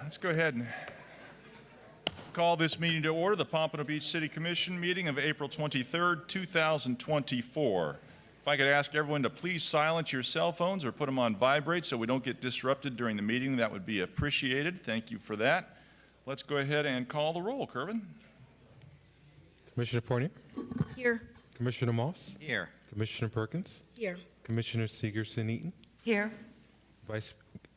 let's go ahead and call this meeting to order, the Pompano Beach City Commission meeting of April 23rd, 2024. If I could ask everyone to please silence your cell phones or put them on vibrate so we don't get disrupted during the meeting, that would be appreciated. Thank you for that. Let's go ahead and call the roll, Kervin. Commissioner Fournier? Here. Commissioner Moss? Here. Commissioner Perkins? Here. Commissioner Segerson-Eaton? Here. Vice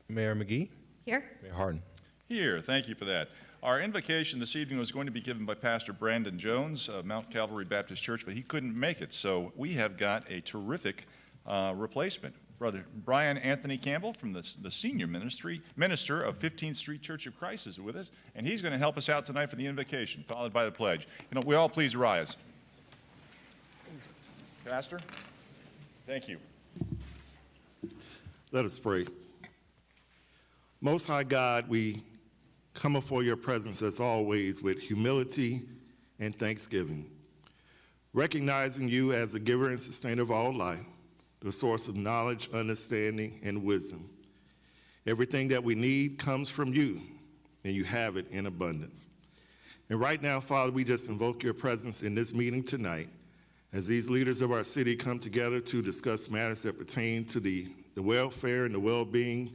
Mayor McGee? Here. Mayor Harden? Here, thank you for that. Our invocation this evening was going to be given by Pastor Brandon Jones of Mount Calvary Baptist Church, but he couldn't make it, so we have got a terrific replacement. Brother Brian Anthony Campbell from the senior minister of 15th Street Church of Christ is with us, and he's going to help us out tonight for the invocation, followed by the pledge. We all please rise. Pastor, thank you. Let us pray. Most High God, we come before your presence as always with humility and thanksgiving, recognizing you as the giver and sustainer of all life, the source of knowledge, understanding, and wisdom. Everything that we need comes from you, and you have it in abundance. And right now, Father, we just invoke your presence in this meeting tonight as these leaders of our city come together to discuss matters that pertain to the welfare and the well-being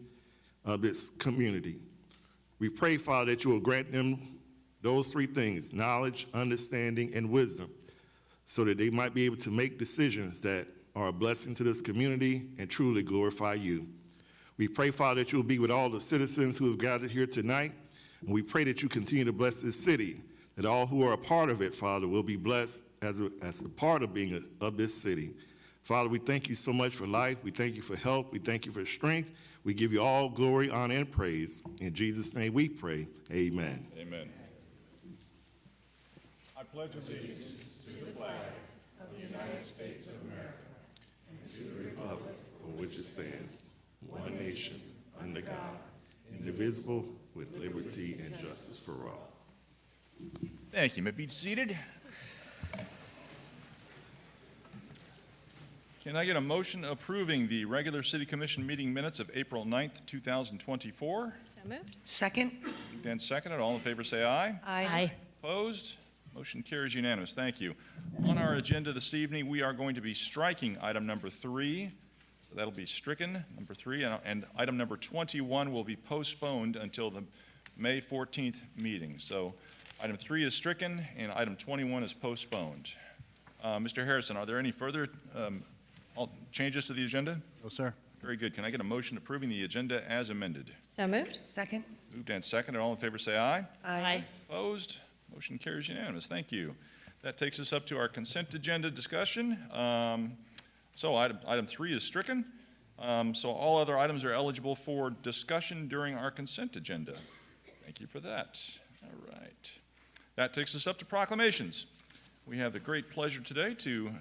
of this community. We pray, Father, that you will grant them those three things: knowledge, understanding, and wisdom, so that they might be able to make decisions that are a blessing to this community and truly glorify you. We pray, Father, that you will be with all the citizens who have gathered here tonight, and we pray that you continue to bless this city, that all who are a part of it, Father, will be blessed as a part of being of this city. Father, we thank you so much for life. We thank you for help. We thank you for strength. We give you all glory, honor, and praise. In Jesus' name we pray. Amen. Amen. I pledge allegiance to the flag of the United States of America and to the republic for which it stands, one nation, under God, indivisible, with liberty and justice for all. Thank you. May be seated. Can I get a motion approving the regular City Commission meeting minutes of April 9th, 2024? So moved. Second. Moved and seconded. All in favor say aye. Aye. Opposed? Motion carries unanimous. Thank you. On our agenda this evening, we are going to be striking item number 3. So that'll be stricken, number 3. And item number 21 will be postponed until the May 14th meeting. So item 3 is stricken, and item 21 is postponed. Mr. Harrison, are there any further changes to the agenda? No, sir. Very good. Can I get a motion approving the agenda as amended? So moved. Second. Moved and seconded. All in favor say aye. Aye. Opposed? Motion carries unanimous. Thank you. That takes us up to our consent agenda discussion. So item 3 is stricken. So all other items are eligible for discussion during our consent agenda. Thank you for that. All right. That takes us up to proclamations. We have the great pleasure today to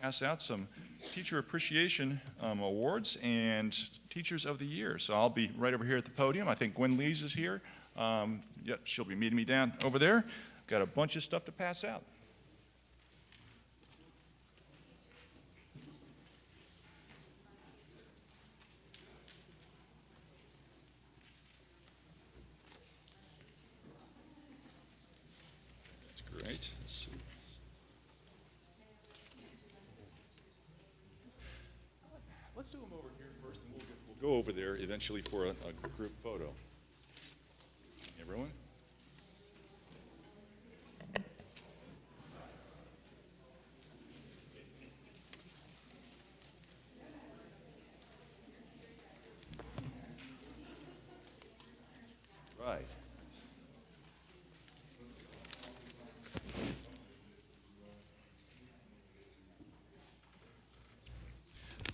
pass out some Teacher Appreciation Awards and Teachers of the Year. So I'll be right over here at the podium. I think Gwen Lees is here. Yep, she'll be meeting me down over there. Got a bunch of stuff to pass out. That's great. Let's see. Let's do them over here first, and we'll go over there eventually for a group photo. Everyone? Right.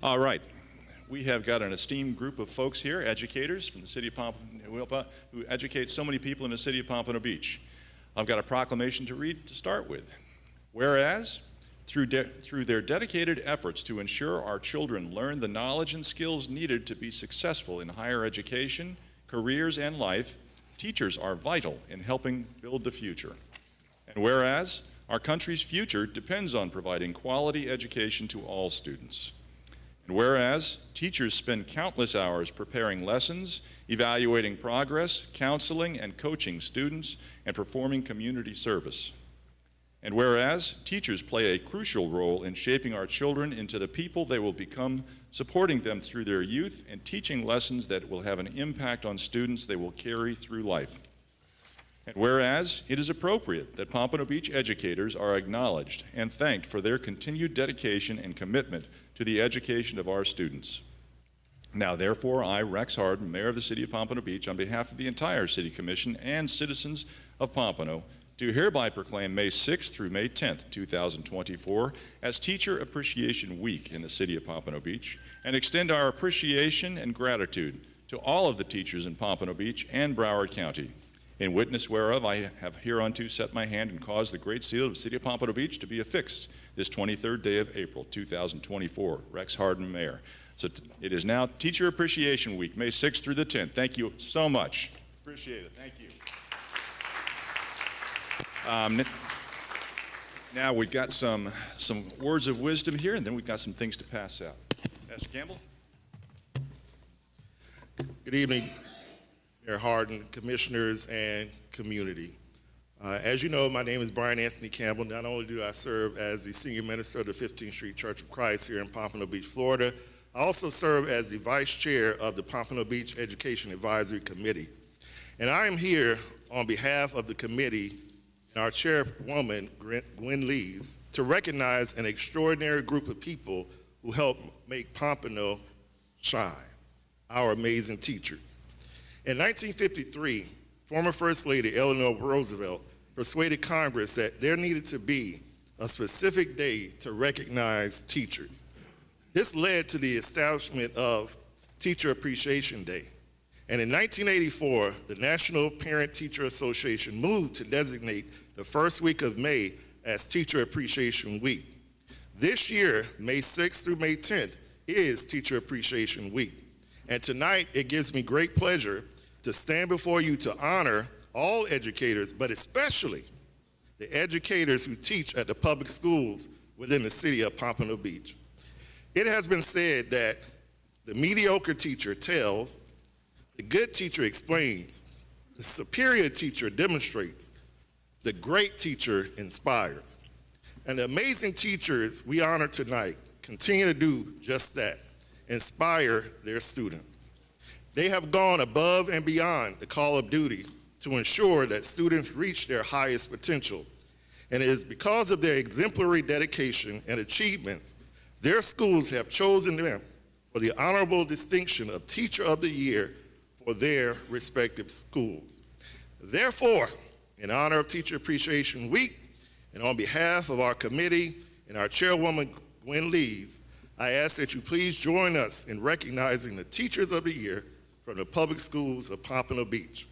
All right. We have got an esteemed group of folks here, educators from the city of Pompano, who educate so many people in the city of Pompano Beach. I've got a proclamation to read to start with. Whereas, through their dedicated efforts to ensure our children learn the knowledge and skills needed to be successful in higher education, careers, and life, teachers are vital in helping build the future. And whereas, our country's future depends on providing quality education to all students. And whereas teachers spend countless hours preparing lessons, evaluating progress, counseling and coaching students, and performing community service. And whereas teachers play a crucial role in shaping our children into the people they will become, supporting them through their youth and teaching lessons that will have an impact on students they will carry through life. And whereas it is appropriate that Pompano Beach educators are acknowledged and thanked for their continued dedication and commitment to the education of our students. Now, therefore, I, Rex Harden, Mayor of the City of Pompano Beach, on behalf of the entire City Commission and citizens of Pompano, do hereby proclaim May 6th through May 10th, 2024 as Teacher Appreciation Week in the City of Pompano Beach, and extend our appreciation and gratitude to all of the teachers in Pompano Beach and Broward County. In witness whereof, I have hereunto set my hand and caused the Great Seal of the City of Pompano Beach to be affixed this 23rd day of April, 2024. Rex Harden, Mayor. So it is now Teacher Appreciation Week, May 6th through the 10th. Thank you so much. Appreciate it. Thank you. Now we've got some words of wisdom here, and then we've got some things to pass out. Pastor Campbell? Good evening, Mayor Harden, commissioners, and community. As you know, my name is Brian Anthony Campbell. Not only do I serve as the senior minister of the 15th Street Church of Christ here in Pompano Beach, Florida, I also serve as the vice chair of the Pompano Beach Education Advisory Committee. And I am here on behalf of the committee and our chairwoman, Gwen Lees, to recognize an extraordinary group of people who helped make Pompano shine, our amazing teachers. In 1953, former First Lady Eleanor Roosevelt persuaded Congress that there needed to be a specific day to recognize teachers. This led to the establishment of Teacher Appreciation Day. And in 1984, the National Parent-Teacher Association moved to designate the first week of May as Teacher Appreciation Week. This year, May 6th through May 10th, is Teacher Appreciation Week. And tonight, it gives me great pleasure to stand before you to honor all educators, but especially the educators who teach at the public schools within the city of Pompano Beach. It has been said that the mediocre teacher tells, the good teacher explains, the superior teacher demonstrates, the great teacher inspires. And the amazing teachers we honor tonight continue to do just that, inspire their students. They have gone above and beyond the call of duty to ensure that students reach their highest potential. And it is because of their exemplary dedication and achievements, their schools have chosen them for the honorable distinction of Teacher of the Year for their respective schools. Therefore, in honor of Teacher Appreciation Week, and on behalf of our committee and our chairwoman, Gwen Lees, I ask that you please join us in recognizing the Teachers of the Year from the public schools of Pompano Beach.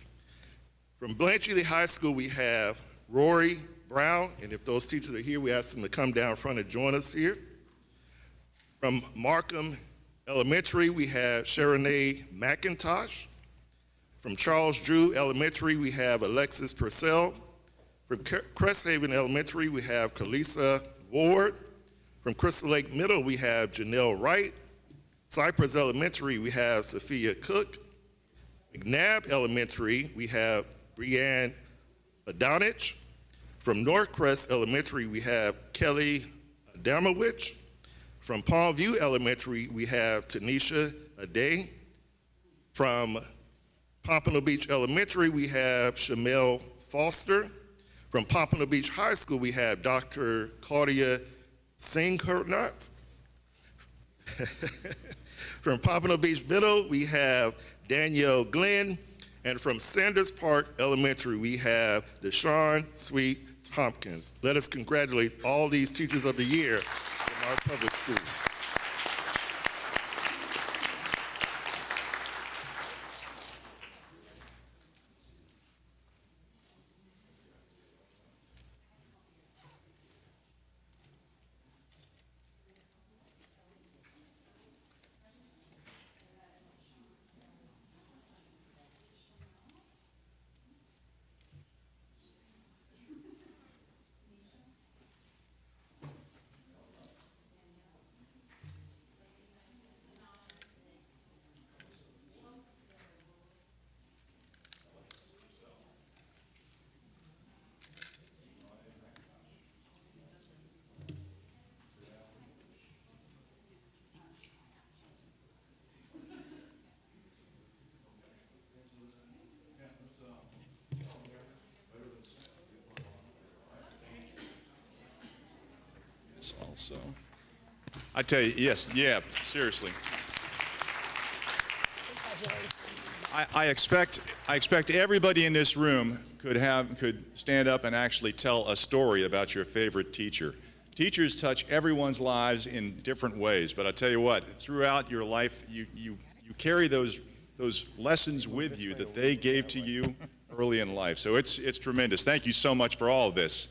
From Blanchardly High School, we have Rory Brown, and if those teachers are here, we ask them to come down front and join us here. From Markham Elementary, we have Sharonay McIntosh. From Charles Drew Elementary, we have Alexis Purcell. From Cresthaven Elementary, we have Kalisa Ward. From Crystal Lake Middle, we have Janelle Wright. Cypress Elementary, we have Sophia Cook. McNabb Elementary, we have Brianne Adonich. From Northcrest Elementary, we have Kelly Adamowicz. From Palmview Elementary, we have Tanisha Ade. From Pompano Beach Elementary, we have Shamel Foster. From Pompano Beach High School, we have Dr. Claudia Singhernot. From Pompano Beach Middle, we have Danielle Glenn. And from Sanders Park Elementary, we have Deshaun Sweet Tompkins. Let us congratulate all these Teachers of the Year in our public schools. So, I tell you, yes, yeah, seriously. I expect everybody in this room could stand up and actually tell a story about your favorite teacher. Teachers touch everyone's lives in different ways, but I tell you what, throughout your life, you carry those lessons with you that they gave to you early in life. So it's tremendous. Thank you so much for all of this.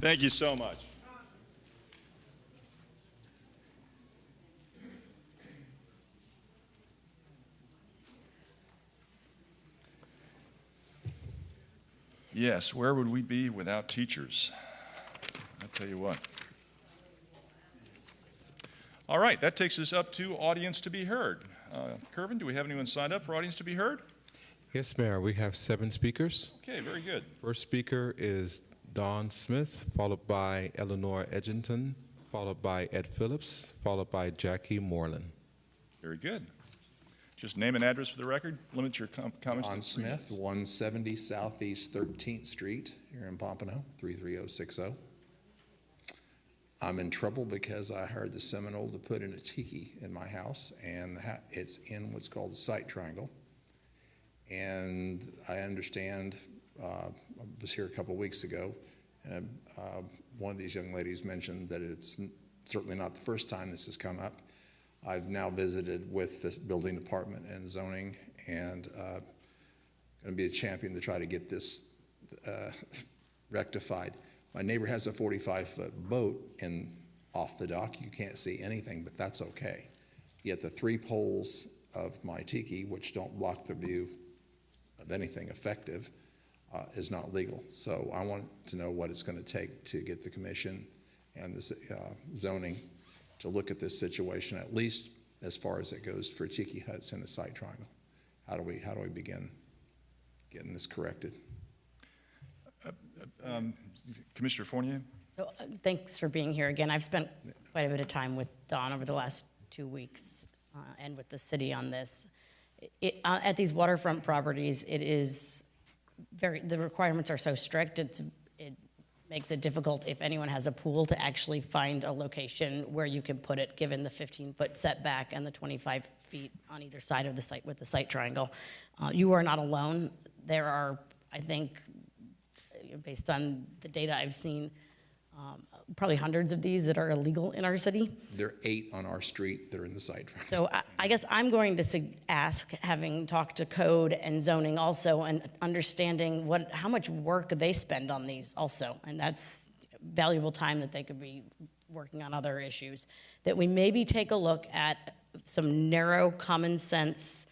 Thank you so much. Yes, where would we be without teachers? I'll tell you what. All right, that takes us up to audience to be heard. Kervin, do we have anyone signed up for audience to be heard? Yes, Mayor. We have 7 speakers. Okay, very good. First speaker is Dawn Smith, followed by Eleanor Edgington, followed by Ed Phillips, followed by Jackie Moreland. Very good. Just name and address for the record. Limit your comments. John Smith, 170 Southeast 13th Street here in Pompano, 33060. I'm in trouble because I hired the Seminole to put in a tiki in my house, and it's in what's called the site triangle. And I understand, I was here a couple weeks ago, and one of these young ladies mentioned that it's certainly not the first time this has come up. I've now visited with the building department and zoning, and going to be a champion to try to get this rectified. My neighbor has a 45-foot boat off the dock. You can't see anything, but that's okay. Yet the 3 poles of my tiki, which don't block the view of anything effective, is not legal. So I want to know what it's going to take to get the commission and the zoning to look at this situation, at least as far as it goes for tiki huts in the site triangle. How do we begin getting this corrected? Commissioner Fournier? So thanks for being here again. I've spent quite a bit of time with Dawn over the last 2 weeks and with the city on this. At these waterfront properties, it is the requirements are so strict, it makes it difficult if anyone has a pool to actually find a location where you can put it, given the 15-foot setback and the 25 feet on either side of the site with the site triangle. You are not alone. There are, I think, based on the data I've seen, probably hundreds of these that are illegal in our city. There are 8 on our street that are in the site triangle. So I guess I'm going to ask, having talked to code and zoning also, and understanding how much work they spend on these also, and that's valuable time that they could be working on other issues, that we maybe take a look at some narrow common sense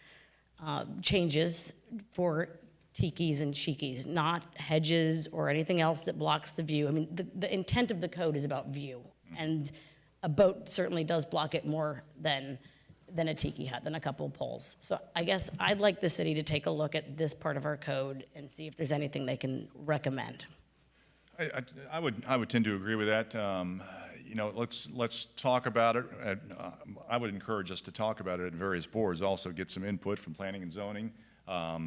changes for tikis and shikis, not hedges or anything else that blocks the view. I mean, the intent of the code is about view, and a boat certainly does block it more than a tiki hut, than a couple of poles. So I guess I'd like the city to take a look at this part of our code and see if there's anything they can recommend. I would tend to agree with that. You know, let's talk about it. I would encourage us to talk about it at various boards. Also, get some input from planning and zoning.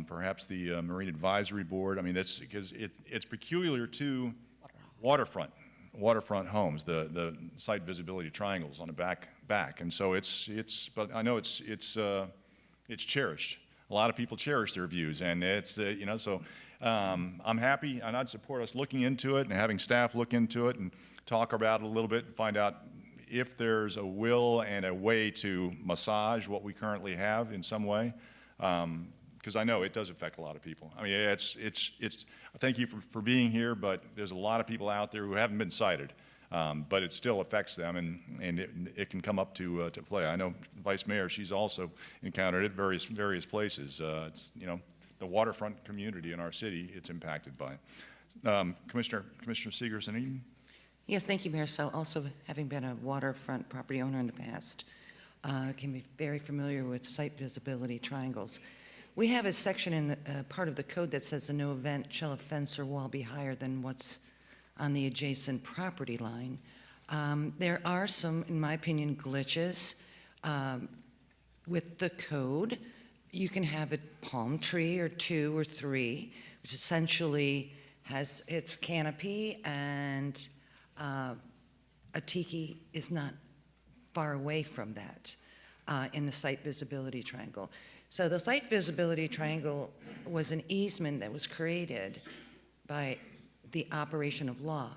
Perhaps the Marine Advisory Board. I mean, that's because it's peculiar to waterfront homes, the site visibility triangles on the back, and so but I know it's cherished. A lot of people cherish their views, and it's you know, so I'm happy, and I'd support us looking into it and having staff look into it and talk about it a little bit and find out if there's a will and a way to massage what we currently have in some way, because I know it does affect a lot of people. I mean, it's, thank you for being here, but there's a lot of people out there who haven't been cited. But it still affects them, and it can come up to play. I know Vice Mayor, she's also encountered it various places. It's, you know, the waterfront community in our city, it's impacted by it. Commissioner Seegerson. Yes, thank you, Mayor. So also having been a waterfront property owner in the past, can be very familiar with site visibility triangles. We have a section in the, part of the code that says that no event shall a fence or wall be higher than what's on the adjacent property line. There are some, in my opinion, glitches with the code. You can have a palm tree or 2 or 3, which essentially has its canopy, and a tiki is not far away from that in the site visibility triangle. So the site visibility triangle was an easement that was created by the operation of law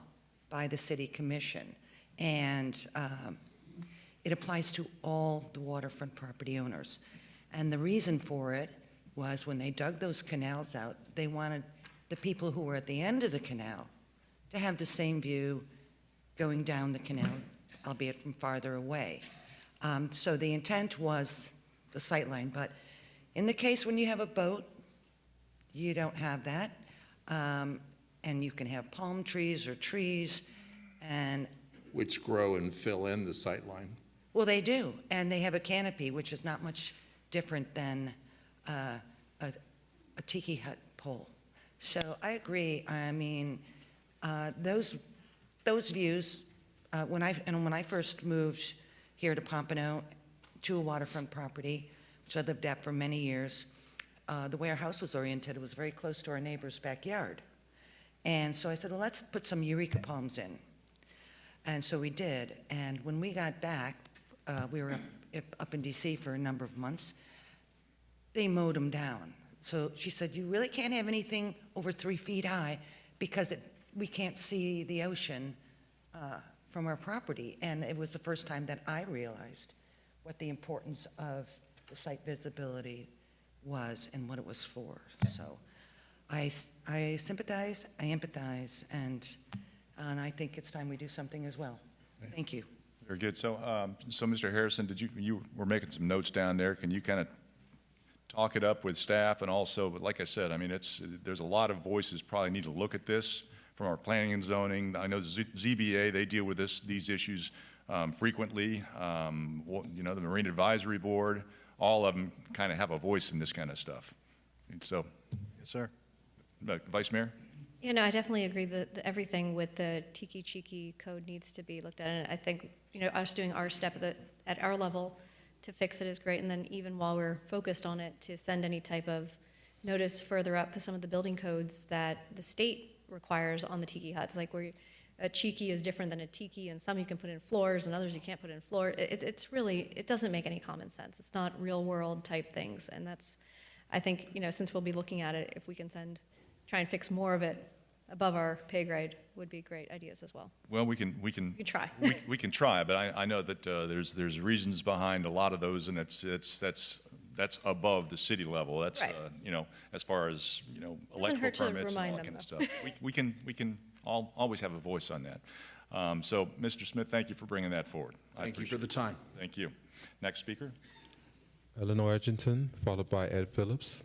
by the city commission. And it applies to all the waterfront property owners. And the reason for it was when they dug those canals out, they wanted the people who were at the end of the canal to have the same view going down the canal, albeit from farther away. So the intent was the sight line, but in the case when you have a boat, you don't have that. And you can have palm trees or trees, and Which grow and fill in the sight line. well, they do, and they have a canopy, which is not much different than a tiki hut pole. So I agree. I mean, those views. When I first moved here to Pompano, to a waterfront property, which I lived at for many years, the way our house was oriented, it was very close to our neighbor's backyard. And so I said, well, let's put some eureka palms in. And so we did. And when we got back, we were up in DC for a number of months, they mowed them down. So she said, you really can't have anything over 3 feet high because we can't see the ocean from our property. And it was the first time that I realized what the importance of the site visibility was and what it was for. So I sympathize, I empathize, and I think it's time we do something as well. Thank you. Very good. So, Mr. Harrison, you were making some notes down there. Can you kind of talk it up with staff? And also, but like I said, I mean, there's a lot of voices probably need to look at this from our planning and zoning. I know ZBA, they deal with these issues frequently. You know, the Marine Advisory Board, all of them kind of have a voice in this kind of stuff. And so, Yes, sir. Vice Mayor? You know, I definitely agree that everything with the Tiki Chiki code needs to be looked at. And I think, you know, us doing our step at our level to fix it is great. And then even while we're focused on it, to send any type of notice further up, because some of the building codes that the state requires on the tiki huts, like where a chiki is different than a tiki, and some you can put in floors and others you can't put in floor. It's really, it doesn't make any common sense. It's not real world type things. And that's, I think, you know, since we'll be looking at it, if we can try and fix more of it above our pay grade would be great ideas as well. Well, we can try. we can try, but I know that there's reasons behind a lot of those, and that's above the city level. That's Right. You know, as far as, you know, Doesn't electrical hurt to permits and all remind that them, kind of stuff. We can always have a voice on that. So, Mr. Smith, thank you for bringing that forward. I Thank you for appreciate the time. it. Thank you. Next speaker. Eleanor Edgerton, followed by Ed Phillips.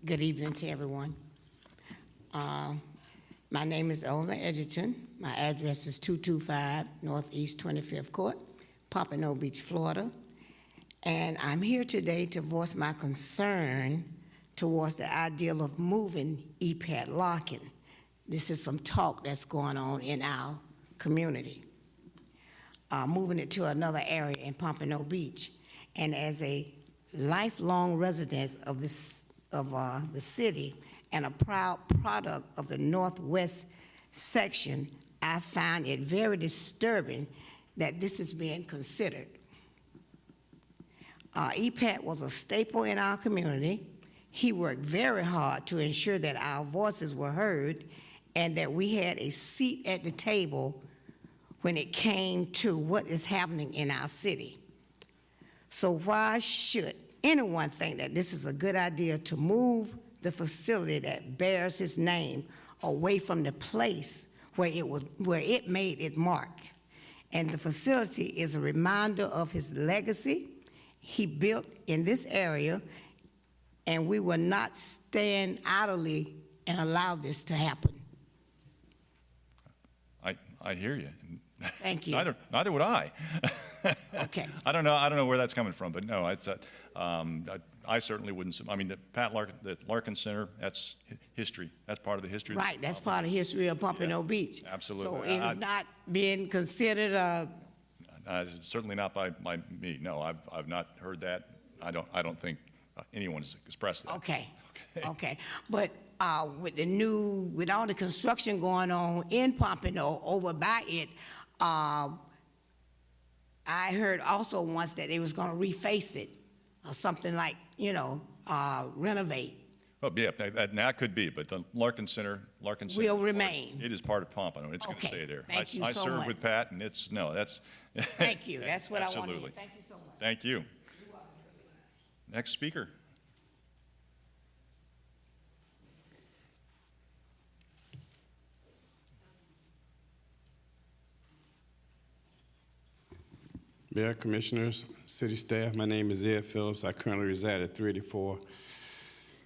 Good evening to everyone. My name is Eleanor Edgerton. My address is 225 Northeast 25th Court, Pompano Beach, Florida. And I'm here today to voice my concern towards the ideal of moving EPAD locking. This is some talk that's going on in our community. Moving it to another area in Pompano Beach. And as a lifelong resident of the city and a proud product of the Northwest section, I find it very disturbing that this is being considered. EPAT was a staple in our community. He worked very hard to ensure that our voices were heard and that we had a seat at the table when it came to what is happening in our city. So why should anyone think that this is a good idea to move the facility that bears his name away from the place where it made its mark? And the facility is a reminder of his legacy he built in this area, and we will not stand idly and allow this to happen. I hear you. Thank you. Neither would I. Okay. I don't know where that's coming from, but no, it's I certainly wouldn't. I mean, the Larkin Center, that's history. That's part of the history. Right, that's part of the history of Pompano Beach. absolutely. So it is not being considered a, Certainly not by me. No, I've not heard that. I don't think anyone's expressed that. okay. But with all the construction going on in Pompano over by it, I heard also once that they was gonna reface it, or something like, renovate. Well, yeah, that could be, but the Larkin Center. Will remain. It is part of Pompano. It's going to Okay, stay there. thank you I so serve much. with Pat, and that's. Thank you, that's what I wanted. Absolutely. Thank you so much. Thank you. Next speaker. Mayor, Commissioners, City staff, my name is Ed Phillips. I currently reside at 384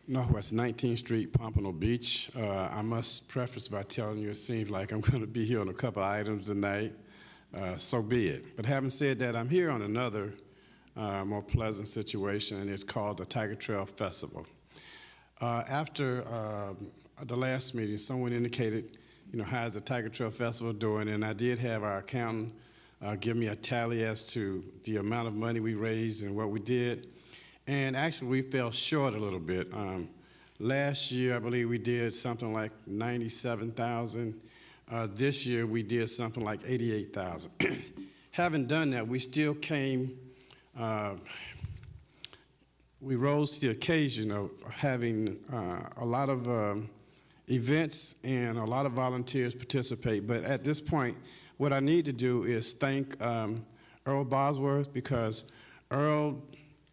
Northwest 19th Street, Pompano Beach. I must preface by telling you it seems like I'm going to be here on a couple of items tonight. So be it. But having said that, I'm here on another more pleasant situation, and it's called the Tiger Trail Festival. After the last meeting, someone indicated, how's the Tiger Trail Festival doing? And I did have our accountant give me a tally as to the amount of money we raised and what we did. And actually, we fell short a little bit. Last year, I believe we did something like $97,000. This year, we did something like $88,000. Having done that, we still came, we rose to the occasion of having a lot of events and a lot of volunteers participate. But at this point, what I need to do is thank Earl Bosworth, because Earl,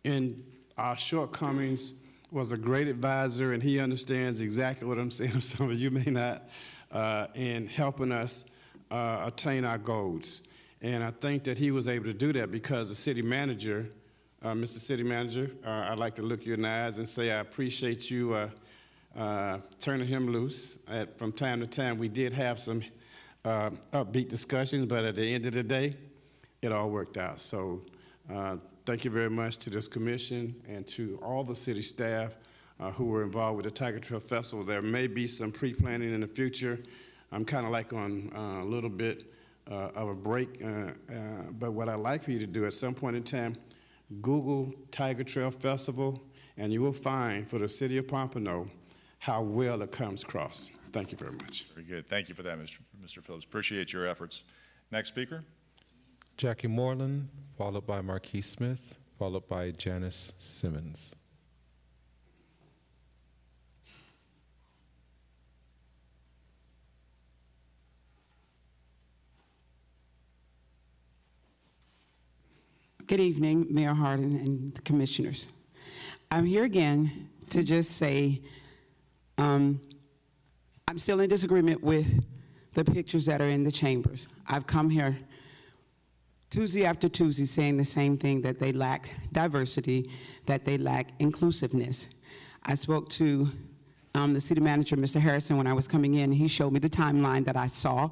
in our shortcomings, was a great advisor, and he understands exactly what I'm saying. Some of you may not, in helping us attain our goals. And I think that he was able to do that because the city manager, Mr. City Manager, I'd like to look you in the eyes and say I appreciate you turning him loose. From time to time, we did have some upbeat discussions, but at the end of the day, it all worked out. So thank you very much to this commission and to all the city staff who were involved with the Tiger Trail Festival. There may be some pre-planning in the future. I'm kind of like on a little bit of a break, but what I'd like for you to do at some point in time, Google Tiger Trail Festival, and you will find for the city of Pompano how well it comes across. Thank you very much. Very good. Thank you for that, Mr. Phillips. Appreciate your efforts. Next speaker. Jackie Moreland, followed by Marquis Smith, followed by Janice Simmons. Good evening, Mayor Hardin and the commissioners. I'm here again to just say I'm still in disagreement with the pictures that are in the chambers. I've come here Tuesday after Tuesday saying the same thing, that they lack diversity, that they lack inclusiveness. I spoke to the city manager, Mr. Harrison, when I was coming in. He showed me the timeline that I saw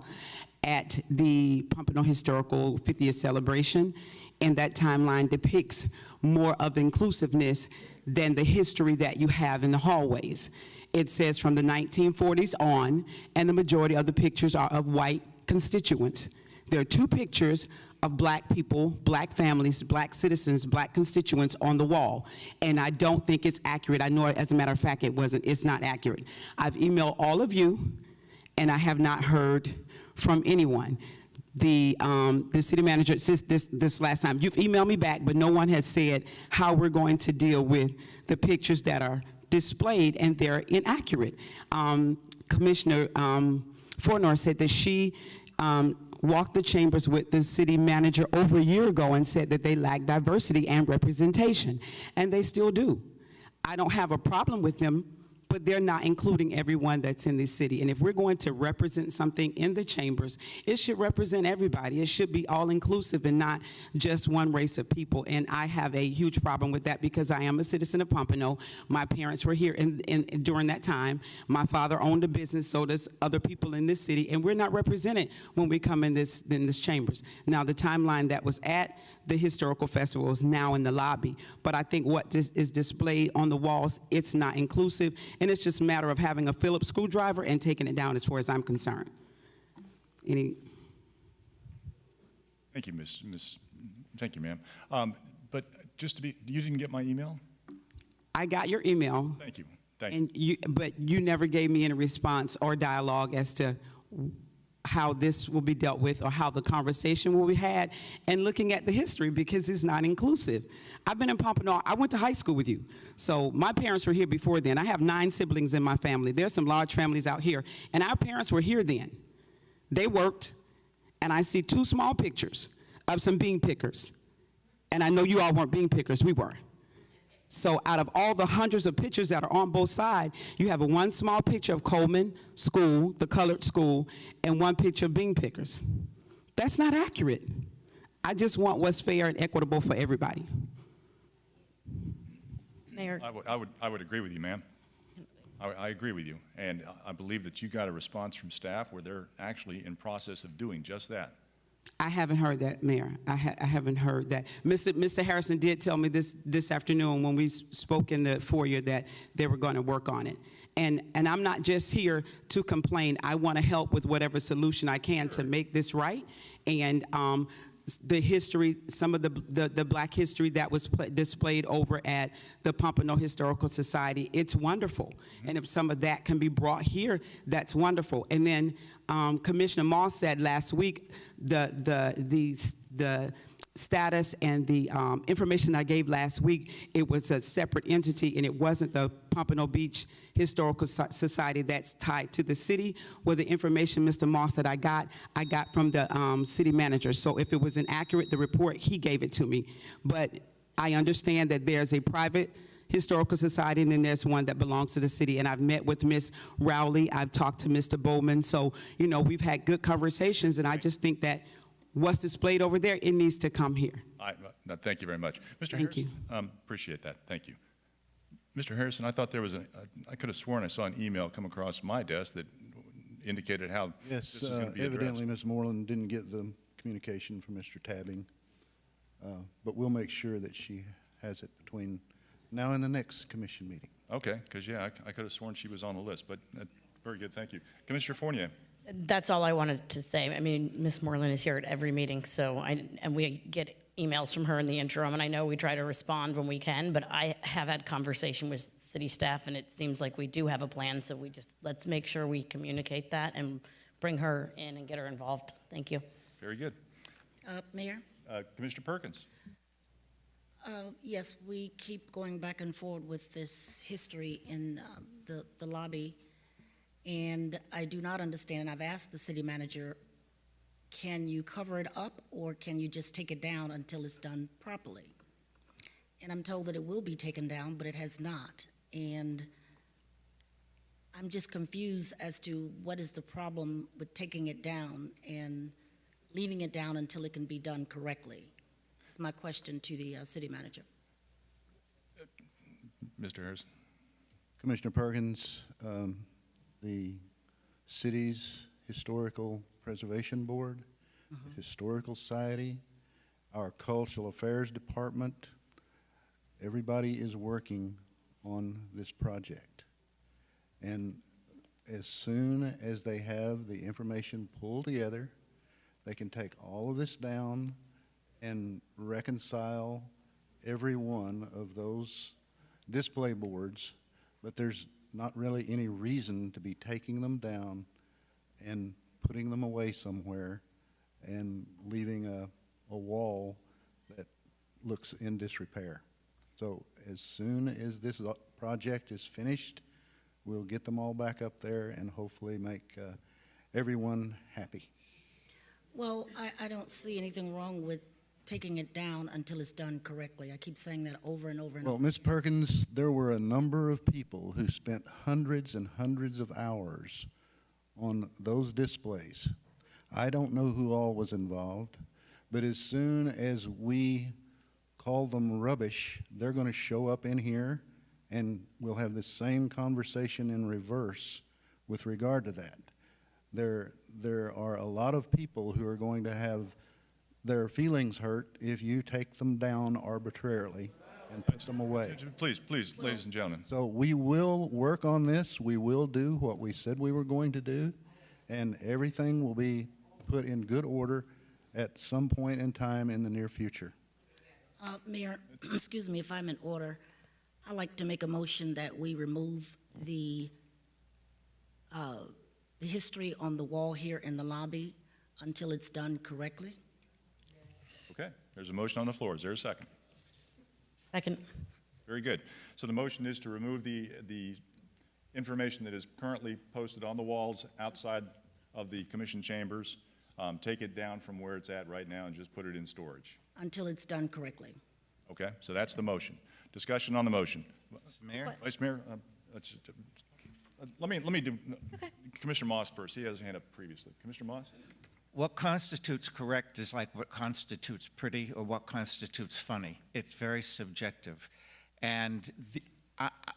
at the Pompano Historical 50th celebration, and that timeline depicts more of inclusiveness than the history that you have in the hallways. It says from the 1940s on, and the majority of the pictures are of white constituents. There are two pictures of black people, black families, black citizens, black constituents on the wall, and I don't think it's accurate. I know, as a matter of fact, it's not accurate. I've emailed all of you, and I have not heard from anyone. the city manager since this last time. You've emailed me back, but no one has said how we're going to deal with the pictures that are displayed and they're inaccurate. Commissioner Fornor said that she walked the chambers with the city manager over a year ago and said that they lack diversity and representation, and they still do. I don't have a problem with them, but they're not including everyone that's in this city. And if we're going to represent something in the chambers, it should represent everybody. It should be all-inclusive and not just one race of people. And I have a huge problem with that because I am a citizen of Pompano. My parents were here during that time. My father owned a business, so does other people in this city, and we're not represented when we come in this chambers. Now, the timeline that was at the historical festival is now in the lobby, but I think what is displayed on the walls, it's not inclusive, and it's just a matter of having a Phillips screwdriver and taking it down as far as I'm concerned. Thank you, thank you, ma'am. But just to be, you didn't get my email? I got your email. Thank you. But you never gave me any response or dialogue as to how this will be dealt with or how the conversation will be had, and looking at the history, because it's not inclusive. I've been in Pompano. I went to high school with you. So my parents were here before then. I have 9 siblings in my family. There's some large families out here, and our parents were here then. They worked, and I see 2 small pictures of some bean pickers. And I know you all weren't bean pickers, we were. So out of all the hundreds of pictures that are on both sides, you have one small picture of Coleman School, the colored school, and 1 picture of bean pickers. That's not accurate. I just want what's fair and equitable for everybody. Mayor, I would agree with you, ma'am. I agree with you, and I believe that you got a response from staff where they're actually in process of doing just that. I haven't heard that, Mayor. I haven't heard that. Mr. Harrison did tell me this afternoon when we spoke in the foyer that they were going to work on it. And I'm not just here to complain. I want to help with whatever solution I can to make this right. And the history, some of the black history that was displayed over at the Pompano Historical Society, it's wonderful. And if some of that can be brought here, that's wonderful. And then Commissioner Moss said last week the status and the information I gave last week, it was a separate entity, and it wasn't the Pompano Beach Historical Society that's tied to the city. Well, the information, Mr. Moss, that I got from the city manager. So if it was inaccurate, the report, he gave it to me. But I understand that there's a private historical society, and then there's one that belongs to the city. And I've met with Ms. Rowley. I've talked to Mr. Bowman. So, you know, we've had good conversations, and I just think that what's displayed over there, it needs to come here. No, thank you very much. Mr. Thank Harrison, appreciate that. Thank you. Mr. Harrison, I thought there was I could have sworn I saw an email come across my desk that indicated how Yes, this is going to be addressed. evidently Ms. Moreland didn't get the communication from Mr. Tabbing, but we'll make sure that she has it between now and the next commission meeting. Okay, because, yeah, I could have sworn she was on the list, but very good, thank you. Commissioner Fournier. that's all I wanted to say. I mean, Ms. Moreland is here at every meeting, and we get emails from her in the interim, and I know we try to respond when we can, but I have had conversation with city staff, and it seems like we do have a plan, so let's make sure we communicate that and bring her in and get her involved. Thank you. Very good. Mayor? Commissioner Perkins. Yes, we keep going back and forward with this history in the lobby, and I do not understand, and I've asked the city manager, can you cover it up or can you just take it down until it's done properly? And I'm told that it will be taken down, but it has not. And I'm just confused as to what is the problem with taking it down and leaving it down until it can be done correctly. That's my question to the city manager. Mr. Harrison. Commissioner Perkins, the city's Historical Preservation Board, the Historical Society, our Cultural Affairs Department, everybody is working on this project. And as soon as they have the information pulled together, they can take all of this down and reconcile every one of those display boards, but there's not really any reason to be taking them down and putting them away somewhere and leaving a wall that looks in disrepair. So as soon as this project is finished, we'll get them all back up there and hopefully make everyone happy. Well, I don't see anything wrong with taking it down until it's done correctly. I keep saying that over and over and Well, over. Ms. Perkins, there were a number of people who spent hundreds and hundreds of hours on those displays. I don't know who all was involved, but as soon as we call them rubbish, they're going to show up in here and we'll have the same conversation in reverse with regard to that. There are a lot of people who are going to have their feelings hurt if you take them down arbitrarily and put them away. Please, ladies and gentlemen. So we will work on this. We will do what we said we were going to do, and everything will be put in good order at some point in time in the near future. Mayor, excuse me, if I'm in order, I'd like to make a motion that we remove the history on the wall here in the lobby until it's done correctly. Okay, there's a motion on the floor. Is there a second? Second. Very good. So the motion is to remove the information that is currently posted on the walls outside of the commission chambers, take it down from where it's at right now and just put it in storage. Until it's done correctly. Okay, so that's the motion. Discussion on the motion. Mayor? Vice Mayor, let me do Commissioner Moss first. He has a hand up previously. Commissioner Moss? What constitutes correct is like what constitutes pretty or what constitutes funny. It's very subjective. And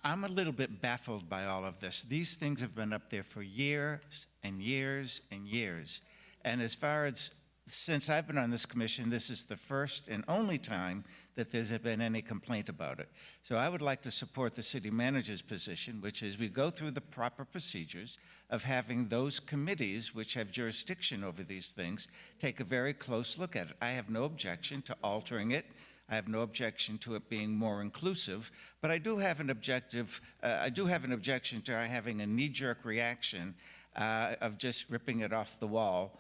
I'm a little bit baffled by all of this. These things have been up there for years and years and years. And as far as since I've been on this commission, this is the first and only time that there's been any complaint about it. So I would like to support the city manager's position, which is we go through the proper procedures of having those committees which have jurisdiction over these things take a very close look at it. I have no objection to altering it. I have no objection to it being more inclusive, but I do have an objection to having a knee-jerk reaction of just ripping it off the wall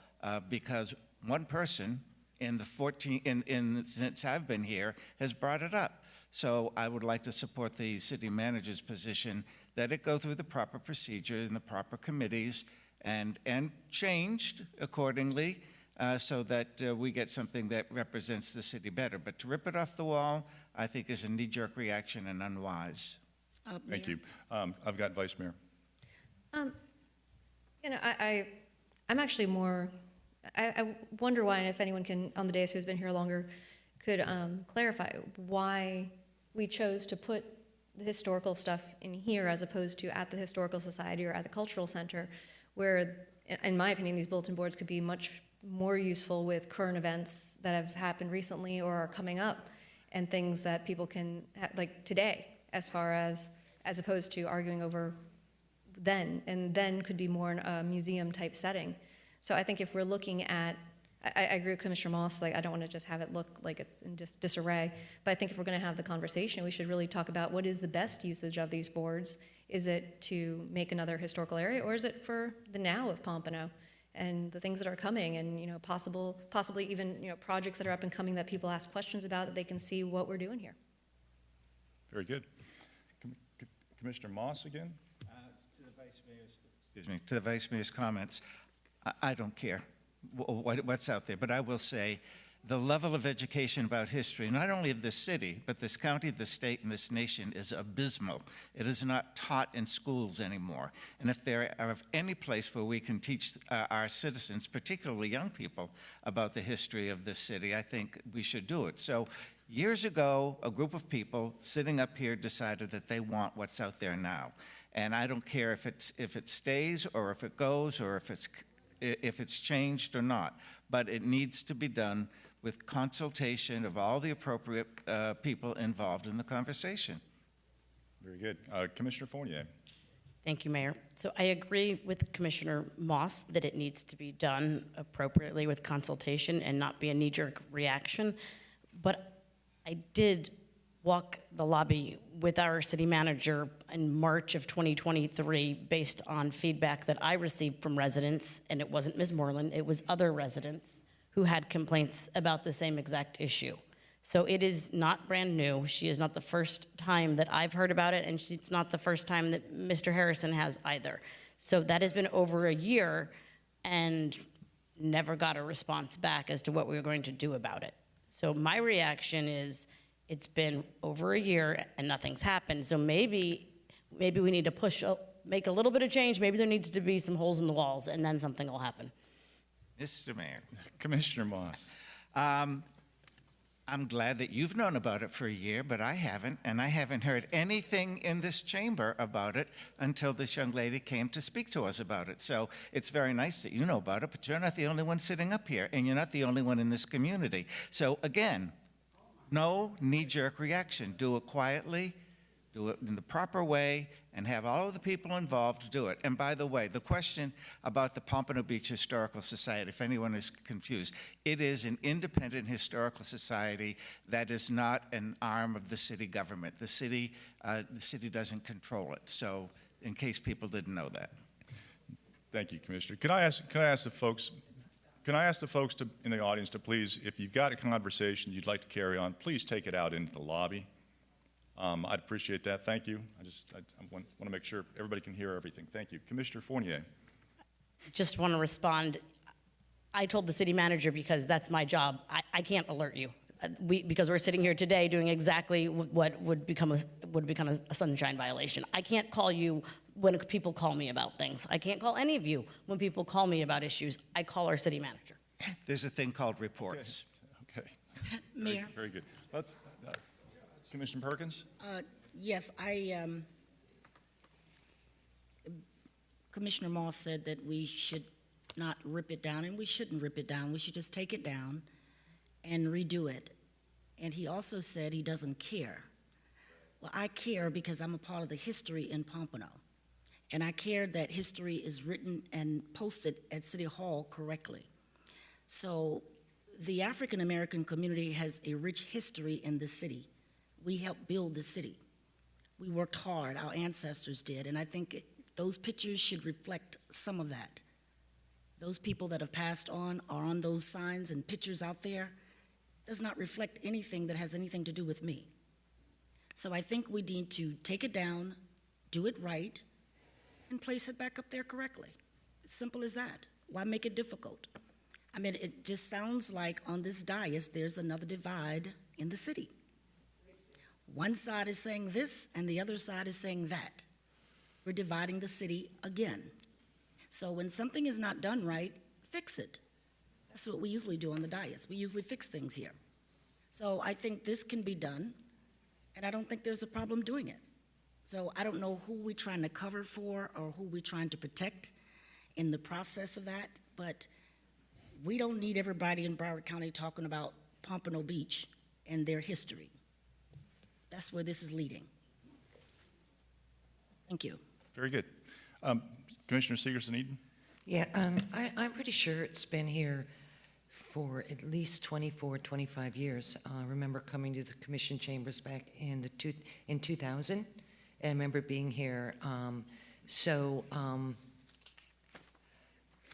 because one person since I've been here has brought it up. So I would like to support the city manager's position that it go through the proper procedure and the proper committees and changed accordingly so that we get something that represents the city better. But to rip it off the wall, I think is a knee-jerk reaction and unwise. Thank you. I've got Vice Mayor. I'm actually more, I wonder why, and if anyone can, on the dais who's been here longer, could clarify why we chose to put the historical stuff in here as opposed to at the Historical Society or at the Cultural Center, where, in my opinion, these bulletin boards could be much more useful with current events that have happened recently or are coming up, and things that people can, like today, as opposed to arguing over then, and then could be more in a museum type setting. So I think if we're looking at, I agree with Commissioner Moss, like I don't want to just have it look like it's in disarray, but I think if we're going to have the conversation, we should really talk about what is the best usage of these boards. Is it to make another historical area, or is it for the now of Pompano and the things that are coming, and possibly even projects that are up and coming that people ask questions about, that they can see what we're doing here. Very good. Commissioner Moss again? To the Vice Mayor's comments, I don't care what's out there, but I will say the level of education about history, not only of this city, but this county, this state, and this nation is abysmal. It is not taught in schools anymore. And if there are any place where we can teach our citizens, particularly young people, about the history of this city, I think we should do it. So years ago, a group of people sitting up here decided that they want what's out there now. And I don't care if it stays or if it goes or if it's changed or not, but it needs to be done with consultation of all the appropriate people involved in the conversation. Very good. Commissioner Fournier. Thank you, Mayor. So I agree with Commissioner Moss that it needs to be done appropriately with consultation and not be a knee-jerk reaction. But I did walk the lobby with our city manager in March of 2023 based on feedback that I received from residents, and it wasn't Ms. Moreland, it was other residents who had complaints about the same exact issue. So it is not brand new. She is not the first time that I've heard about it, and it's not the first time that Mr. Harrison has either. So that has been over a year and never got a response back as to what we were going to do about it. So my reaction is, it's been over a year and nothing's happened. So maybe we need to make a little bit of change. Maybe there needs to be some holes in the walls, and then something will happen. Mr. Mayor. Commissioner Moss. I'm glad that you've known about it for a year, but I haven't, and I haven't heard anything in this chamber about it until this young lady came to speak to us about it. So it's very nice that you know about it, but you're not the only one sitting up here, and you're not the only one in this community. So again, no knee-jerk reaction. Do it quietly, do it in the proper way, and have all of the people involved do it. And by the way, the question about the Pompano Beach Historical Society, if anyone is confused, it is an independent historical society that is not an arm of the city government. The city doesn't control it. So in case people didn't know that. Thank you, Commissioner. Can I ask the folks in the audience to please, if you've got a conversation you'd like to carry on, please take it out into the lobby. I'd appreciate that. Thank you. I want to make sure everybody can hear everything. Thank you. Commissioner Fournier. Just want to respond. I told the city manager, because that's my job, I can't alert you. Because we're sitting here today doing exactly what would become a sunshine violation. I can't call you when people call me about things. I can't call any of you when people call me about issues. I call our city manager. There's a thing called reports. Okay. Mayor. Very good. Let's, Commissioner Perkins? Yes, Commissioner Moss said that we should not rip it down, and we shouldn't rip it down. We should just take it down and redo it. And he also said he doesn't care. Well, I care because I'm a part of the history in Pompano. And I care that history is written and posted at City Hall correctly. So the African American community has a rich history in this city. We helped build the city. We worked hard, our ancestors did, and I think those pictures should reflect some of that. Those people that have passed on are on those signs and pictures out there. Does not reflect anything that has anything to do with me. So I think we need to take it down, do it right, and place it back up there correctly. As simple as that. Why make it difficult? I mean, it just sounds like on this dais there's another divide in the city. One side is saying this, and the other side is saying that. We're dividing the city again. So when something is not done right, fix it. That's what we usually do on the dais. We usually fix things here. So I think this can be done, and I don't think there's a problem doing it. So I don't know who we're trying to cover for or who we're trying to protect in the process of that, but we don't need everybody in Broward County talking about Pompano Beach and their history. That's where this is leading. Thank you. Very good. Commissioner Segerson-Eden? Yeah, I'm pretty sure it's been here for at least 24, 25 years. I remember coming to the commission chambers back in 2000, and I remember being here.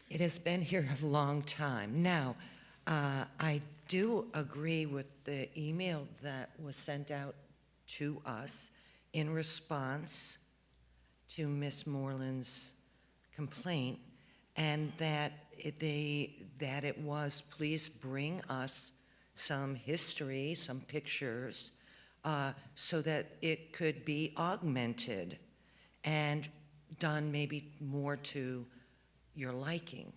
It has been here a long time. Now, I do agree with the email that was sent out to us in response to Ms. Moreland's complaint, and that it was, please bring us some history, some pictures, so that it could be augmented and done maybe more to your liking.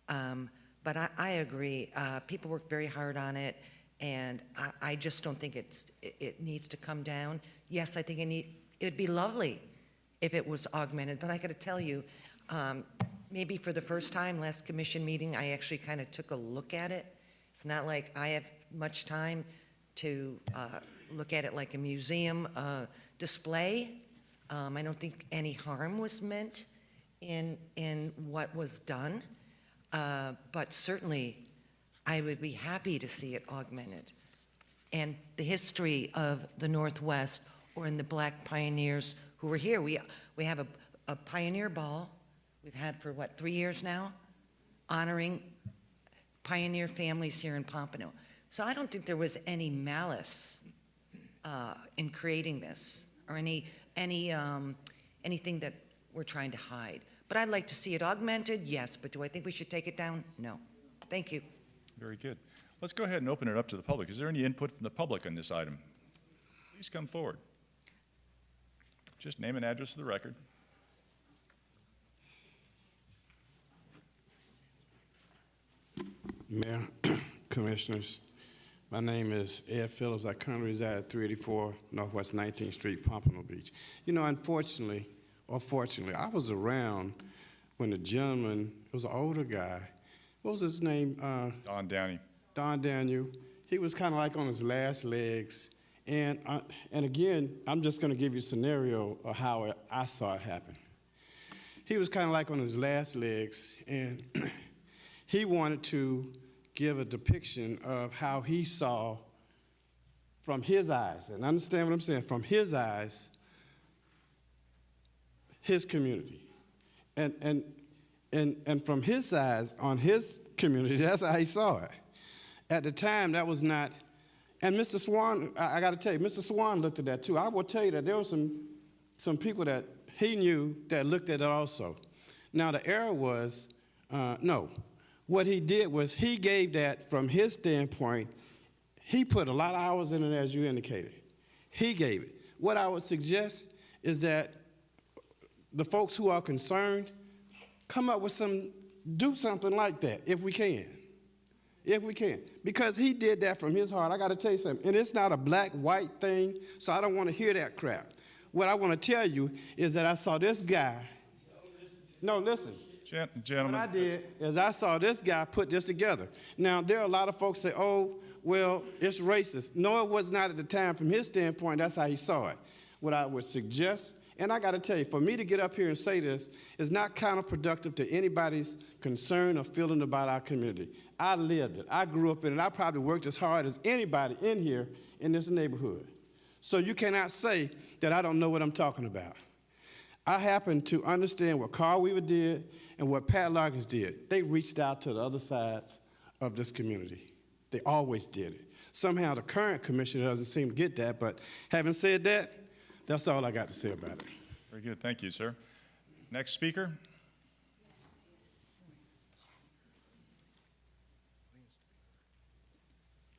But I agree. People work very hard on it, and I just don't think it needs to come down. Yes, I think it'd be lovely if it was augmented, but I got to tell you, maybe for the first time, last commission meeting, I actually kind of took a look at it. It's not like I have much time to look at it like a museum display. I don't think any harm was meant in what was done, but certainly I would be happy to see it augmented. And the history of the Northwest, or in the Black pioneers who were here. We have a pioneer ball we've had for, what, 3 years now, honoring pioneer families here in Pompano. So I don't think there was any malice in creating this, or anything that we're trying to hide. But I'd like to see it augmented, yes, but do I think we should take it down? No. Thank you. Very good. Let's go ahead and open it up to the public. Is there any input from the public on this item? Please come forward. Just name and address for the record. Mayor, Commissioners, my name is Ed Phillips. I currently reside at 384 Northwest 19th Street, Pompano Beach. You know, unfortunately, or fortunately, I was around when the gentleman, it was an older guy, what was his name? Don Downey. Don Daniel. He was kind of like on his last legs. And again, I'm just going to give you a scenario of how I saw it happen. He was kind of like on his last legs, and he wanted to give a depiction of how he saw from his eyes, and understand what I'm saying, from his eyes, his community. And from his eyes, on his community, that's how he saw it. At the time, that was not, and Mr. Swan, I got to tell you, Mr. Swan looked at that too. I will tell you that there were some people that he knew that looked at it also. Now, the error was, no. What he did was he gave that from his standpoint. He put a lot of hours in it, as you indicated. He gave it. What I would suggest is that the folks who are concerned come up with do something like that if we can. If we can. Because he did that from his heart. I got to tell you something. And it's not a black-white thing, so I don't want to hear that crap. What I want to tell you is that I saw this guy. No, listen. Gentlemen. What I did is I saw this guy put this together. Now, there are a lot of folks say, oh, well, it's racist. No, it was not at the time. From his standpoint, that's how he saw it. What I would suggest, and I got to tell you, for me to get up here and say this is not counterproductive to anybody's concern or feeling about our community. I lived it. I grew up in it. I probably worked as hard as anybody in here in this neighborhood. So you cannot say that I don't know what I'm talking about. I happen to understand what Carl Weaver did and what Pat Larkins did. They reached out to the other sides of this community. They always did it. Somehow the current commissioner doesn't seem to get that, but having said that, that's all I got to say about it. Very good. Thank you, sir. Next speaker.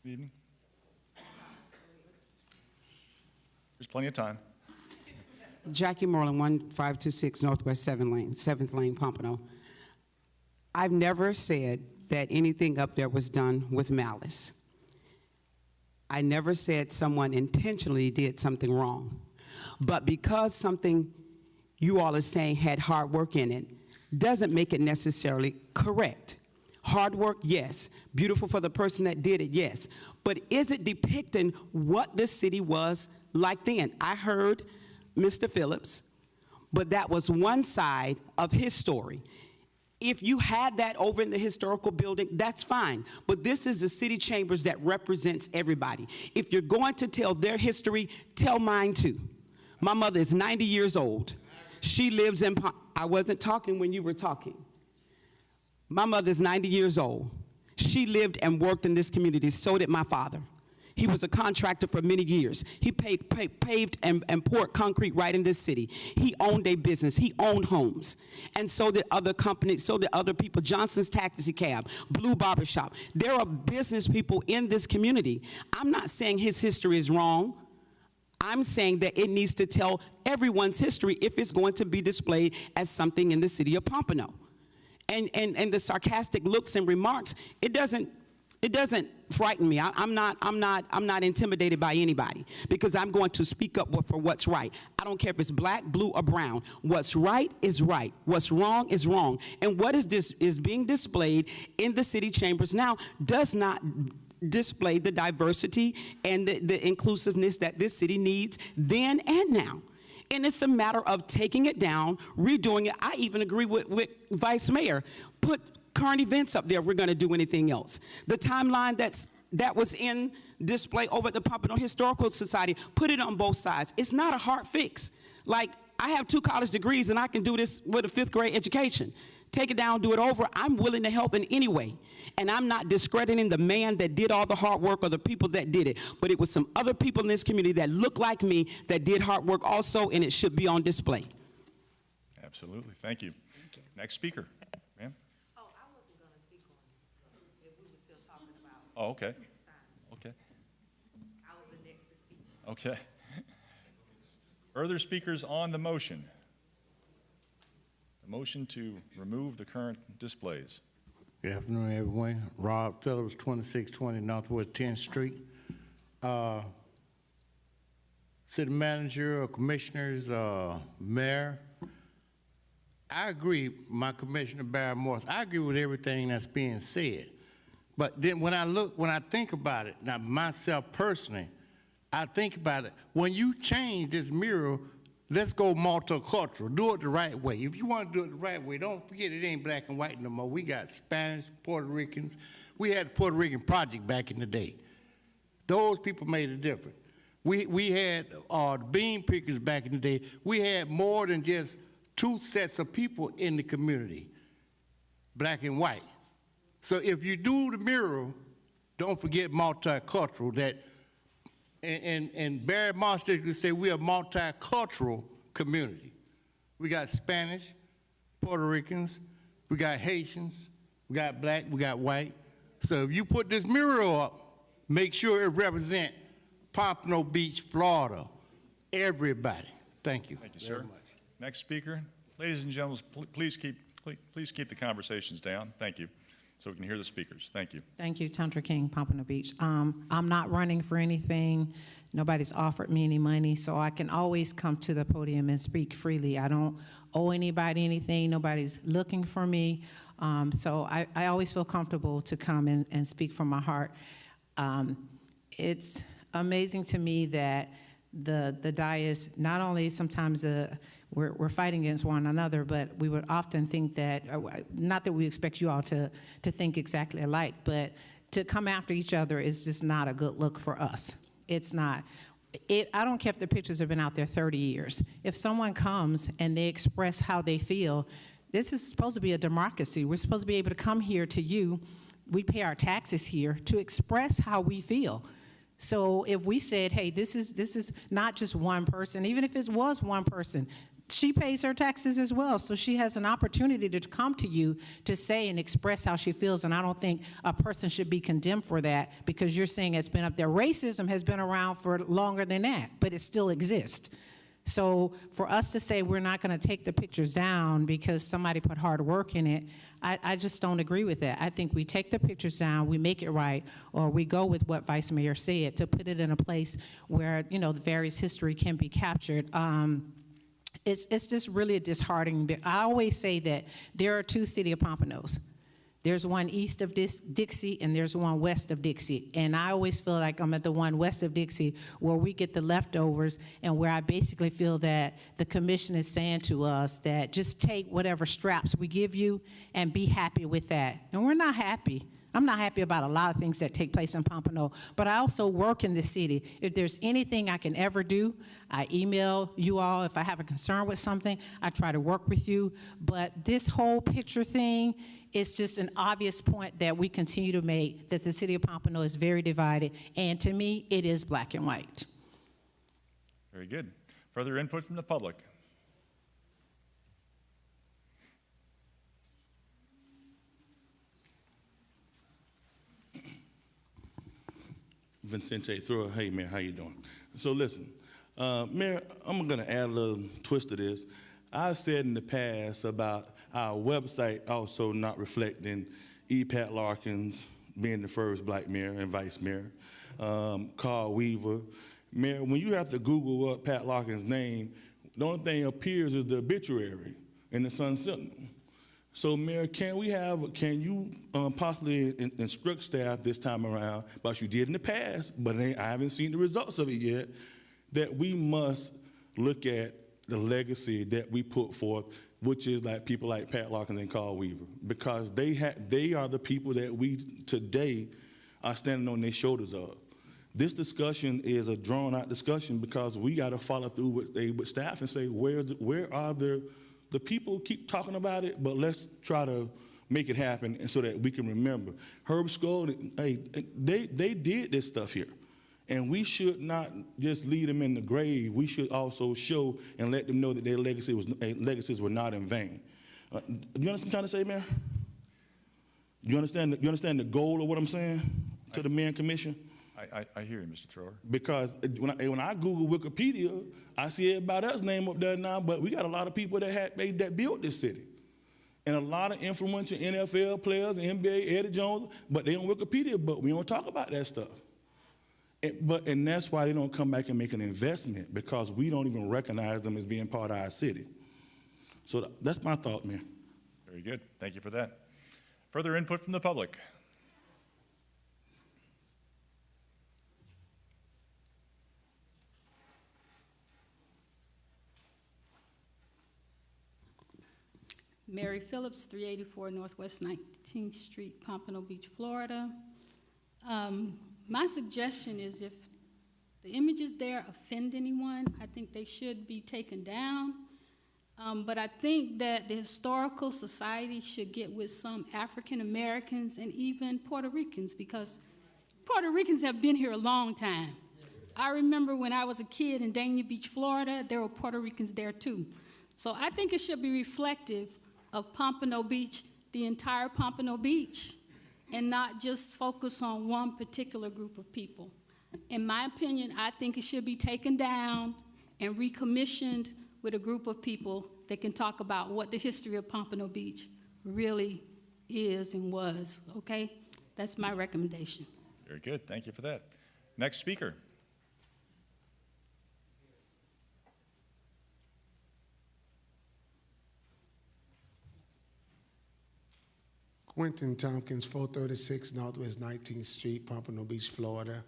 Good evening. There's plenty of time. Jackie Moreland, 1526 Northwest 7th Lane, Pompano. I've never said that anything up there was done with malice. I never said someone intentionally did something wrong. But because something you all are saying had hard work in it, doesn't make it necessarily correct. Hard work, yes. Beautiful for the person that did it, yes. But is it depicting what the city was like then? I heard Mr. Phillips, but that was one side of his story. If you had that over in the historical building, that's fine. But this is the city chambers that represents everybody. If you're going to tell their history, tell mine too. My mother is 90 years old. She lives in, I wasn't talking when you were talking. My mother's 90 years old. She lived and worked in this community, so did my father. He was a contractor for many years. He paved and poured concrete right in this city. He owned a business. He owned homes. And so did other companies, so did other people. Johnson's Taxi Cab, Blue Barbershop. There are business people in this community. I'm not saying his history is wrong. I'm saying that it needs to tell everyone's history if it's going to be displayed as something in the city of Pompano. And the sarcastic looks and remarks, it doesn't frighten me. I'm not intimidated by anybody, because I'm going to speak up for what's right. I don't care if it's black, blue, or brown. What's right is right. What's wrong is wrong. And what is being displayed in the city chambers now does not display the diversity and the inclusiveness that this city needs then and now. And it's a matter of taking it down, redoing it. I even agree with Vice Mayor. Put current events up there if we're going to do anything else. The timeline that was in display over at the Pompano Historical Society, put it on both sides. It's not a hard fix. Like, I have 2 college degrees and I can do this with a 5th grade education. take it down, do it over, I'm willing to help in any way. And I'm not discrediting the man that did all the hard work or the people that did it, but it was some other people in this community that look like me that did hard work also, and it should be on display. Absolutely. Thank you. Next speaker, ma'am. Oh, I wasn't going to speak on it if we were still talking about. Oh, okay. Okay. I was the next to speak. Okay. Further speakers on the motion? The motion to remove the current displays. Good afternoon, everyone. Rob Phillips, 2620 Northwest 10th Street. City manager, commissioners, mayor, I agree, my Commissioner Barry Morris, I agree with everything that's being said. But then when I think about it, now myself personally, I think about it, when you change this mural, let's go multicultural, do it the right way. If you want to do it the right way, don't forget it ain't black and white no more. We got Spanish, Puerto Ricans. We had the Puerto Rican Project back in the day. Those people made a difference. We had the bean pickers back in the day. We had more than just two sets of people in the community, black and white. So if you do the mural, don't forget multicultural. That, and Barry Monster would say we're a multicultural community. We got Spanish, Puerto Ricans, we got Haitians, we got black, we got white. So if you put this mural up, make sure it represents Pompano Beach, Florida, everybody. Thank you. Thank you, sir. Next speaker. Ladies and gentlemen, please keep the conversations down. Thank you. So we can hear the speakers. Thank you. Thank you, Tundra King, Pompano Beach. I'm not running for anything. Nobody's offered me any money, so I can always come to the podium and speak freely. I don't owe anybody anything. Nobody's looking for me. So I always feel comfortable to come and speak from my heart. It's amazing to me that the dais, not only sometimes we're fighting against one another, but we would often think that, not that we expect you all to think exactly alike, but to come after each other is just not a good look for us. It's not. I don't care if the pictures have been out there 30 years. If someone comes and they express how they feel, this is supposed to be a democracy. We're supposed to be able to come here to you, we pay our taxes here, to express how we feel. So if we said, hey, this is not just one person, even if it was one person, she pays her taxes as well. So she has an opportunity to come to you to say and express how she feels. And I don't think a person should be condemned for that because you're saying it's been up there. Racism has been around for longer than that, but it still exists. So for us to say we're not going to take the pictures down because somebody put hard work in it, I just don't agree with that. I think we take the pictures down, we make it right, or we go with what Vice Mayor said to put it in a place where, you know, the various history can be captured. It's just really disheartening. I always say that there are two City of Pompanos. There's one east of Dixie and there's one west of Dixie. And I always feel like I'm at the one west of Dixie where we get the leftovers and where I basically feel that the commission is saying to us that just take whatever straps we give you and be happy with that. And we're not happy. I'm not happy about a lot of things that take place in Pompano, but I also work in the city. If there's anything I can ever do, I email you all. If I have a concern with something, I try to work with you. But this whole picture thing is just an obvious point that we continue to make, that the city of Pompano is very divided, and to me, it is black and white. Very good. Further input from the public? Vincente Thrower. Hey, Mayor, how you doing? So listen, Mayor, I'm going to add a little twist to this. I've said in the past about our website also not reflecting E. Pat Larkins being the first black mayor and vice mayor, Carl Weaver. Mayor, when you have to Google up Pat Larkins' name, the only thing that appears is the obituary in the Sun Sentinel. So, Mayor, can you possibly instruct staff this time around, but you did in the past, but I haven't seen the results of it yet, that we must look at the legacy that we put forth, which is like people like Pat Larkins and Carl Weaver, because they are the people that we today are standing on their shoulders of. This discussion is a drawn-out discussion because we got to follow through with staff and say where are the the people keep talking about it, but let's try to make it happen and so that we can remember. Herb Skull, hey, they did this stuff here. And we should not just lead them in the grave. We should also show and let them know that their legacies were not in vain. Do you understand what I'm trying to say, Mayor? You understand the goal of what I'm saying to the Mayor and Commission? I hear you, Mr. Thrower. Because when I Google Wikipedia, I see everybody else's name up there now, but we got a lot of people that built this city. And a lot of influential NFL players, NBA, Eddie Jones, but they on Wikipedia, but we don't talk about that stuff. And that's why they don't come back and make an investment, because we don't even recognize them as being part of our city. So that's my thought, Mayor. Very good. Thank you for that. Further input from the public? Mary Phillips, 384 Northwest 19th Street, Pompano Beach, Florida. My suggestion is if the images there offend anyone, I think they should be taken down. But I think that the Historical Society should get with some African Americans and even Puerto Ricans, because Puerto Ricans have been here a long time. I remember when I was a kid in Dania Beach, Florida, there were Puerto Ricans there too. So I think it should be reflective of Pompano Beach, the entire Pompano Beach, and not just focus on one particular group of people. In my opinion, I think it should be taken down and recommissioned with a group of people that can talk about what the history of Pompano Beach really is and was, okay? That's my recommendation. Very good. Thank you for that. Next speaker. Quentin Tompkins, 436 Northwest 19th Street, Pompano Beach, Florida.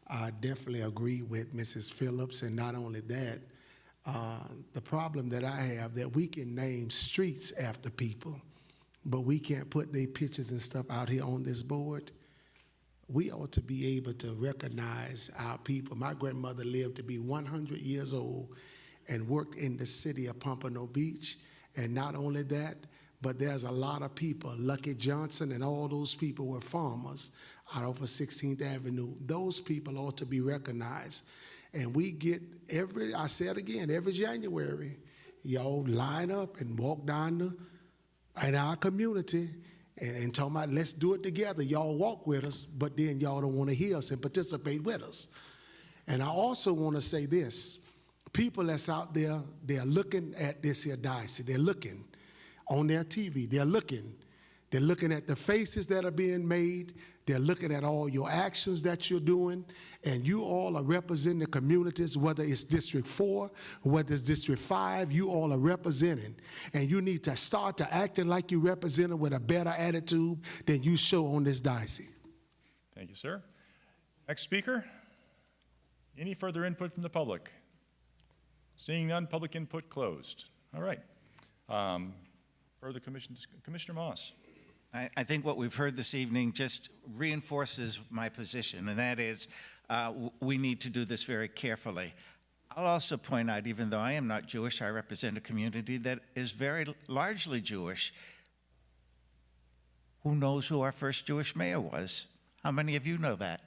I definitely agree with Mrs. Phillips, and not only that, the problem that I have, that we can name streets after people, but we can't put their pictures and stuff out here on this board. We ought to be able to recognize our people. My grandmother lived to be 100 years old and worked in the city of Pompano Beach, and not only that, but there's a lot of people, Lucky Johnson and all those people were farmers out over 16th Avenue. Those people ought to be recognized. And we get I say it again, every January, y'all line up and walk down in our community and talk about, let's do it together. Y'all walk with us, but then y'all don't want to hear us and participate with us. And I also want to say this, people that's out there, they're looking at this here diocese, they're looking on their TV, they're looking at the faces that are being made, they're looking at all your actions that you're doing, and you all are representing the communities, whether it's District 4, whether it's District 5, you all are representing. And you need to start to acting like you represent it with a better attitude than you show on this diocese. Thank you, sir. Next speaker. Any further input from the public? Seeing none, public input closed. All right. Further Commissioner Moss. I think what we've heard this evening just reinforces my position, and that is we need to do this very carefully. I'll also point out, even though I am not Jewish, I represent a community that is very largely Jewish. Who knows who our first Jewish mayor was? How many of you know that?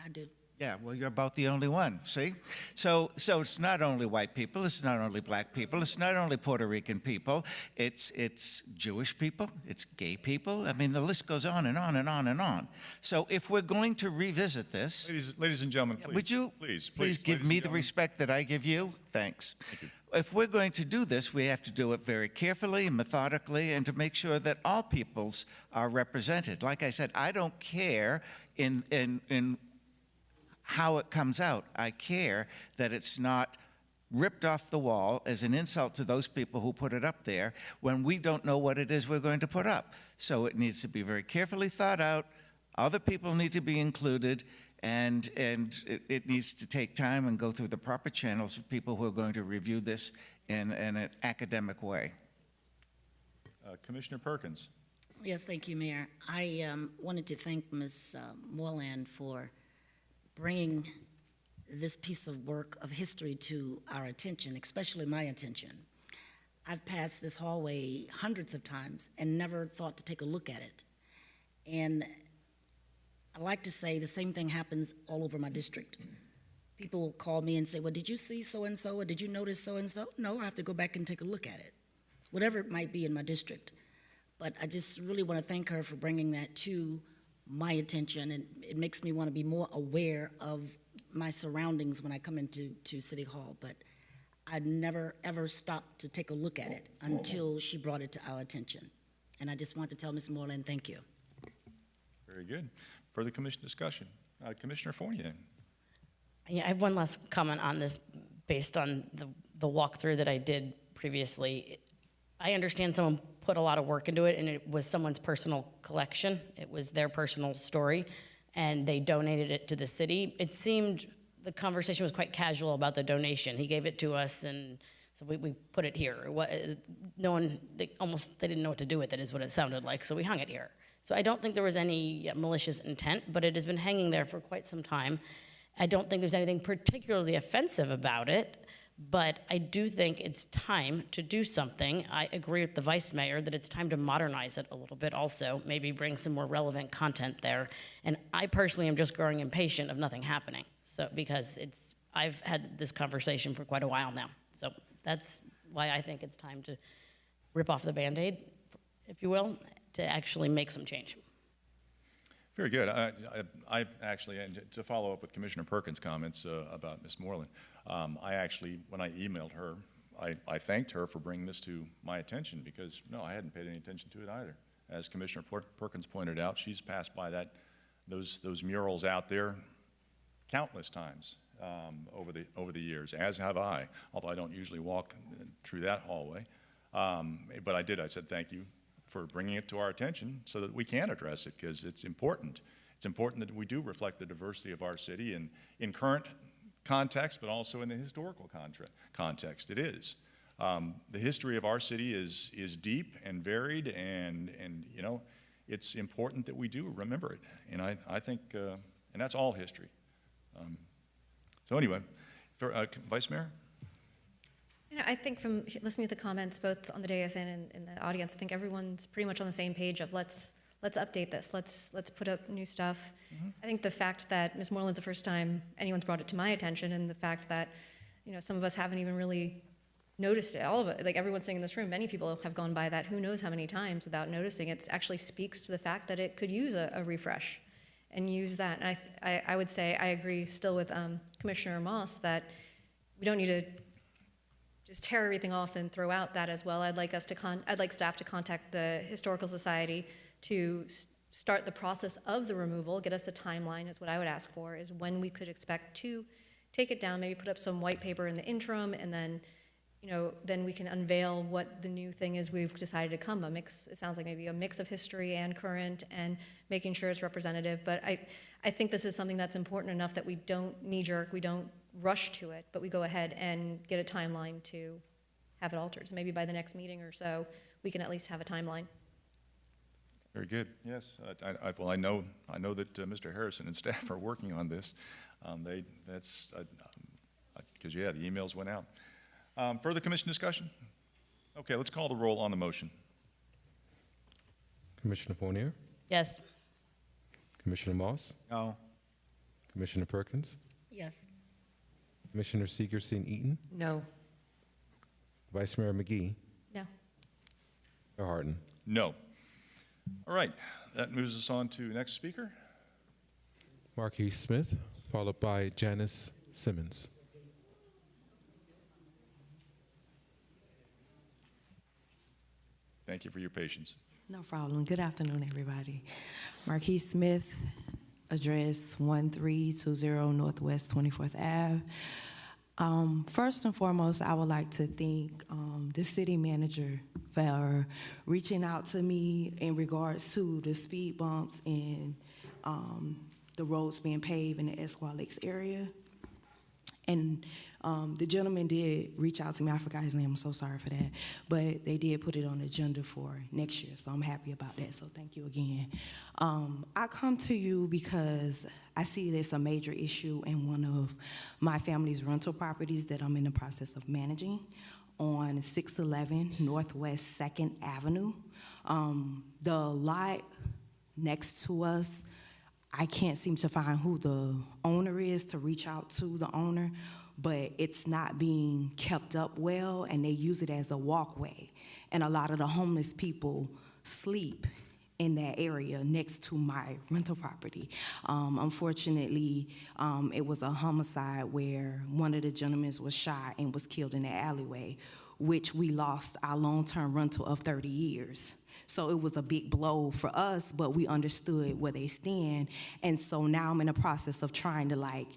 I do. Yeah, well, you're about the only one, see? So it's not only white people, it's not only black people, it's not only Puerto Rican people, it's Jewish people, it's gay people. I mean, the list goes on and on and on and on. So if we're going to revisit this... Ladies and gentlemen, please. Would you please give me the respect that I give you? Thanks. Thank you. If we're going to do this, we have to do it very carefully and methodically, and to make sure that all peoples are represented. Like I said, I don't care in how it comes out. I care that it's not ripped off the wall as an insult to those people who put it up there when we don't know what it is we're going to put up. So it needs to be very carefully thought out. Other people need to be included, and it needs to take time and go through the proper channels of people who are going to review this in an academic way. Commissioner Perkins. Yes, thank you, Mayor. I wanted to thank Ms. Moreland for bringing this piece of work of history to our attention, especially my attention. I've passed this hallway hundreds of times and never thought to take a look at it. And I like to say the same thing happens all over my district. People will call me and say, well, did you see so-and-so, or did you notice so-and-so? No, I have to go back and take a look at it, whatever it might be in my district. But I just really want to thank her for bringing that to my attention, and it makes me want to be more aware of my surroundings when I come into City Hall. But I never, ever stopped to take a look at it until she brought it to our attention. And I just want to tell Ms. Moreland, thank you. Very good. Further commission discussion. Commissioner Fournier. Yeah, I have one last comment on this based on the walkthrough that I did previously. I understand someone put a lot of work into it, and it was someone's personal collection. It was their personal story, and they donated it to the city. It seemed the conversation was quite casual about the donation. He gave it to us, and so we put it here. No one, they didn't know what to do with it, is what it sounded like, so we hung it here. So I don't think there was any malicious intent, but it has been hanging there for quite some time. I don't think there's anything particularly offensive about it, but I do think it's time to do something. I agree with the vice mayor that it's time to modernize it a little bit also, maybe bring some more relevant content there. And I personally am just growing impatient of nothing happening. So, because I've had this conversation for quite a while now. So that's why I think it's time to rip off the Band-Aid, if you will, to actually make some change. Very good. I actually, and to follow up with Commissioner Perkins' comments about Ms. Moreland, I actually, when I emailed her, I thanked her for bringing this to my attention because, no, I hadn't paid any attention to it either. As Commissioner Perkins pointed out, she's passed by those murals out there countless times over the years, as have I, although I don't usually walk through that hallway. But I did. I said thank you for bringing it to our attention so that we can address it, because it's important. It's important that we do reflect the diversity of our city in current context, but also in the historical context. It is. The history of our city is deep and varied, and you know, it's important that we do remember it. And I think, and that's all history. So anyway, Vice Mayor? You know, I think from listening to the comments, both on the dais and in the audience, I think everyone's pretty much on the same page of let's update this. Let's put up new stuff. Mm-hmm. I think the fact that Ms. Moreland's the first time anyone's brought it to my attention, and the fact that, you know, some of us haven't even really noticed it. All of it, like everyone sitting in this room, many people have gone by that who knows how many times without noticing. It actually speaks to the fact that it could use a refresh, and use that. And I would say I agree still with Commissioner Moss that we don't need to just tear everything off and throw out that as well. I'd like staff to contact the Historical Society to start the process of the removal, get us a timeline is what I would ask for, is when we could expect to take it down, maybe put up some white paper in the interim, and then, you know, then we can unveil what the new thing is we've decided to come, it sounds like maybe a mix of history and current, and making sure it's representative. But I think this is something that's important enough that we don't knee-jerk, we don't rush to it, but we go ahead and get a timeline to have it altered. So maybe by the next meeting or so, we can at least have a timeline. Very good. Yes. Well, I know that Mr. Harrison and staff are working on this. Because yeah, the emails went out. Further commission discussion? Okay, let's call the roll on the motion. Commissioner Fournier? Yes. Commissioner Moss? No. Commissioner Perkins? Yes. Commissioner Seegerson-Eaton? No. Vice Mayor McGee? No. Mayor Harden? No. All right, that moves us on to next speaker. Marquis Smith, followed by Janice Simmons. Thank you for your patience. No problem. Good afternoon, everybody. Marquis Smith, address 1320 Northwest 24th Ave. First and foremost, I would like to thank the city manager for reaching out to me in regards to the speed bumps and the roads being paved in the Esquire Lakes area. And the gentleman did reach out to me. I forgot his name. I'm so sorry for that. But they did put it on the agenda for next year, so I'm happy about that. So thank you again. I come to you because I see there's a major issue in one of my family's rental properties that I'm in the process of managing on 611 Northwest 2nd Avenue. The lot next to us, I can't seem to find who the owner is to reach out to the owner, but it's not being kept up well, and they use it as a walkway. And a lot of the homeless people sleep in that area next to my rental property. Unfortunately, it was a homicide where one of the gentlemen was shot and was killed in the alleyway, which we lost our long-term rental of 30 years. So it was a big blow for us, but we understood where they stand. And so now I'm in the process of trying to like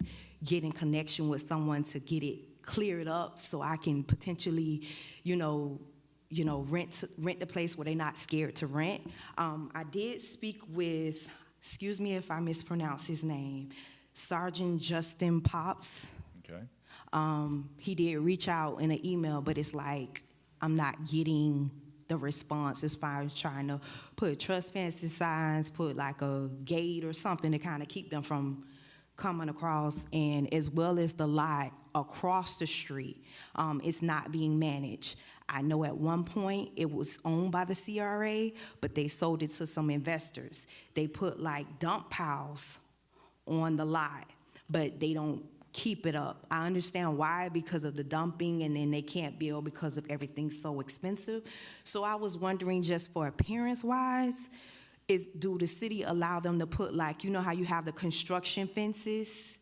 get in connection with someone to get it cleared up so I can potentially, rent the place where they're not scared to rent. I did speak with, excuse me if I mispronounce his name, Sergeant Justin Pops. Okay. He did reach out in an email, but it's like I'm not getting the response as far as trying to put trespassing signs, put like a gate or something to kind of keep them from coming across, and as well as the lot across the street, it's not being managed. I know at one point it was owned by the CRA, but they sold it to some investors. They put like dump piles on the lot, but they don't keep it up. I understand why, because of the dumping, and then they can't build because of everything's so expensive. So I was wondering, just for appearance-wise, do the city allow them to put, like, you know how you have the construction fences?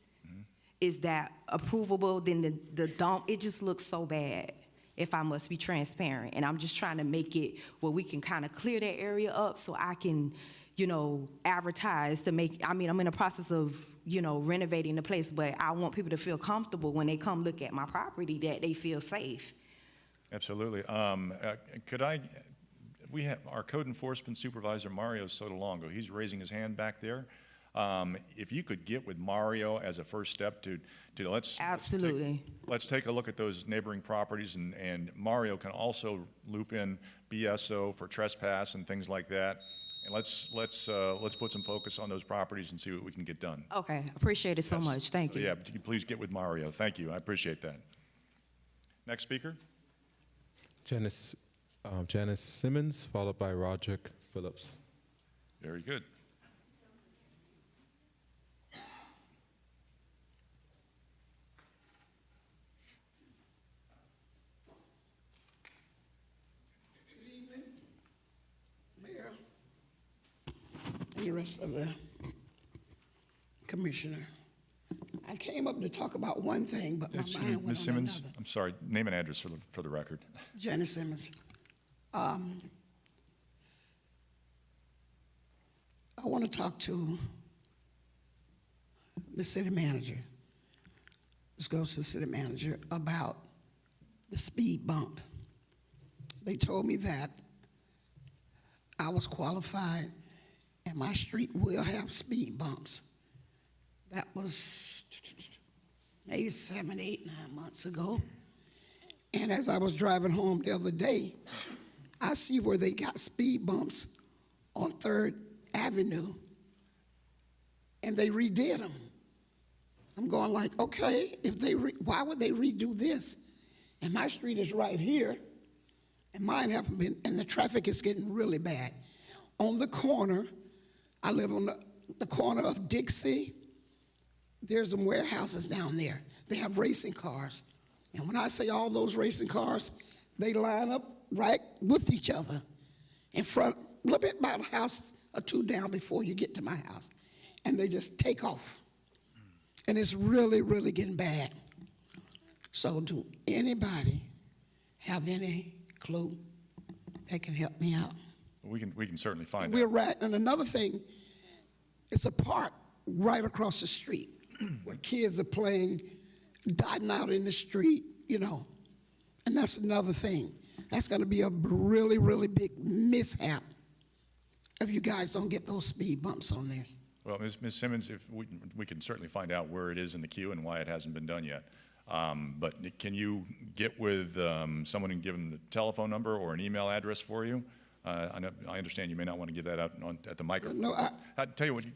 Is that approvable? Then the dump, it just looks so bad, if I must be transparent. And I'm just trying to make it where we can kind of clear that area up so I can, advertise to make, I'm in the process of, renovating the place, but I want people to feel comfortable when they come look at my property, that they feel safe. Absolutely. We have our code enforcement supervisor, Mario Sotolongo. He's raising his hand back there. If you could get with Mario as a first step to Absolutely. Let's take a look at those neighboring properties, and Mario can also loop in BSO for trespass and things like that. And let's put some focus on those properties and see what we can get done. Okay, appreciate it so much. Thank you. Yeah, but please get with Mario. Thank you. I appreciate that. Next speaker. Janice Simmons, followed by Roger Phillips. Very good. And the rest of the commissioner. I came up to talk about one thing, but my mind went on Ms. Simmons, another. I'm sorry, name and address for the record. Janice Simmons. I want to talk to the city manager. This goes to the city manager about the speed bump. They told me that I was qualified and my street will have speed bumps. That was maybe 7, 8, 9 months ago. And as I was driving home the other day, I see where they got speed bumps on 3rd Avenue, and they redid them. I'm going like, okay, if they why would they redo this? And my street is right here, and mine haven't been, and the traffic is getting really bad. On the corner, I live on the corner of Dixie. There's some warehouses down there. They have racing cars. And when I say all those racing cars, they line up right with each other in front, a little bit about a house or two down before you get to my house. And they just take off. And it's really, really getting bad. So do anybody have any clue that can help me out? We can certainly find We're out. right. And another thing, it's a park right across the street where kids are playing, dotting out in the street, And that's another thing. That's going to be a really, really big mishap if you guys don't get those speed bumps on there. Well, Ms. Simmons, if we can certainly find out where it is in the queue and why it hasn't been done yet. But can you get with someone and give them the telephone number or an email address for you? I understand you may not want to give that out at the microphone. No, I tell you what,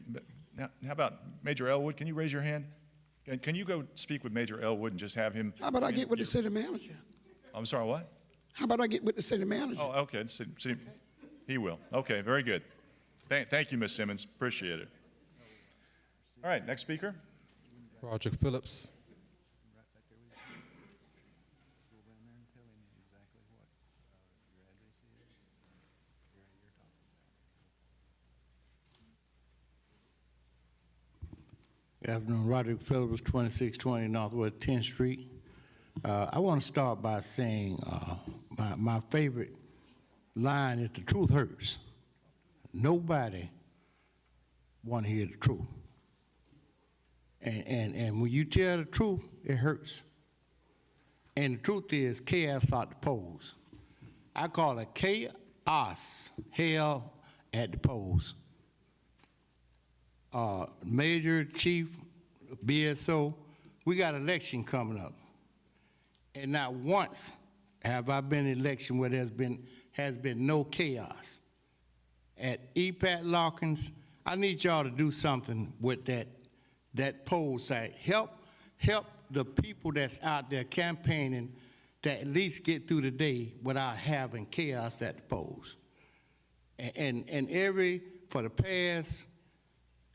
how about Major Elwood? Can you raise your hand? Can you go speak with Major Elwood and just have him? How about I get with the city manager? I'm sorry, what? How about I get with the city manager? Oh, okay, he will. Okay, very good. Thank you, Ms. Simmons, appreciate it. All right, next speaker. Roger Phillips. Good afternoon, Roderick Phillips, 2620 Northwest 10th Street. I want to start by saying my favorite line is the truth hurts. Nobody want to hear the truth. And when you tell the truth, it hurts. And the truth is chaos at the polls. I call it chaos, hell at the polls. Major, chief, BSO, we got election coming up. And not once have I been in an election where has been no chaos. At EPAT Lawkins, I need y'all to do something with that poll site. Help the people that's out there campaigning to at least get through the day without having chaos at the polls. And for the past,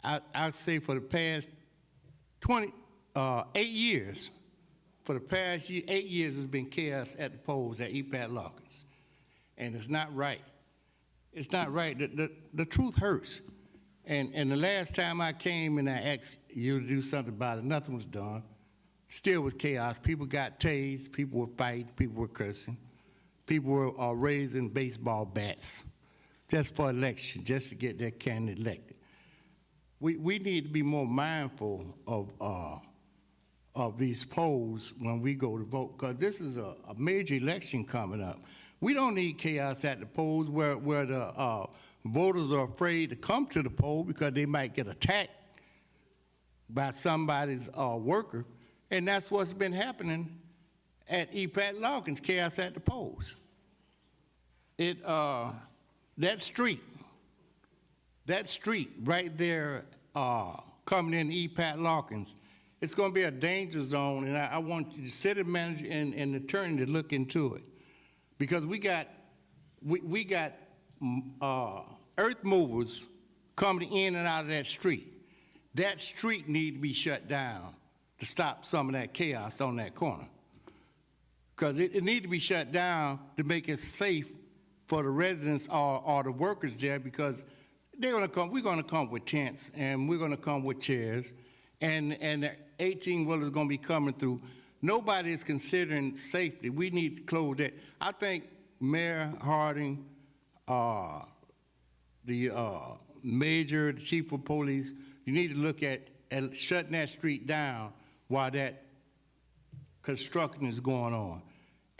I'd say for the past 8 years, for the past 8 years, there's been chaos at the polls at EPAT Lawkins. And it's not right. It's not right. The truth hurts. And the last time I came and I asked you to do something about it, nothing was done. Still was chaos. People got tased, people were fighting, people were cursing. People were raising baseball bats just for election, just to get their candidate elected. We need to be more mindful of these polls when we go to vote, because this is a major election coming up. We don't need chaos at the polls where the voters are afraid to come to the poll because they might get attacked by somebody's worker, and that's what's been happening at EPAT Lawkins, chaos at the polls. That street right there coming in EPAT Lawkins, it's going to be a danger zone, and I want the city manager and the attorney to look into it, because we got earth movers coming in and out of that street. That street needs to be shut down to stop some of that chaos on that corner, because it needs to be shut down to make it safe for the residents or the workers there, because they're going to come. We're going to come with tents, and we're going to come with chairs, and the 18-wheelers going to be coming through. Nobody is considering safety. We need to close that. I think Mayor Harding, the mayor, the chief of police, you need to look at shutting that street down while that construction is going on,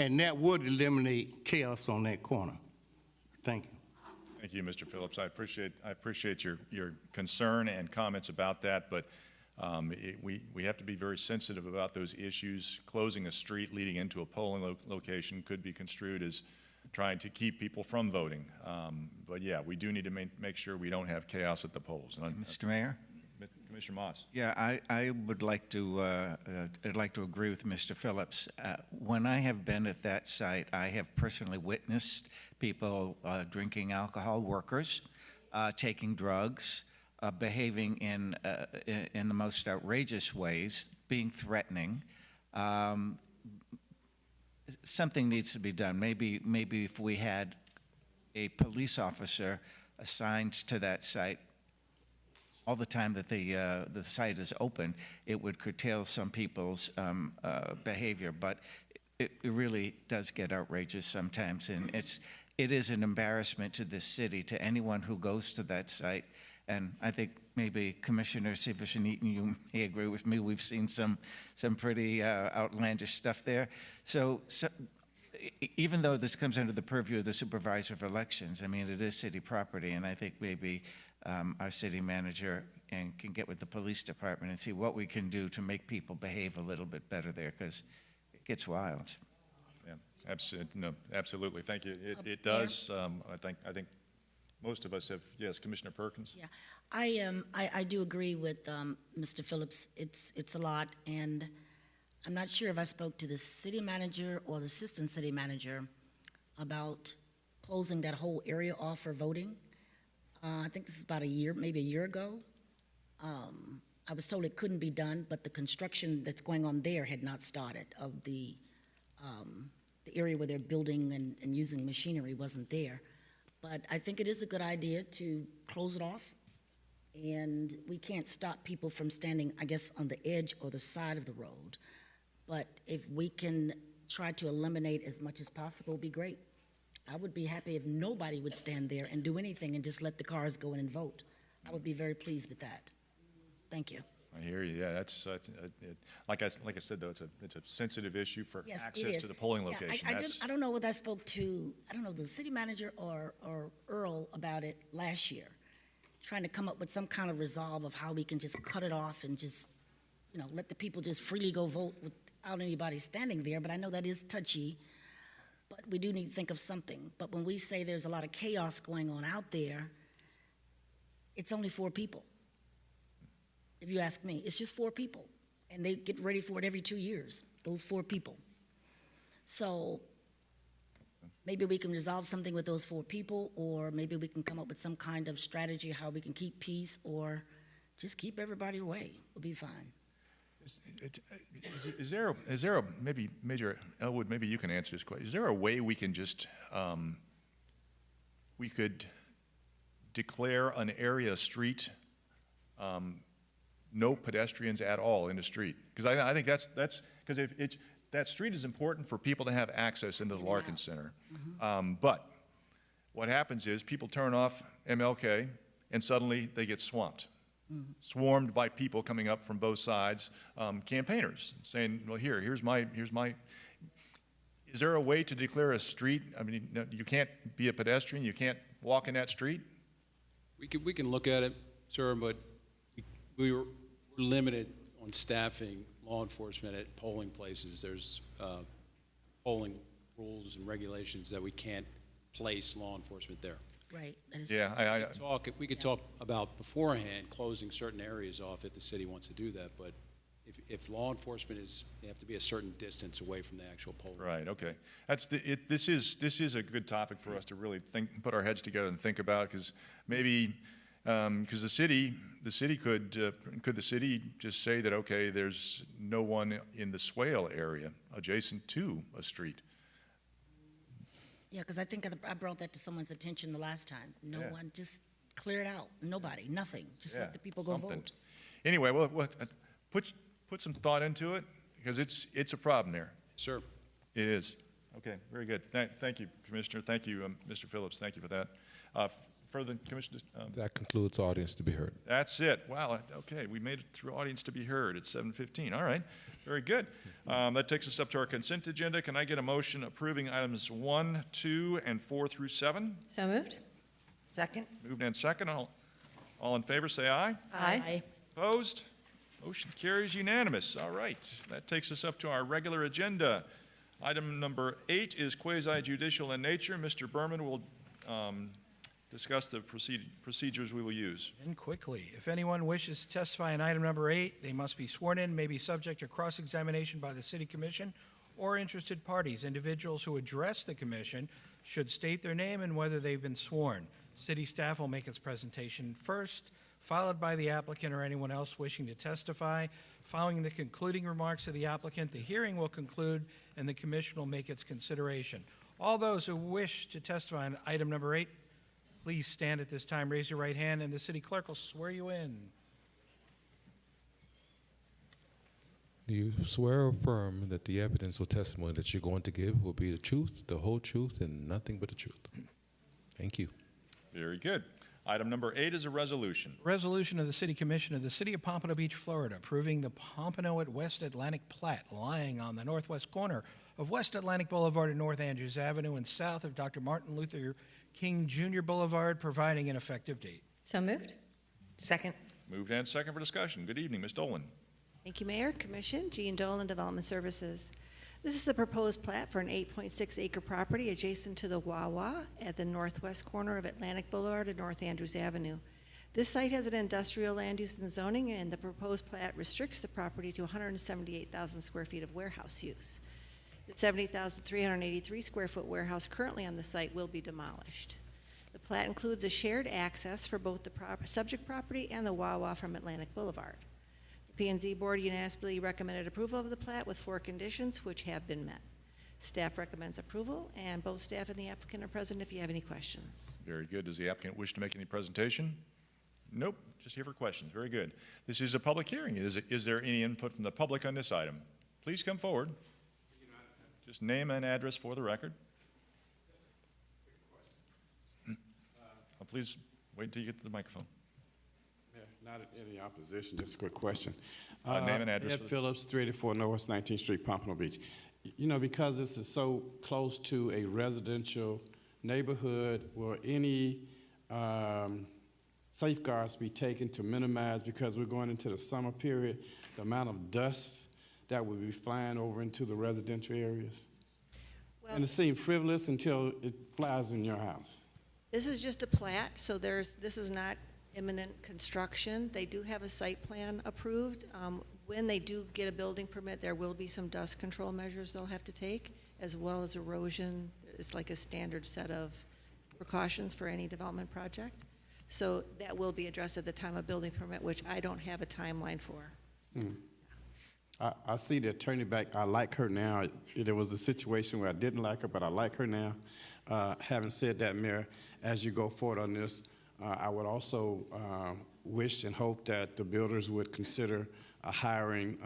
and that would eliminate chaos on that corner. Thank you. Thank you, Mr. Phillips. I appreciate your concern and comments about that, but we have to be very sensitive about those issues. Closing a street leading into a polling location could be construed as trying to keep people from voting. But yeah, we do need to make sure we don't have chaos at the polls. Mr. Mayor? Commissioner Moss. Yeah, I would like to, I'd like to agree with Mr. Phillips. When I have been at that site, I have personally witnessed people drinking alcohol, workers taking drugs, behaving in the most outrageous ways, being threatening. Something needs to be done. Maybe if we had a police officer assigned to that site all the time that the site is open, it would curtail some people's behavior. But it really does get outrageous sometimes, and it is an embarrassment to this city, to anyone who goes to that site. And I think maybe Commissioner Siverson, you may agree with me. We've seen some pretty outlandish stuff there. So even though this comes under the purview of the supervisor of elections, I mean, it is city property, and I think maybe our city manager can get with the police department and see what we can do to make people behave a little bit better there, because it gets wild. Yeah, absolutely. Thank you. It does. I think most of us have. Yes, Commissioner Perkins. Yeah, I do agree with Mr. Phillips. It's a lot, and I'm not sure if I spoke to the city manager or the assistant city manager about closing that whole area off for voting. I think this is about a year, maybe a year ago. I was told it couldn't be done, but the construction that's going on there had not started of the area where they're building and using machinery wasn't there. But I think it is a good idea to close it off. And we can't stop people from standing, I guess, on the edge or the side of the road. But if we can try to eliminate as much as possible, it'd be great. I would be happy if nobody would stand there and do anything and just let the cars go in and vote. I would be very pleased with that. Thank you. I hear you. Yeah, that's like I said though, it's a sensitive issue for Yes, it access is. to the polling Yeah, location. I don't know whether I spoke to, I don't know, the city manager or Earl about it last year, trying to come up with some kind of resolve of how we can just cut it off and just, let the people just freely go vote without anybody standing there. But I know that is touchy, but we do need to think of something. But when we say there's a lot of chaos going on out there, it's only 4 people. If you ask me, it's just 4 people. And they get ready for it every 2 years, those 4 people. So maybe we can resolve something with those 4 people, or maybe we can come up with some kind of strategy how we can keep peace, or just keep everybody away. We'll be fine. Is there a, maybe Major Elwood, maybe you can answer this question. Is there a way we can just, we could declare an area street, no pedestrians at all in the street? Because I think that's because if that street is important for people to have access into the Larkin Center. But what happens is people turn off MLK and suddenly they get swamped. Swarmed by people coming up from both sides, campaigners saying, well, here's my, is there a way to declare a street? I mean, you can't be a pedestrian, you can't walk in that street? We can look at it, sir, but we're limited on staffing law enforcement at polling places. There's polling rules and regulations that we can't place law enforcement there. Right. That is Yeah, we could talk about beforehand closing certain areas off if the city wants to do that, but if law enforcement they have to be a certain distance away from the actual polling. Right, okay. This is a good topic for us to really put our heads together and think about, because maybe, because the city could the city just say that, okay, there's no one in the Swale area adjacent to a street? Yeah, because I think I brought that to someone's attention the last time. No Yeah. one, just clear it out. Nobody, nothing. Just let the people go Something. vote. Anyway, well, put some thought into it, because it's a problem there. Sure. It is. Okay, very good. Thank you, Commissioner. Thank you, Mr. Phillips. Thank you for that. Further, Commissioner? That concludes audience to be heard. That's it. Wow, okay, we made it through audience to be heard at 7:15. All right, very good. That takes us up to our consent agenda. Can I get a motion approving items 1, 2, and 4 through 7? So moved. Second? Moved and second. All in favor, say aye. Aye. Opposed? Motion carries unanimous. All right, that takes us up to our regular agenda. Item number 8 is quasi-judicial in nature. Mr. Berman will discuss the procedures we will use. And quickly, if anyone wishes to testify on item number 8, they must be sworn in, may be subject to cross-examination by the City Commission or interested parties. Individuals who address the commission should state their name and whether they've been sworn. City staff will make its presentation first, followed by the applicant or anyone else wishing to testify. Following the concluding remarks of the applicant, the hearing will conclude and the commission will make its consideration. All those who wish to testify on item number 8, please stand at this time, raise your right hand, and the city clerk will swear you in. Do you swear or affirm that the evidence or testimony that you're going to give will be the truth, the whole truth, and nothing but the truth? Thank you. Very good. Item number 8 is a resolution. Resolution of the City Commission of the City of Pompano Beach, Florida, approving the Pompano at West Atlantic plat lying on the northwest corner of West Atlantic Boulevard and North Andrews Avenue and south of Dr. Martin Luther King Jr. Boulevard, providing an effective date. So moved. Second? Moved and second for discussion. Good evening, Ms. Dolan. Thank you, Mayor, Commission, Jean Dolan, Development Services. This is the proposed plat for an 8.6-acre property adjacent to the Wawa at the northwest corner of Atlantic Boulevard and North Andrews Avenue. This site has an industrial land use and zoning, and the proposed plat restricts the property to 178,000 square feet of warehouse use. The 70,383 square foot warehouse currently on the site will be demolished. The plat includes a shared access for both the subject property and the Wawa from Atlantic Boulevard. The P&Z Board unanimously recommended approval of the plat with 4 conditions, which have been met. Staff recommends approval, and both staff and the applicant are present if you have any questions. Very good. Does the applicant wish to make any presentation? Nope, just here for questions. Very good. This is a public hearing. Is there any input from the public on this item? Please come forward. Just name and address for the record. Please wait until you get to the microphone. Yeah, not in any opposition, just a quick question. Name and address. Ed Phillips, 384 Northwest 19th Street, Pompano Beach. You know, because this is so close to a residential neighborhood, will any safeguards be taken to minimize, because we're going into the summer period, the amount of dust that will be flying over into the residential areas? Well, And it seems frivolous until it flies in your house. this is just a plat, so this is not imminent construction. They do have a site plan approved. When they do get a building permit, there will be some dust control measures they'll have to take, as well as erosion. It's like a standard set of precautions for any development project. So that will be addressed at the time of building permit, which I don't have a timeline for. I see the attorney back. I like her now. There was a situation where I didn't like her, but I like her now. Having said that, Mayor, as you go forward on this, I would also wish and hope that the builders would consider hiring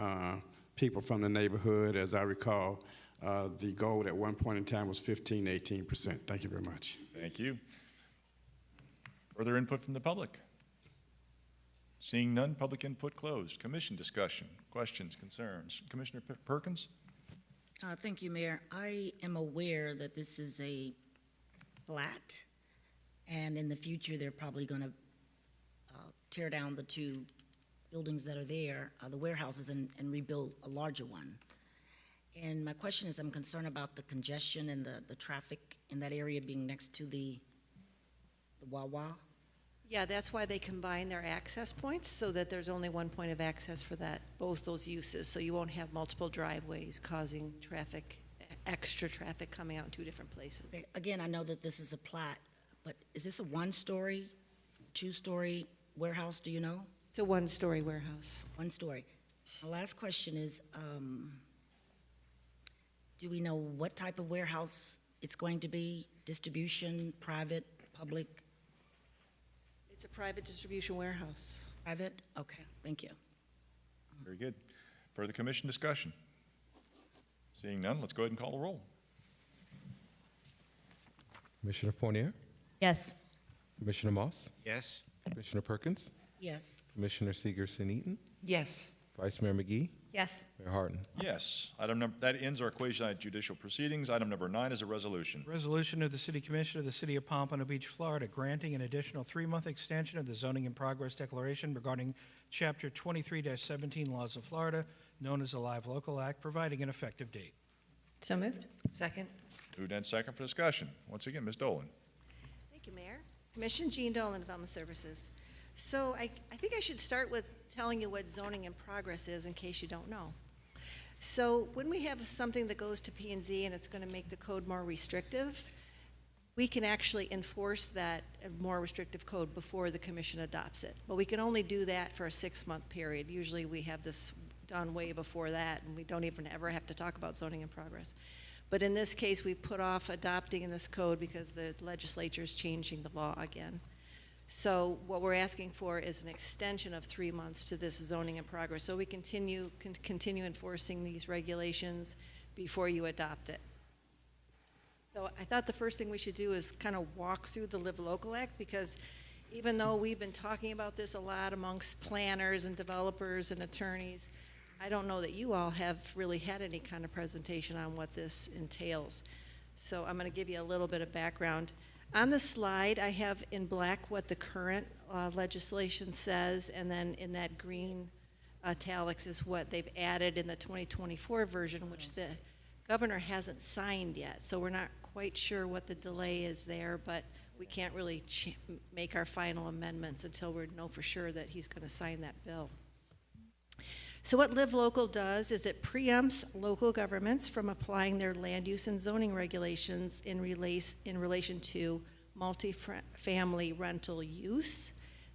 people from the neighborhood. As I recall, the goal at one point in time was 15 to 18%. Thank you very much. Thank you. Further input from the public? Seeing none, public input closed. Commission discussion, questions, concerns. Commissioner Perkins? Thank you, Mayor. I am aware that this is a plat, and in the future, they're probably going to tear down the 2 buildings that are there, the warehouses, and rebuild a larger one. And my question is, I'm concerned about the congestion and the traffic in that area being next to the Wawa. Yeah, that's why they combine their access points, so that there's only one point of access for both those uses, so you won't have multiple driveways causing extra traffic coming out in 2 different places. Okay, again, I know that this is a plat, but is this a 1-story, 2-story warehouse, do you know? It's a 1-story warehouse. 1 story. My last question is, do we know what type of warehouse it's going to be? Distribution, private, public? It's a private distribution warehouse. Private? Okay, thank you. Very good. Further commission discussion? Seeing none, let's go ahead and call the roll. Commissioner Fournier, Yes. Commissioner Moss, Yes? Commissioner Perkins, Yes. Commissioner Seegerson-Eaton, Yes. Vice Mayor McGee, Yes. Mayor Harden. Yes. That ends our quasi-judicial proceedings. Item number 9 is a resolution. Resolution of the City Commission of the City of Pompano Beach, Florida, granting an additional 3-month extension of the zoning in progress declaration regarding Chapter 23-17 Laws of Florida, known as the Live Local Act, providing an effective date. So moved. Second? Moved and second for discussion. Once again, Ms. Dolan. Thank you, Mayor. Commission, Jean Dolan, Development Services. So I think I should start with telling you what zoning in progress is in case you don't know. So when we have something that goes to P&Z and it's going to make the code more restrictive, we can actually enforce that more restrictive code before the commission adopts it. But we can only do that for a 6-month period. Usually we have this done way before that, and we don't even ever have to talk about zoning in progress. But in this case, we put off adopting in this code because the legislature is changing the law again. So what we're asking for is an extension of 3 months to this zoning in progress, so we continue enforcing these regulations before you adopt it. So I thought the first thing we should do is kind of walk through the Live Local Act, because even though we've been talking about this a lot amongst planners and developers and attorneys, I don't know that you all have really had any kind of presentation on what this entails. So I'm going to give you a little bit of background. On the slide, I have in black what the current legislation says, and then in that green italics is what they've added in the 2024 version, which the governor hasn't signed yet. So we're not quite sure what the delay is there, but we can't really make our final amendments until we know for sure that he's going to sign that bill. So what Live Local does is it preempts local governments from applying their land use and zoning regulations in relation to multifamily rental use,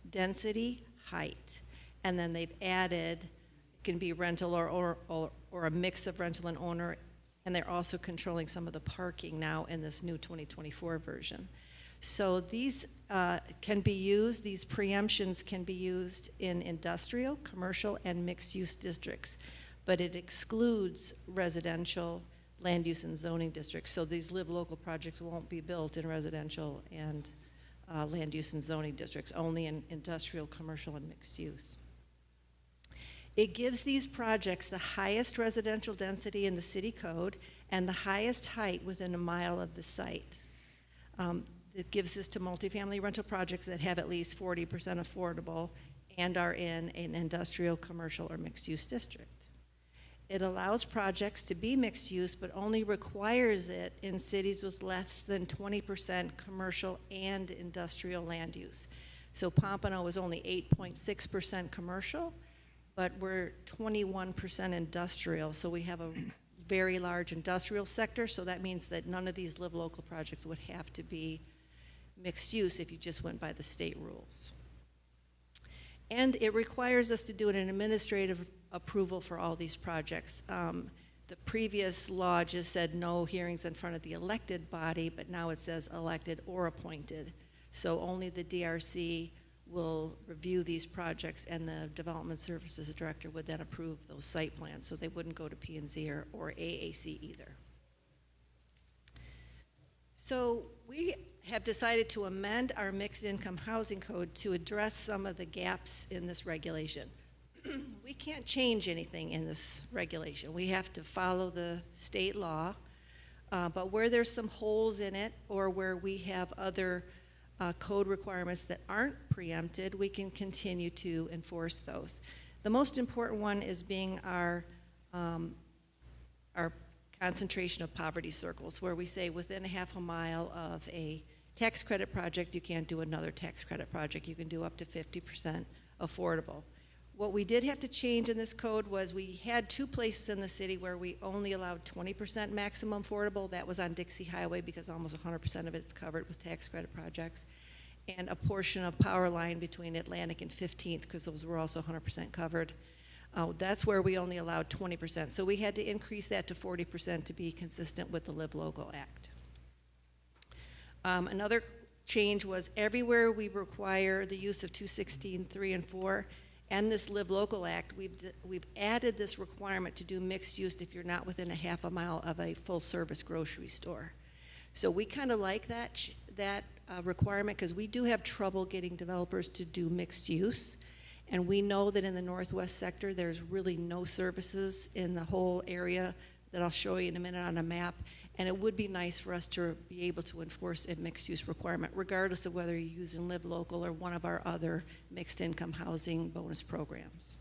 density, height. And then they've added, it can be rental or a mix of rental and owner, and they're also controlling some of the parking now in this new 2024 version. So these can be used, these preemptions can be used in industrial, commercial, and mixed-use districts, but it excludes residential land use and zoning districts. So these Live Local projects won't be built in residential and land use and zoning districts, only in industrial, commercial, and mixed use. It gives these projects the highest residential density in the city code and the highest height within a mile of the site. It gives this to multifamily rental projects that have at least 40% affordable and are in an industrial, commercial, or mixed-use district. It allows projects to be mixed use, but only requires it in cities with less than 20% commercial and industrial land use. So Pompano is only 8.6% commercial, but we're 21% industrial, so we have a very large industrial sector, so that means that none of these Live Local projects would have to be mixed use if you just went by the state rules. And it requires us to do an administrative approval for all these projects. The previous law just said no hearings in front of the elected body, but now it says elected or appointed. So only the DRC will review these projects, and the Development Services Director would then approve those site plans, so they wouldn't go to P&Z or AAC either. So we have decided to amend our mixed income housing code to address some of the gaps in this regulation. We can't change anything in this regulation. We have to follow the state law, but where there's some holes in it or where we have other code requirements that aren't preempted, we can continue to enforce those. The most important one is being our concentration of poverty circles, where we say within a half a mile of a tax credit project, you can't do another tax credit project. You can do up to 50% affordable. What we did have to change in this code was we had 2 places in the city where we only allowed 20% maximum affordable. That was on Dixie Highway because almost 100% of it's covered with tax credit projects, and a portion of Power Line between Atlantic and 15th because those were also 100% covered. That's where we only allowed 20%. So we had to increase that to 40% to be consistent with the Live Local Act. Another change was everywhere we require the use of 216(3) and 4 and this Live Local Act, we've added this requirement to do mixed use if you're not within a half a mile of a full service grocery store. So we kind of like that requirement because we do have trouble getting developers to do mixed use. And we know that in the Northwest sector, there's really no services in the whole area that I'll show you in a minute on a map. And it would be nice for us to be able to enforce a mixed-use requirement, regardless of whether you're using Live Local or one of our other mixed-income housing bonus programs.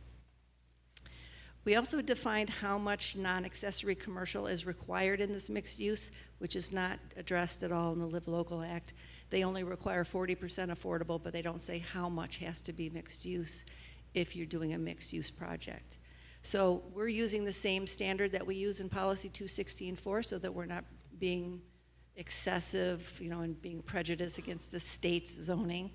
We also defined how much non-accessory commercial is required in this mixed use, which is not addressed at all in the Live Local Act. They only require 40% affordable, but they don't say how much has to be mixed use if you're doing a mixed use project. So we're using the same standard that we use in Policy 216.4 so that we're not being excessive, and being prejudiced against the state's zoning.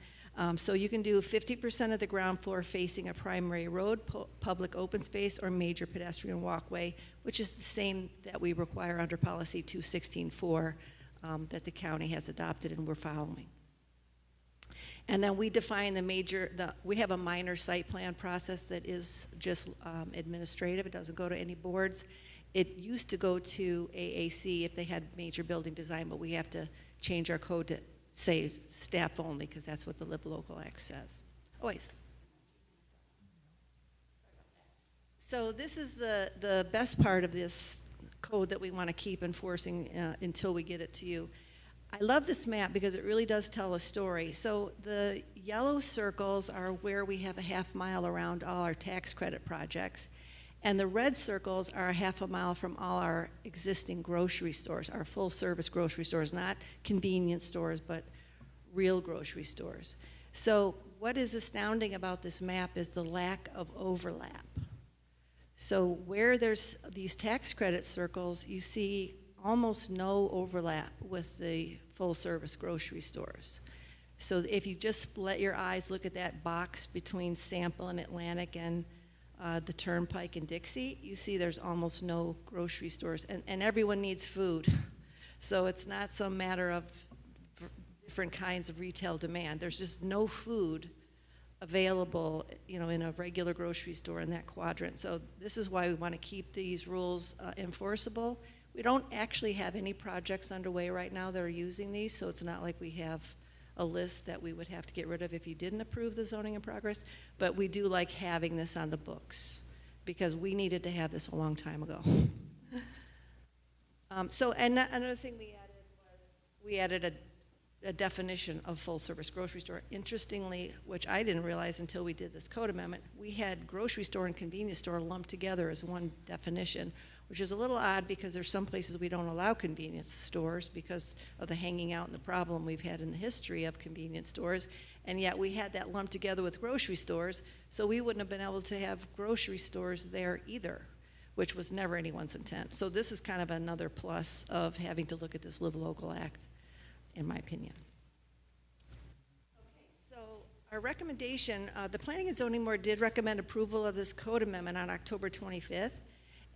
So you can do 50% of the ground floor facing a primary road, public open space, or major pedestrian walkway, which is the same that we require under Policy 216.4 that the county has adopted and we're following. And then we define we have a minor site plan process that is just administrative. It doesn't go to any boards. It used to go to AAC if they had major building design, but we have to change our code to say staff only because that's what the Live Local Act says. So this is the best part of this code that we want to keep enforcing until we get it to you. I love this map because it really does tell a story. So the yellow circles are where we have a half mile around all our tax credit projects. And the red circles are a half a mile from all our existing grocery stores, our full service grocery stores, not convenience stores, but real grocery stores. So what is astounding about this map is the lack of overlap. So where there's these tax credit circles, you see almost no overlap with the full-service grocery stores. So if you just let your eyes look at that box between Sample and Atlantic and the Turnpike and Dixie, you see there's almost no grocery stores, and everyone needs food. So it's not some matter of different kinds of retail demand. There's just no food available, you know, in a regular grocery store in that quadrant. So this is why we want to keep these rules enforceable. We don't actually have any projects underway right now that are using these, so it's not like we have a list that we would have to get rid of if you didn't approve the zoning in progress, but we do like having this on the books because we needed to have this a long time ago. And another thing we added was we added a definition of full-service grocery store. Interestingly, which I didn't realize until we did this code amendment, we had grocery store and convenience store lumped together as one definition, which is a little odd because there's some places we don't allow convenience stores because of the hanging out and the problem we've had in the history of convenience stores, and yet we had that lumped together with grocery stores, so we wouldn't have been able to have grocery stores there either, which was never anyone's intent. So this is kind of another plus of having to look at this Live Local Act, in my opinion. Okay, so our recommendation, the Planning and Zoning Board did recommend approval of this code amendment on October 25th,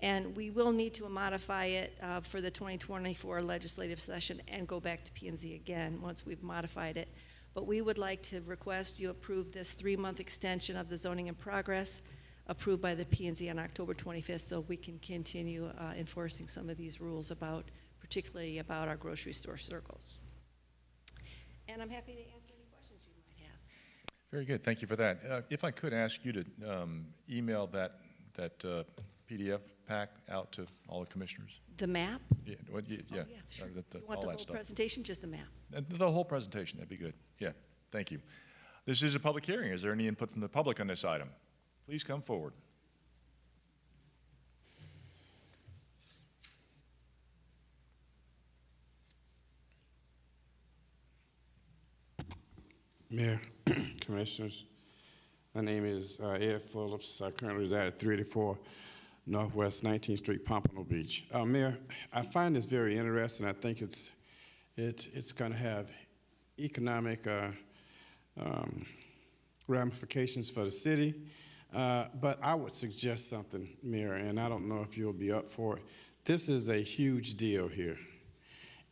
and we will need to modify it for the 2024 legislative session and go back to P&Z again once we've modified it. But we would like to request you approve this 3-month extension of the zoning in progress approved by the P&Z on October 25th so we can continue enforcing some of these rules particularly about our grocery store circles. And I'm happy to answer any questions you might have. Very good, thank you for that. If I could ask you to email that PDF pack out to all the commissioners. The map? Yeah, yeah. Oh, yeah, sure. You want all the that whole stuff. presentation, just the map? The whole presentation, that'd be good. Yeah, thank you. This is a public hearing. Is there any input from the public on this item? Please come forward. Mayor, Commissioners, my name is Ed Phillips. I currently reside at 384 Northwest 19th Street, Pompano Beach. Mayor, I find this very interesting. I think it's going to have economic ramifications for the city. But I would suggest something, Mayor, and I don't know if you'll be up for it. This is a huge deal here.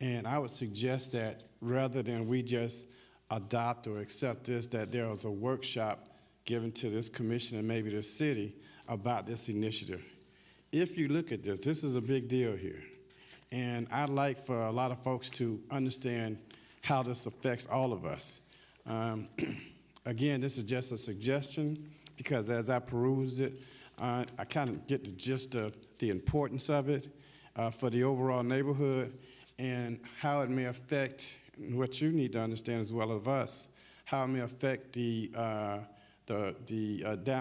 And I would suggest that rather than we just adopt or accept this, that there was a workshop given to this commission and maybe the city about this initiative. If you look at this, this is a big deal here. And I'd like for a lot of folks to understand how this affects all of us. Again, this is just a suggestion because as I peruse it, I kind of get the gist of the importance of it for the overall neighborhood and how it may affect what you need to understand as well as us, how it may affect the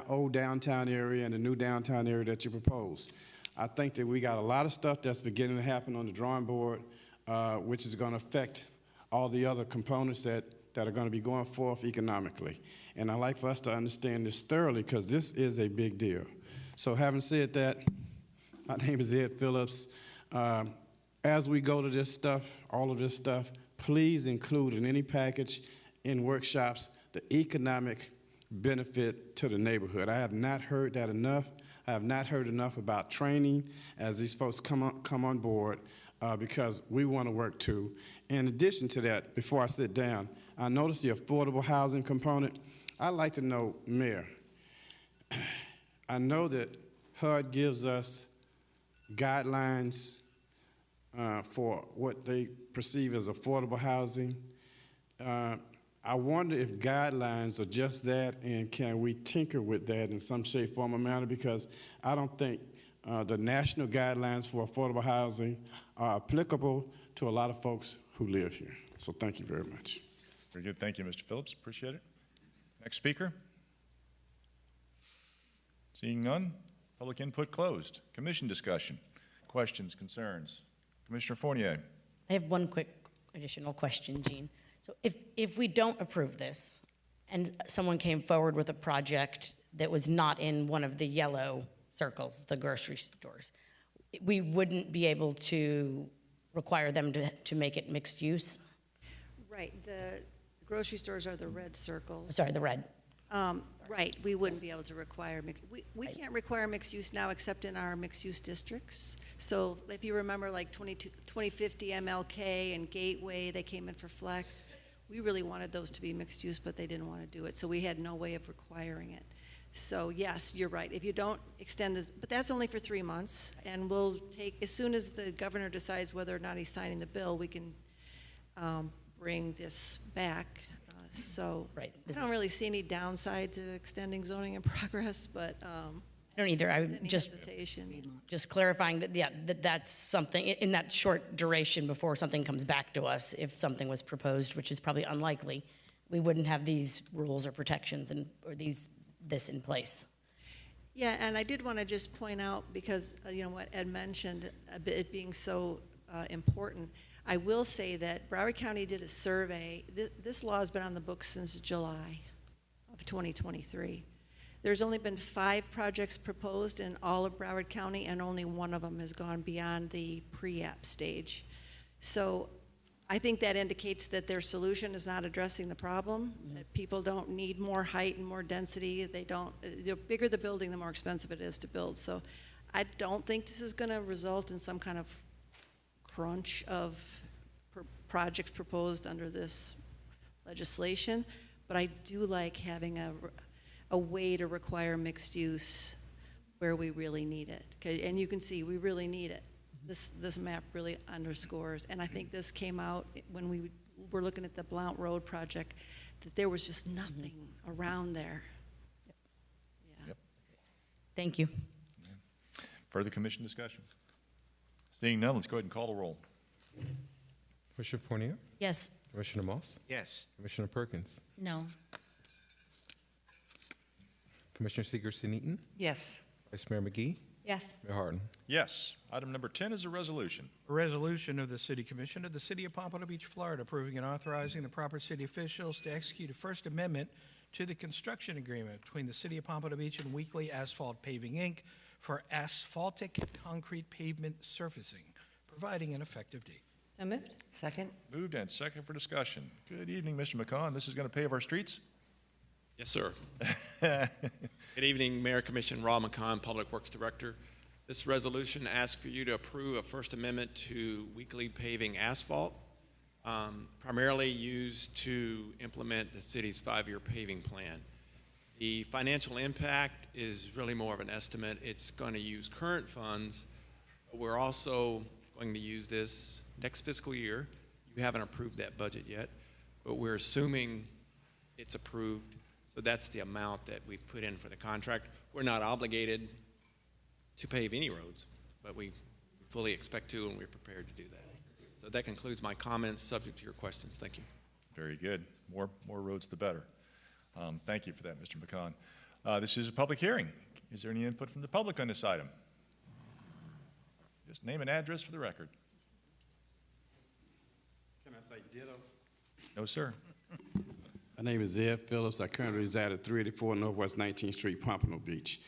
old downtown area and the new downtown area that you propose. I think that we got a lot of stuff that's beginning to happen on the drawing board, which is going to affect all the other components that are going to be going forth economically. And I'd like for us to understand this thoroughly because this is a big deal. So having said that, my name is Ed Phillips. As we go to this stuff, all of this stuff, please include in any package in workshops the economic benefit to the neighborhood. I have not heard that enough. I have not heard enough about training as these folks come on board because we want to work too. In addition to that, before I sit down, I noticed the affordable housing component. I'd like to know, Mayor, I know that HUD gives us guidelines for what they perceive as affordable housing. I wonder if guidelines are just that, and can we tinker with that in some shape, form, or manner? Because I don't think the national guidelines for affordable housing are applicable to a lot of folks who live here. So thank you very much. Very good. Thank you, Mr. Phillips. Appreciate it. Next speaker. Seeing none, public input closed. Commission discussion. Questions, concerns? Commissioner Fournier. I have one quick additional question, Jean. So if we don't approve this and someone came forward with a project that was not in one of the yellow circles, the grocery stores. We wouldn't be able to require them to make it mixed use? Right, the grocery stores are the red circles. Sorry, the red. Right, we wouldn't be able to require, we can't require mixed use now except in our mixed use districts. So if you remember like 2050 MLK and Gateway, they came in for flex. We really wanted those to be mixed use, but they didn't want to do it, so we had no way of requiring it. So yes, you're right, if you don't extend this, but that's only for 3 months, and we'll take, as soon as the governor decides whether or not he's signing the bill, we can bring this back. So Right. I don't really see any downside to extending zoning in progress, but I don't either. I would just clarifying that, yeah, that's something in that short duration before something comes back to us. If something was proposed, which is probably unlikely, we wouldn't have these rules or protections or this in place. yeah, and I did want to just point out, because you know what Ed mentioned, it being so important. I will say that Broward County did a survey. This law has been on the books since July of 2023. There's only been 5 projects proposed in all of Broward County, and only one of them has gone beyond the pre-app stage. So I think that indicates that their solution is not addressing the problem. That people don't need more height and more density. They don't, the bigger the building, the more expensive it is to build. So I don't think this is going to result in some kind of crunch of projects proposed under this legislation, but I do like having a way to require mixed use where we really need it. And you can see we really need it. This map really underscores, and I think this came out when we were looking at the Blount Road project, that there was just nothing around there. Yep. Thank you. Further commission discussion? Seeing none, let's go ahead and call the roll. Commissioner Fournier? Yes. Commissioner Moss? Yes. Commissioner Perkins? No. Commissioner Seeger-Eaton? Yes. Vice Mayor McGee? Yes. Mayor Harden? Yes. Item number 10 is a resolution. A resolution of the City Commission of the City of Pompano Beach, Florida, approving and authorizing the proper city officials to execute a First Amendment to the construction agreement between the City of Pompano Beach and Weekly Asphalt Paving, Inc. for asphaltic concrete pavement surfacing, providing an effective date. So moved. Second? Moved and second for discussion. Good evening, Mr. McCon. This is going to pave our streets? Yes, sir. Good evening, Mayor Commission, Rob McCon, Public Works Director. This resolution asks for you to approve a First Amendment to Weekly Paving Asphalt, primarily used to implement the city's 5-year paving plan. The financial impact is really more of an estimate. It's going to use current funds, but we're also going to use this next fiscal year. You haven't approved that budget yet, but we're assuming it's approved. So that's the amount that we've put in for the contract. We're not obligated to pave any roads, but we fully expect to, and we're prepared to do that. So that concludes my comments, subject to your questions. Thank you. Very good. More roads, the better. Thank you for that, Mr. McCon. This is a public hearing. Is there any input from the public on this item? Just name and address for the record. Can I say ditto? No, sir. My name is Ed Phillips. I currently reside at 384 Northwest 19th Street, Pompano Beach.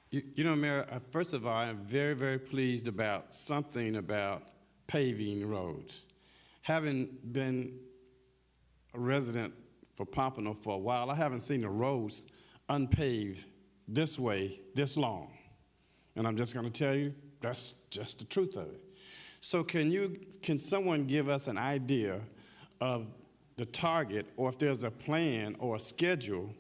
You know, Mayor, first of all, I am very, very pleased about something about paving roads. Having been a resident for Pompano for a while, I haven't seen the roads unpaved this way, this long. And I'm just going to tell you, that's just the truth of it. So can someone give us an idea of the target, or if there's a plan or a schedule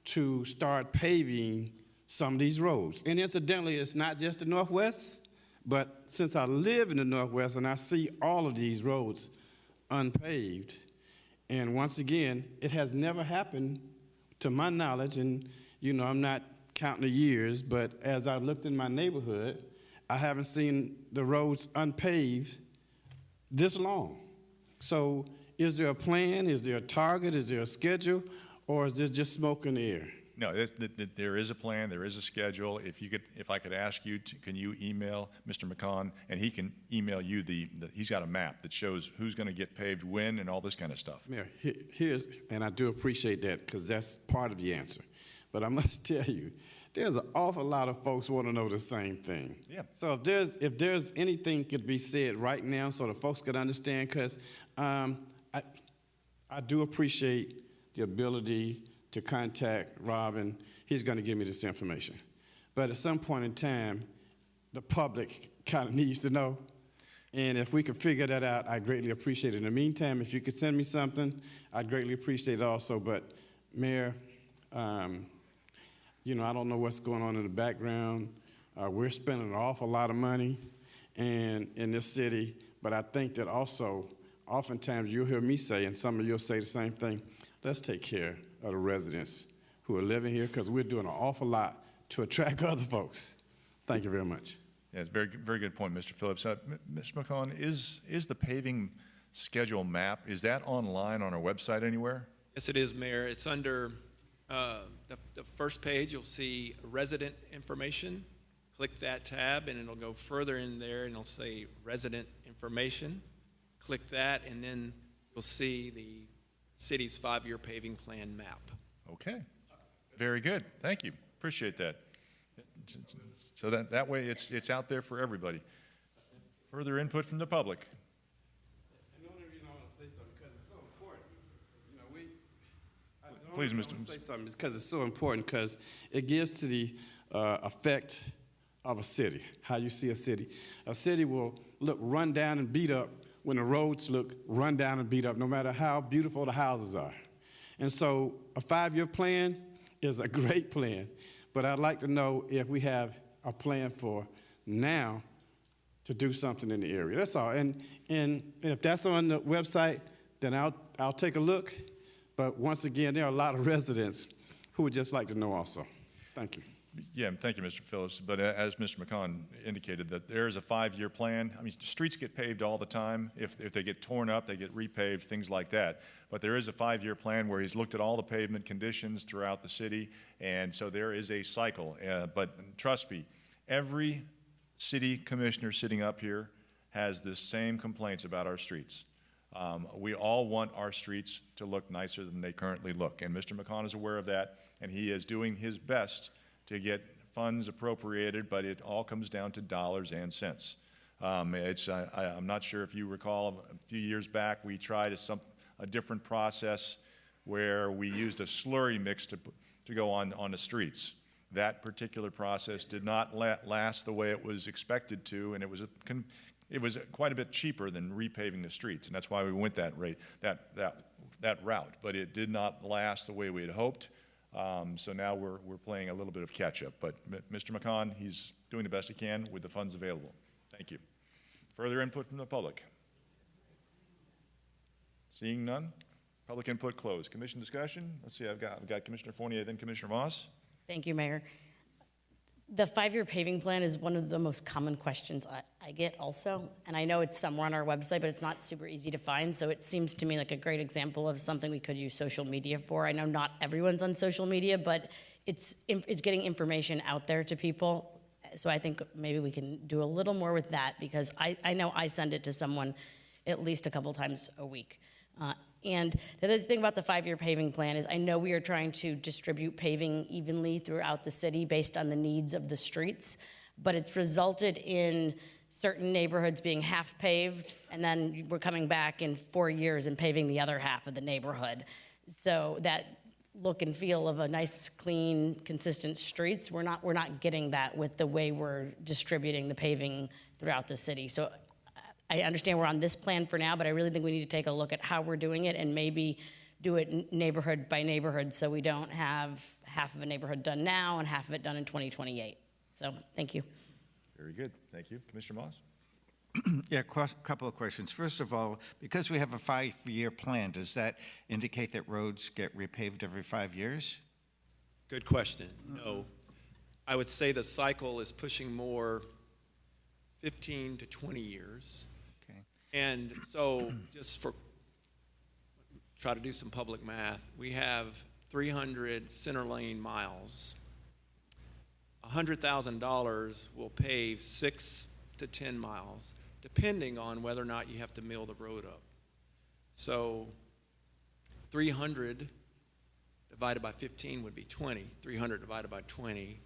to start paving some of these roads? And incidentally, it's not just the Northwest, but since I live in the Northwest and I see all of these roads unpaved, and once again, it has never happened to my knowledge, and you know, I'm not counting the years, but as I looked in my neighborhood, I haven't seen the roads unpaved this long. So is there a plan? Is there a target? Is there a schedule? Or is this just smoke in the air? No, there is a plan, there is a schedule. If I could ask you, can you email Mr. McCon, and he can email you he's got a map that shows who's going to get paved when and all this kind of stuff. Mayor, and I do appreciate that because that's part of the answer. But I must tell you there's an awful lot of folks want to know the same thing. Yeah. So if there's anything could be said right now so the folks could understand, because I do appreciate the ability to contact Rob, and he's going to give me this information. But at some point in time, the public kind of needs to know. And if we could figure that out, I'd greatly appreciate it. In the meantime, if you could send me something, I'd greatly appreciate it also. But Mayor, you know, I don't know what's going on in the background. We're spending an awful lot of money in this city, but I think that also, oftentimes you'll hear me say, and some of you'll say the same thing, let's take care of the residents who are living here, because we're doing an awful lot to attract other folks. Thank you very much. Yeah, it's a very good point, Mr. Phillips. Mr. McCollum, is the paving schedule map, is that online on our website anywhere? Yes, it is, Mayor. It's under the first page. You'll see resident information. Click that tab, and it'll go further in there, and it'll say resident information. Click that, and then you'll see the city's 5-year paving plan map. Okay, very good. Thank you. Appreciate that. So that way it's out there for everybody. Further input from the public. And the only reason I want to say something because it's so important. You know, Please, Mr. I want to say something because it's so important, because it gives to the effect of a city, how you see a city. A city will look run down and beat up when the roads look run down and beat up, no matter how beautiful the houses are. And so a 5-year plan is a great plan, but I'd like to know if we have a plan for now to do something in the area. That's all. And if that's on the website, then I'll take a look. But once again, there are a lot of residents who would just like to know also. Thank you. Yeah, thank you, Mr. Phillips. But as Mr. McCon indicated, that there is a 5-year plan. I mean, streets get paved all the time. If they get torn up, they get repaved, things like that. But there is a 5-year plan where he's looked at all the pavement conditions throughout the city, and so there is a cycle. But trust me, every city commissioner sitting up here has the same complaints about our streets. We all want our streets to look nicer than they currently look, and Mr. McCon is aware of that, and he is doing his best to get funds appropriated, but it all comes down to dollars and cents. I'm not sure if you recall, a few years back, we tried a different process where we used a slurry mix to go on the streets. That particular process did not last the way it was expected to, and it was quite a bit cheaper than repaving the streets, and that's why we went that route. But it did not last the way we had hoped. So now we're playing a little bit of catch-up. But Mr. McCon, he's doing the best he can with the funds available. Thank you. Further input from the public? Seeing none, public input closed. Commission discussion. Let's see. I've got Commissioner Fournier, then Commissioner Moss. Thank you, Mayor. The 5-year paving plan is one of the most common questions I get also, and I know it's somewhere on our website, but it's not super easy to find, so it seems to me like a great example of something we could use social media for. I know not everyone's on social media, but it's getting information out there to people, so I think maybe we can do a little more with that, because I know I send it to someone at least a couple times a week. And the other thing about the 5-year paving plan is I know we are trying to distribute paving evenly throughout the city based on the needs of the streets, but it's resulted in certain neighborhoods being half paved, and then we're coming back in 4 years and paving the other half of the neighborhood. So that look and feel of a nice, clean, consistent streets, we're not getting that with the way we're distributing the paving throughout the city. So I understand we're on this plan for now, but I really think we need to take a look at how we're doing it and maybe do it neighborhood by neighborhood so we don't have half of a neighborhood done now and half of it done in 2028. So thank you. Very good. Thank you. Commissioner Moss? Yeah, couple of questions. First of all, because we have a 5-year plan, does that indicate that roads get repaved every 5 years? Good question. No. I would say the cycle is pushing more 15 to 20 years. Okay. And so just try to do some public math, we have 300 center lane miles. $100,000 will pave 6 to 10 miles, depending on whether or not you have to mill the road up. So 300 divided by 15 would be 20. 300 divided by 20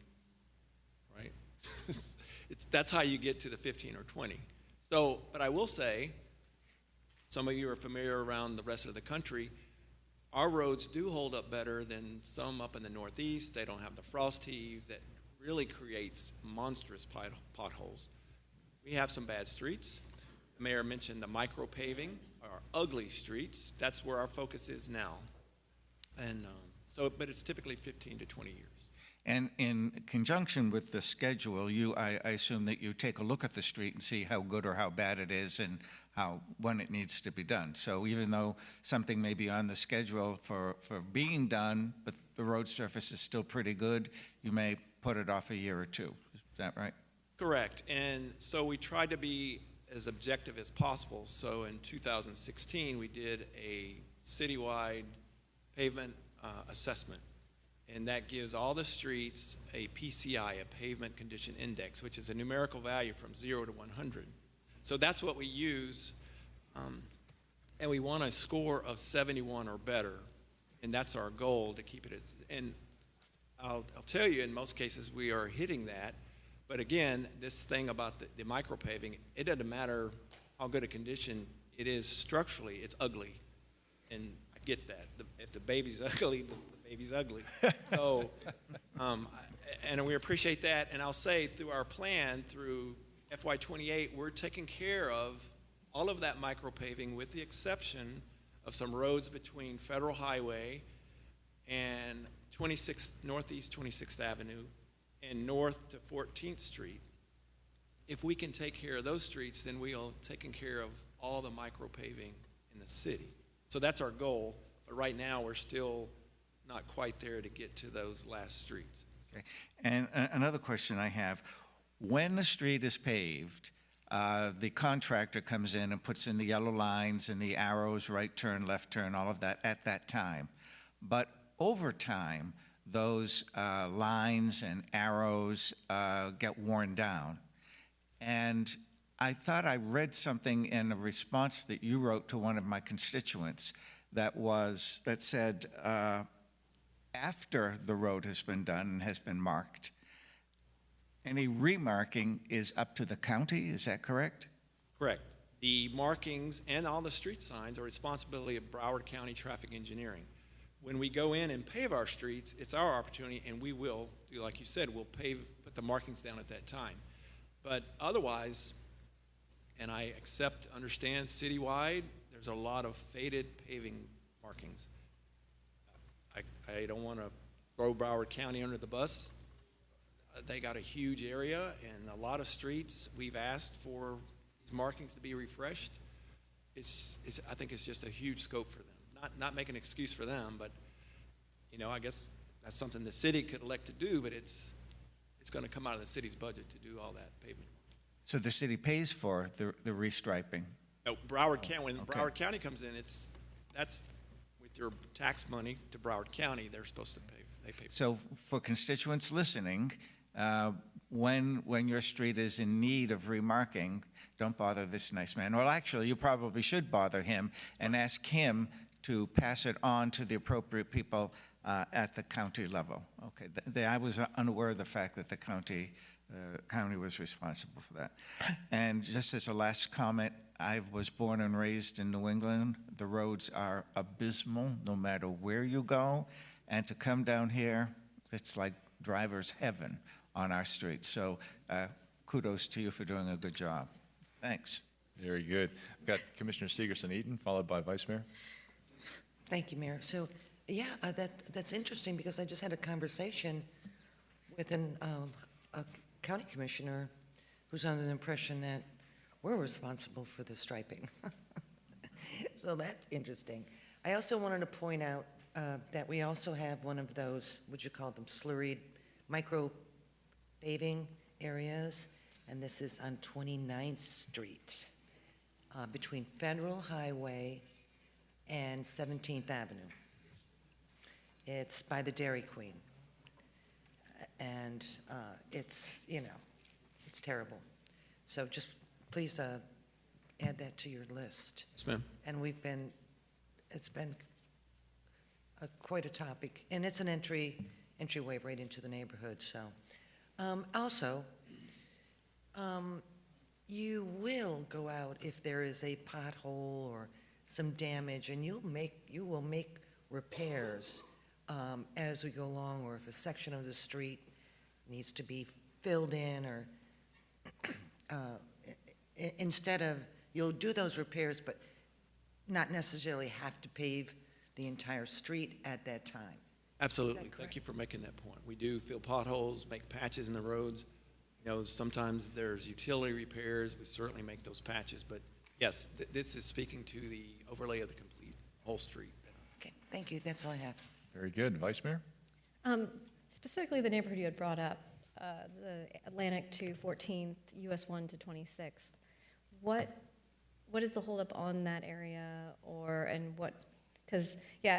That's how you get to the 15 or 20. So, but I will say, some of you are familiar around the rest of the country, our roads do hold up better than some up in the Northeast. They don't have the frost heave that really creates monstrous potholes. We have some bad streets. The mayor mentioned the micro paving, our ugly streets. That's where our focus is now. And but it's typically 15 to 20 years. And in conjunction with the schedule, I assume that you take a look at the street and see how good or how bad it is and when it needs to be done. So even though something may be on the schedule for being done, but the road surface is still pretty good, you may put it off a year or two. Is that right? Correct. And so we tried to be as objective as possible. So in 2016, we did a citywide pavement assessment. And that gives all the streets a PCI, a pavement condition index, which is a numerical value from 0 to 100. So that's what we use, and we want a score of 71 or better, and that's our goal to keep it as, and I'll tell you, in most cases, we are hitting that, but again, this thing about the micro paving, it doesn't matter how good a condition it is structurally, it's ugly, and I get that. If the baby's ugly, the baby's ugly. So, and we appreciate that, and I'll say through our plan, through FY28, we're taking care of all of that micro paving with the exception of some roads between Federal Highway and Northeast 26th Avenue and north to 14th Street. If we can take care of those streets, then we'll taking care of all the micro paving in the city. So that's our goal, but right now we're still not quite there to get to those last streets. Okay. And another question I have, when the street is paved, the contractor comes in and puts in the yellow lines and the arrows, right turn, left turn, all of that at that time. But over time, those lines and arrows get worn down. And I thought I read something in a response that you wrote to one of my constituents that said, after the road has been done and has been marked, any remarking is up to the county, is that correct? Correct. The markings and all the street signs are responsibility of Broward County Traffic Engineering. When we go in and pave our streets, it's our opportunity, and we will do, like you said, we'll put the markings down at that time. But otherwise, and I understand citywide, there's a lot of faded paving markings. I don't want to throw Broward County under the bus. They got a huge area and a lot of streets. We've asked for these markings to be refreshed. I think it's just a huge scope for them. Not make an excuse for them, but I guess that's something the city could elect to do, but it's going to come out of the city's budget to do all that pavement. So the city pays for the restriping? No, Broward County, when Broward County comes in, that's with your tax money to Broward County, they're supposed to pay. They pay. So for constituents listening, when your street is in need of remarking, don't bother this nice man. Well, actually, you probably should bother him and ask him to pass it on to the appropriate people at the county level. Okay, I was unaware of the fact that the county was responsible for that. And just as a last comment, I was born and raised in New England. The roads are abysmal no matter where you go. And to come down here, it's like driver's heaven on our streets. So kudos to you for doing a good job. Thanks. Very good. I've got Commissioner Segerson-Eaton, followed by Vice Mayor. Thank you, Mayor. So, yeah, that's interesting because I just had a conversation with a county commissioner who's under the impression that we're responsible for the striping. So that's interesting. I also wanted to point out that we also have one of those, would you call them slurried micro paving areas, and this is on 29th Street between Federal Highway and 17th Avenue. It's by the Dairy Queen, and it's terrible. So just please add that to your list. Yes, ma'am. And it's been quite a topic, and it's an entryway right into the neighborhood. So, also, You will go out if there is a pothole or some damage, and you will make repairs as we go along, or if a section of the street needs to be filled in, or instead of, you'll do those repairs, but not necessarily have to pave the entire street at that time. Absolutely. Thank you for making that point. We do fill potholes, make patches in the roads. You know, sometimes there's utility repairs. We certainly make those patches. But yes, this is speaking to the overlay of the complete whole street. Okay, thank you. That's all I have. Very good. Vice Mayor? Specifically, the neighborhood you had brought up, the Atlantic to 14th, US 1 to 26th. What is the holdup on that area, and what? Because yeah,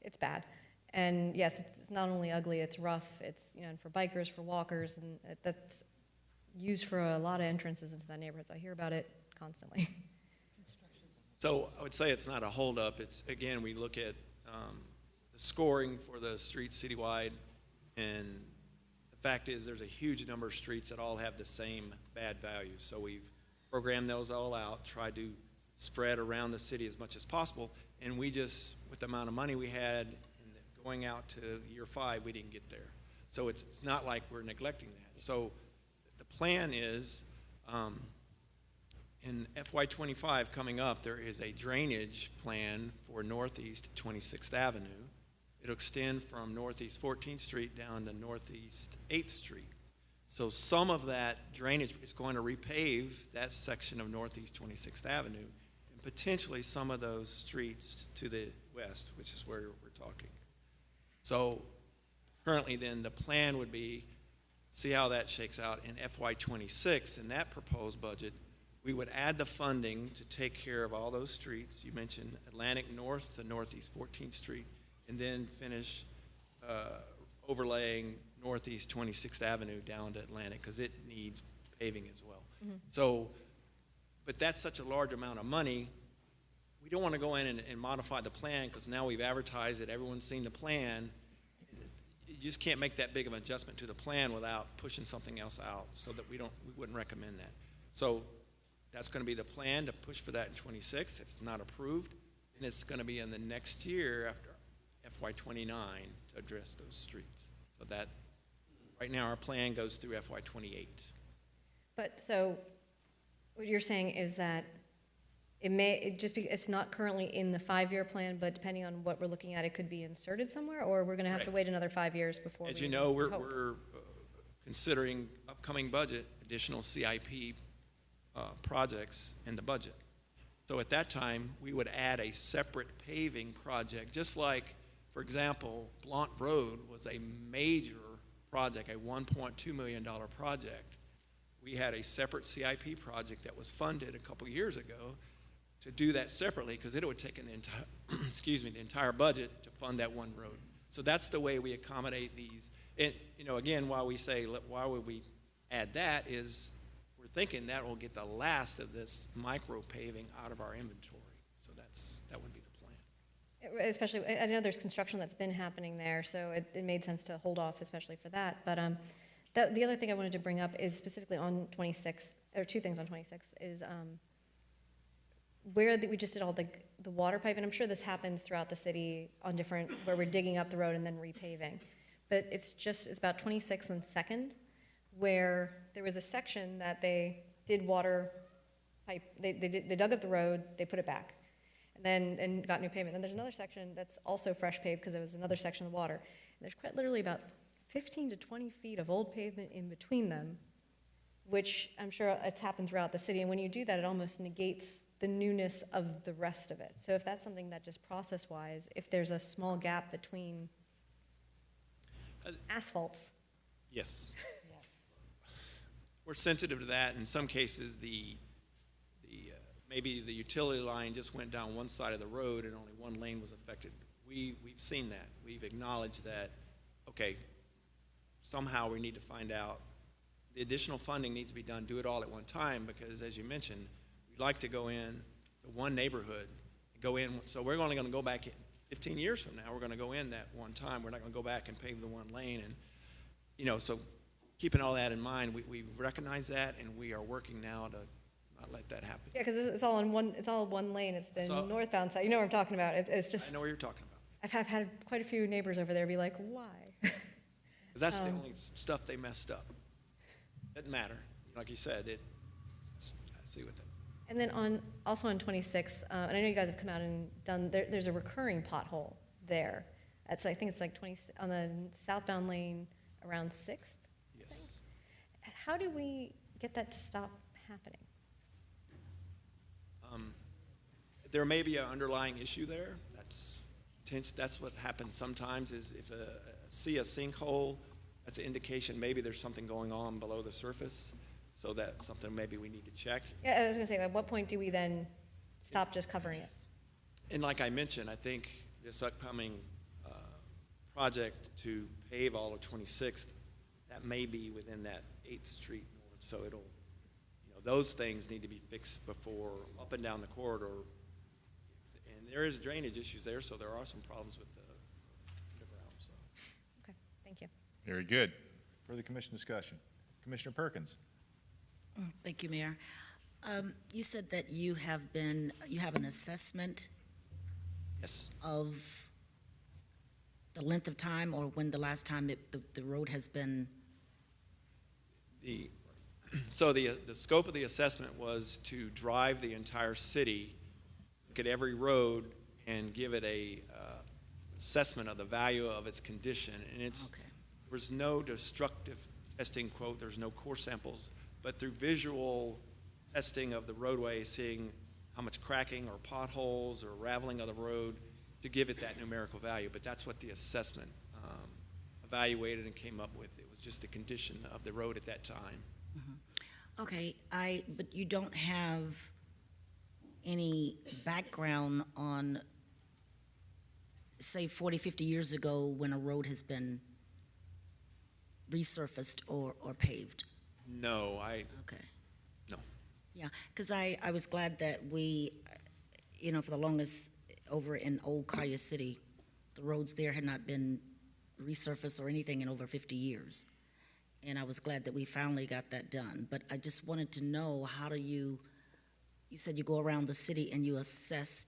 it's bad, and yes, it's not only ugly, it's rough. It's for bikers, for walkers, and that's used for a lot of entrances into that neighborhood. So I hear about it constantly. So I would say it's not a holdup. It's, again, we look at the scoring for the streets citywide, and the fact is there's a huge number of streets that all have the same bad values. So we've programmed those all out, tried to spread around the city as much as possible, and we just, with the amount of money we had and going out to year 5, we didn't get there. So it's not like we're neglecting that. So the plan is, in FY25 coming up, there is a drainage plan for Northeast 26th Avenue. It'll extend from Northeast 14th Street down to Northeast 8th Street. So some of that drainage is going to repave that section of Northeast 26th Avenue, and potentially some of those streets to the west, which is where we're talking. So currently then the plan would be, see how that shakes out in FY26. In that proposed budget, we would add the funding to take care of all those streets. You mentioned Atlantic North to Northeast 14th Street, and then finish overlaying Northeast 26th Avenue down to Atlantic, because it needs paving as well. Mm-hmm. So, but that's such a large amount of money, we don't want to go in and modify the plan, because now we've advertised it, everyone's seen the plan. You just can't make that big of an adjustment to the plan without pushing something else out, so that we wouldn't recommend that. So that's going to be the plan, to push for that in 26 if it's not approved, and it's going to be in the next year after FY29 to address those streets. So that, right now our plan goes through FY28. But so what you're saying is that it's not currently in the 5-year plan, but depending on what we're looking at, it could be inserted somewhere, or we're going to have to wait another 5 years before. As you know, we're considering upcoming budget, additional CIP projects in the budget. So at that time, we would add a separate paving project, just like, for example, Blount Road was a major project, a $1.2 million project. We had a separate CIP project that was funded a couple years ago to do that separately, because it would take the entire, the entire budget to fund that one road. So that's the way we accommodate these. And, again, why we say, why would we add that, is we're thinking that will get the last of this micro paving out of our inventory. So that would be the plan. Especially, I know there's construction that's been happening there, so it made sense to hold off, especially for that. But the other thing I wanted to bring up is specifically on 26, or two things on 26, is where we just did all the water pipe, and I'm sure this happens throughout the city on different, where we're digging up the road and then repaving. But it's about 26th and 2nd, where there was a section that they did water pipe, they dug up the road, they put it back, and got new pavement. Then there's another section that's also fresh paved, because it was another section of water. And there's quite literally about 15 to 20 feet of old pavement in between them, which I'm sure it's happened throughout the city. And when you do that, it almost negates the newness of the rest of it. So if that's something that just process-wise, if there's a small gap between asphalts. Yes. We're sensitive to that. In some cases, maybe the utility line just went down one side of the road and only one lane was affected. We've seen that. We've acknowledged that, okay, somehow we need to find out. The additional funding needs to be done, do it all at one time, because as you mentioned, we'd like to go in to one neighborhood, so we're only going to go back in 15 years from now, we're going to go in that one time. We're not going to go back and pave the one lane, and, so keeping all that in mind, we recognize that, and we are working now to not let that happen. Yeah, because it's all one lane. It's the So- northbound side. You know what I'm talking about. It's just. I know what you're talking about. I've had quite a few neighbors over there be like, why? Because that's the only stuff they messed up. Doesn't matter. Like you said, I see what that. And then also on 26, and I know you guys have come out and done, there's a recurring pothole there. I think it's like 20, on the southbound lane around 6th. Yes. How do we get that to stop happening? There may be an underlying issue there. That's what happens sometimes is if see a sinkhole, that's an indication maybe there's something going on below the surface. So that's something maybe we need to check. Yeah, I was going to say, at what point do we then stop just covering it? And like I mentioned, I think this upcoming project to pave all of 26th, that may be within that 8th Street North. So those things need to be fixed before up and down the corridor. And there is drainage issues there, so there are some problems with the underground. So. Okay, thank you. Very good. Further commission discussion. Commissioner Perkins. Thank you, Mayor. You said that you have an assessment Yes. of the length of time or when the last time the road has been. So the scope of the assessment was to drive the entire city, look at every road, and give it a assessment of the value of its condition. And there's no destructive testing, quote, there's no core samples, but through visual testing of the roadway, seeing how much cracking or potholes or raveling of the road to give it that numerical value. But that's what the assessment evaluated and came up with. It was just the condition of the road at that time. Okay, but you don't have any background on, say, 40, 50 years ago when a road has been resurfaced or paved? No, Okay. no. Yeah, because I was glad that we, for the longest, over in Old Collier City, the roads there had not been resurfaced or anything in over 50 years. And I was glad that we finally got that done. But I just wanted to know, how do you said you go around the city and you assess,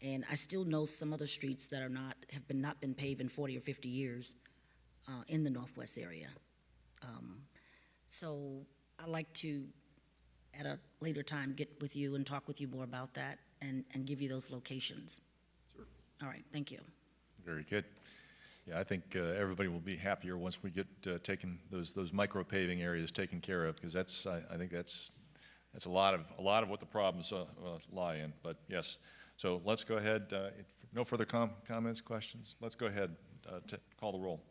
and I still know some other streets that have not been paved in 40 or 50 years in the Northwest area. So I'd like to, at a later time, get with you and talk with you more about that and give you those locations. Sure. All right, thank you. Very good. Yeah, I think everybody will be happier once we get taken those micro paving areas taken care of, because I think that's a lot of what the problems lie in. But yes, so let's go ahead. No further comments, questions. Let's go ahead. Call the roll.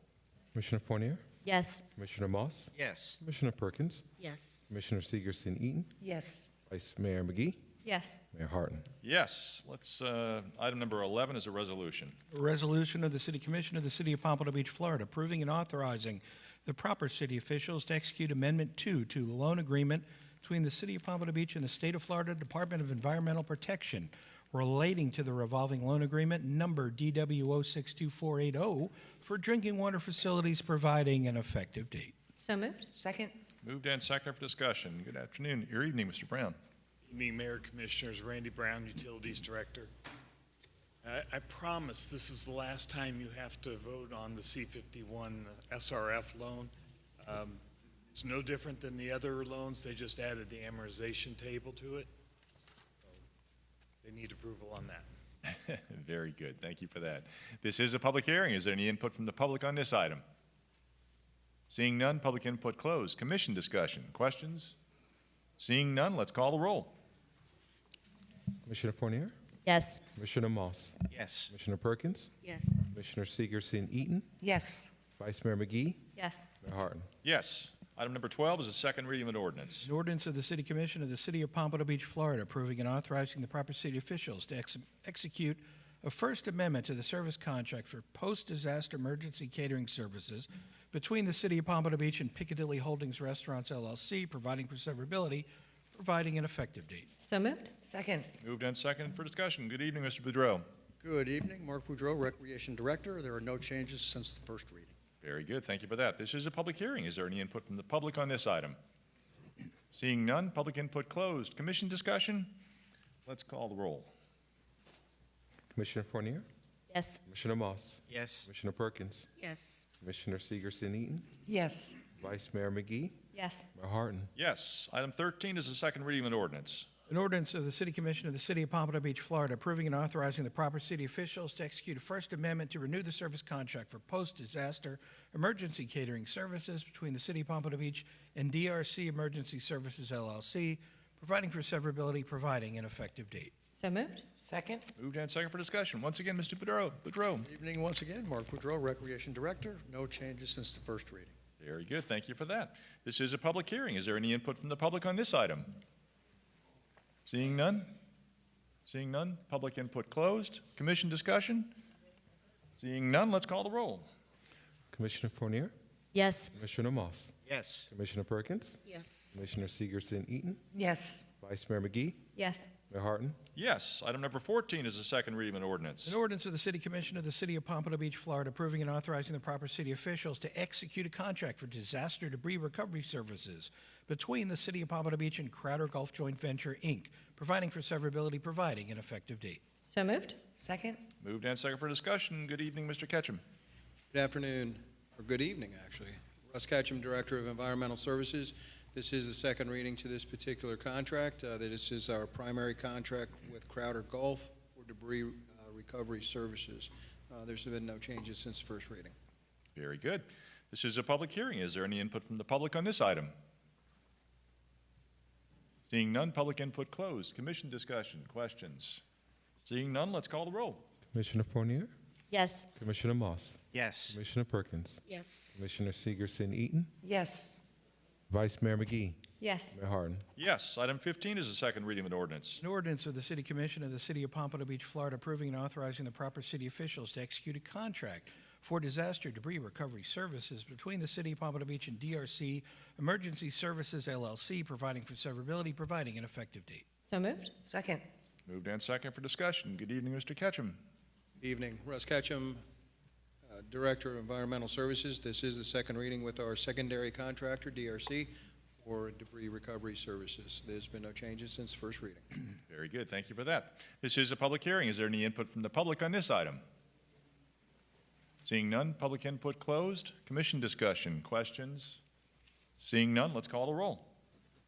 Commissioner Fournier? Yes. Commissioner Moss? Yes. Commissioner Perkins? Yes. Commissioner Segerson-Eaton? Yes. Vice Mayor McGee? Yes. Mayor Harton? Yes. Let's. Item number 11 is a resolution. A resolution of the City Commission of the City of Pompano Beach, Florida, approving and authorizing the proper city officials to execute Amendment 2 to the loan agreement between the City of Pompano Beach and the State of Florida Department of Environmental Protection relating to the revolving loan agreement number DW062480 for drinking water facilities, providing an effective date. So moved. Second? Moved and second for discussion. Good afternoon. Your evening, Mr. Brown. Evening, Mayor, Commissioners. Randy Brown, Utilities Director. I promise this is the last time you have to vote on the C-51 SRF loan. It's no different than the other loans. They just added the amortization table to it. So they need approval on that. Very good. Thank you for that. This is a public hearing. Is there any input from the public on this item? Seeing none, public input closed. Commission discussion. Questions? Seeing none, let's call the roll. Commissioner Fournier? Yes. Commissioner Moss? Yes. Commissioner Perkins? Yes. Commissioner Segerson-Eaton? Yes. Vice Mayor McGee? Yes. Mayor Harton? Yes. Item number 12 is a second reading of an ordinance. An ordinance of the City Commission of the City of Pompano Beach, Florida, approving and authorizing the proper city officials to execute a First Amendment to the service contract for post-disaster emergency catering services between the City of Pompano Beach and Piccadilly Holdings Restaurants, LLC, providing for severability, providing an effective date. So moved. Second? Moved and second for discussion. Good evening, Mr. Boudreau. Good evening, Mark Boudreau, Recreation Director. There are no changes since the first reading. Very good, thank you for that. This is a public hearing. Is there any input from the public on this item? Seeing none, public input closed. Commission discussion? Let's call the roll. Commissioner Fournier, Yes. Commissioner Moss, Yes. Commissioner Perkins, Yes. Commissioner Segerson-Eaton, Yes. Vice Mayor McGee, Yes. Mayor Harton. Yes. Item 13 is the second reading of an ordinance. An ordinance of the City Commission of the City of Pompano Beach, Florida, approving and authorizing the proper city officials to execute a First Amendment to renew the service contract for post-disaster emergency catering services between the City of Pompano Beach and DRC Emergency Services LLC, providing for severability, providing an effective date. So moved? Second? Moved and second for discussion. Once again, Mr. Boudreau. Good evening once again. Mark Boudreau, Recreation Director. No changes since the first reading. Very good, thank you for that. This is a public hearing. Is there any input from the public on this item? Seeing none? Seeing none, public input closed. Commission discussion? Seeing none, let's call the roll. Commissioner Fournier, Yes. Commissioner Moss, Yes. Commissioner Perkins, Yes. Commissioner Segerson-Eaton, Yes. Vice Mayor McGee, Yes. Mayor Harton. Yes. Item number 14 is the second reading of an ordinance. An ordinance of the City Commission of the City of Pompano Beach, Florida, approving and authorizing the proper city officials to execute a contract for disaster debris recovery services between the City of Pompano Beach and Crowder Gulf Joint Venture, Inc., providing for severability, providing an effective date. So moved? Second? Moved and second for discussion. Good evening, Mr. Ketchum. Good afternoon, or good evening, actually. Russ Ketchum, Director of Environmental Services. This is the second reading to this particular contract. This is our primary contract with Crowder Gulf for debris recovery services. There's been no changes since the first reading. Very good. This is a public hearing. Is there any input from the public on this item? Seeing none, public input closed. Commission discussion, questions? Seeing none, let's call the roll. Commissioner Fournier, Yes. Commissioner Moss, Yes. Commissioner Perkins, Yes. Commissioner Segerson-Eaton, Yes. Vice Mayor McGee, Yes. Mayor Harton. Yes. Item 15 is the second reading of an ordinance. An ordinance of the City Commission of the City of Pompano Beach, Florida, approving and authorizing the proper city officials to execute a contract for disaster debris recovery services between the City of Pompano Beach and DRC Emergency Services LLC, providing for severability, providing an effective date. So moved? Second? Moved and second for discussion. Good evening, Mr. Ketchum. Good evening. Russ Ketchum, Director of Environmental Services. This is the second reading with our secondary contractor, DRC, for debris recovery services. There's been no changes since the first reading. Very good. Thank you for that. This is a public hearing. Is there any input from the public on this item? Seeing none, public input closed. Commission discussion, questions? Seeing none, let's call the roll.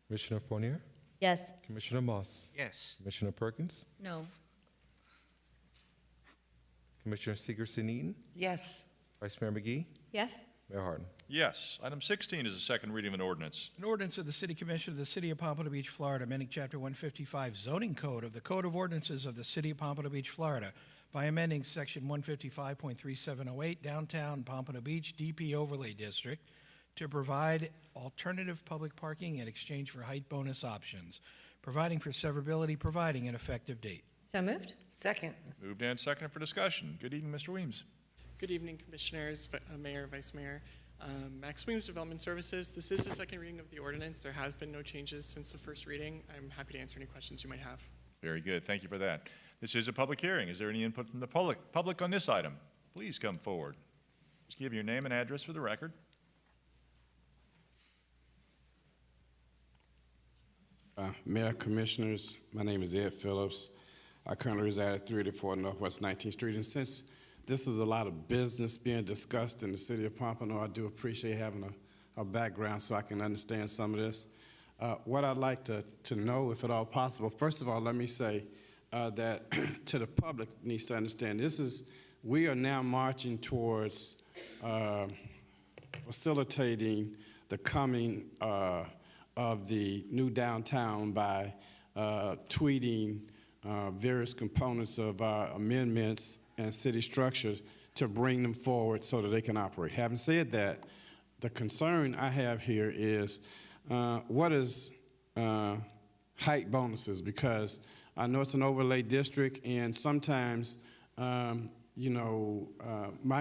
Commissioner Fournier, Yes. Commissioner Moss, Yes. Commissioner Perkins, No. Commissioner Segerson-Eaton, Yes. Vice Mayor McGee, Yes. Mayor Harton. Yes. Item 16 is the second reading of an ordinance. An ordinance of the City Commission of the City of Pompano Beach, Florida, amending Chapter 155 zoning code of the Code of Ordinances of the City of Pompano Beach, Florida, by amending Section 155.3708 Downtown Pompano Beach DP Overlay District to provide alternative public parking in exchange for height bonus options, providing for severability, providing an effective date. So moved? Second? Moved and seconded for discussion. Good evening, Mr. Weems. Good evening, Commissioners, Mayor, Vice Mayor. Max Weems, Development Services. This is the second reading of the ordinance. There have been no changes since the first reading. I'm happy to answer any questions you might have. Very good. Thank you for that. This is a public hearing. Is there any input from the public on this item? Please come forward. Just give your name and address for the record. Mayor, Commissioners, my name is Ed Phillips. I currently reside at 384 Northwest 19th Street, and since this is a lot of business being discussed in the city of Pompano, I do appreciate having a background so I can understand some of this. What I'd like to know, if at all possible, first of all, let me say that to the public needs to understand, we are now marching towards facilitating the coming of the new downtown by tweeting various components of our amendments and city structures to bring them forward so that they can operate. Having said that, the concern I have here is what is height bonuses? Because I know it's an overlay district, and sometimes, my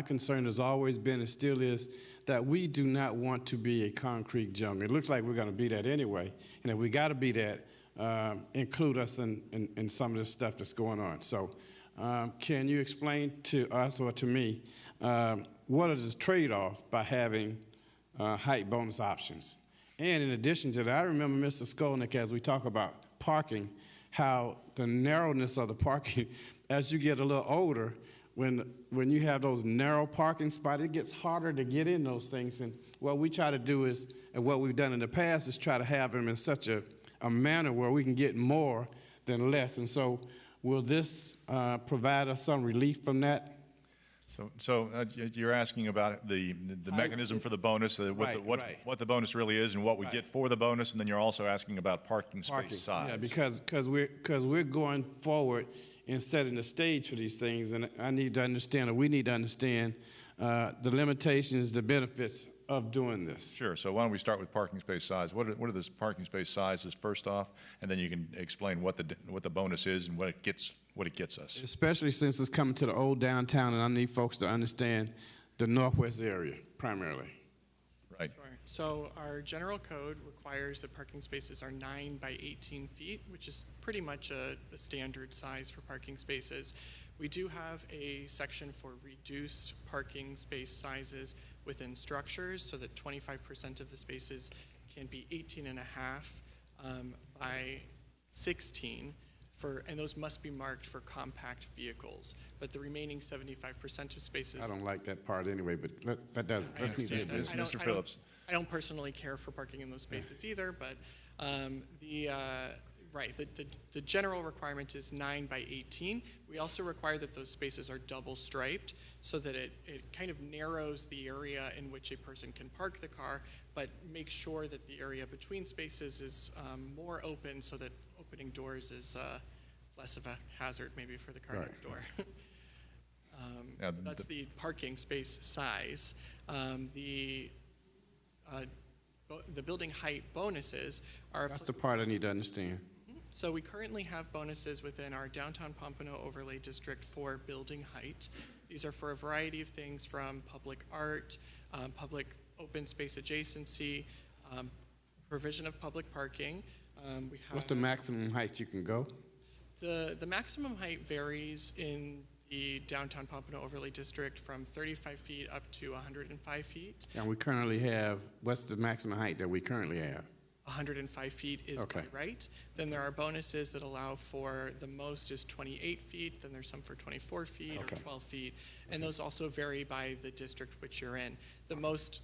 concern has always been and still is that we do not want to be a concrete jungle. It looks like we're going to be that anyway, and if we got to be that, include us in some of this stuff that's going on. So can you explain to us or to me what is the trade-off by having height bonus options? And in addition to that, I remember Mr. Skolnick, as we talk about parking, how the narrowness of the parking, as you get a little older, when you have those narrow parking spots, it gets harder to get in those things. And what we try to do is, and what we've done in the past, is try to have them in such a manner where we can get more than less. And so will this provide us some relief from that? So you're asking about the mechanism for the bonus, what the bonus really is and what we get for the bonus, and then you're also asking about parking space size. Yeah, because we're going forward in setting the stage for these things, and I need to understand, or we need to understand, the limitations, the benefits of doing this. Sure. So why don't we start with parking space size? What are the parking space sizes first off, and then you can explain what the bonus is and what it gets us. Especially since it's coming to the old downtown, and I need folks to understand the northwest area primarily. Right. Sure. So our general code requires that parking spaces are 9 by 18 feet, which is pretty much a standard size for parking spaces. We do have a section for reduced parking space sizes within structures, so that 25% of the spaces can be 18 and a half by 16, and those must be marked for compact vehicles. But the remaining 75% of spaces... I don't like that part anyway, but let's need to do. Mr. Phillips. I don't personally care for parking in those spaces either, but the general requirement is 9 by 18. We also require that those spaces are double striped so that it kind of narrows the area in which a person can park the car, but make sure that the area between spaces is more open so that opening doors is less of a hazard maybe for the car next door. So that's the parking space size. The building height bonuses are... That's the part I need to understand. So we currently have bonuses within our downtown Pompano overlay district for building height. These are for a variety of things from public art, public open space adjacency, provision of public parking. What's the maximum height you can go? The maximum height varies in the downtown Pompano overlay district from 35 feet up to 105 feet. And we currently have, what's the maximum height that we currently have? 105 feet is by right. Then there are bonuses that allow for the most is 28 feet. Then there's some for 24 feet or 12 feet. And those also vary by the district which you're in. The most,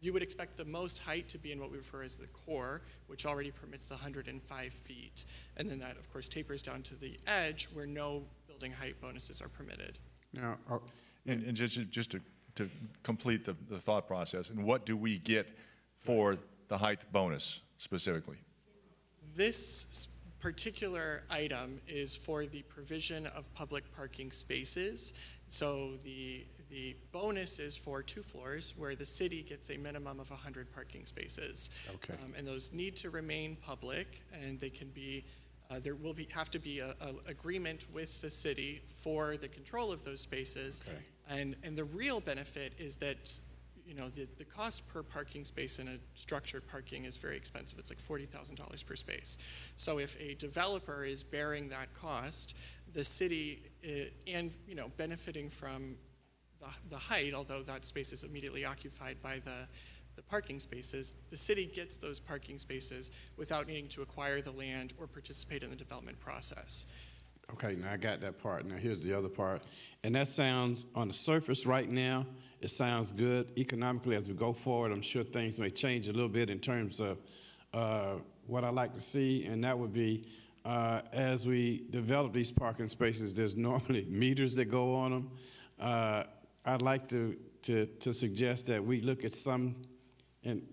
you would expect the most height to be in what we refer as the core, which already permits the 105 feet. And then that, of course, tapers down to the edge where no building height bonuses are permitted. Now, and just to complete the thought process, and what do we get for the height bonus specifically? This particular item is for the provision of public parking spaces. So the bonus is for 2 floors where the city gets a minimum of 100 parking spaces. Okay. And those need to remain public, and they can be, there will have to be a agreement with the city for the control of those spaces. Okay. And the real benefit is that the cost per parking space in a structured parking is very expensive. It's like $40,000 per space. So if a developer is bearing that cost, the city, and benefiting from the height, although that space is immediately occupied by the parking spaces, the city gets those parking spaces without needing to acquire the land or participate in the development process. Okay, now I got that part. Now here's the other part. And that sounds, on the surface right now, it sounds good. Economically, as we go forward, I'm sure things may change a little bit in terms of what I like to see, and that would be as we develop these parking spaces, there's normally meters that go on them. I'd like to suggest that we look at some, and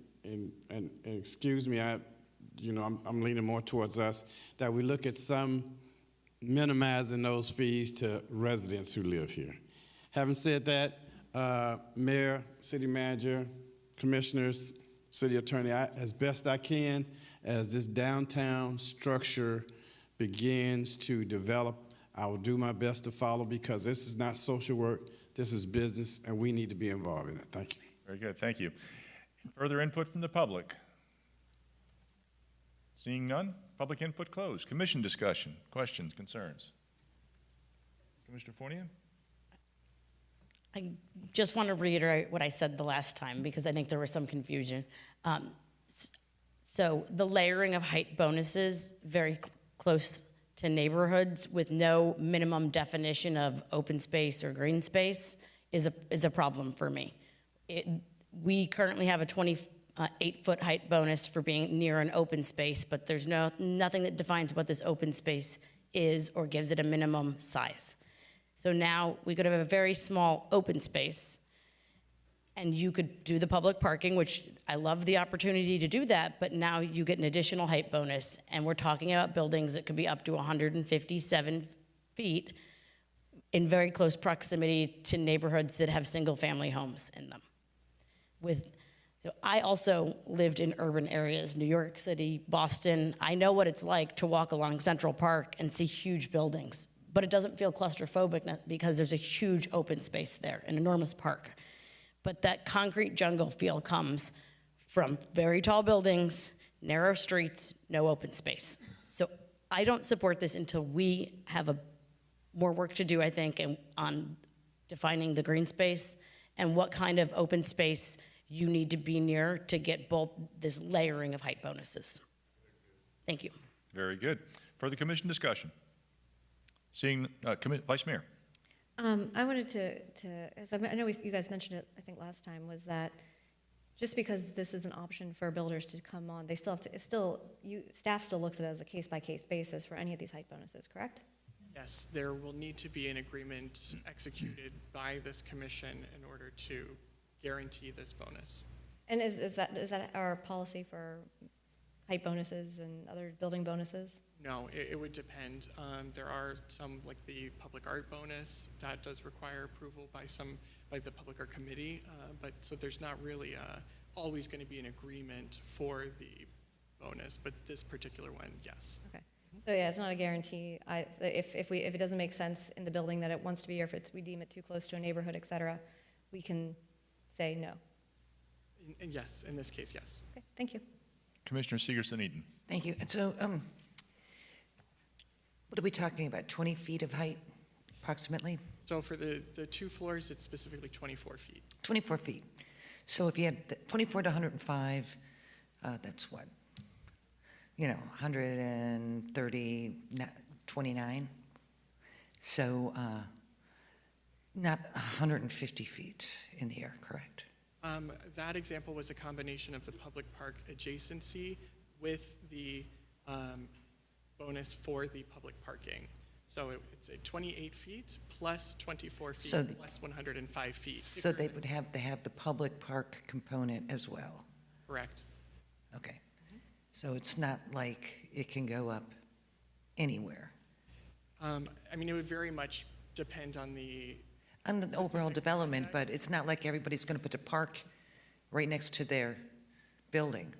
excuse me, I'm leaning more towards us, that we look at some minimizing those fees to residents who live here. Having said that, Mayor, City Manager, Commissioners, City Attorney, as best I can, as this downtown structure begins to develop, I will do my best to follow, because this is not social work, this is business, and we need to be involved in it. Thank you. Very good, thank you. Further input from the public? Seeing none, public input closed. Commission discussion, questions, concerns? Commissioner Fournier? I just want to reiterate what I said the last time because I think there was some confusion. So the layering of height bonuses very close to neighborhoods with no minimum definition of open space or green space is a problem for me. We currently have a 28-foot height bonus for being near an open space, but there's nothing that defines what this open space is or gives it a minimum size. So now we could have a very small open space, and you could do the public parking, which I love the opportunity to do that, but now you get an additional height bonus, and we're talking about buildings that could be up to 157 feet in very close proximity to neighborhoods that have single-family homes in them. So I also lived in urban areas, New York City, Boston. I know what it's like to walk along Central Park and see huge buildings, but it doesn't feel claustrophobic because there's a huge open space there, an enormous park. But that concrete jungle feel comes from very tall buildings, narrow streets, no open space. So I don't support this until we have more work to do, I think, on defining the green space and what kind of open space you need to be near to get both this layering of height bonuses. Thank you. Very good. Further commission discussion? Seeing Vice Mayor. I wanted to as I know you guys mentioned it, I think last time, was that just because this is an option for builders to come on, they still have to, staff still looks at it as a case-by-case basis for any of these height bonuses, correct? Yes, there will need to be an agreement executed by this commission in order to guarantee this bonus. And is that our policy for height bonuses and other building bonuses? No, it would depend. There are some, like the public art bonus, that does require approval by the public art committee, but so there's not really always going to be an agreement for the bonus, but this particular one, yes. Okay. So yeah, it's not a guarantee. If it doesn't make sense in the building that it wants to be, or if we deem it too close to a neighborhood, et cetera, we can say no. And yes, in this case, yes. Okay, thank you. Commissioner Segerson-Eden. Thank you. And so, what are we talking about, 20 feet of height approximately? So for the 2 floors, it's specifically 24 feet. 24 feet. So if you had 24 to 105, that's what? 130, 29. So not 150 feet in the air, correct? That example was a combination of the public park adjacency with the bonus for the public parking. So it's a 28 feet plus 24 feet plus 105 feet. So they would have to have the public park component as well? Correct. Okay. So it's not like it can go up anywhere? I mean, it would very much depend on the overall development, but it's not like everybody's going to put a park right next to their building.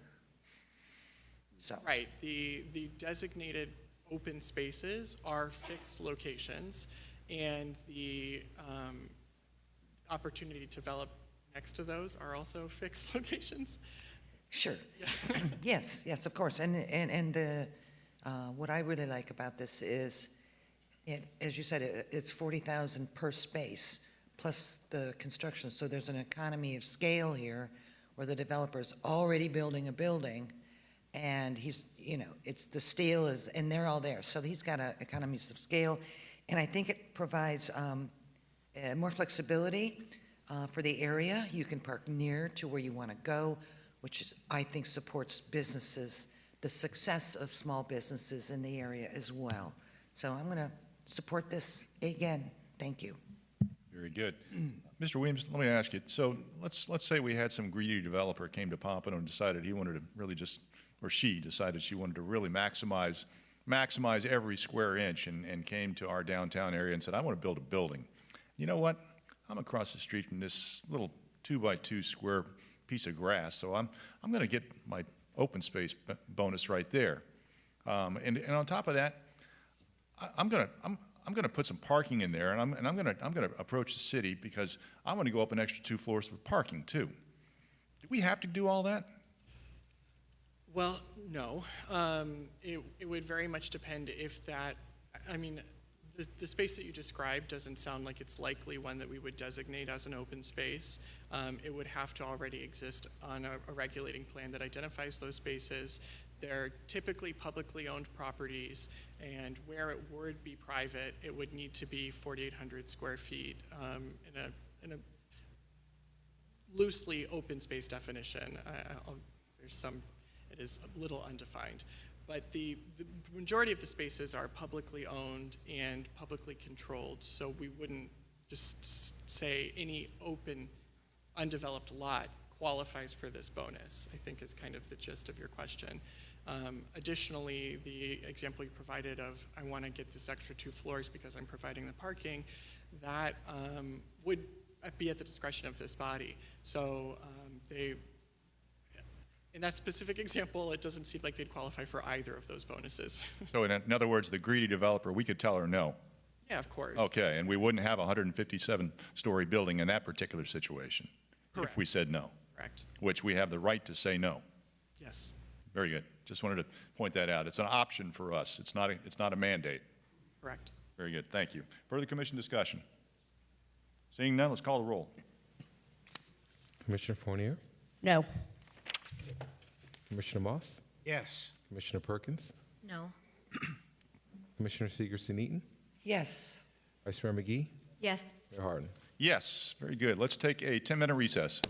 So. Right. The designated open spaces are fixed locations, and the opportunity to develop next to those are also fixed locations. Sure. Yes, of course. And what I really like about this is, as you said, it's $40,000 per space plus the construction. So there's an economy of scale here, where the developer's already building a building, and it's the steel is, and they're all there. So he's got economies of scale, and I think it provides more flexibility for the area. You can park near to where you want to go, which is, I think, supports businesses, the success of small businesses in the area as well. So I'm going to support this again. Thank you. Very good. Mr. Williams, let me ask you, so let's say we had some greedy developer came to Pompano and decided he wanted to really she decided she wanted to really maximize every square inch and came to our downtown area and said, I want to build a building. You know what? I'm across the street from this little 2x2 square piece of grass, so I'm going to get my open space bonus right there. And on top of that, I'm going to put some parking in there, and I'm going to approach the city because I want to go up an extra 2 floors for parking too. Do we have to do all that? Well, no. It would very much depend if that, I mean, The space that you described doesn't sound like it's likely one that we would designate as an open space. It would have to already exist on a regulating plan that identifies those spaces. They're typically publicly owned properties, and where it would be private, it would need to be 4,800 square feet in a loosely open space definition. It is a little undefined. But the majority of the spaces are publicly owned and publicly controlled, so we wouldn't just say any open, undeveloped lot qualifies for this bonus, I think is kind of the gist of your question. Additionally, the example you provided of, I want to get this extra 2 floors because I'm providing the parking, that would be at the discretion of this body. So in that specific example, it doesn't seem like they'd qualify for either of those bonuses. So in other words, the greedy developer, we could tell her no. Yeah, of course. Okay, and we wouldn't have a 157-story building in that particular situation if we said no. Correct. Which we have the right to say no. Yes. Very good. Just wanted to point that out. It's an option for us. It's not a mandate. Correct. Very good. Thank you. Further commission discussion? Seeing none, let's call the roll. Commissioner Fournier, No. Commissioner Moss, Yes. Commissioner Perkins, No. Commissioner Seegerson-Eaton, Yes. Vice Mayor McGee, Yes. Mayor Harden. Yes, very good. Let's take a 10-minute recess.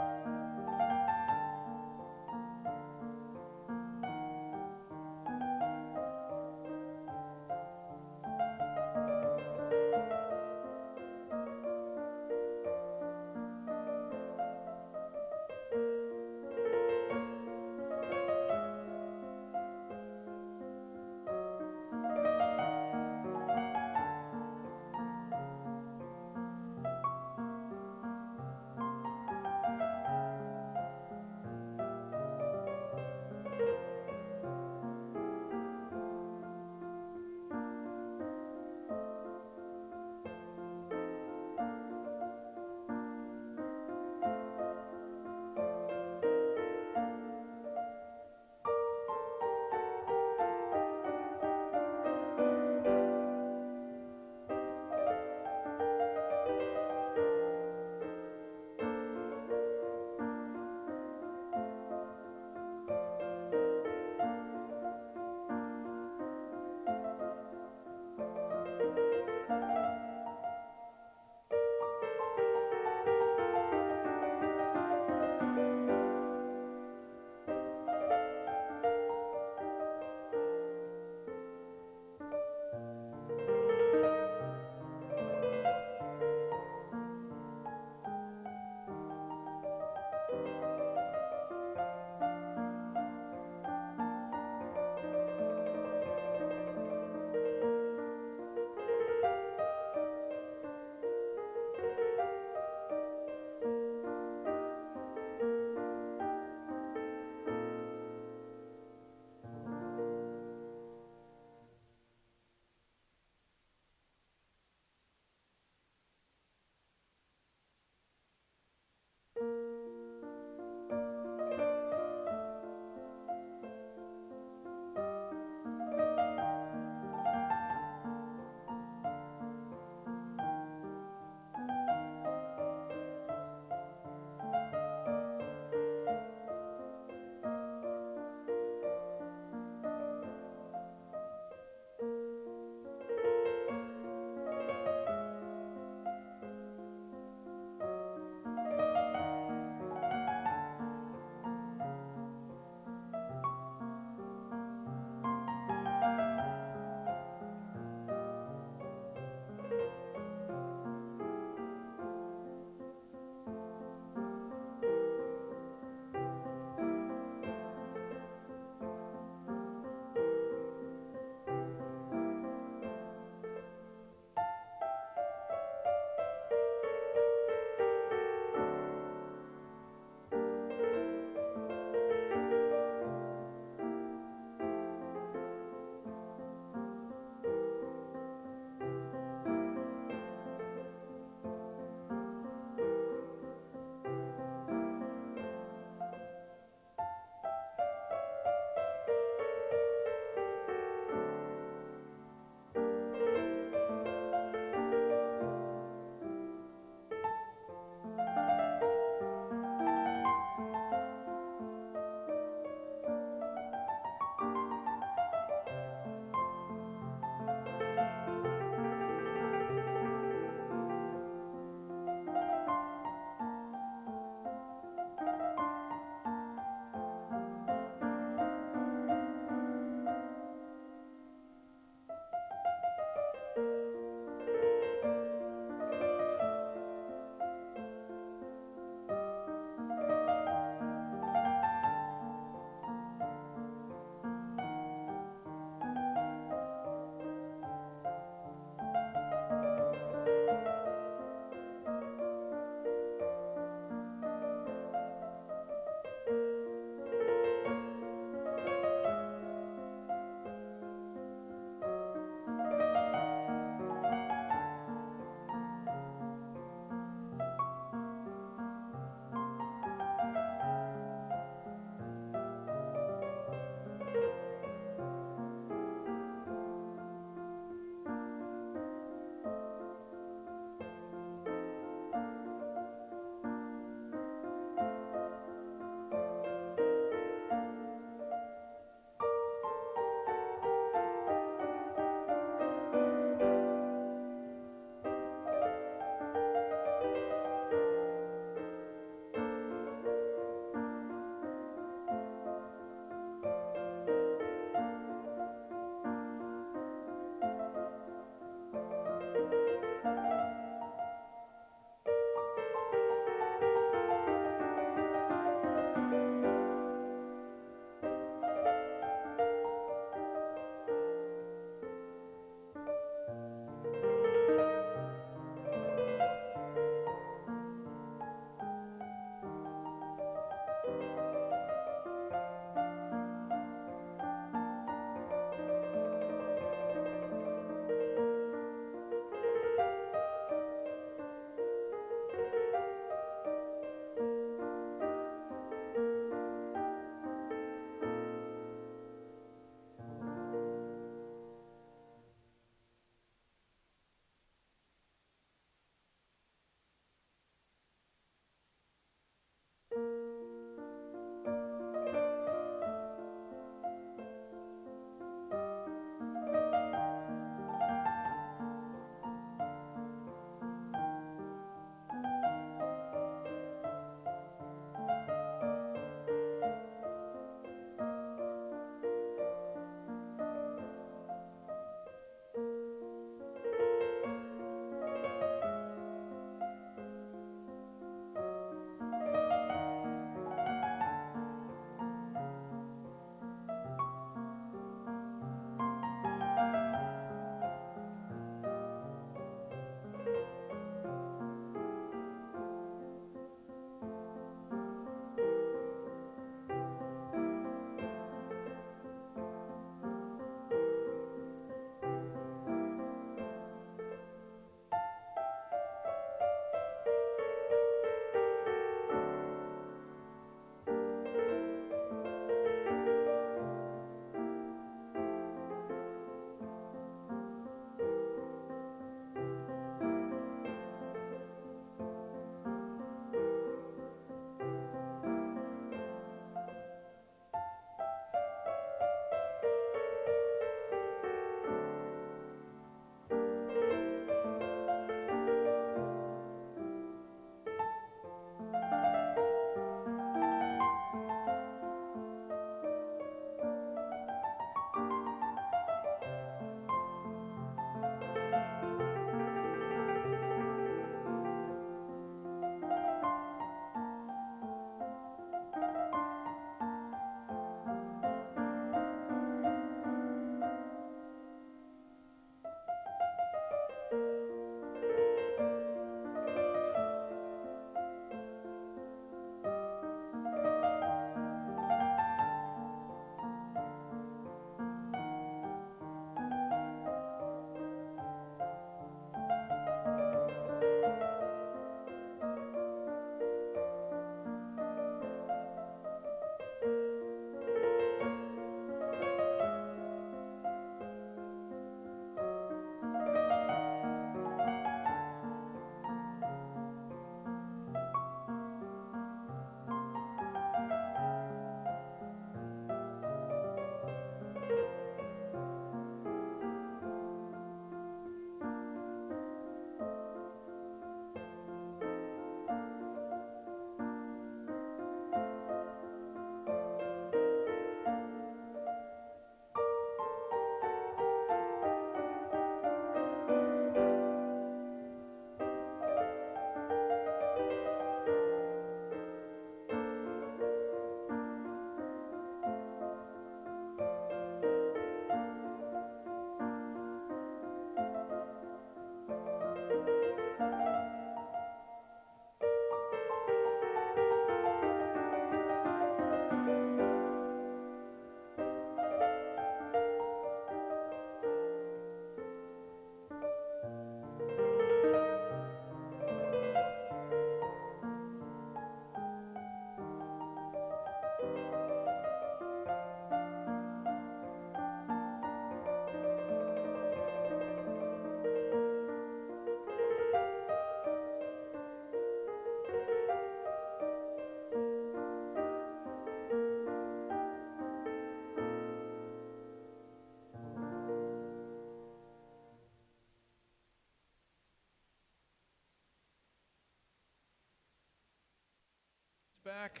Back.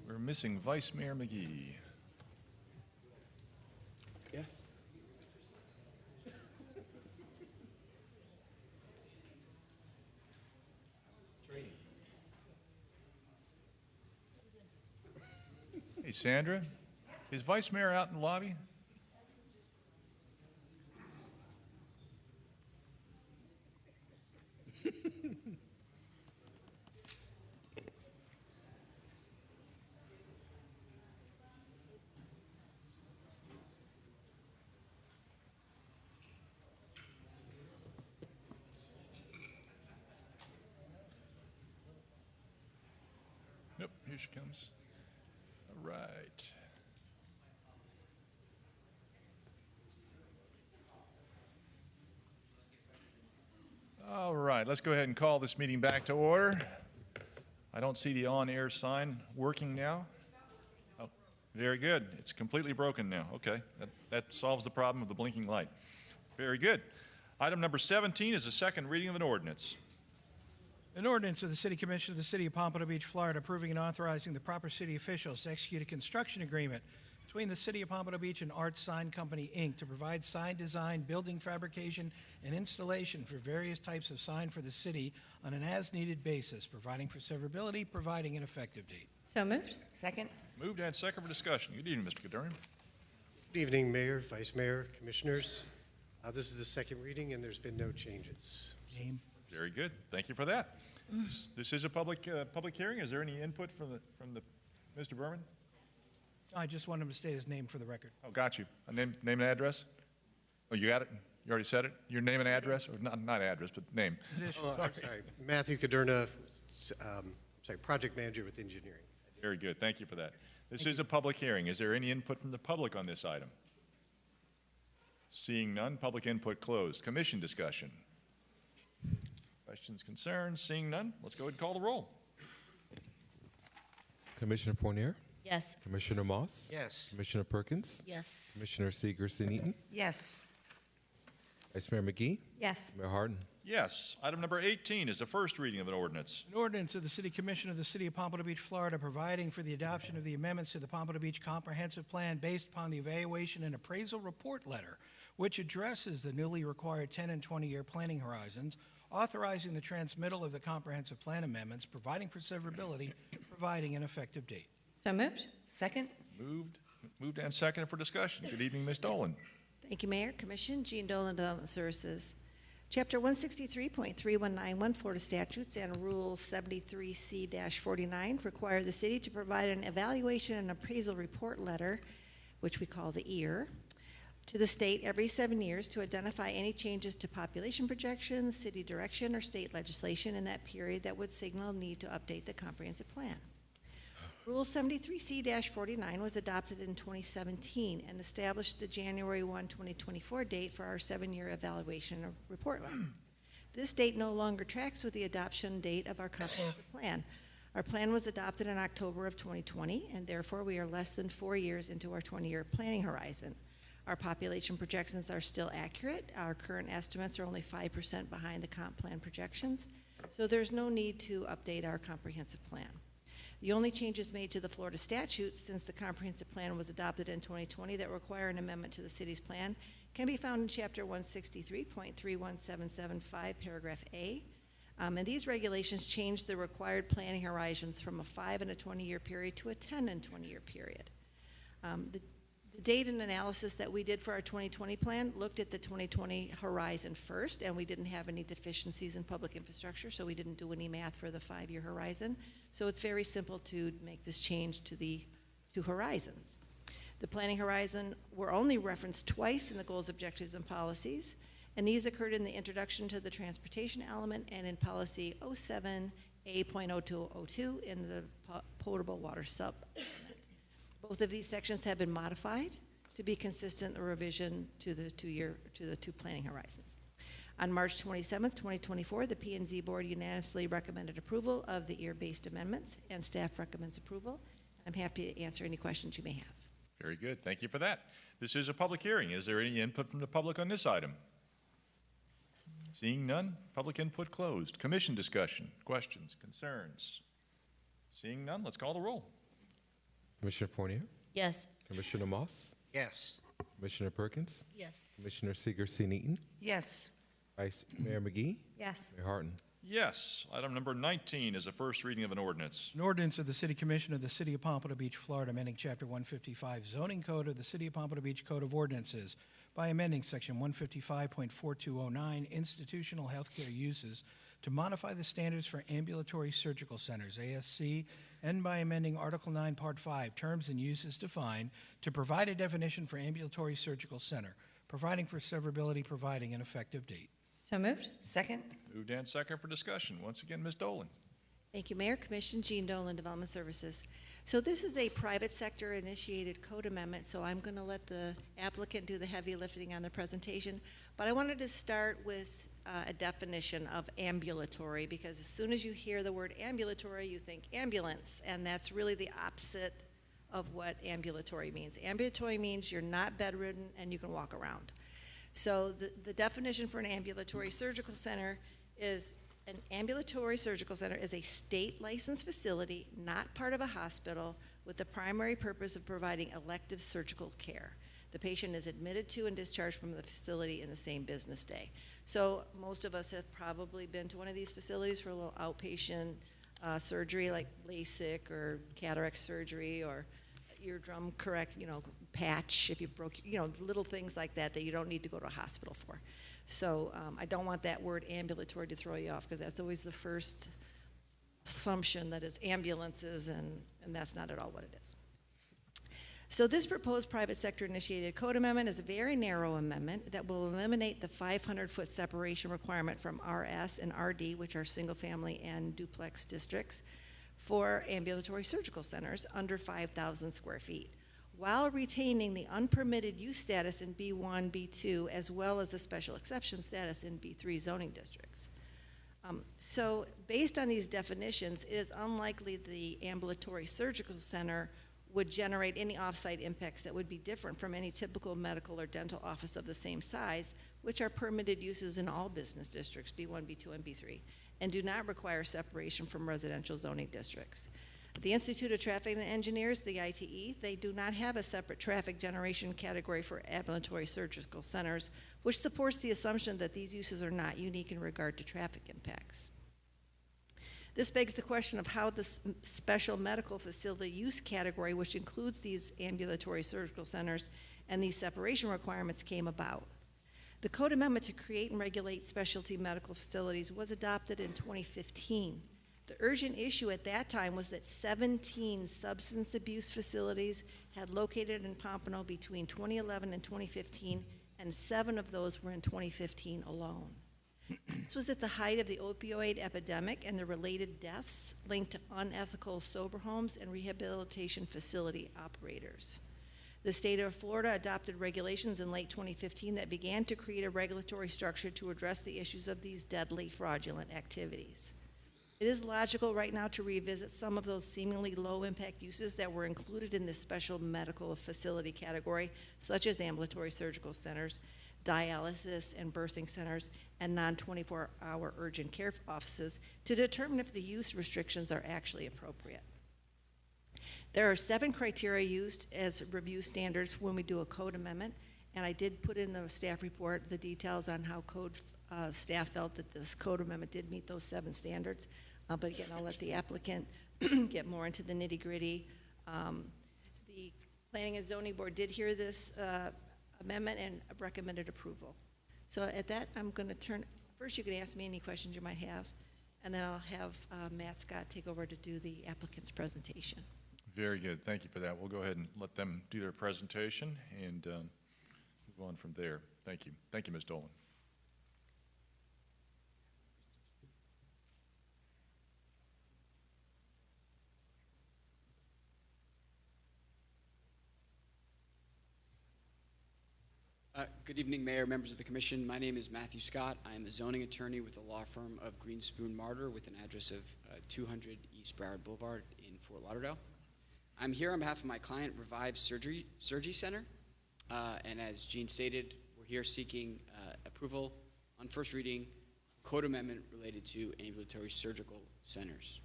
We're missing Vice Mayor McGee. Yes. Hey, Sandra, is Vice Mayor out in the lobby? Nope, here she comes. All right. All right, let's go ahead and call this meeting back to order. I don't see the on-air sign working now. Oh, very good. It's completely broken now. Okay, that solves the problem of the blinking light. Very good. Item number 17 is the second reading of an ordinance. An ordinance of the City Commission of the City of Pompano Beach, Florida, approving and authorizing the proper city officials to execute a construction agreement between the City of Pompano Beach and Art Sign Company, Inc. to provide sign design, building fabrication, and installation for various types of sign for the city on an as-needed basis, providing for severability, providing an effective date. So moved. Second? Moved and second for discussion. Good evening, Mr. Kadurian. Good evening, Mayor, Vice Mayor, Commissioners. This is the second reading, and there's been no changes. Name? Very good. Thank you for that. This is a public hearing. Is there any input from Mr. Berman? I just want him to state his name for the record. Oh, got you. A name and address? Oh, you got it? You already said it? Your name and address? Or not address, but name. Position. Oh, I'm sorry. Matthew Cadurna, Project Manager with Engineering. Very good. Thank you for that. This is a public hearing. Is there any input from the public on this item? Seeing none, public input closed. Commission discussion. Questions, concerns? Seeing none, let's go ahead and call the roll. Commissioner Fournier, Yes. Commissioner Moss, Yes. Commissioner Perkins, Yes. Commissioner Seegerson-Eaton, Yes. Vice Mayor McGee, Yes. Mayor Harden. Yes. Item number 18 is the first reading of an ordinance. An ordinance of the City Commission of the City of Pompano Beach, Florida, providing for the adoption of the amendments to the Pompano Beach Comprehensive Plan based upon the evaluation and appraisal report letter, which addresses the newly required 10 and 20-year planning horizons, authorizing the transmittal of the comprehensive plan amendments, providing for severability, providing an effective date. So moved. Second? Moved and seconded for discussion. Good evening, Ms. Dolan. Thank you, Mayor, Commission, Jean Dolan, Development Services. Chapter 163.3191 Florida statutes and Rule 73C-49 require the city to provide an evaluation and appraisal report letter, which we call the EAR, to the state every 7 years to identify any changes to population projections, city direction, or state legislation in that period that would signal a need to update the comprehensive plan. Rule 73C-49 was adopted in 2017 and established the January 1, 2024 date for our 7-year evaluation report letter. This date no longer tracks with the adoption date of our comprehensive plan. Our plan was adopted in October of 2020, and therefore we are less than 4 years into our 20-year planning horizon. Our population projections are still accurate. Our current estimates are only 5% behind the comp plan projections, so there's no need to update our comprehensive plan. The only changes made to the Florida statutes since the comprehensive plan was adopted in 2020 that require an amendment to the city's plan can be found in Chapter 163.31775, Paragraph A. And these regulations change the required planning horizons from a 5 and a 20-year period to a 10 and 20-year period. The data and analysis that we did for our 2020 plan looked at the 2020 horizon first, and we didn't have any deficiencies in public infrastructure, so we didn't do any math for the 5-year horizon. So it's very simple to make this change to the 2 horizons. The planning horizon were only referenced twice in the goals, objectives, and policies, and these occurred in the introduction to the transportation element and in policy 07A.0202 in the potable water sub. Both of these sections have been modified to be consistent in the revision to the 2 planning horizons. On March 27th, 2024, the P&Z Board unanimously recommended approval of the EAR-based amendments, and staff recommends approval. I'm happy to answer any questions you may have. Very good. Thank you for that. This is a public hearing. Is there any input from the public on this item? Seeing none, public input closed. Commission discussion, questions, concerns? Seeing none, let's call the roll. Commissioner Fournier, Yes. Commissioner Moss, Yes. Commissioner Perkins, Yes. Commissioner Seeger-Eaton, Yes. Vice Mayor McGee, Yes. Mayor Harton. Yes. Item number 19 is a first reading of an ordinance. An ordinance of the City Commission of the City of Pompano Beach, Florida, amending Chapter 155 zoning code of the City of Pompano Beach Code of Ordinances by amending Section 155.4209 institutional healthcare uses to modify the standards for ambulatory surgical centers, ASC, and by amending Article 9, Part 5, terms and uses defined to provide a definition for ambulatory surgical center, providing for severability, providing an effective date. So moved? Second? Moved and second for discussion. Once again, Ms. Dolan. Thank you, Mayor, Commission, Jean Dolan, Development Services. So this is a private sector initiated code amendment, so I'm going to let the applicant do the heavy lifting on the presentation. But I wanted to start with a definition of ambulatory, because as soon as you hear the word ambulatory, you think ambulance, and that's really the opposite of what ambulatory means. Ambulatory means you're not bedridden and you can walk around. So the definition for an ambulatory surgical center is an ambulatory surgical center is a state licensed facility, not part of a hospital, with the primary purpose of providing elective surgical care. The patient is admitted to and discharged from the facility in the same business day. So most of us have probably been to one of these facilities for a little outpatient surgery like LASIK or cataract surgery or eardrum patch if you broke, little things like that that you don't need to go to a hospital for. So I don't want that word ambulatory to throw you off, because that's always the first assumption that it's ambulances, and that's not at all what it is. So this proposed private sector initiated code amendment is a very narrow amendment that will eliminate the 500-foot separation requirement from RS and RD, which are single family and duplex districts, for ambulatory surgical centers under 5,000 square feet, while retaining the unpermitted use status in B1, B2, as well as the special exception status in B3 zoning districts. So based on these definitions, it is unlikely the ambulatory surgical center would generate any off-site impacts that would be different from any typical medical or dental office of the same size, which are permitted uses in all business districts, B1, B2, and B3, and do not require separation from residential zoning districts. The Institute of Traffic Engineers, the ITE, they do not have a separate traffic generation category for ambulatory surgical centers, which supports the assumption that these uses are not unique in regard to traffic impacts. This begs the question of how the special medical facility use category, which includes these ambulatory surgical centers and these separation requirements, came about. The code amendment to create and regulate specialty medical facilities was adopted in 2015. The urgent issue at that time was that 17 substance abuse facilities had located in Pompano between 2011 and 2015, and 7 of those were in 2015 alone. This was at the height of the opioid epidemic and the related deaths linked to unethical sober homes and rehabilitation facility operators. The state of Florida adopted regulations in late 2015 that began to create a regulatory structure to address the issues of these deadly fraudulent activities. It is logical right now to revisit some of those seemingly low-impact uses that were included in this special medical facility category, such as ambulatory surgical centers, dialysis and birthing centers, and non-24-hour urgent care offices, to determine if the use restrictions are actually appropriate. There are 7 criteria used as review standards when we do a code amendment, and I did put in the staff report the details on how code staff felt that this code amendment did meet those 7 standards. But again, I'll let the applicant get more into the nitty-gritty. The Planning and Zoning Board did hear this amendment and recommended approval. So at that, I'm going to turn, first you can ask me any questions you might have, and then I'll have Matt Scott take over to do the applicant's presentation. Very good. Thank you for that. We'll go ahead and let them do their presentation and move on from there. Thank you. Thank you, Ms. Dolan. Good evening, Mayor, members of the Commission. My name is Matthew Scott. I am a zoning attorney with the law firm of Greenspoon Martyr with an address of 200 East Broward Boulevard in Fort Lauderdale. I'm here on behalf of my client, Revive Surgery Center, and as Gene stated, we're here seeking approval on first reading, code amendment related to ambulatory surgical centers.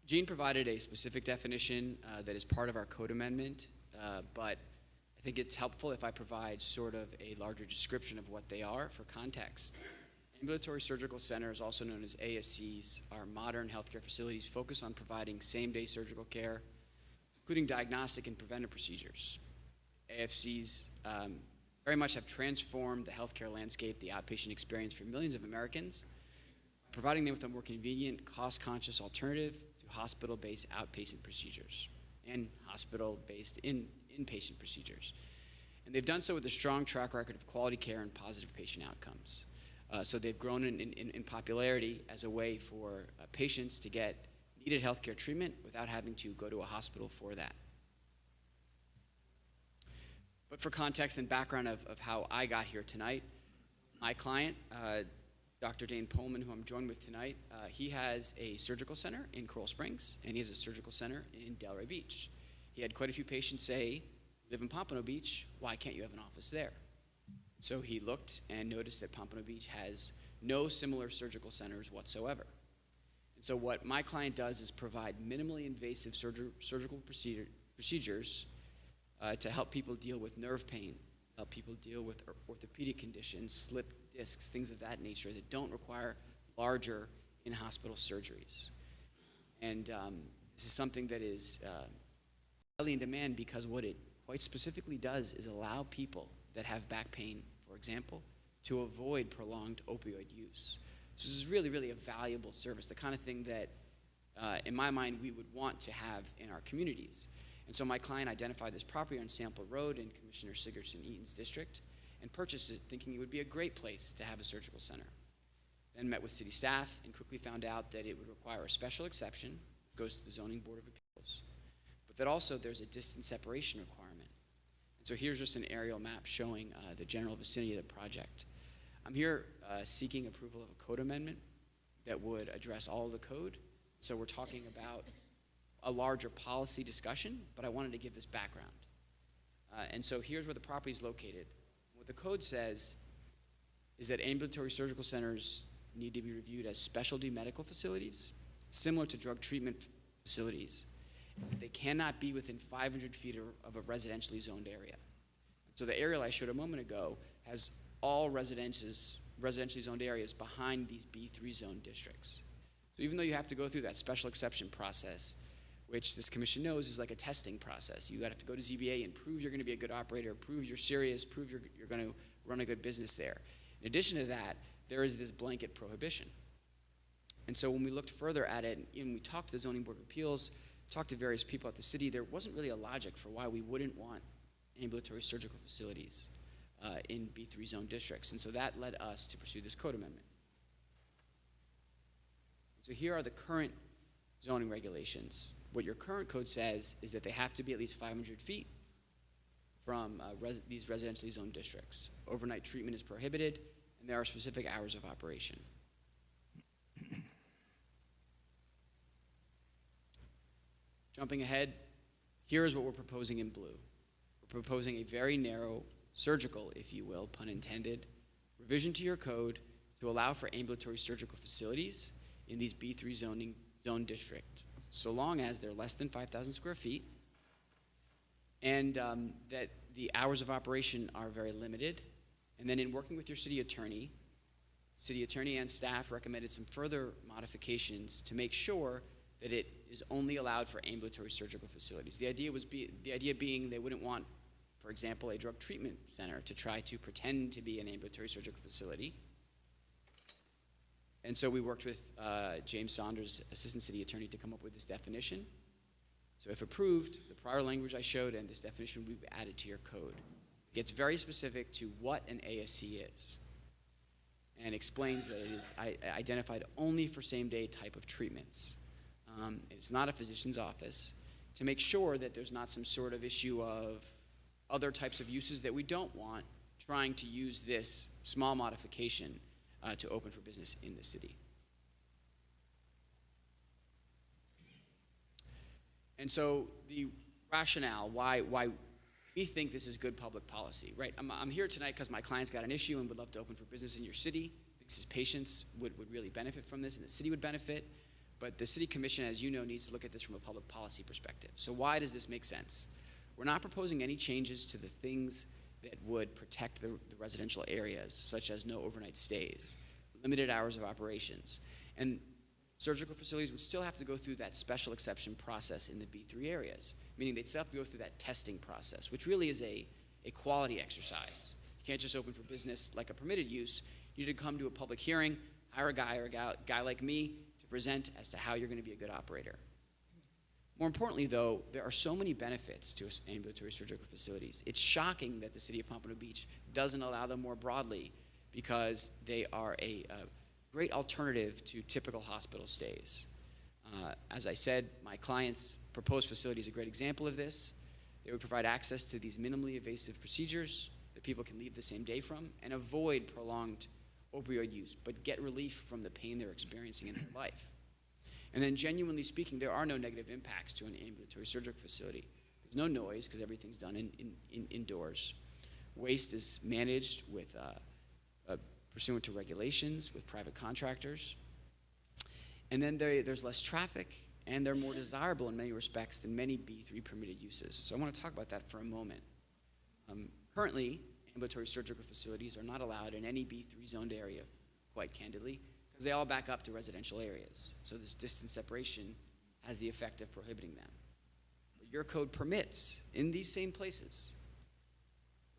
Gene provided a specific definition that is part of our code amendment, but I think it's helpful if I provide sort of a larger description of what they are for context. Ambulatory surgical centers, also known as ASCs, are modern healthcare facilities focused on providing same-day surgical care, including diagnostic and preventive procedures. AFCs very much have transformed the healthcare landscape, the outpatient experience for millions of Americans, providing them with a more convenient, cost-conscious alternative to hospital-based outpatient procedures and hospital-based inpatient procedures. And they've done so with a strong track record of quality care and positive patient outcomes. So they've grown in popularity as a way for patients to get needed healthcare treatment without having to go to a hospital for that. But for context and background of how I got here tonight, my client, Dr. Dane Pullman, who I'm joined with tonight, he has a surgical center in Coral Springs, and he has a surgical center in Delray Beach. He had quite a few patients say, live in Pompano Beach, why can't you have an office there? So he looked and noticed that Pompano Beach has no similar surgical centers whatsoever. And so what my client does is provide minimally invasive surgical procedures to help people deal with nerve pain, help people deal with orthopedic conditions, slipped discs, things of that nature that don't require larger in-hospital surgeries. And this is something that is highly in demand because what it quite specifically does is allow people that have back pain, for example, to avoid prolonged opioid use. So this is really, really a valuable service, the kind of thing that, in my mind, we would want to have in our communities. And so my client identified this property on Sample Road in Commissioner Sigerson-Eaton's district and purchased it thinking it would be a great place to have a surgical center. Then met with city staff and quickly found out that it would require a special exception, goes to the Zoning Board of Appeals, but that also there's a distance separation requirement. And so here's just an aerial map showing the general vicinity of the project. I'm here seeking approval of a code amendment that would address all of the code. So we're talking about a larger policy discussion, but I wanted to give this background. And so here's where the property is located. What the code says is that ambulatory surgical centers need to be reviewed as specialty medical facilities, similar to drug treatment facilities. They cannot be within 500 feet of a residentially zoned area. So the aerial I showed a moment ago has all residentially zoned areas behind these B3 zone districts. So even though you have to go through that special exception process, which this commission knows is like a testing process. You have to go to ZBA and prove you're going to be a good operator, prove you're serious, prove you're going to run a good business there. In addition to that, there is this blanket prohibition. And so when we looked further at it, and we talked to the Zoning Board of Appeals, talked to various people at the city, there wasn't really a logic for why we wouldn't want ambulatory surgical facilities in B3 zone districts. And so that led us to pursue this code amendment. So here are the current zoning regulations. What your current code says is that they have to be at least 500 feet from these residentially zoned districts. Overnight treatment is prohibited, and there are specific hours of operation. Jumping ahead, here is what we're proposing in blue. We're proposing a very narrow, surgical, if you will, pun intended, revision to your code to allow for ambulatory surgical facilities in these B3 zone district, so long as they're less than 5,000 square feet, and that the hours of operation are very limited. And then in working with your city attorney and staff recommended some further modifications to make sure that it is only allowed for ambulatory surgical facilities. The idea being they wouldn't want, for example, a drug treatment center to try to pretend to be an ambulatory surgical facility. And so we worked with James Saunders, Assistant City Attorney, to come up with this definition. So if approved, the prior language I showed and this definition will be added to your code. It gets very specific to what an ASC is and explains that it is identified only for same-day type of treatments. It's not a physician's office, to make sure that there's not some sort of issue of other types of uses that we don't want trying to use this small modification to open for business in the city. And so the rationale why we think this is good public policy, right? I'm here tonight because my client's got an issue and would love to open for business in your city. His patients would really benefit from this, and the city would benefit. But the city commission, as you know, needs to look at this from a public policy perspective. So why does this make sense? We're not proposing any changes to the things that would protect the residential areas, such as no overnight stays, limited hours of operations. And surgical facilities would still have to go through that special exception process in the B3 areas, meaning they'd still have to go through that testing process, which really is a quality exercise. You can't just open for business like a permitted use. You need to come to a public hearing, hire a guy or a guy like me to present as to how you're going to be a good operator. More importantly, though, there are so many benefits to ambulatory surgical facilities. It's shocking that the city of Pompano Beach doesn't allow them more broadly because they are a great alternative to typical hospital stays. As I said, my client's proposed facility is a great example of this. They would provide access to these minimally invasive procedures that people can leave the same day from and avoid prolonged opioid use, but get relief from the pain they're experiencing in their life. And then genuinely speaking, there are no negative impacts to an ambulatory surgical facility. There's no noise because everything's done indoors. Waste is managed with pursuant to regulations with private contractors. And then there's less traffic, and they're more desirable in many respects than many B3 permitted uses. So I want to talk about that for a moment. Currently, ambulatory surgical facilities are not allowed in any B3 zoned area, quite candidly, because they all back up to residential areas. So this distance separation has the effect of prohibiting them. But your code permits, in these same places,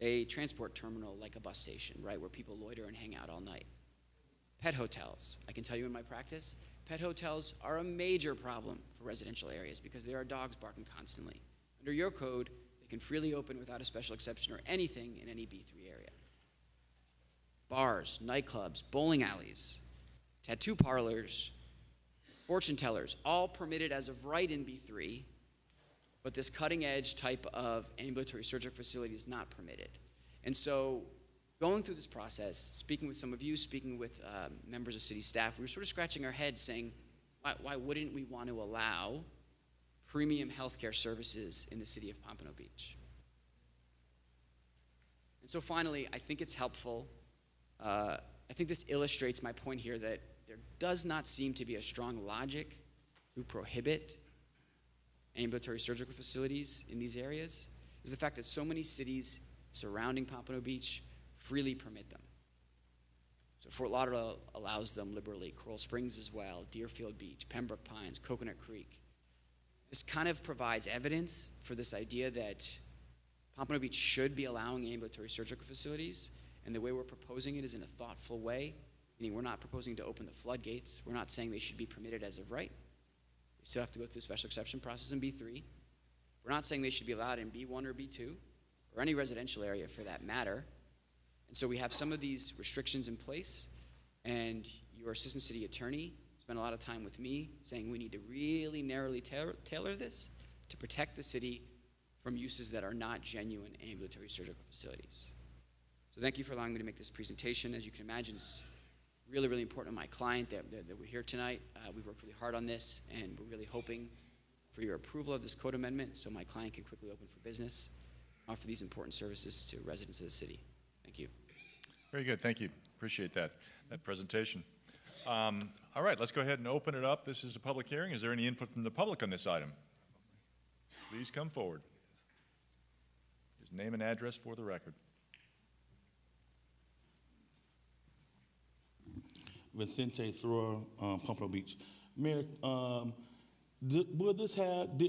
a transport terminal like a bus station, right, where people loiter and hang out all night. Pet hotels. I can tell you in my practice, pet hotels are a major problem for residential areas because there are dogs barking constantly. Under your code, they can freely open without a special exception or anything in any B3 area. Bars, nightclubs, bowling alleys, tattoo parlors, fortune tellers, all permitted as of right in B3, but this cutting edge type of ambulatory surgical facility is not permitted. And so going through this process, speaking with some of you, speaking with members of city staff, we were sort of scratching our heads saying, why wouldn't we want to allow premium healthcare services in the city of Pompano Beach? And so finally, I think it's helpful. I think this illustrates my point here that there does not seem to be a strong logic to prohibit ambulatory surgical facilities in these areas, is the fact that so many cities surrounding Pompano Beach freely permit them. So Fort Lauderdale allows them liberally, Coral Springs as well, Deerfield Beach, Pembroke Pines, Coconut Creek. This kind of provides evidence for this idea that Pompano Beach should be allowing ambulatory surgical facilities, and the way we're proposing it is in a thoughtful way, meaning we're not proposing to open the floodgates. We're not saying they should be permitted as of right. They still have to go through the special exception process in B3. We're not saying they should be allowed in B1 or B2, or any residential area for that matter. And so we have some of these restrictions in place, and your assistant city attorney spent a lot of time with me saying we need to really narrowly tailor this to protect the city from uses that are not genuine ambulatory surgical facilities. So thank you for allowing me to make this presentation. As you can imagine, it's really, really important to my client that we're here tonight. We've worked really hard on this, and we're really hoping for your approval of this code amendment so my client can quickly open for business, offer these important services to residents of the city. Thank you. Very good, thank you. Appreciate that presentation. All right, let's go ahead and open it up. This is a public hearing. Is there any input from the public on this item? Please come forward. Just name and address for the record. Vicente Thrower, Pompano Beach. Mayor, did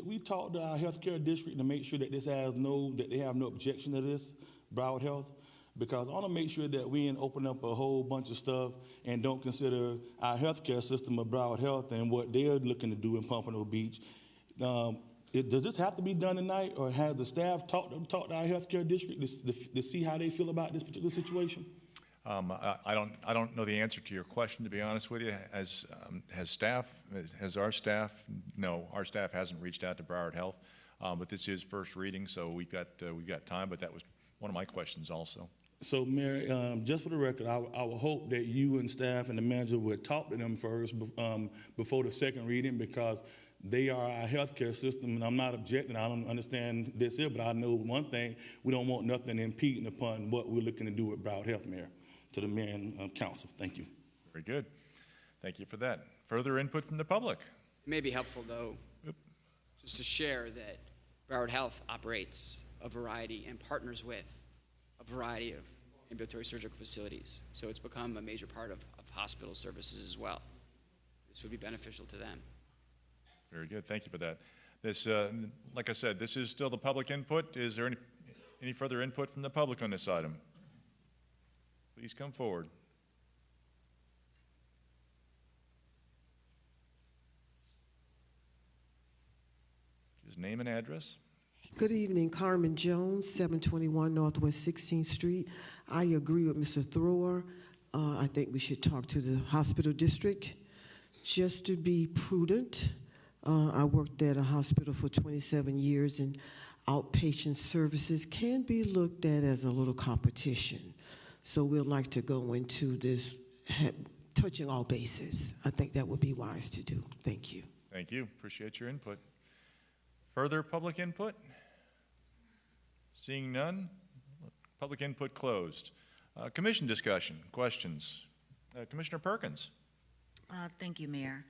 we talk to our healthcare district to make sure that that they have no objection to this, Broward Health? Because I want to make sure that we ain't open up a whole bunch of stuff and don't consider our healthcare system of Broward Health and what they're looking to do in Pompano Beach. Does this have to be done tonight, or has the staff talked to our healthcare district to see how they feel about this particular situation? I don't know the answer to your question, to be honest with you. Has our staff? No, our staff hasn't reached out to Broward Health, but this is first reading, so we've got time. But that was one of my questions also. So, Mayor, just for the record, I would hope that you and staff and the manager would talk to them first before the second reading, because They are our healthcare system, and I'm not objecting. I don't understand this here, but I know one thing: we don't want nothing impeding upon what we're looking to do with Broward Health, Mayor. To the mayor and council, thank you. Very good. Thank you for that. Further input from the public? It may be helpful, though, just to share that Broward Health operates a variety and partners with a variety of ambulatory surgical facilities. So it's become a major part of hospital services as well. This would be beneficial to them. Very good. Thank you for that. This, like I said, this is still the public input. Is there any further input from the public on this item? Please come forward. Just name and address. Good evening, Carmen Jones, 721 Northwest 16th Street. I agree with Mr. Thrower. I think we should talk to the hospital district just to be prudent. I worked at a hospital for 27 years, and outpatient services can be looked at as a little competition. So we'd like to go into this touching all bases. I think that would be wise to do. Thank you. Thank you. Appreciate your input. Further public input? Seeing none, public input closed. Commission discussion, questions. Commissioner Perkins. Thank you, Mayor.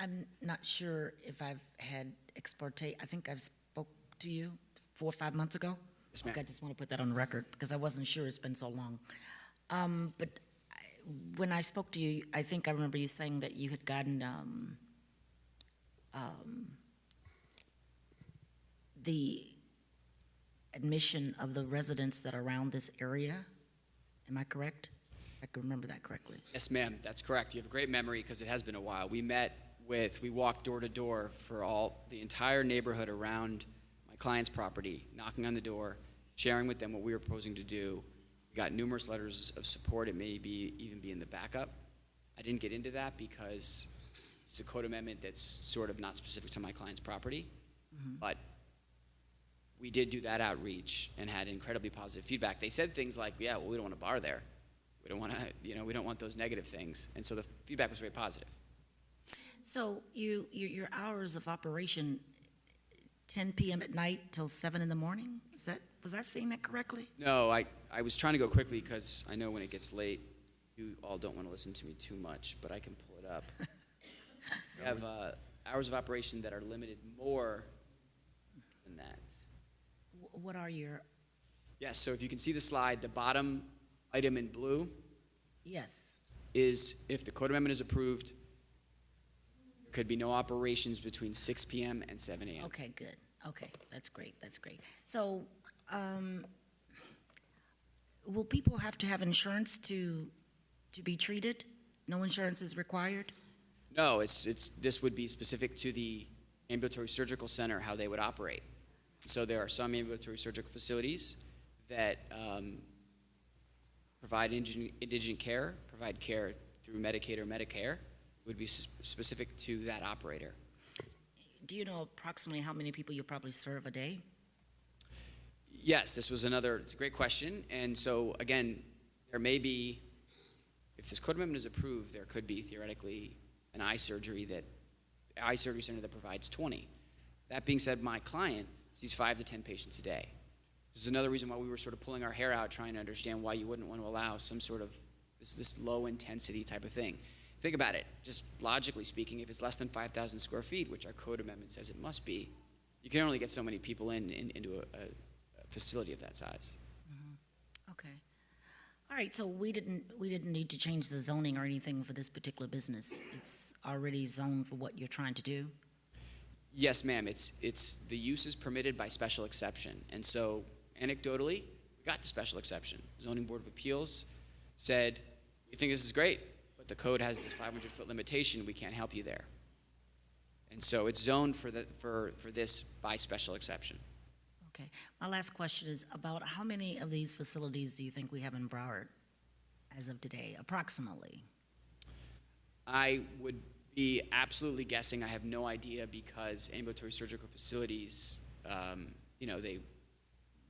I'm not sure if I've had ex parte. I think I've spoke to you 4 or 5 months ago. Yes, ma'am. I just want to put that on the record because I wasn't sure. It's been so long. When I spoke to you, I think I remember you saying that you had gotten the admission of the residents that are around this area. Am I correct? I can remember that correctly. Yes, ma'am, that's correct. You have a great memory because it has been a while. We walked door to door for the entire neighborhood around my client's property, knocking on the door, sharing with them what we were proposing to do. We got numerous letters of support. It may even be in the backup. I didn't get into that because it's a code amendment that's sort of not specific to my client's property. But we did do that outreach and had incredibly positive feedback. They said things like, yeah, well, we don't want a bar there. We don't want to, we don't want those negative things. And so the feedback was very positive. So your hours of operation, 10 p.m. at night till 7 in the morning? Was I saying that correctly? No, I was trying to go quickly because I know when it gets late, you all don't want to listen to me too much, but I can pull it up. We have hours of operation that are limited more than that. What are your? Yes, so if you can see the slide, the bottom item in blue Yes. is if the code amendment is approved, there could be no operations between 6 p.m. and 7 a.m. Okay, good. Okay, that's great. That's great. So, will people have to have insurance to be treated? No insurance is required? No, this would be specific to the ambulatory surgical center, how they would operate. So there are some ambulatory surgical facilities that provide indigent care, provide care through Medicaid or Medicare, would be specific to that operator. Do you know approximately how many people you probably serve a day? Yes, it's a great question. And so again, there may be, if this code amendment is approved, there could be theoretically an eye surgery center that provides 20. That being said, my client sees 5 to 10 patients a day. This is another reason why we were sort of pulling our hair out trying to understand why you wouldn't want to allow some sort of this low intensity type of thing. Think about it, just logically speaking, if it's less than 5,000 square feet, which our code amendment says it must be, you can only get so many people into a facility of that size. Okay. All right, so we didn't need to change the zoning or anything for this particular business. It's already zoned for what you're trying to do? Yes, ma'am. It's the use is permitted by special exception. And so anecdotally, we got the special exception. Zoning Board of Appeals said, we think this is great, but the code has this 500-foot limitation. We can't help you there. And so it's zoned for this by special exception. Okay. My last question is about how many of these facilities do you think we have in Broward as of today, approximately? I would be absolutely guessing. I have no idea because ambulatory surgical facilities, they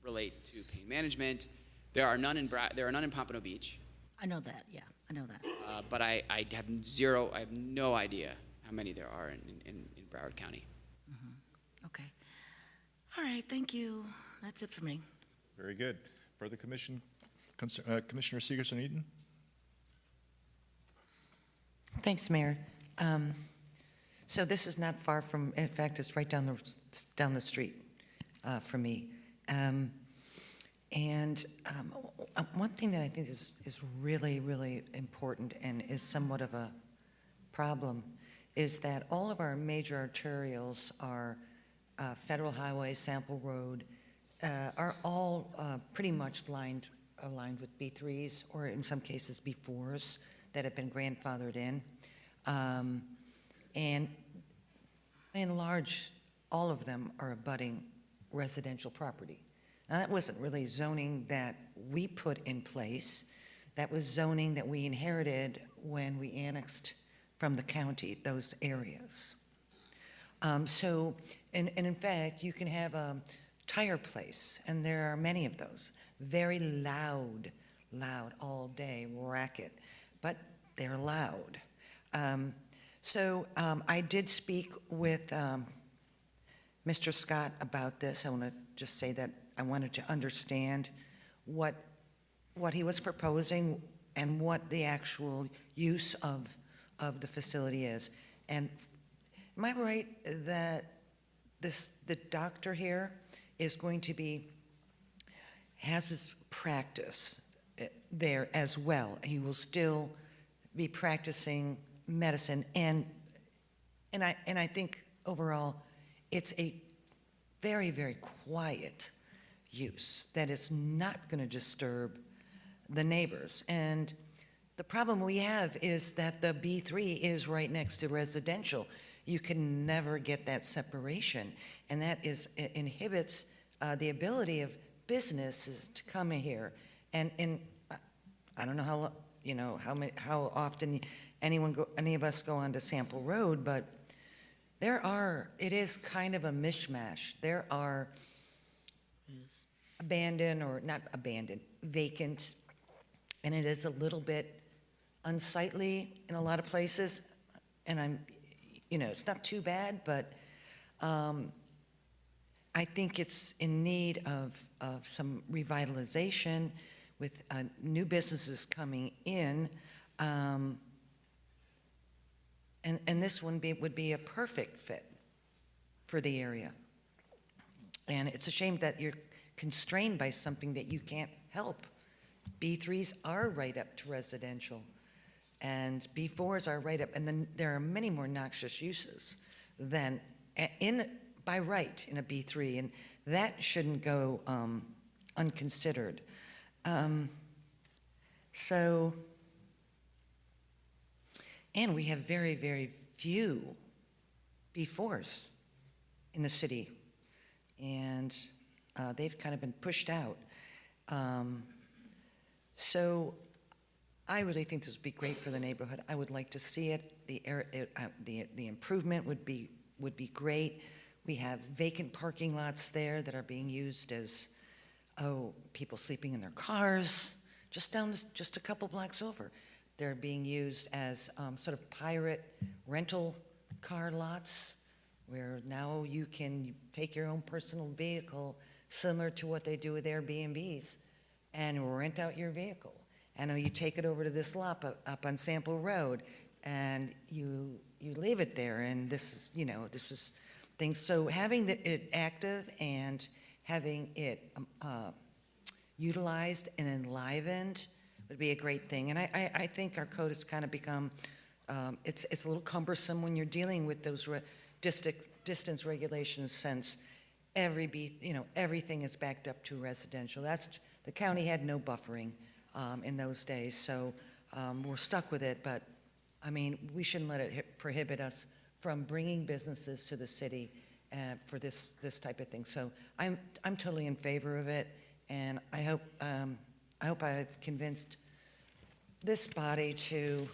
relate to pain management. There are none in Pompano Beach. I know that. Yeah, I know that. But I have no idea how many there are in Broward County. Okay. All right, thank you. That's it for me. Very good. Further Commissioner Segerson-Eaton? Thanks, Mayor. So this is not far from, in fact, it's right down the street from me. One thing that I think is really, really important and is somewhat of a problem is that all of our major arterials are Federal Highway, Sample Road, are all pretty much aligned with B3s or in some cases B4s that have been grandfathered in. And by and large, all of them are abutting residential property. Now, that wasn't really zoning that we put in place. That was zoning that we inherited when we annexed from the county those areas. So, in fact, you can have a tire place, and there are many of those, very loud all day racket, but they're loud. I did speak with Mr. Scott about this. I want to just say that I wanted to understand what he was proposing and what the actual use of the facility is. And am I right that the doctor here is going to has his practice there as well? He will still be practicing medicine, and I think overall it's a very, very quiet use that is not going to disturb the neighbors. And the problem we have is that the B3 is right next to residential. You can never get that separation, and that inhibits the ability of businesses to come in here. And I don't know how often any of us go onto Sample Road, but it is kind of a mishmash. There are abandoned, or not abandoned, vacant, and it is a little bit unsightly in a lot of places. And it's not too bad, but I think it's in need of some revitalization with new businesses coming in. And this one would be a perfect fit for the area. And it's a shame that you're constrained by something that you can't help. B3s are right up to residential, and B4s are right up, and then there are many more noxious uses than by right in a B3, and that shouldn't go unconsidered. And we have very, very few B4s in the city, and they've kind of been pushed out. So I really think this would be great for the neighborhood. I would like to see it. The improvement would be great. We have vacant parking lots there that are being used as people sleeping in their cars. Just a couple blocks over, they're being used as sort of pirate rental car lots, where now you can take your own personal vehicle, similar to what they do with Airbnbs, and rent out your vehicle. And you take it over to this lot up on Sample Road, and you leave it there. And this is things. So having it active and having it utilized and enlivened would be a great thing. And I think our code has kind of become, it's a little cumbersome when you're dealing with those distance regulations, since everything is backed up to residential. The county had no buffering in those days, so we're stuck with it. But I mean, we shouldn't let it prohibit us from bringing businesses to the city for this type of thing. So I'm totally in favor of it, and I hope I've convinced this body to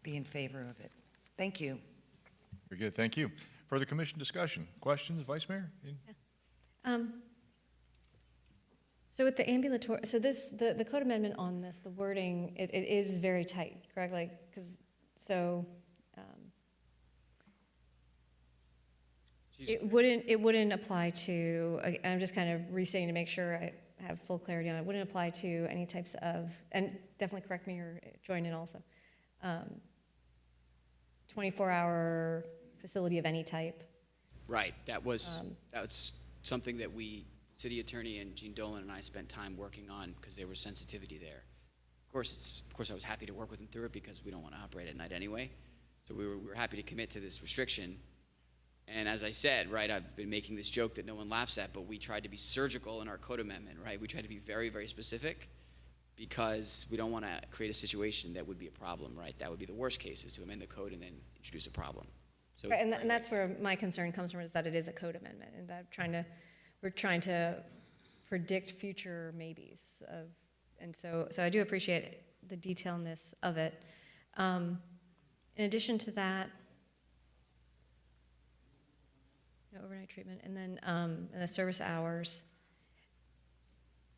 be in favor of it. Thank you. Very good, thank you. Further commission discussion? Questions, Vice Mayor? So with the ambulatory, the code amendment on this, the wording, it is very tight, correct? It wouldn't apply to, I'm just kind of restating to make sure I have full clarity on it. It wouldn't apply to any types of, and definitely correct me or join in also, 24-hour facility of any type. Right, that was something that city attorney and Gene Dolan and I spent time working on because there was sensitivity there. Of course, I was happy to work with them through it because we don't want to operate at night anyway. So we were happy to commit to this restriction. And as I said, right, I've been making this joke that no one laughs at, but we tried to be surgical in our code amendment, right? We tried to be very, very specific because we don't want to create a situation that would be a problem, right? That would be the worst case, is to amend the code and then introduce a problem. So, Right, and that's where my concern comes from, is that it is a code amendment, and that we're trying to predict future maybes and so I do appreciate the detailedness of it. In addition to that, no overnight treatment, and then and the service hours.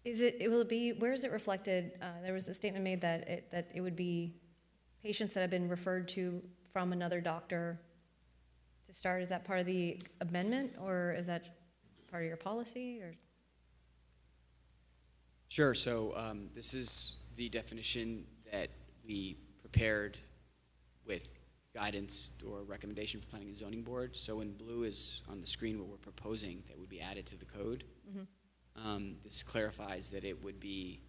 Will it be, where is it reflected? There was a statement made that it would be patients that have been referred to from another doctor to start. Is that part of the amendment, or is that part of your policy, or? Sure, so this is the definition that we prepared with guidance or recommendation from Planning and Zoning Board. So in blue is on the screen what we're proposing that would be added to the code. Mm-hmm. This clarifies that it would be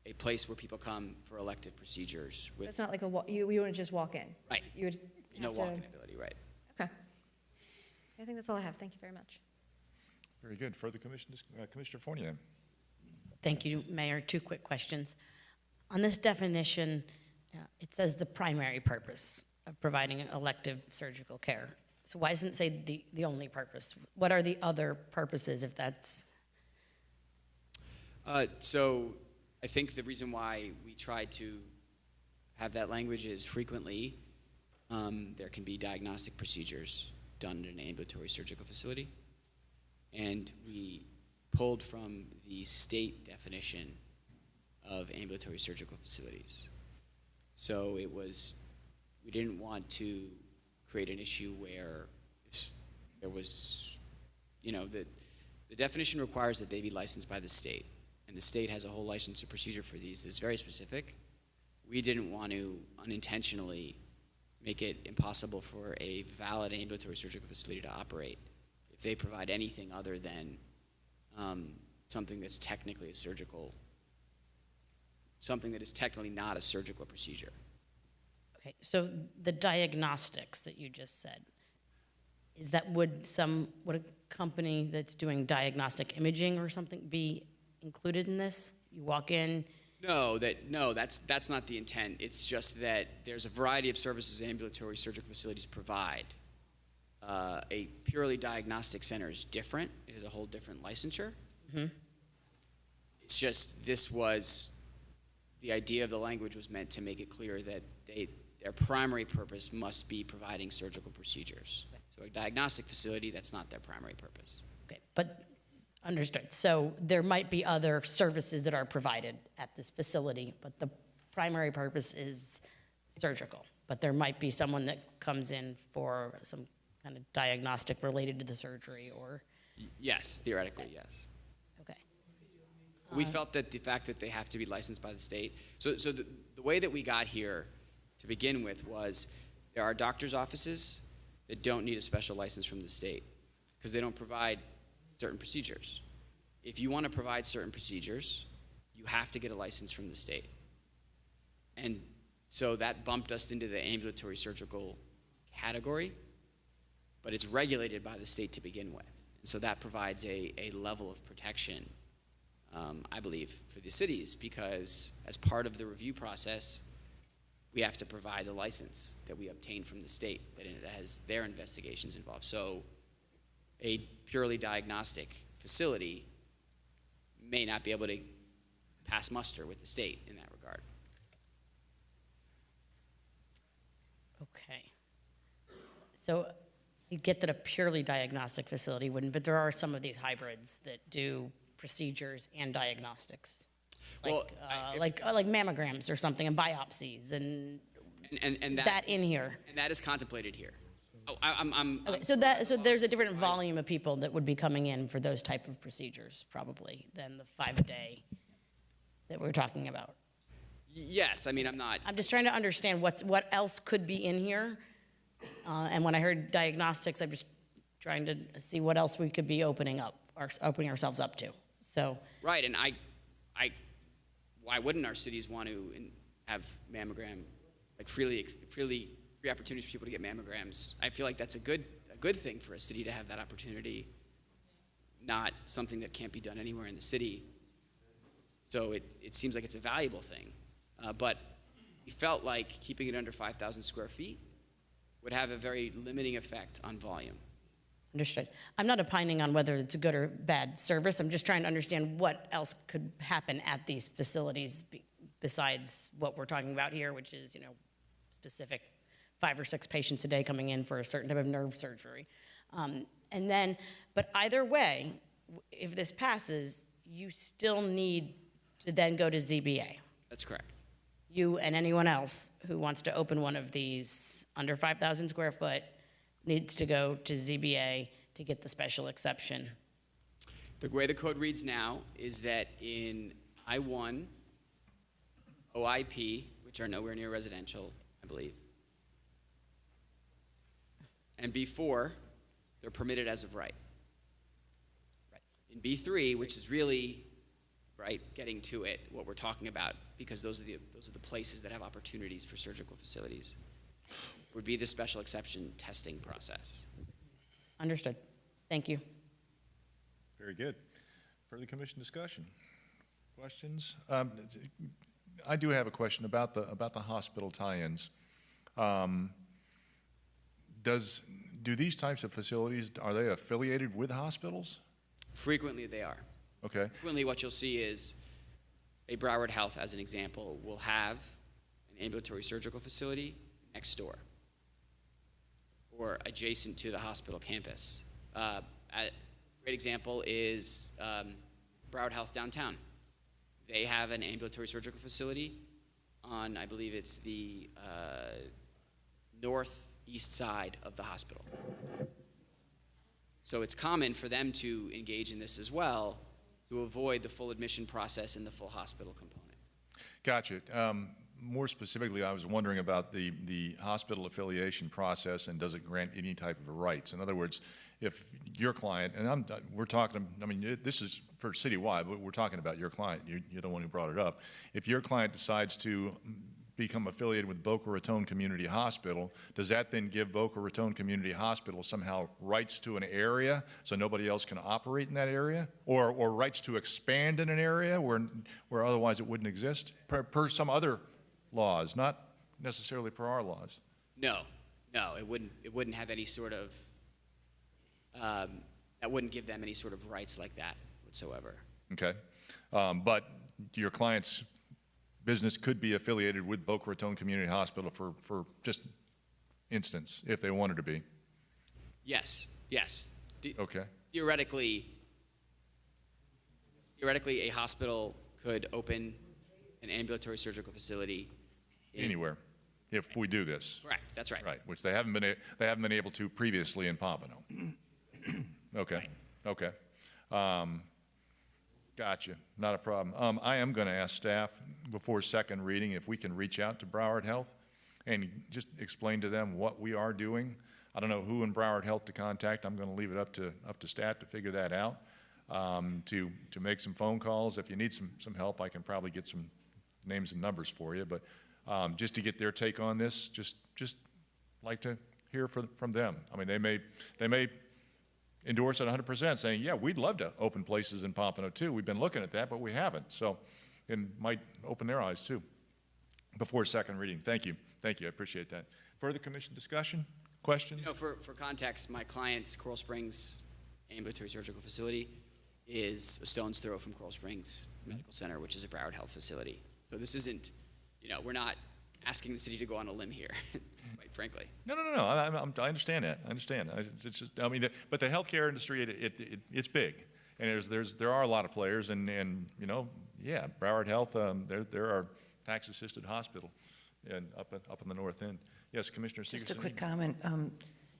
a place where people come for elective procedures. It's not like you wouldn't just walk in. Right. You would There's no walk-in ability, right. Okay. I think that's all I have. Thank you very much. Very good. Further Commissioner Fournier. Thank you, Mayor. 2 quick questions. On this definition, it says the primary purpose of providing elective surgical care. So why doesn't it say the only purpose? What are the other purposes, if that's? So I think the reason why we try to have that language is frequently there can be diagnostic procedures done in an ambulatory surgical facility. And we pulled from the state definition of ambulatory surgical facilities. So we didn't want to create an issue where there was, the definition requires that they be licensed by the state. And the state has a whole license and procedure for these that's very specific. We didn't want to unintentionally make it impossible for a valid ambulatory surgical facility to operate if they provide anything other than something that's technically a surgical, something that is technically not a surgical procedure. Okay, so the diagnostics that you just said, is that would a company that's doing diagnostic imaging or something be included in this? You walk in. No, that's not the intent. It's just that there's a variety of services ambulatory surgical facilities provide. A purely diagnostic center is different. It is a whole different licensure. Mm-hmm. It's just the idea of the language was meant to make it clear that their primary purpose must be providing surgical procedures. Okay. So a diagnostic facility, that's not their primary purpose. Okay, but understood. So there might be other services that are provided at this facility, but the primary purpose is surgical. But there might be someone that comes in for some kind of diagnostic related to the surgery, or? Yes, theoretically, yes. Okay. We felt that the fact that they have to be licensed by the state, so the way that we got here to begin with was there are doctor's offices that don't need a special license from the state because they don't provide certain procedures. If you want to provide certain procedures, you have to get a license from the state. And so that bumped us into the ambulatory surgical category, but it's regulated by the state to begin with. And so that provides a level of protection, I believe, for the cities, because as part of the review process, we have to provide the license that we obtain from the state that has their investigations involved. So a purely diagnostic facility may not be able to pass muster with the state in that regard. Okay. So you get that a purely diagnostic facility wouldn't, but there are some of these hybrids that do procedures and diagnostics. Like, like mammograms or something, and biopsies, and is that in here? And that is contemplated here. Oh, I'm Okay, so there's a different volume of people that would be coming in for those type of procedures, probably, than the 5 a day that we're talking about. yes, I mean, I'm just trying to understand what else could be in here. And when I heard diagnostics, I'm just trying to see what else we could be opening ourselves up to. So, right, and why wouldn't our cities want to have mammogram, like free opportunities for people to get mammograms? I feel like that's a good thing for a city to have that opportunity, not something that can't be done anywhere in the city. So it seems like it's a valuable thing. But we felt like keeping it under 5,000 square feet would have a very limiting effect on volume. understood. I'm not opining on whether it's a good or bad service. I'm just trying to understand what else could happen at these facilities besides what we're talking about here, which is, specific 5 or 6 patients a day coming in for a certain type of nerve surgery. But either way, if this passes, you still need to then go to ZBA. That's correct. You and anyone else who wants to open one of these under 5,000 square foot needs to go to ZBA to get the special exception. The way the code reads now is that in I-1, OIP, which are nowhere near residential, I believe, and B4, they're permitted as of right. In B3, which is really, right, getting to it, what we're talking about, because those are the places that have opportunities for surgical facilities, would be the special exception testing process. Understood. Thank you. Very good. Further commission discussion? Questions? I do have a question about the hospital tie-ins. Do these types of facilities, are they affiliated with hospitals? Frequently they are. Okay. Frequently what you'll see is a Broward Health, as an example, will have an ambulatory surgical facility next door or adjacent to the hospital campus. A great example is Broward Health downtown. They have an ambulatory surgical facility on, I believe it's the northeast side of the hospital. So it's common for them to engage in this as well to avoid the full admission process and the full hospital component. Gotcha. More specifically, I was wondering about the hospital affiliation process, and does it grant any type of rights? In other words, if your client, and we're talking, I mean, this is for citywide, but we're talking about your client. You're the one who brought it up. If your client decides to become affiliated with Boca Raton Community Hospital, does that then give Boca Raton Community Hospital somehow rights to an area so nobody else can operate in that area? Or rights to expand in an area where otherwise it wouldn't exist? Per some other laws, not necessarily per our laws. No, it wouldn't have any sort of, that wouldn't give them any sort of rights like that whatsoever. Okay. But your client's business could be affiliated with Boca Raton Community Hospital for just instance, if they wanted to be. Yes. Okay. Theoretically, a hospital could open an ambulatory surgical facility Anywhere, if we do this. Correct, that's right. Right, which they haven't been able to previously in Pompano. Okay, okay. Gotcha, not a problem. I am going to ask staff before second reading if we can reach out to Broward Health and just explain to them what we are doing. I don't know who in Broward Health to contact. I'm going to leave it up to staff to figure that out, to make some phone calls. If you need some help, I can probably get some names and numbers for you, but just to get their take on this, just like to hear from them. I mean, they may endorse it 100%, saying, yeah, we'd love to open places in Pompano too. We've been looking at that, but we haven't. So it might open their eyes too before second reading. Thank you. I appreciate that. Further commission discussion? Questions? For context, my client's Coral Springs ambulatory surgical facility is a stone's throw from Coral Springs Medical Center, which is a Broward Health facility. So this isn't, we're not asking the city to go on a limb here, quite frankly. No. I understand that. I understand. It's just, I mean, but the healthcare industry, it's big, and there are a lot of players, and yeah, Broward Health, there are tax-assisted hospital, and up in the north end. Yes, Commissioner Segerson. Just a quick comment.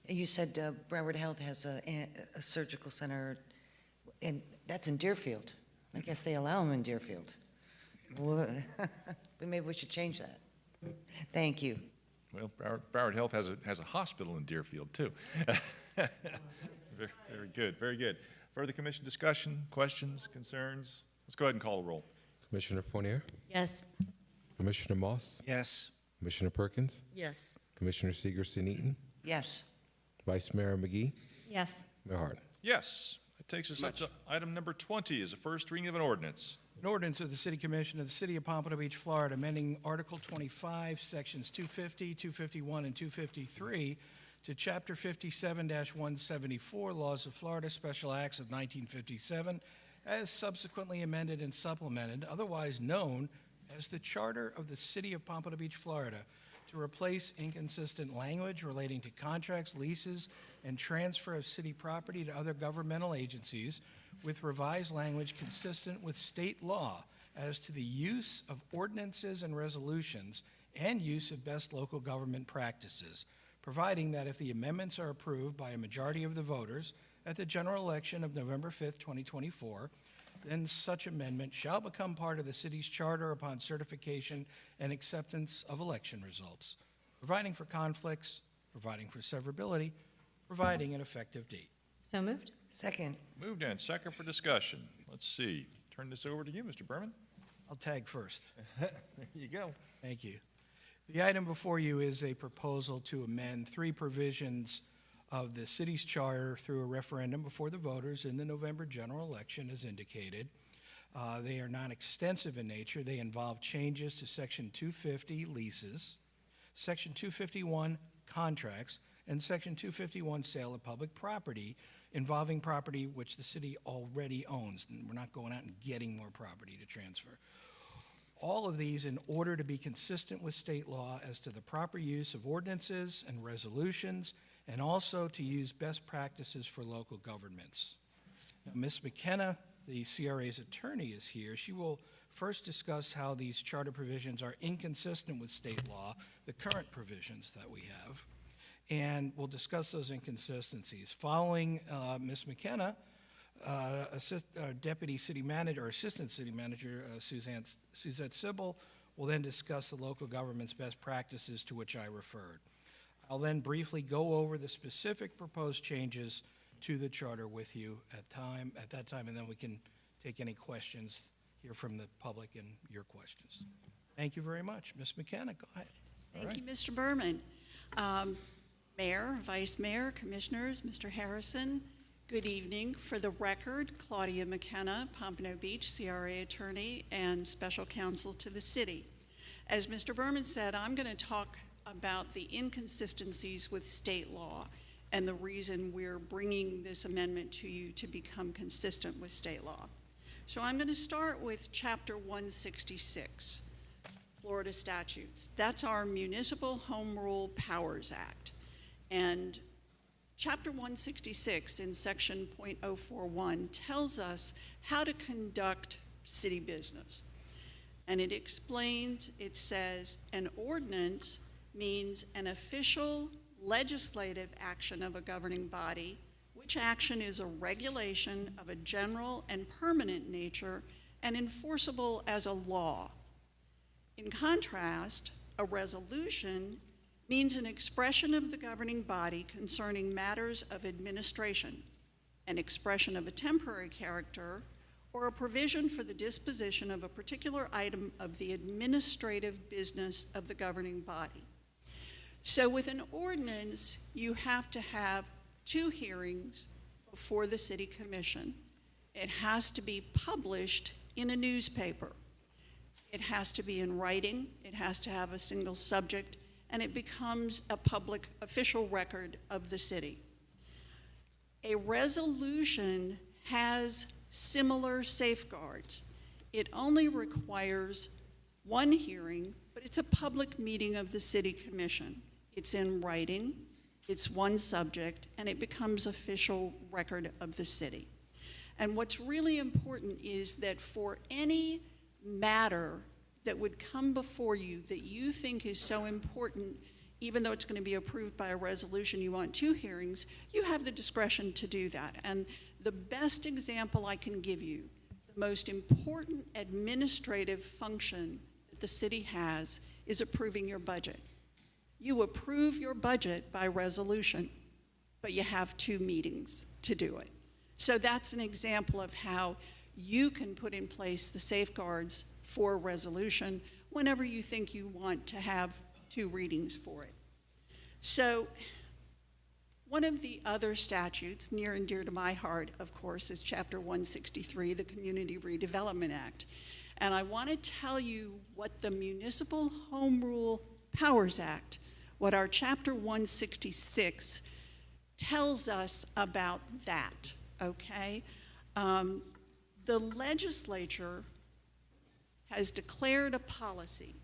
You said Broward Health has a surgical center, and that's in Deerfield. I guess they allow them in Deerfield. Well, but maybe we should change that. Thank you. Well, Broward Health has a hospital in Deerfield, too. Very good, very good. Further commission discussion, questions, concerns? Let's go ahead and call the roll. Commissioner Fournier, Yes. Commissioner Moss, Yes. Commissioner Perkins, Yes. Commissioner Seegerson-Eaton, Yes. Vice Mayor McGee, Yes. Mayor Hart. Yes. That takes us up to item number 20, is the first reading of an ordinance. An ordinance of the City Commission of the City of Pompano Beach, Florida, amending Article 25, Sections 250, 251, and 253 to Chapter 57-174, Laws of Florida, Special Acts of 1957, as subsequently amended and supplemented, otherwise known as the Charter of the City of Pompano Beach, Florida, to replace inconsistent language relating to contracts, leases, and transfer of city property to other governmental agencies with revised language consistent with state law as to the use of ordinances and resolutions and use of best local government practices, providing that if the amendments are approved by a majority of the voters at the general election of November 5th, 2024, then such amendment shall become part of the city's charter upon certification and acceptance of election results, providing for conflicts, providing for severability, providing an effective date. So moved? Second. Moved and second for discussion. Let's see. Turn this over to you, Mr. Berman. I'll tag first. There you go. Thank you. The item before you is a proposal to amend 3 provisions of the city's charter through a referendum before the voters in the November general election as indicated. They are non-extensive in nature. They involve changes to Section 250 leases, Section 251 contracts, and Section 251 sale of public property involving property which the city already owns. And we're not going out and getting more property to transfer. All of these in order to be consistent with state law as to the proper use of ordinances and resolutions, and also to use best practices for local governments. Now, Ms. McKenna, the CRA's attorney, is here. She will first discuss how these charter provisions are inconsistent with state law, the current provisions that we have, and we'll discuss those inconsistencies. Following Ms. McKenna, Deputy City Manager, or Assistant City Manager Suzette Sybil, will then discuss the local government's best practices to which I referred. I'll then briefly go over the specific proposed changes to the charter with you at that time, and then we can take any questions, hear from the public and your questions. Thank you very much. Ms. McKenna, go ahead. Thank you, Mr. Berman. Mayor, Vice Mayor, Commissioners, Mr. Harrison, good evening. For the record, Claudia McKenna, Pompano Beach, CRA Attorney and Special Counsel to the City. As Mr. Berman said, I'm going to talk about the inconsistencies with state law and the reason we're bringing this amendment to you to become consistent with state law. So I'm going to start with Chapter 166, Florida statutes. That's our Municipal Home Rule Powers Act. And Chapter 166 in Section .041 tells us how to conduct city business. And it explains, it says, an ordinance means an official legislative action of a governing body, which action is a regulation of a general and permanent nature and enforceable as a law. In contrast, a resolution means an expression of the governing body concerning matters of administration, an expression of a temporary character, or a provision for the disposition of a particular item of the administrative business of the governing body. So with an ordinance, you have to have 2 hearings before the City Commission. It has to be published in a newspaper. It has to be in writing, it has to have a single subject, and it becomes a public official record of the city. A resolution has similar safeguards. It only requires 1 hearing, but it's a public meeting of the City Commission. It's in writing, it's 1 subject, and it becomes official record of the city. And what's really important is that for any matter that would come before you that you think is so important even though it's going to be approved by a resolution, you want 2 hearings, you have the discretion to do that. And the best example I can give you, the most important administrative function that the city has is approving your budget. You approve your budget by resolution, but you have 2 meetings to do it. So that's an example of how you can put in place the safeguards for a resolution whenever you think you want to have 2 readings for it. So one of the other statutes near and dear to my heart, of course, is Chapter 163, the Community Redevelopment Act. And I want to tell you what the Municipal Home Rule Powers Act, what our Chapter 166 tells us about that, okay? The legislature has declared a policy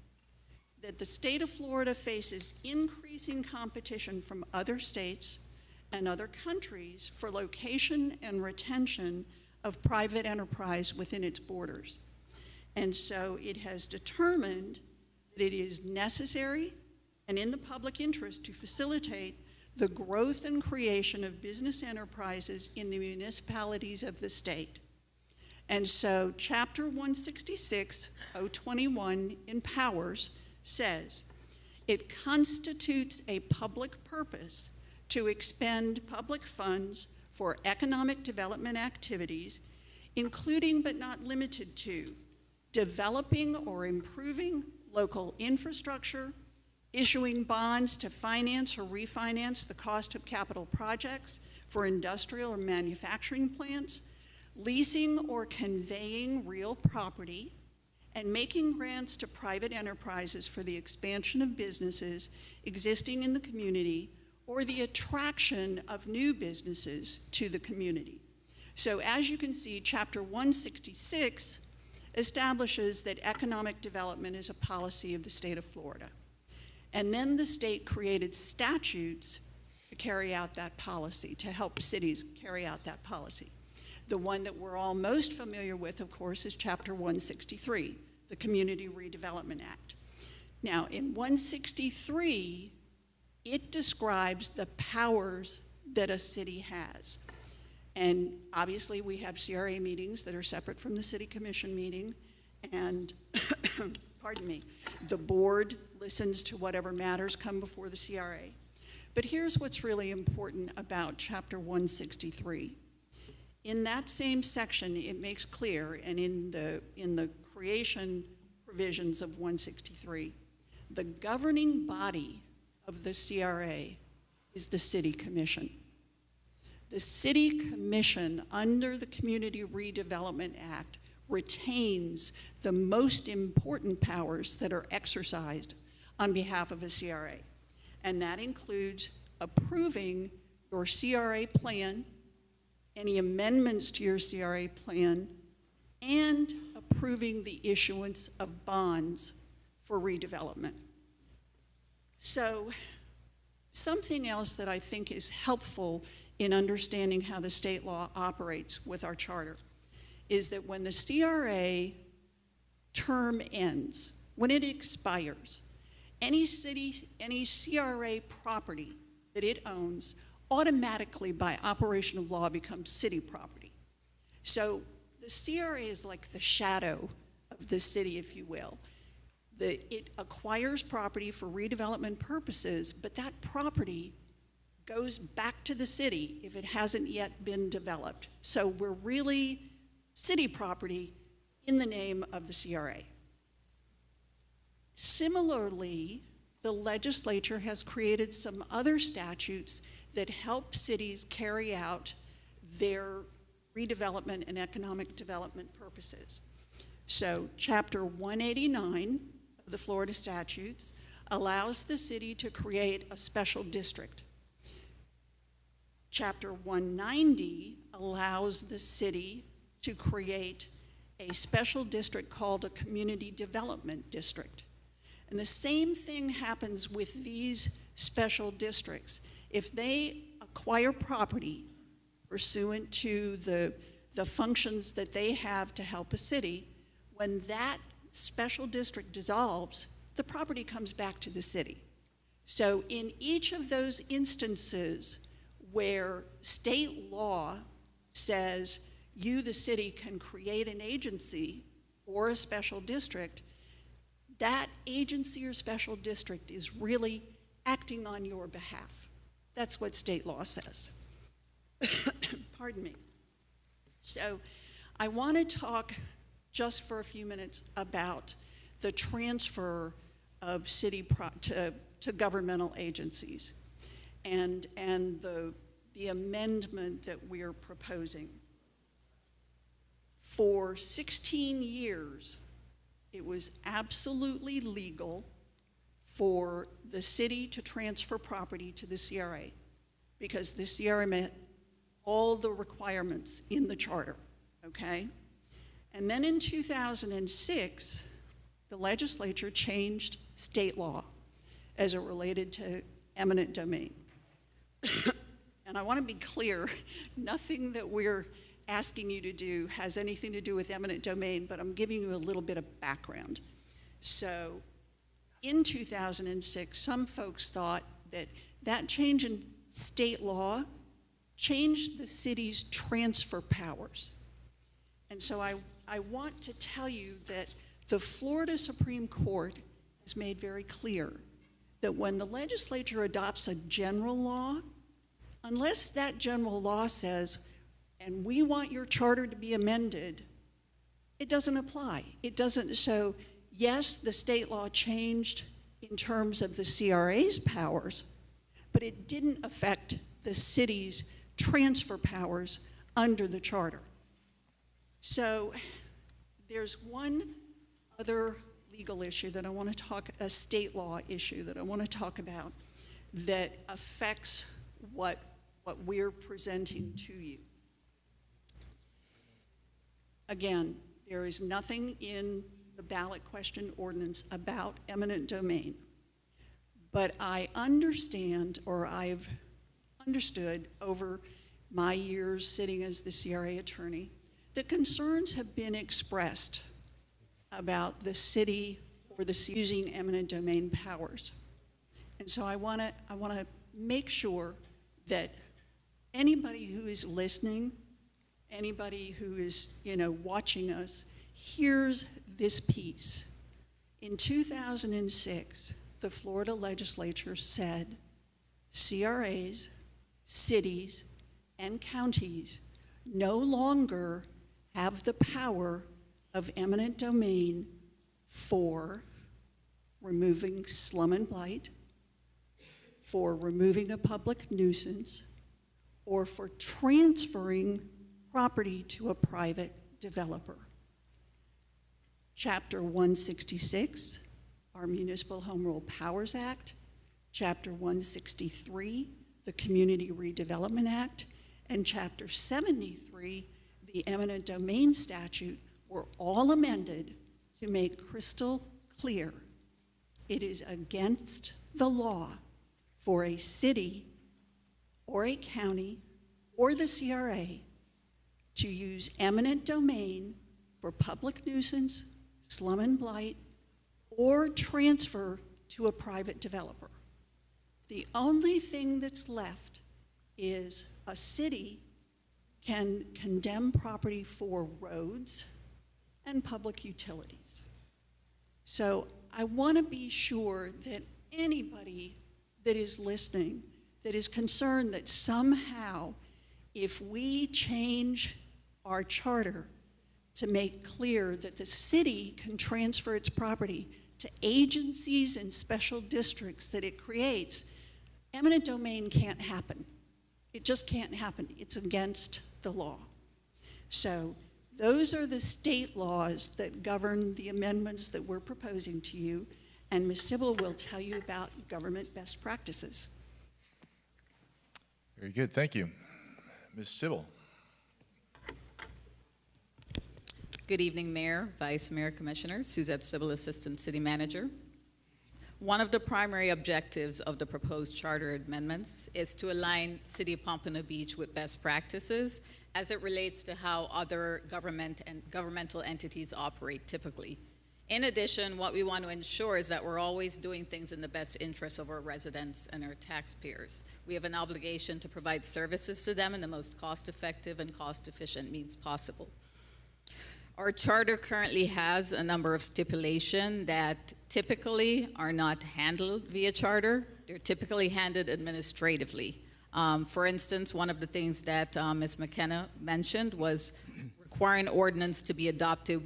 that the state of Florida faces increasing competition from other states and other countries for location and retention of private enterprise within its borders. And so it has determined that it is necessary and in the public interest to facilitate the growth and creation of business enterprises in the municipalities of the state. And so Chapter 166, 021 in Powers says, it constitutes a public purpose to expend public funds for economic development activities, including but not limited to developing or improving local infrastructure, issuing bonds to finance or refinance the cost of capital projects for industrial or manufacturing plants, leasing or conveying real property, and making grants to private enterprises for the expansion of businesses existing in the community or the attraction of new businesses to the community. So as you can see, Chapter 166 establishes that economic development is a policy of the state of Florida. And then the state created statutes to carry out that policy, to help cities carry out that policy. The one that we're all most familiar with, of course, is Chapter 163, the Community Redevelopment Act. Now, in 163, it describes the powers that a city has. And obviously, we have CRA meetings that are separate from the City Commission meeting, and, pardon me, the board listens to whatever matters come before the CRA. But here's what's really important about Chapter 163. In that same section, it makes clear, and in the creation provisions of 163, the governing body of the CRA is the City Commission. The City Commission, under the Community Redevelopment Act, retains the most important powers that are exercised on behalf of a CRA. And that includes approving your CRA plan, any amendments to your CRA plan, and approving the issuance of bonds for redevelopment. So something else that I think is helpful in understanding how the state law operates with our charter is that when the CRA term ends, when it expires, any CRA property that it owns automatically by operation of law becomes city property. So the CRA is like the shadow of the city, if you will. It acquires property for redevelopment purposes, but that property goes back to the city if it hasn't yet been developed. So we're really city property in the name of the CRA. Similarly, the legislature has created some other statutes that help cities carry out their redevelopment and economic development purposes. So Chapter 189 of the Florida statutes allows the city to create a special district. Chapter 190 allows the city to create a special district called a community development district. And the same thing happens with these special districts. If they acquire property pursuant to the functions that they have to help a city, when that special district dissolves, the property comes back to the city. So in each of those instances where state law says you, the city, can create an agency or a special district, that agency or special district is really acting on your behalf. That's what state law says. Pardon me. So I want to talk just for a few minutes about the transfer of city to governmental agencies and the amendment that we're proposing. For 16 years, it was absolutely legal for the city to transfer property to the CRA because the CRA met all the requirements in the charter, okay? And then in 2006, the legislature changed state law as it related to eminent domain. And I want to be clear, nothing that we're asking you to do has anything to do with eminent domain, but I'm giving you a little bit of background. So in 2006, some folks thought that that change in state law changed the city's transfer powers. And so I want to tell you that the Florida Supreme Court has made very clear that when the legislature adopts a general law, unless that general law says, and we want your charter to be amended, it doesn't apply. It doesn't. So yes, the state law changed in terms of the CRA's powers, but it didn't affect the city's transfer powers under the charter. So there's one other legal issue that I want to talk, a state law issue that I want to talk about that affects what we're presenting to you. Again, there is nothing in the ballot question ordinance about eminent domain, but I understand, or I've understood over my years sitting as the CRA attorney, that concerns have been expressed about the city or the city using eminent domain powers. And so I want to make sure that anybody who is listening, anybody who is, watching us, hears this piece. In 2006, the Florida legislature said CRAs, cities, and counties no longer have the power of eminent domain for removing slum and blight, for removing a public nuisance, or for transferring property to a private developer. Chapter 166, our Municipal Home Rule Powers Act, Chapter 163, the Community Redevelopment Act, and Chapter 73, the Eminent Domain Statute, were all amended to make crystal clear it is against the law for a city or a county or the CRA to use eminent domain for public nuisance, slum and blight, or transfer to a private developer. The only thing that's left is a city can condemn property for roads and public utilities. So I want to be sure that anybody that is listening, that is concerned that somehow if we change our charter to make clear that the city can transfer its property to agencies and special districts that it creates, eminent domain can't happen. It just can't happen. It's against the law. So those are the state laws that govern the amendments that we're proposing to you, and Ms. Sybil will tell you about government best practices. Very good, thank you. Ms. Sybil. Good evening, Mayor, Vice Mayor, Commissioners. Suzette Sybil, Assistant City Manager. One of the primary objectives of the proposed charter amendments is to align City of Pompano Beach with best practices as it relates to how other governmental entities operate typically. In addition, what we want to ensure is that we're always doing things in the best interest of our residents and our taxpayers. We have an obligation to provide services to them in the most cost-effective and cost-efficient means possible. Our charter currently has a number of stipulations that typically are not handled via charter. They're typically handled administratively. For instance, one of the things that Ms. McKenna mentioned was requiring ordinance to be adopted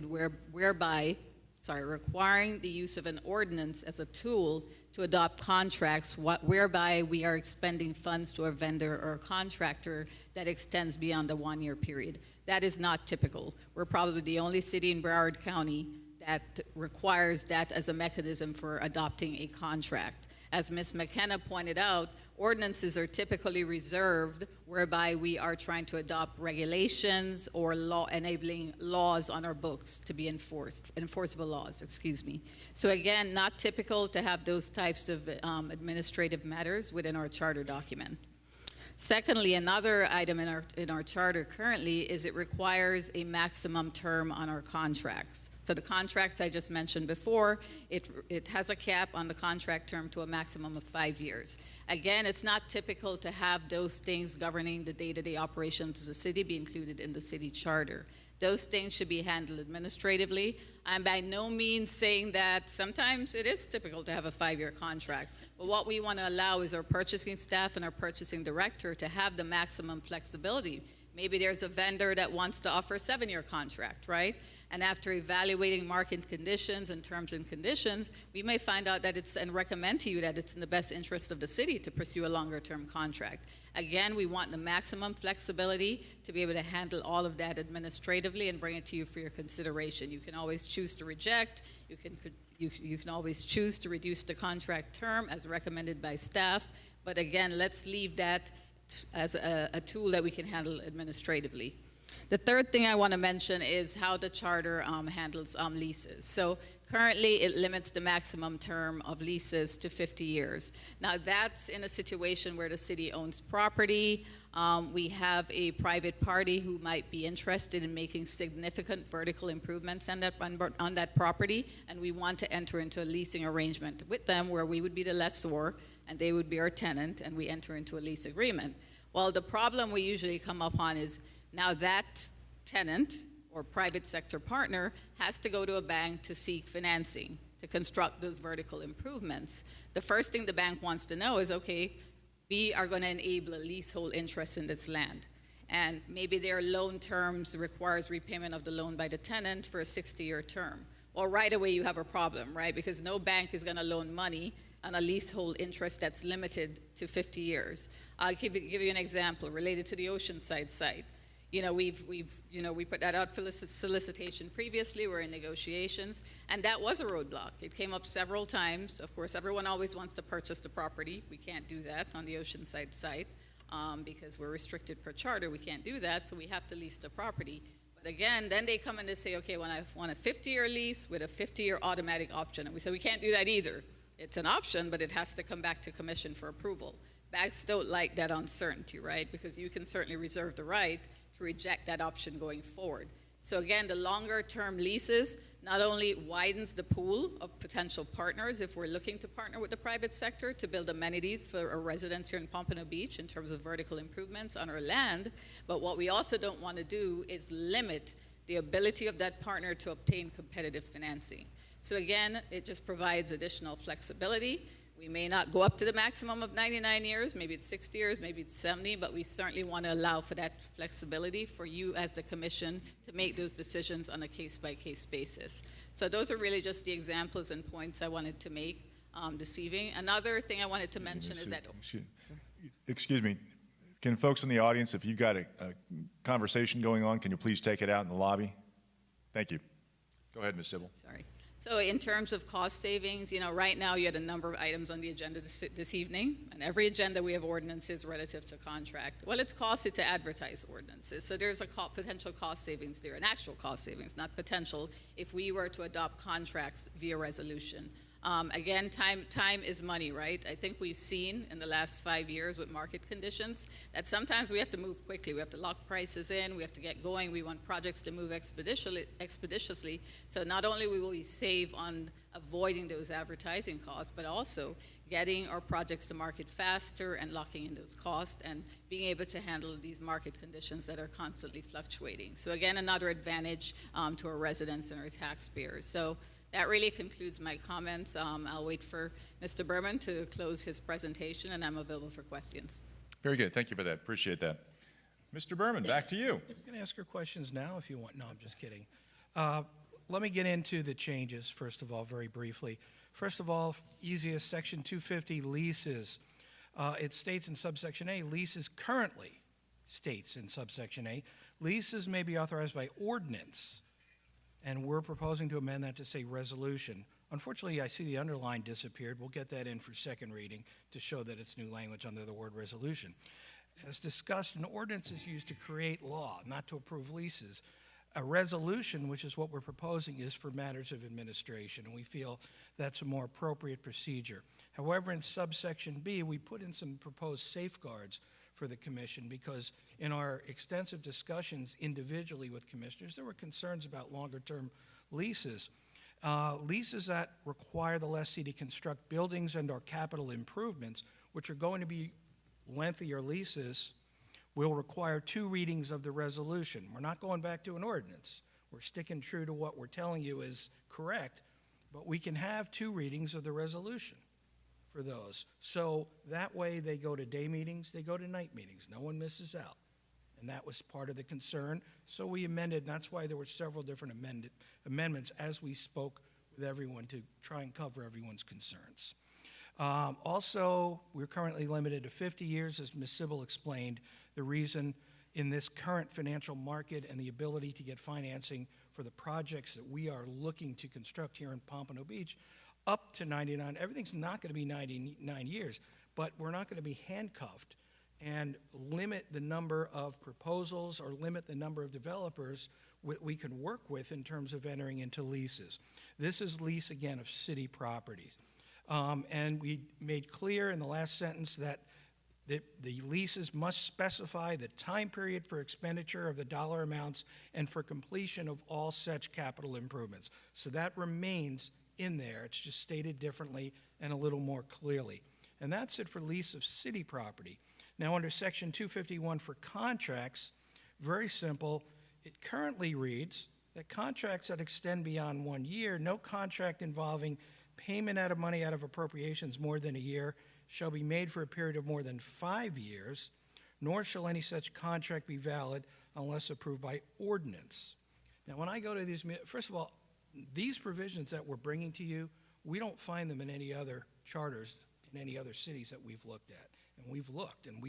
requiring the use of an ordinance as a tool to adopt contracts whereby we are expending funds to a vendor or a contractor that extends beyond a one-year period. That is not typical. We're probably the only city in Broward County that requires that as a mechanism for adopting a contract. As Ms. McKenna pointed out, ordinances are typically reserved whereby we are trying to adopt regulations or enabling laws on our books to be enforceable laws, excuse me. So again, not typical to have those types of administrative matters within our charter document. Secondly, another item in our charter currently is it requires a maximum term on our contracts. So the contracts I just mentioned before, it has a cap on the contract term to a maximum of 5 years. Again, it's not typical to have those things governing the day-to-day operations of the city be included in the city charter. Those things should be handled administratively. I'm by no means saying that sometimes it is typical to have a 5-year contract. But what we want to allow is our purchasing staff and our purchasing director to have the maximum flexibility. Maybe there's a vendor that wants to offer a 7-year contract, right? And after evaluating market conditions and terms and conditions, we may find out that and recommend to you that it's in the best interest of the city to pursue a longer-term contract. Again, we want the maximum flexibility to be able to handle all of that administratively and bring it to you for your consideration. You can always choose to reject. You can always choose to reduce the contract term as recommended by staff. But again, let's leave that as a tool that we can handle administratively. The third thing I want to mention is how the charter handles leases. So currently, it limits the maximum term of leases to 50 years. Now, that's in a situation where the city owns property. We have a private party who might be interested in making significant vertical improvements on that property, and we want to enter into a leasing arrangement with them where we would be the lessor and they would be our tenant, and we enter into a lease agreement. Well, the problem we usually come upon is now that tenant or private sector partner has to go to a bank to seek financing to construct those vertical improvements. The first thing the bank wants to know is, okay, we are going to enable a leasehold interest in this land. And maybe their loan terms requires repayment of the loan by the tenant for a 60-year term. Well, right away you have a problem, right? Because no bank is going to loan money on a leasehold interest that's limited to 50 years. I'll give you an example related to the Oceanside site. You know, we put that out for solicitation previously. We're in negotiations, and that was a roadblock. It came up several times. Of course, everyone always wants to purchase the property. We can't do that on the Oceanside site because we're restricted per charter. We can't do that, so we have to lease the property. But again, then they come in and say, okay, well, I want a 50-year lease with a 50-year automatic option. And we say, we can't do that either. It's an option, but it has to come back to commission for approval. Banks don't like that uncertainty, right? Because you can certainly reserve the right to reject that option going forward. So again, the longer term leases not only widens the pool of potential partners if we're looking to partner with the private sector to build amenities for our residents here in Pompano Beach in terms of vertical improvements on our land, but what we also don't want to do is limit the ability of that partner to obtain competitive financing. So again, it just provides additional flexibility. We may not go up to the maximum of 99 years, maybe it's 60 years, maybe it's 70, but we certainly want to allow for that flexibility for you as the commission to make those decisions on a case-by-case basis. So those are really just the examples and points I wanted to make this evening. Another thing I wanted to mention is that... Excuse me. Can folks in the audience, if you've got a conversation going on, can you please take it out in the lobby? Thank you. Go ahead, Ms. Sybil. Sorry. So in terms of cost savings, you know, right now you had a number of items on the agenda this evening, and every agenda we have ordinances relative to contract. Well, it's costly to advertise ordinances, so there's a potential cost savings there, an actual cost savings, not potential, if we were to adopt contracts via resolution. Again, time is money, right? I think we've seen in the last 5 years with market conditions that sometimes we have to move quickly. We have to lock prices in. We have to get going. We want projects to move expeditiously. So not only will we save on avoiding those advertising costs, but also getting our projects to market faster and locking in those costs and being able to handle these market conditions that are constantly fluctuating. So again, another advantage to our residents and our taxpayers. So that really concludes my comments. I'll wait for Mr. Berman to close his presentation, and I'm available for questions. Very good. Thank you for that. Appreciate that. Mr. Berman, back to you. You can ask your questions now if you want. No, I'm just kidding. Let me get into the changes, first of all, very briefly. First of all, easiest, Section 250 leases. It states in subsection A, leases currently states in subsection A, leases may be authorized by ordinance, and we're proposing to amend that to say resolution. Unfortunately, I see the underline disappeared. We'll get that in for second reading to show that it's new language under the word resolution. As discussed, an ordinance is used to create law, not to approve leases. A resolution, which is what we're proposing, is for matters of administration, and we feel that's a more appropriate procedure. However, in subsection B, we put in some proposed safeguards for the commission because in our extensive discussions individually with commissioners, there were concerns about longer-term leases. Leases that require the lessee to construct buildings and/or capital improvements, which are going to be lengthier leases, will require 2 readings of the resolution. We're not going back to an ordinance. We're sticking true to what we're telling you is correct, but we can have 2 readings of the resolution for those. So that way they go to day meetings, they go to night meetings. No one misses out. And that was part of the concern. So we amended, and that's why there were several different amendments as we spoke with everyone to try and cover everyone's concerns. Also, we're currently limited to 50 years, as Ms. Sybil explained. The reason in this current financial market and the ability to get financing for the projects that we are looking to construct here in Pompano Beach, up to 99, everything's not going to be 99 years, but we're not going to be handcuffed and limit the number of proposals or limit the number of developers we can work with in terms of entering into leases. This is lease, again, of city properties. And we made clear in the last sentence that the leases must specify the time period for expenditure of the dollar amounts and for completion of all such capital improvements. So that remains in there. It's just stated differently and a little more clearly. And that's it for lease of city property. Now, under Section 251 for contracts, very simple. It currently reads that contracts that extend beyond 1 year, no contract involving payment out of money out of appropriations more than a year shall be made for a period of more than 5 years, nor shall any such contract be valid unless approved by ordinance. Now, when I go to these, first of all, these provisions that we're bringing to you, we don't find them in any other charters in any other cities that we've looked at. And we've looked, and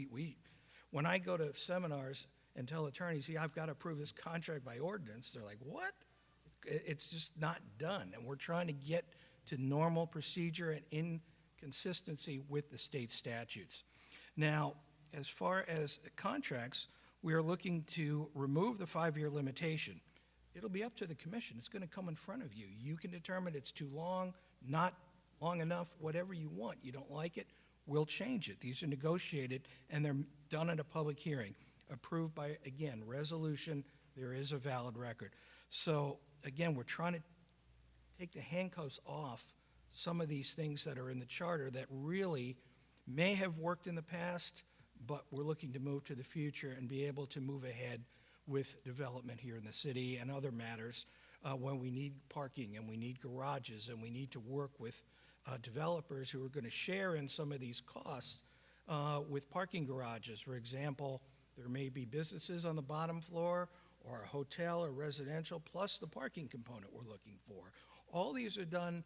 when I go to seminars and tell attorneys, yeah, I've got to approve this contract by ordinance, they're like, what? It's just not done. And we're trying to get to normal procedure and in consistency with the state statutes. Now, as far as contracts, we are looking to remove the 5-year limitation. It'll be up to the commission. It's going to come in front of you. You can determine it's too long, not long enough, whatever you want. You don't like it, we'll change it. These are negotiated, and they're done at a public hearing, approved by, again, resolution. There is a valid record. So, again, we're trying to take the handcuffs off some of these things that are in the charter that really may have worked in the past, but we're looking to move to the future and be able to move ahead with development here in the city and other matters when we need parking and we need garages and we need to work with developers who are going to share in some of these costs with parking garages. For example, there may be businesses on the bottom floor or a hotel or residential plus the parking component we're looking for. All these are done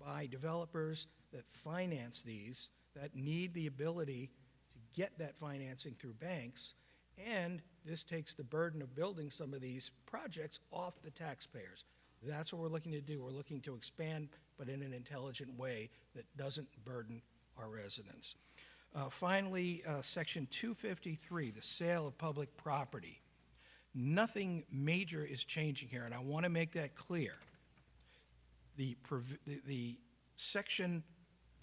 by developers that finance these, that need the ability to get that financing through banks, and this takes the burden of building some of these projects off the taxpayers. That's what we're looking to do. We're looking to expand, but in an intelligent way that doesn't burden our residents. Finally, Section 253, the sale of public property. Nothing major is changing here, and I want to make that clear. The section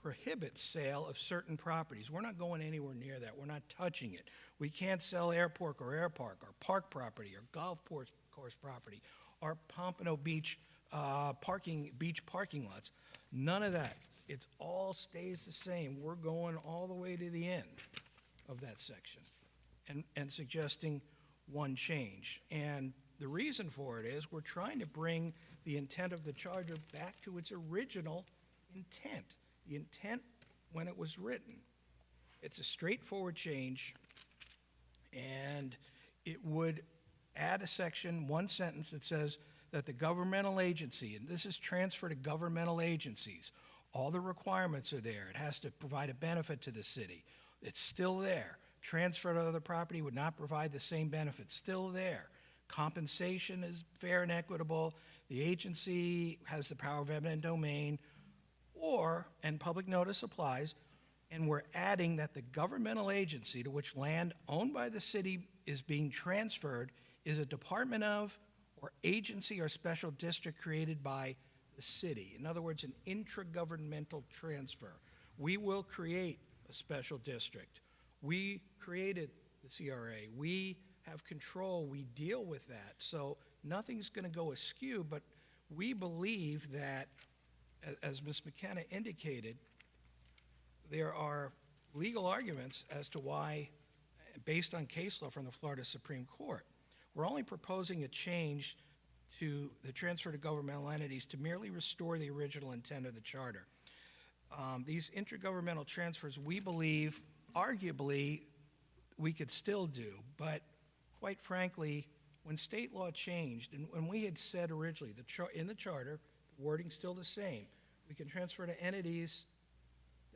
prohibits sale of certain properties. We're not going anywhere near that. We're not touching it. We can't sell airport or air park, or park property, or golf course property, or Pompano Beach beach parking lots. None of that. It all stays the same. We're going all the way to the end of that section and suggesting one change. And the reason for it is we're trying to bring the intent of the charter back to its original intent, the intent when it was written. It's a straightforward change, and it would add a section, one sentence that says that the governmental agency, and this is transfer to governmental agencies, all the requirements are there. It has to provide a benefit to the city. It's still there. Transfer to other property would not provide the same benefit. Still there. Compensation is fair and equitable. The agency has the power of eminent domain, and public notice applies, and we're adding that the governmental agency to which land owned by the city is being transferred is a department of, or agency or special district created by the city. In other words, an intragovernmental transfer. We will create a special district. We created the CRA. We have control. We deal with that. So nothing's going to go askew, but we believe that, as Ms. McKenna indicated, there are legal arguments as to why, based on case law from the Florida Supreme Court. We're only proposing a change to the transfer to governmental entities to merely restore the original intent of the charter. These intergovernmental transfers, we believe, arguably, we could still do, but quite frankly, when state law changed, and when we had said originally, in the charter, the wording's still the same, we can transfer to entities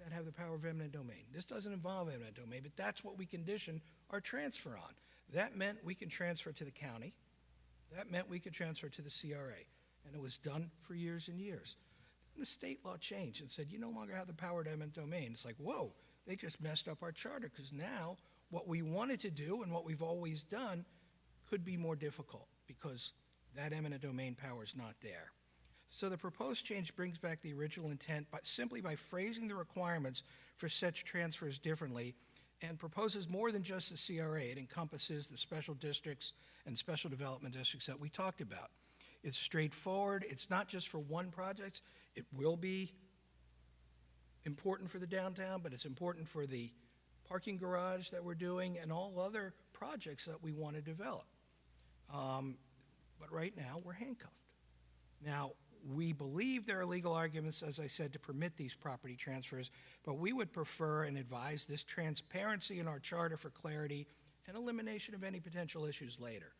that have the power of eminent domain. This doesn't involve eminent domain, but that's what we condition our transfer on. That meant we can transfer to the county. That meant we could transfer to the CRA, and it was done for years and years. Then the state law changed and said, you no longer have the power of eminent domain. It's like, whoa, they just messed up our charter, because now what we wanted to do and what we've always done could be more difficult, because that eminent domain power is not there. So the proposed change brings back the original intent simply by phrasing the requirements for such transfers differently, and proposes more than just the CRA. It encompasses the special districts and special development districts that we talked about. It's straightforward. It's not just for one project. It will be important for the downtown, but it's important for the parking garage that we're doing and all other projects that we want to develop. But right now, we're handcuffed. Now, we believe there are legal arguments, as I said, to permit these property transfers, but we would prefer and advise this transparency in our charter for clarity and elimination of any potential issues later.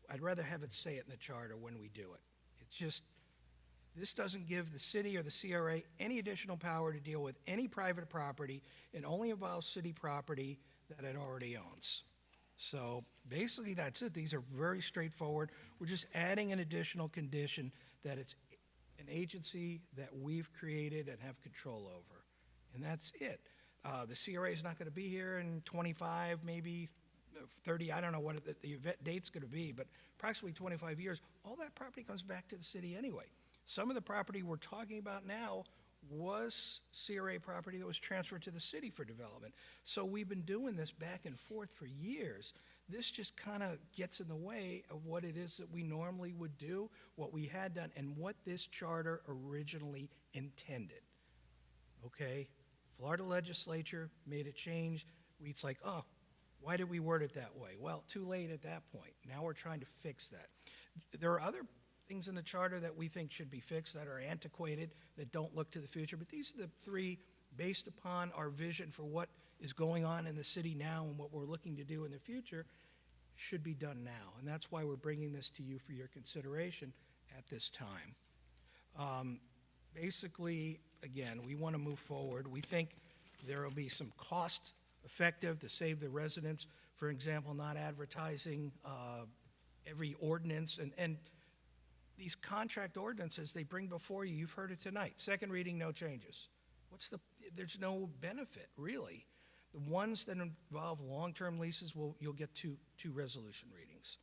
I'd rather have it say it in the charter when we do it. It's just, this doesn't give the city or the CRA any additional power to deal with any private property. It only involves city property that it already owns. So basically, that's it. These are very straightforward. We're just adding an additional condition that it's an agency that we've created and have control over. And that's it. The CRA is not going to be here in 25, maybe 30, I don't know what the event date's going to be, but approximately 25 years, all that property comes back to the city anyway. Some of the property we're talking about now was CRA property that was transferred to the city for development. So we've been doing this back and forth for years. This just kind of gets in the way of what it is that we normally would do, what we had done, and what this charter originally intended. Okay? Florida legislature made a change. It's like, oh, why did we word it that way? Well, too late at that point. Now we're trying to fix that. There are other things in the charter that we think should be fixed that are antiquated, that don't look to the future, but these are the three based upon our vision for what is going on in the city now and what we're looking to do in the future should be done now. And that's why we're bringing this to you for your consideration at this time. Basically, again, we want to move forward. We think there will be some cost effective to save the residents. For example, not advertising every ordinance. And these contract ordinances they bring before you, you've heard it tonight. Second reading, no changes. There's no benefit, really. The ones that involve long-term leases, you'll get two resolution readings.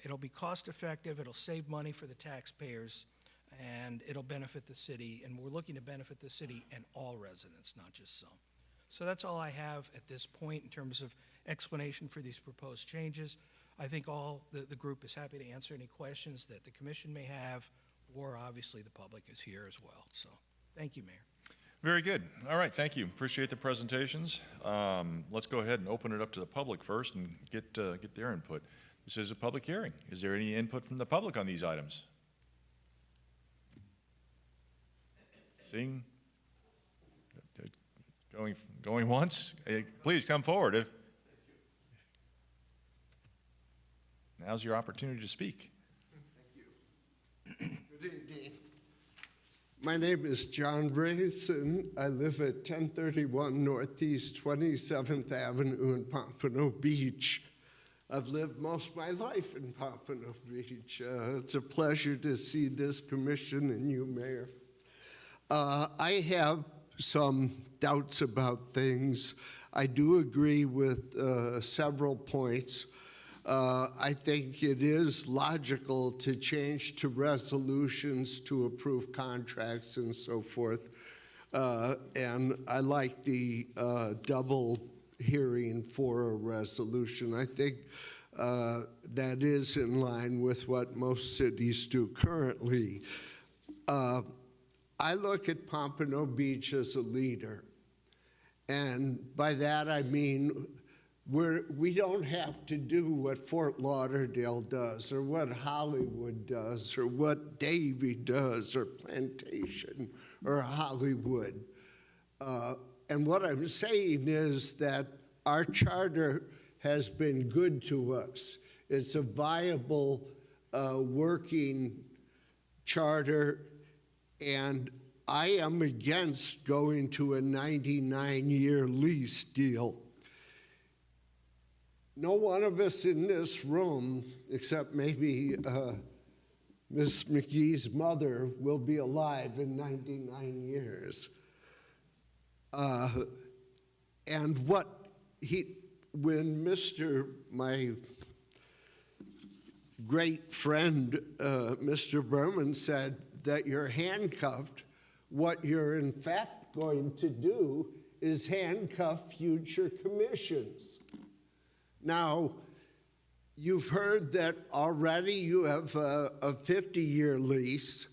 It'll be cost-effective, it'll save money for the taxpayers, and it'll benefit the city, and we're looking to benefit the city and all residents, not just some. So that's all I have at this point in terms of explanation for these proposed changes. I think the group is happy to answer any questions that the commission may have, or obviously the public is here as well. So, thank you, Mayor. Very good. All right, thank you. Appreciate the presentations. Let's go ahead and open it up to the public first and get their input. This is a public hearing. Is there any input from the public on these items? Seeing, going once? Please come forward. Now's your opportunity to speak. Good evening. My name is John Brayson. I live at 1031 Northeast 27th Avenue in Pompano Beach. I've lived most of my life in Pompano Beach. It's a pleasure to see this commission and you, Mayor. I have some doubts about things. I do agree with several points. I think it is logical to change to resolutions to approve contracts and so forth. And I like the double hearing for a resolution. I think that is in line with what most cities do currently. I look at Pompano Beach as a leader. And by that I mean we don't have to do what Fort Lauderdale does or what Hollywood does or what Davie does or Plantation or Hollywood. And what I'm saying is that our charter has been good to us. It's a viable working charter, and I am against going to a 99-year lease deal. No one of us in this room, except maybe Miss McGee's mother, will be alive in 99 years. And when my great friend, Mr. Berman, said that you're handcuffed, what you're in fact going to do is handcuff future commissions. Now, you've heard that already you have a 50-year lease,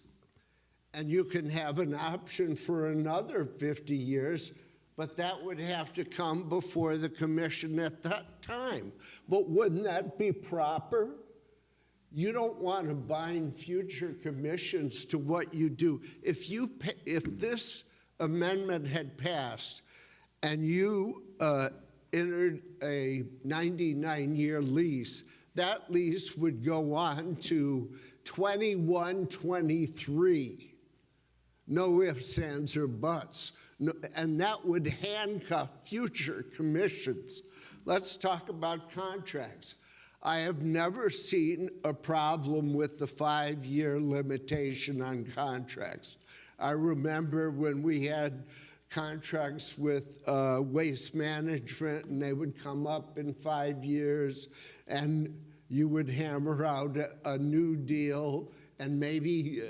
and you can have an option for another 50 years, but that would have to come before the commission at that time. But wouldn't that be proper? You don't want to bind future commissions to what you do. If this amendment had passed and you entered a 99-year lease, that lease would go on to 2123. No ifs, ands, or buts. No, and that would handcuff future commissions. Let's talk about contracts. I have never seen a problem with the 5-year limitation on contracts. I remember when we had contracts with waste management, and they would come up in 5 years, and you would hammer out a new deal and maybe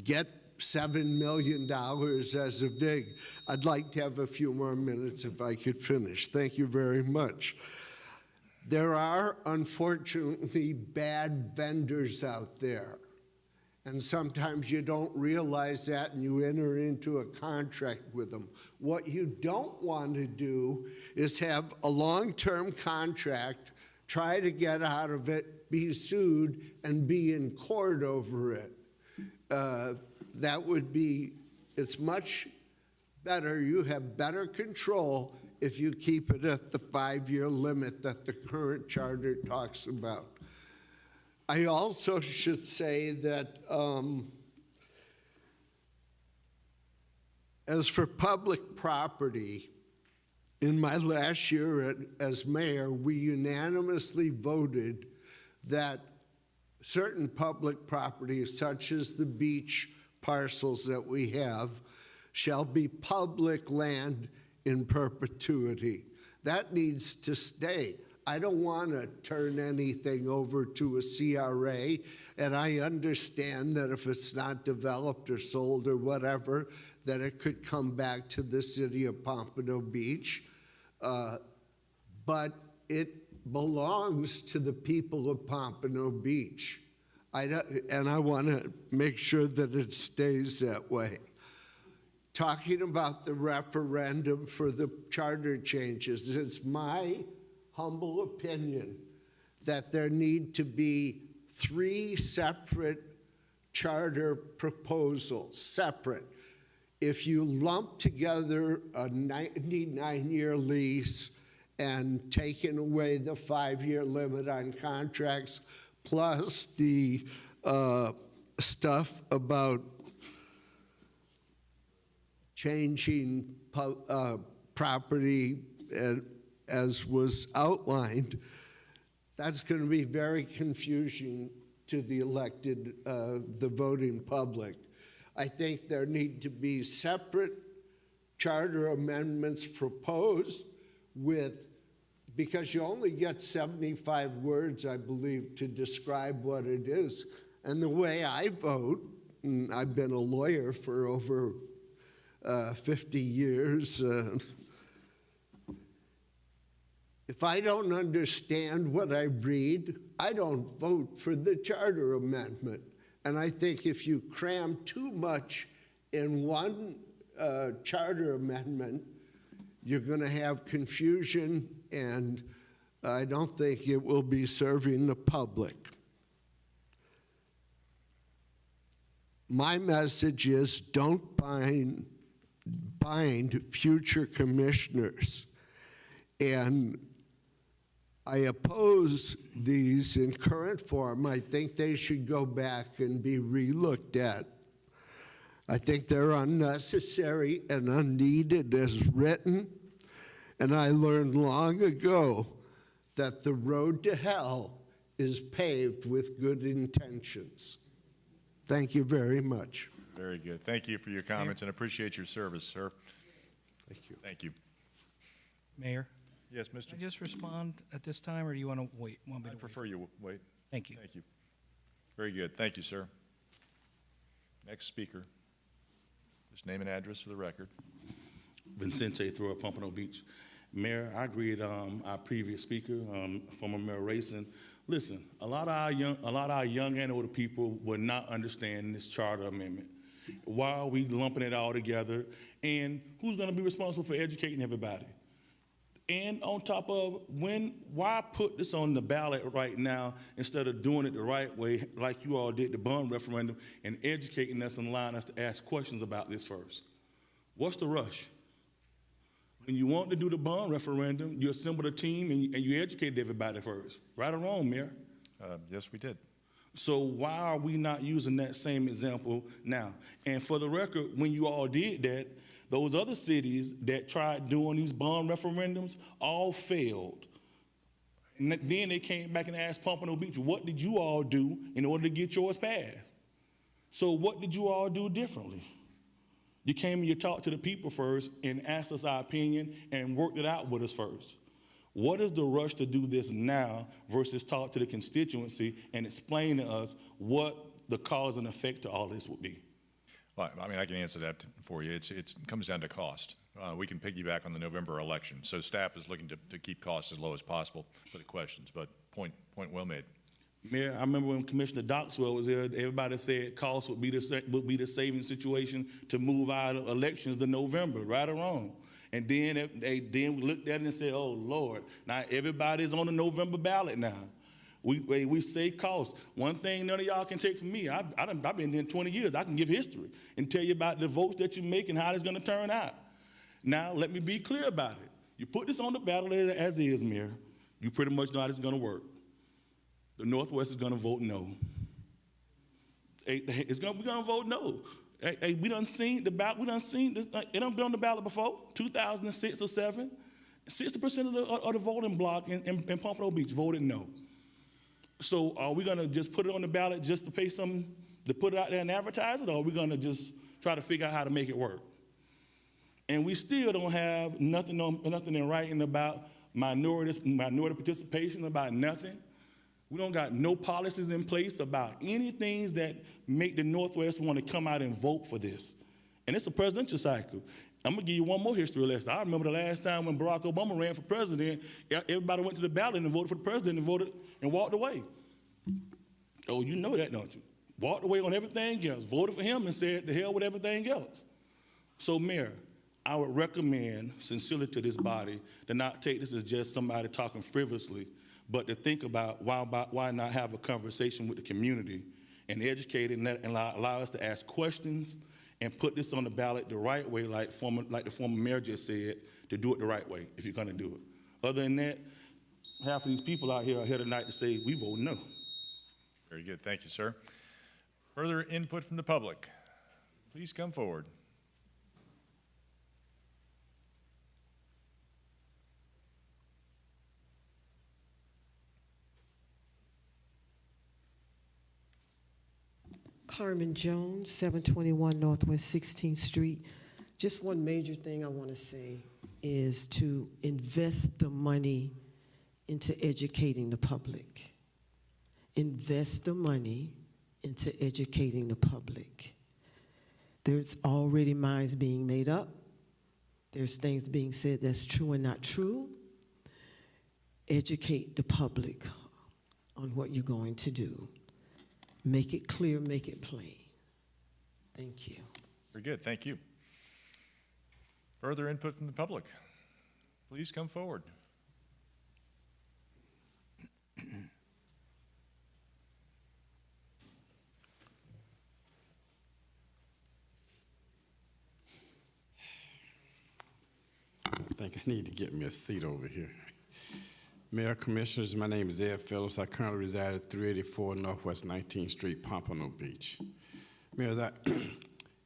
get $7 million as a VIG. I'd like to have a few more minutes if I could finish. Thank you very much. There are, unfortunately, bad vendors out there. And sometimes you don't realize that and you enter into a contract with them. What you don't want to do is have a long-term contract, try to get out of it, be sued, and be in court over it. That would be, it's much better, you have better control if you keep it at the 5-year limit that the current charter talks about. I also should say that as for public property, in my last year as mayor, we unanimously voted that certain public property, such as the beach parcels that we have, shall be public land in perpetuity. That needs to stay. I don't want to turn anything over to a CRA, and I understand that if it's not developed or sold or whatever, that it could come back to the city of Pompano Beach. But it belongs to the people of Pompano Beach. And I want to make sure that it stays that way. Talking about the referendum for the charter changes, it's my humble opinion that there need to be 3 separate charter proposals, separate. If you lump together a 99-year lease and taking away the 5-year limit on contracts, plus the stuff about changing property as was outlined, that's going to be very confusing to the elected, the voting public. I think there need to be separate charter amendments proposed because you only get 75 words, I believe, to describe what it is. And the way I vote, and I've been a lawyer for over 50 years, if I don't understand what I read, I don't vote for the charter amendment. And I think if you cram too much in one charter amendment, you're going to have confusion, and I don't think it will be serving the public. My message is don't bind future commissioners. And I oppose these in current form. I think they should go back and be re-looked at. I think they're unnecessary and unneeded as written. And I learned long ago that the road to hell is paved with good intentions. Thank you very much. Very good. Thank you for your comments and appreciate your service, sir. Thank you. Thank you. Mayor? Yes, Mr. Can I just respond at this time, or do you want to wait? I prefer you wait. Thank you. Thank you. Very good. Thank you, sir. Next speaker. Just name and address for the record. Vincente Thrower, Pompano Beach. Mayor, I agree with our previous speaker, former Mayor Rayson. Listen, a lot of our young and older people would not understand this charter amendment. Why are we lumping it all together? And who's going to be responsible for educating everybody? And on top of, why put this on the ballot right now instead of doing it the right way, like you all did the bond referendum, and educating us and allowing us to ask questions about this first? What's the rush? When you want to do the bond referendum, you assembled a team and you educated everybody first. Right or wrong, Mayor? Yes, we did. So why are we not using that same example now? And for the record, when you all did that, those other cities that tried doing these bond referendums all failed. And then they came back and asked Pompano Beach, what did you all do in order to get yours passed? So what did you all do differently? You came and you talked to the people first and asked us our opinion and worked it out with us first. What is the rush to do this now versus talk to the constituency and explain to us what the cause and effect to all this would be? Well, I mean, I can answer that for you. It comes down to cost. We can piggyback on the November election. So staff is looking to keep costs as low as possible for the questions, but point well made. Mayor, I remember when Commissioner Doxwell was there, everybody said cost would be the saving situation to move out of elections to November, right or wrong. And then we looked at it and said, oh, Lord, now everybody's on the November ballot now. We say cost. One thing none of y'all can take from me, I've been here 20 years. I can give history and tell you about the votes that you make and how it's going to turn out. Now, let me be clear about it. You put this on the ballot as is, Mayor. You pretty much know how this is going to work. The Northwest is going to vote no. We're going to vote no. We done seen the ballot. We done seen this. It done been on the ballot before, 2006 or 7. 60% of the voting bloc in Pompano Beach voted no. So are we going to just put it on the ballot just to pay some, to put it out there and advertise it, or are we going to just try to figure out how to make it work? And we still don't have nothing in writing about minority participation, about nothing. We don't got no policies in place about anything that make the Northwest want to come out and vote for this. And it's a presidential cycle. I'm gonna give you one more history lesson. I remember the last time when Barack Obama ran for president, everybody went to the ballot and voted for the president and voted and walked away. Oh, you know that, don't you? Walked away on everything else, voted for him and said, the hell with everything else. So, Mayor, I would recommend sincerely to this body to not take this as just somebody talking frivolously, but to think about why not have a conversation with the community and educate and allow us to ask questions and put this on the ballot the right way, like the former mayor just said, to do it the right way if you're going to do it. Other than that, half of these people out here are here tonight to say we vote no. Very good. Thank you, sir. Further input from the public. Please come forward. Carmen Jones, 721 Northwest 16th Street. Just one major thing I want to say is to invest the money into educating the public. Invest the money into educating the public. There's already minds being made up. There's things being said that's true and not true. Educate the public on what you're going to do. Make it clear, make it plain. Thank you. Very good. Thank you. Further input from the public. Please come forward. I think I need to get me a seat over here. Mayor, Commissioners, my name is Ed Phillips. I currently reside at 384 Northwest 19th Street, Pompano Beach. Mayor,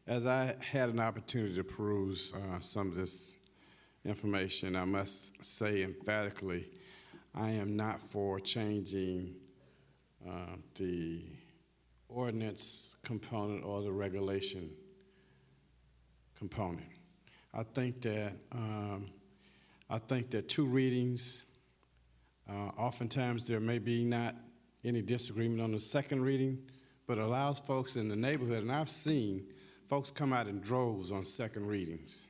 as I had an opportunity to peruse some of this information, I must say emphatically, I am not for changing the ordinance component or the regulation component. I think that two readings. Oftentimes there may be not any disagreement on the second reading, but allows folks in the neighborhood, and I've seen folks come out in droves on second readings.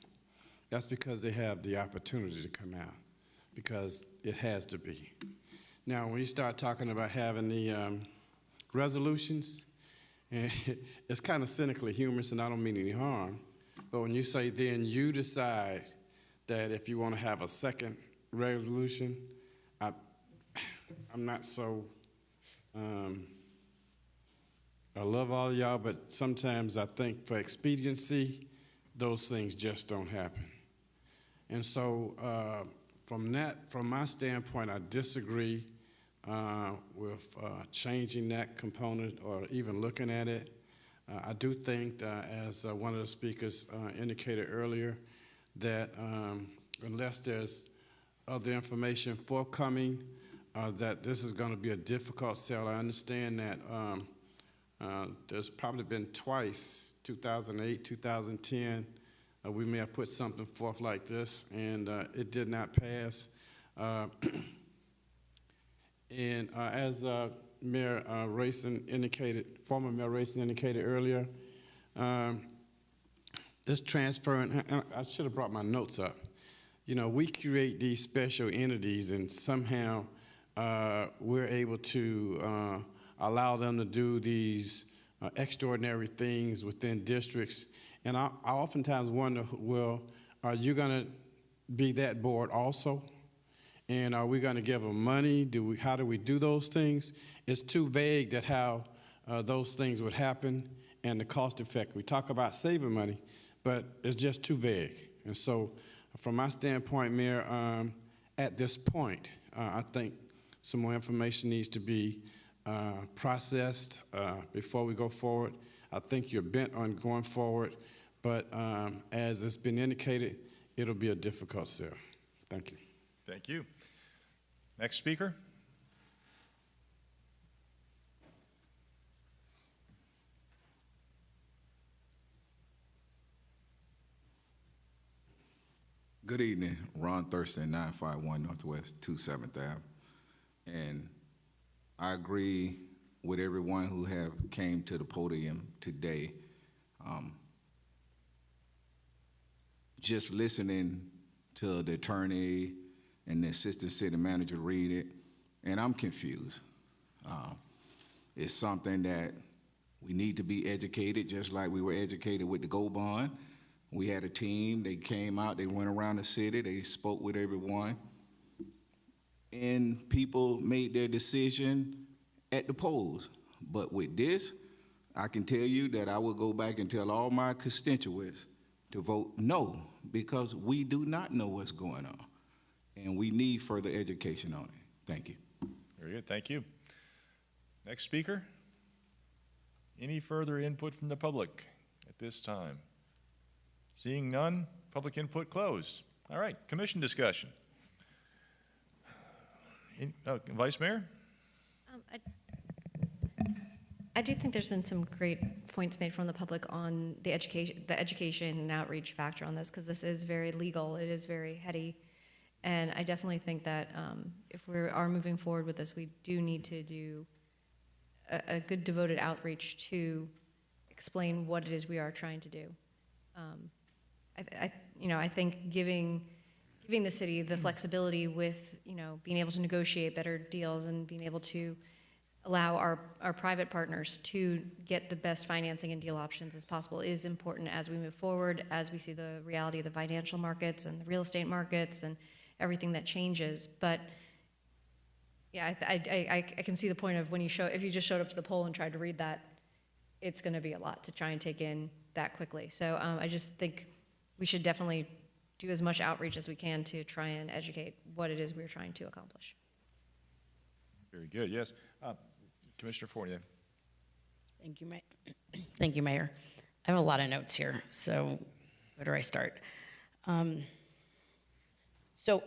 That's because they have the opportunity to come out, because it has to be. Now, when you start talking about having the resolutions, it's kind of cynically humorous, and I don't mean any harm, but when you say then you decide that if you want to have a second resolution, I'm not so, I love all of y'all, but sometimes I think for expediency, those things just don't happen. And so from my standpoint, I disagree with changing that component or even looking at it. I do think, as one of the speakers indicated earlier, that unless there's other information forthcoming, that this is going to be a difficult sell. I understand that there's probably been twice, 2008, 2010, we may have put something forth like this, and it did not pass. And as Mayor Racing indicated, former Mayor Racing indicated earlier, this transfer, and I should have brought my notes up. You know, we create these special entities, and somehow we're able to allow them to do these extraordinary things within districts. And I oftentimes wonder, well, are you going to be that board also? And are we going to give them money? How do we do those things? It's too vague that how those things would happen and the cost effect. We talk about saving money, but it's just too vague. And so from my standpoint, Mayor, at this point, I think some more information needs to be processed before we go forward. I think you're bent on going forward, but as it's been indicated, it'll be a difficult sell. Thank you. Thank you. Next speaker. Good evening, Ron Thurston, 951 Northwest 27th Ave. And I agree with everyone who have came to the podium today. Just listening to the attorney and the assistant city manager read it, and I'm confused. It's something that we need to be educated, just like we were educated with the GO bond. We had a team, they came out, they went around the city, they spoke with everyone, and people made their decision at the polls. But with this, I can tell you that I will go back and tell all my constituents to vote no, because we do not know what's going on, and we need further education on it. Thank you. Very good, thank you. Next speaker. Any further input from the public at this time? Seeing none, public input closed. All right, commission discussion. Vice Mayor? I do think there's been some great points made from the public on the education and outreach factor on this, because this is very legal, it is very heady, and I definitely think that if we are moving forward with this, we do need to do a good devoted outreach to explain what it is we are trying to do. I think giving the city the flexibility with, being able to negotiate better deals and being able to allow our private partners to get the best financing and deal options as possible is important as we move forward, as we see the reality of the financial markets and the real estate markets and everything that changes. But yeah, I can see the point of if you just showed up to the poll and tried to read that, it's going to be a lot to try and take in that quickly. So I just think we should definitely do as much outreach as we can to try and educate what it is we're trying to accomplish. Very good, yes. Commissioner Fournier. Thank you, Thank you, Mayor. I have a lot of notes here, so where do I start? So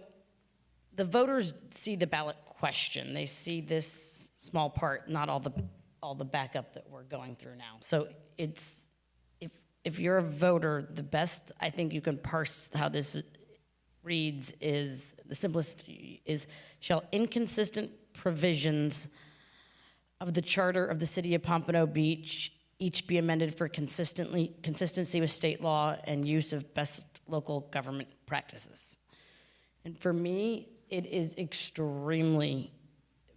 the voters see the ballot question. They see this small part, not all the backup that we're going through now. So it's, if you're a voter, the best I think you can parse how this reads is, the simplest is, shall inconsistent provisions of the charter of the city of Pompano Beach each be amended for consistency with state law and use of best local government practices. And for me, it is extremely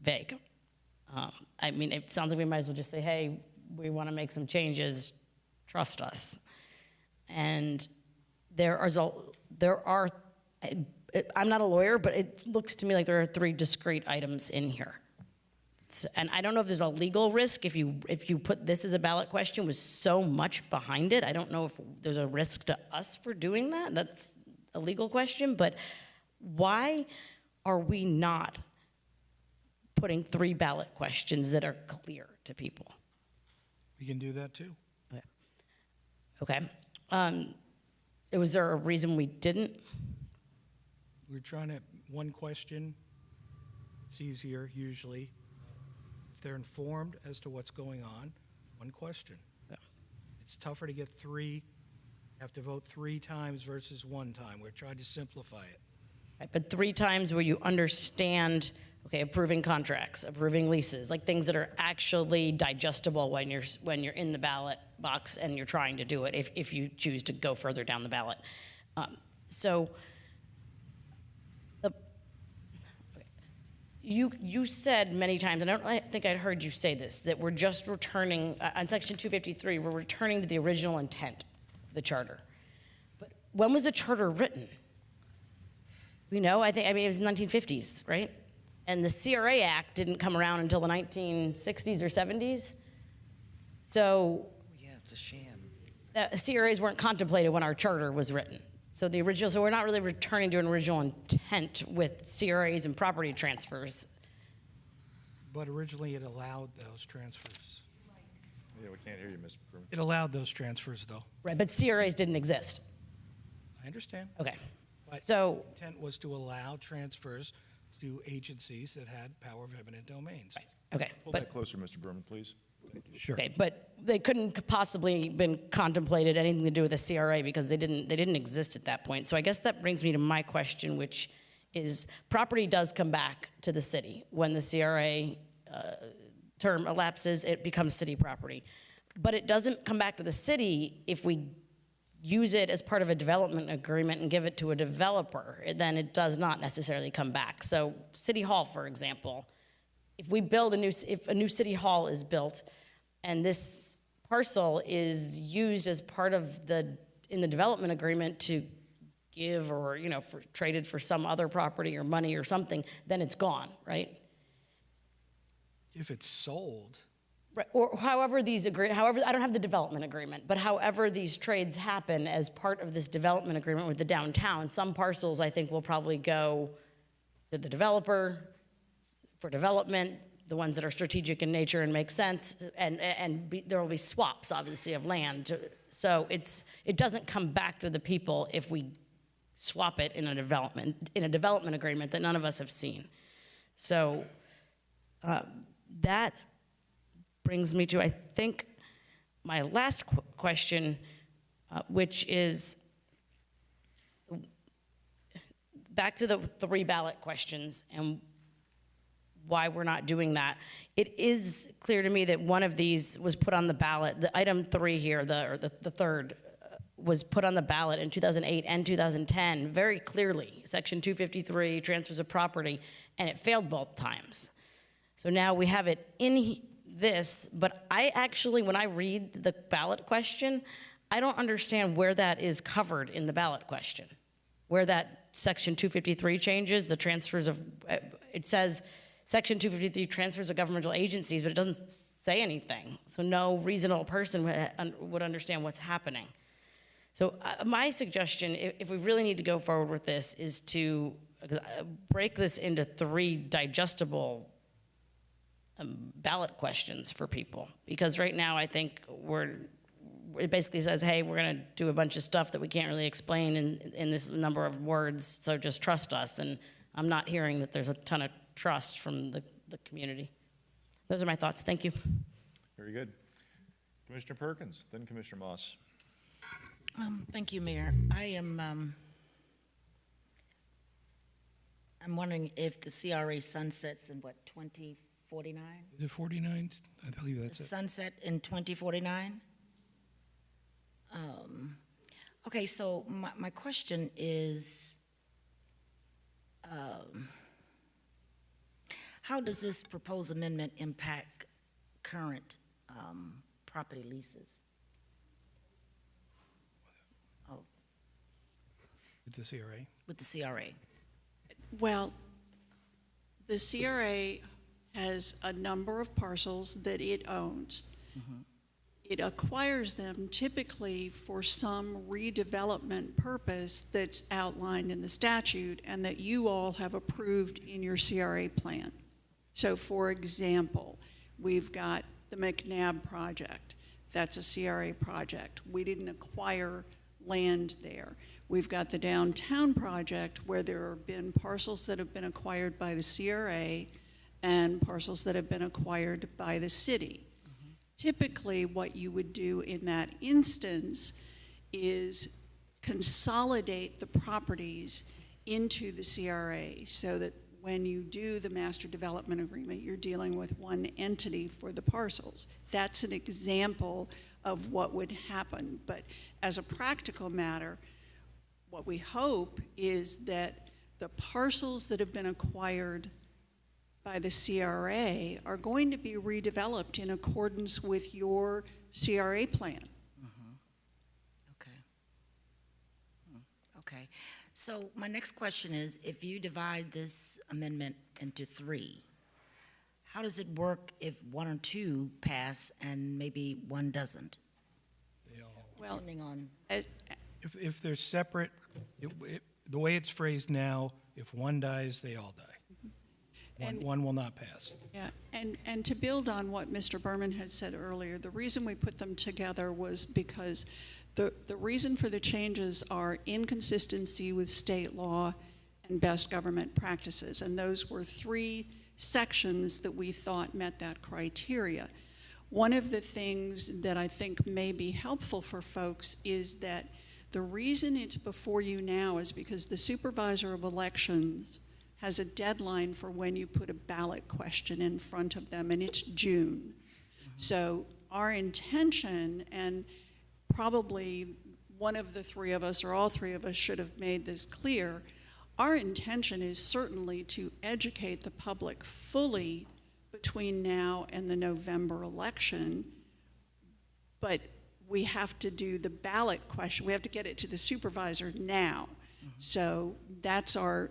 vague. I mean, it sounds like we might as well just say, hey, we want to make some changes, trust us. And there are, I'm not a lawyer, but it looks to me like there are 3 discrete items in here. And I don't know if there's a legal risk if you put this as a ballot question with so much behind it. I don't know if there's a risk to us for doing that. That's a legal question, but why are we not putting 3 ballot questions that are clear to people? We can do that too. Okay. Was there a reason we didn't? We're trying to, one question, it's easier usually. If they're informed as to what's going on, one question. Yeah. It's tougher to get 3, have to vote 3 times versus 1 time. We're trying to simplify it. Right, but 3 times where you understand, okay, approving contracts, approving leases, like things that are actually digestible when you're in the ballot box and you're trying to do it, if you choose to go further down the ballot. You said many times, and I don't think I heard you say this, that we're just returning, on section 253, we're returning to the original intent of the charter. But when was the charter written? I mean, it was the 1950s, right? And the CRA Act didn't come around until the 1960s or 70s. So yeah, it's a sham. The CRAs weren't contemplated when our charter was written. So we're not really returning to an original intent with CRAs and property transfers. But originally it allowed those transfers. Yeah, we can't hear you, Mr. Berman. It allowed those transfers though. Right, but CRAs didn't exist. I understand. Okay. But So the intent was to allow transfers to agencies that had power of eminent domains. okay. Pull that closer, Mr. Berman, please. Sure. Okay, but they couldn't possibly been contemplated anything to do with the CRA because they didn't exist at that point. So I guess that brings me to my question, which is property does come back to the city. When the CRA term elapses, it becomes city property. But it doesn't come back to the city if we use it as part of a development agreement and give it to a developer. Then it does not necessarily come back. So City Hall, for example, if a new city hall is built and this parcel is used as part of in the development agreement to give or, traded for some other property or money or something, then it's gone, right? If it's sold. Right, or however I don't have the development agreement, but however these trades happen as part of this development agreement with the downtown, some parcels I think will probably go to the developer for development, the ones that are strategic in nature and make sense, and there will be swaps, obviously, of land. So it doesn't come back to the people if we swap it in a development agreement that none of us have seen. So that brings me to, I think, my last question, which is back to the 3 ballot questions and why we're not doing that. It is clear to me that one of these was put on the ballot. The item 3 here, the third, was put on the ballot in 2008 and 2010 very clearly, Section 253, transfers of property, and it failed both times. So now we have it in this, but I actually, when I read the ballot question, I don't understand where that is covered in the ballot question, where that Section 253 changes, the transfers of, it says Section 253 transfers of governmental agencies, but it doesn't say anything. So no reasonable person would understand what's happening. So my suggestion, if we really need to go forward with this, is to break this into 3 digestible ballot questions for people. Because right now I think it basically says, hey, we're going to do a bunch of stuff that we can't really explain in this number of words, so just trust us. And I'm not hearing that there's a ton of trust from the community. Those are my thoughts. Thank you. Very good. Commissioner Perkins, then Commissioner Moss. Thank you, Mayor. I'm wondering if the CRA sunsets in what, 2049? Is it 49? I believe that's it. Sunset in 2049? Okay, so my question is, how does this proposed amendment impact current property leases? Oh. With the CRA? With the CRA. Well, the CRA has a number of parcels that it owns. Mm-hmm. It acquires them typically for some redevelopment purpose that's outlined in the statute and that you all have approved in your CRA plan. So for example, we've got the McNabb project. That's a CRA project. We didn't acquire land there. We've got the downtown project where there have been parcels that have been acquired by the CRA and parcels that have been acquired by the city. Mm-hmm. Typically, what you would do in that instance is consolidate the properties into the CRA so that when you do the master development agreement, you're dealing with one entity for the parcels. That's an example of what would happen. But as a practical matter, what we hope is that the parcels that have been acquired by the CRA are going to be redeveloped in accordance with your CRA plan. Mm-hmm. Okay. Okay. So my next question is, if you divide this amendment into 3, how does it work if 1 or 2 pass and maybe 1 doesn't? Well, depending on If they're separate, the way it's phrased now, if 1 dies, they all die. One will not pass. Yeah, and to build on what Mr. Berman had said earlier, the reason we put them together was because the reason for the changes are inconsistency with state law and best government practices, and those were 3 sections that we thought met that criteria. One of the things that I think may be helpful for folks is that the reason it's before you now is because the supervisor of elections has a deadline for when you put a ballot question in front of them, and it's June. So our intention, and probably one of the three of us or all three of us should have made this clear, our intention is certainly to educate the public fully between now and the November election, but we have to do the ballot question. We have to get it to the supervisor now. So that's our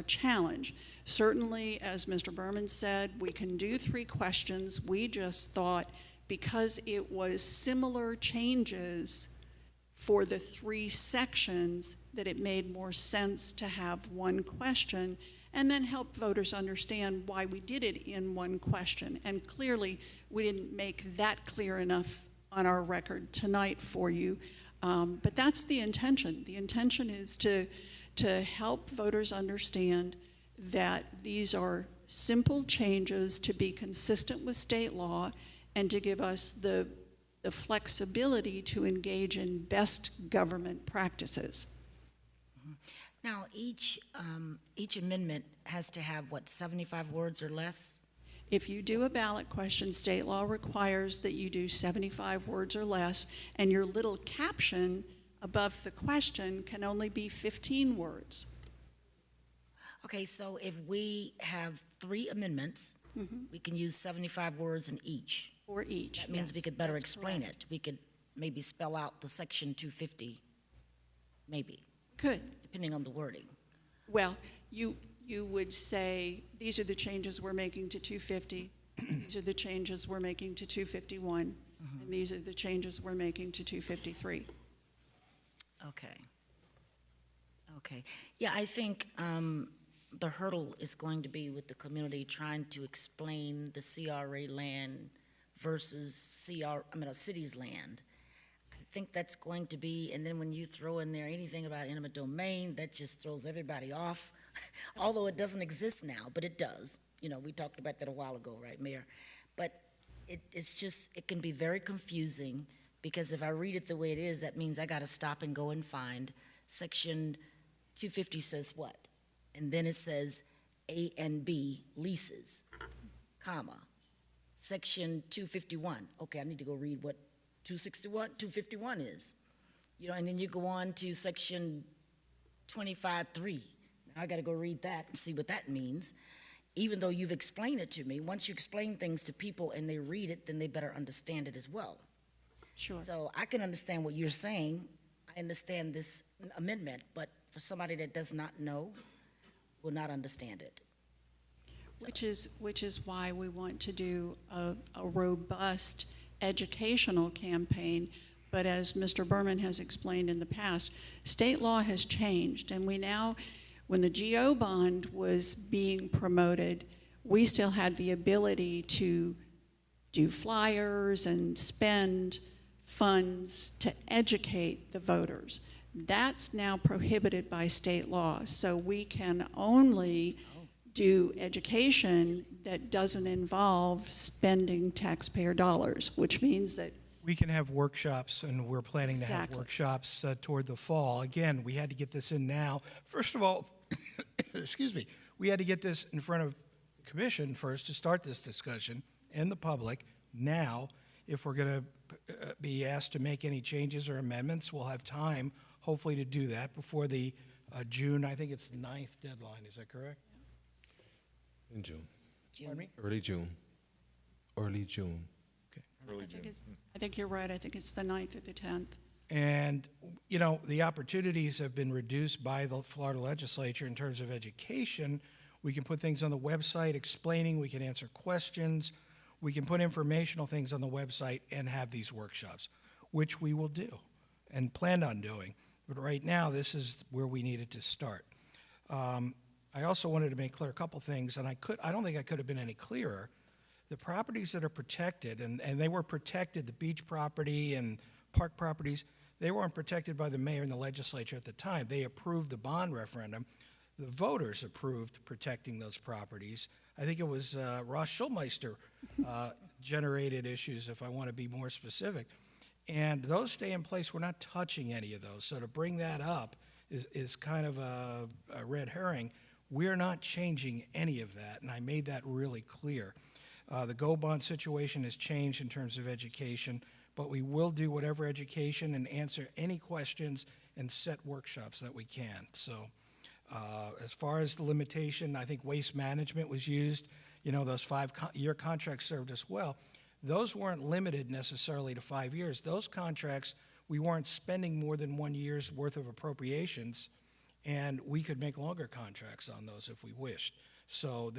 challenge. Certainly, as Mr. Berman said, we can do 3 questions. We just thought because it was similar changes for the 3 sections that it made more sense to have 1 question and then help voters understand why we did it in 1 question. And clearly, we didn't make that clear enough on our record tonight for you. But that's the intention. The intention is to help voters understand that these are simple changes to be consistent with state law and to give us the flexibility to engage in best government practices. Now, each amendment has to have, what, 75 words or less? If you do a ballot question, state law requires that you do 75 words or less, and your little caption above the question can only be 15 words. Okay, so if we have 3 amendments, we can use 75 words in each. For each, That means yes, we could better that's explain correct. it. We could maybe spell out the section 250, maybe. Could. Depending on the wording. Well, you would say, these are the changes we're making to 250, these are the changes we're making to 251, and these are the changes we're making to 253. Okay. Okay. Yeah, I think the hurdle is going to be with the community trying to explain the CRA land versus a city's land. I think that's going to be, and then when you throw in there anything about eminent domain, that just throws everybody off. Although it doesn't exist now, but it does. You know, we talked about that a while ago, right, Mayor? But it's just, it can be very confusing because if I read it the way it is, that means I got to stop and go and find section 250 says what? And then it says A and B leases, comma. Section 251, okay, I need to go read what 251 is. You know, and then you go on to section 25.3. Now I got to go read that and see what that means. Even though you've explained it to me, once you explain things to people and they read it, then they better understand it as well. Sure. So I can understand what you're saying. I understand this amendment, but for somebody that does not know, will not understand it. Which is why we want to do a robust educational campaign. But as Mr. Berman has explained in the past, state law has changed, and we now, when the GO bond was being promoted, we still had the ability to do flyers and spend funds to educate the voters. That's now prohibited by state law, so we can only do education that doesn't involve spending taxpayer dollars, which means that We can have workshops, and we're planning to have Exactly. workshops toward the fall. Again, we had to get this in now. First of all, excuse me, we had to get this in front of the commission first to start this discussion and the public. Now, if we're going to be asked to make any changes or amendments, we'll have time, hopefully, to do that before the June, I think it's the 9th deadline. Is that correct? In June. Pardon me? Early June. Early June. Early I think, June. I think you're right. I think it's the 9th or the 10th. And, you know, the opportunities have been reduced by the Florida legislature in terms of education. We can put things on the website explaining, we can answer questions, we can put informational things on the website and have these workshops, which we will do and plan on doing. But right now, this is where we needed to start. I also wanted to make clear a couple things, and I don't think I could have been any clearer. The properties that are protected, and they were protected, the beach property and park properties, they weren't protected by the mayor and the legislature at the time. They approved the bond referendum. The voters approved protecting those properties. I think it was Ross Schulmeister generated issues, if I want to be more specific. And those stay in place. We're not touching any of those. So to bring that up is kind of a red herring. We're not changing any of that, and I made that really clear. The Go Bond situation has changed in terms of education, but we will do whatever education and answer any questions and set workshops that we can. So as far as the limitation, I think waste management was used. You know, those 5-year contracts served us well. Those weren't limited necessarily to 5 years. Those contracts, we weren't spending more than 1 year's worth of appropriations, and we could make longer contracts on those if we wished. So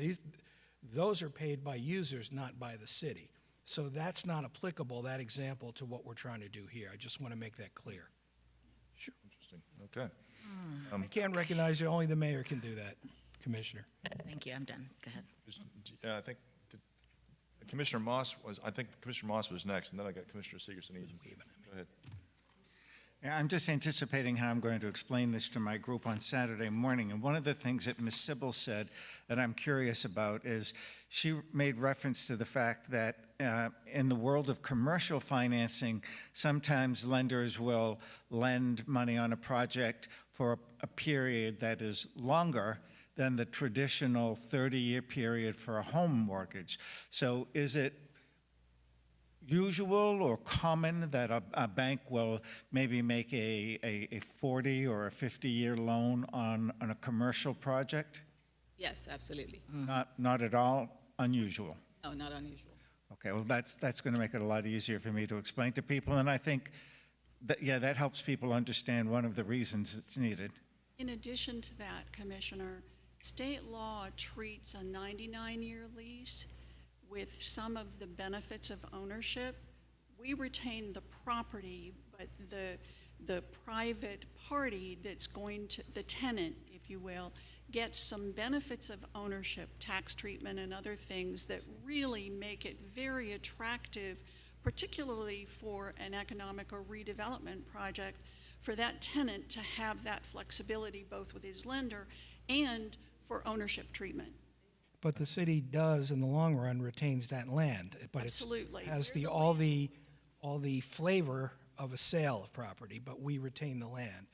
those are paid by users, not by the city. So that's not applicable, that example, to what we're trying to do here. I just want to make that clear. Sure. Interesting. Okay. I can't recognize you, only the mayor can do that, Commissioner. Thank you, I'm done. Go ahead. I think Commissioner Moss was next, and then I got Commissioner Segerson-Eaton. Go ahead. Yeah, I'm just anticipating how I'm going to explain this to my group on Saturday morning. And one of the things that Ms. Sybil said that I'm curious about is she made reference to the fact that in the world of commercial financing, sometimes lenders will lend money on a project for a period that is longer than the traditional 30-year period for a home mortgage. So is it usual or common that a bank will maybe make a 40 or a 50-year loan on a commercial project? Yes, absolutely. Not at all unusual. No, not unusual. Okay, well, that's going to make it a lot easier for me to explain to people, and I think that, yeah, that helps people understand one of the reasons it's needed. In addition to that, Commissioner, state law treats a 99-year lease with some of the benefits of ownership. We retain the property, but the private party that's going to, the tenant, if you will, gets some benefits of ownership, tax treatment and other things that really make it very attractive, particularly for an economic or redevelopment project, for that tenant to have that flexibility both with his lender and for ownership treatment. But the city does, in the long run, retains that land. But Absolutely. It has all the flavor of a sale of property, but we retain the land.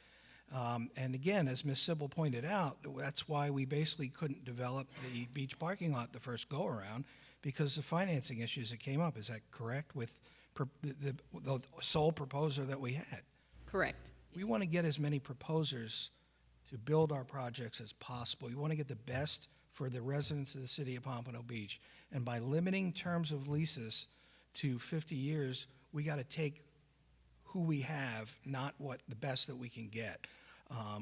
And again, as Ms. Sybil pointed out, that's why we basically couldn't develop the beach parking lot the first go-around, because of financing issues that came up. Is that correct, with the sole proposer that we had? Correct. We want to get as many proposers to build our projects as possible. We want to get the best for the residents of the city of Pompano Beach. And by limiting terms of leases to 50 years, we got to take who we have, not what the best that we can get.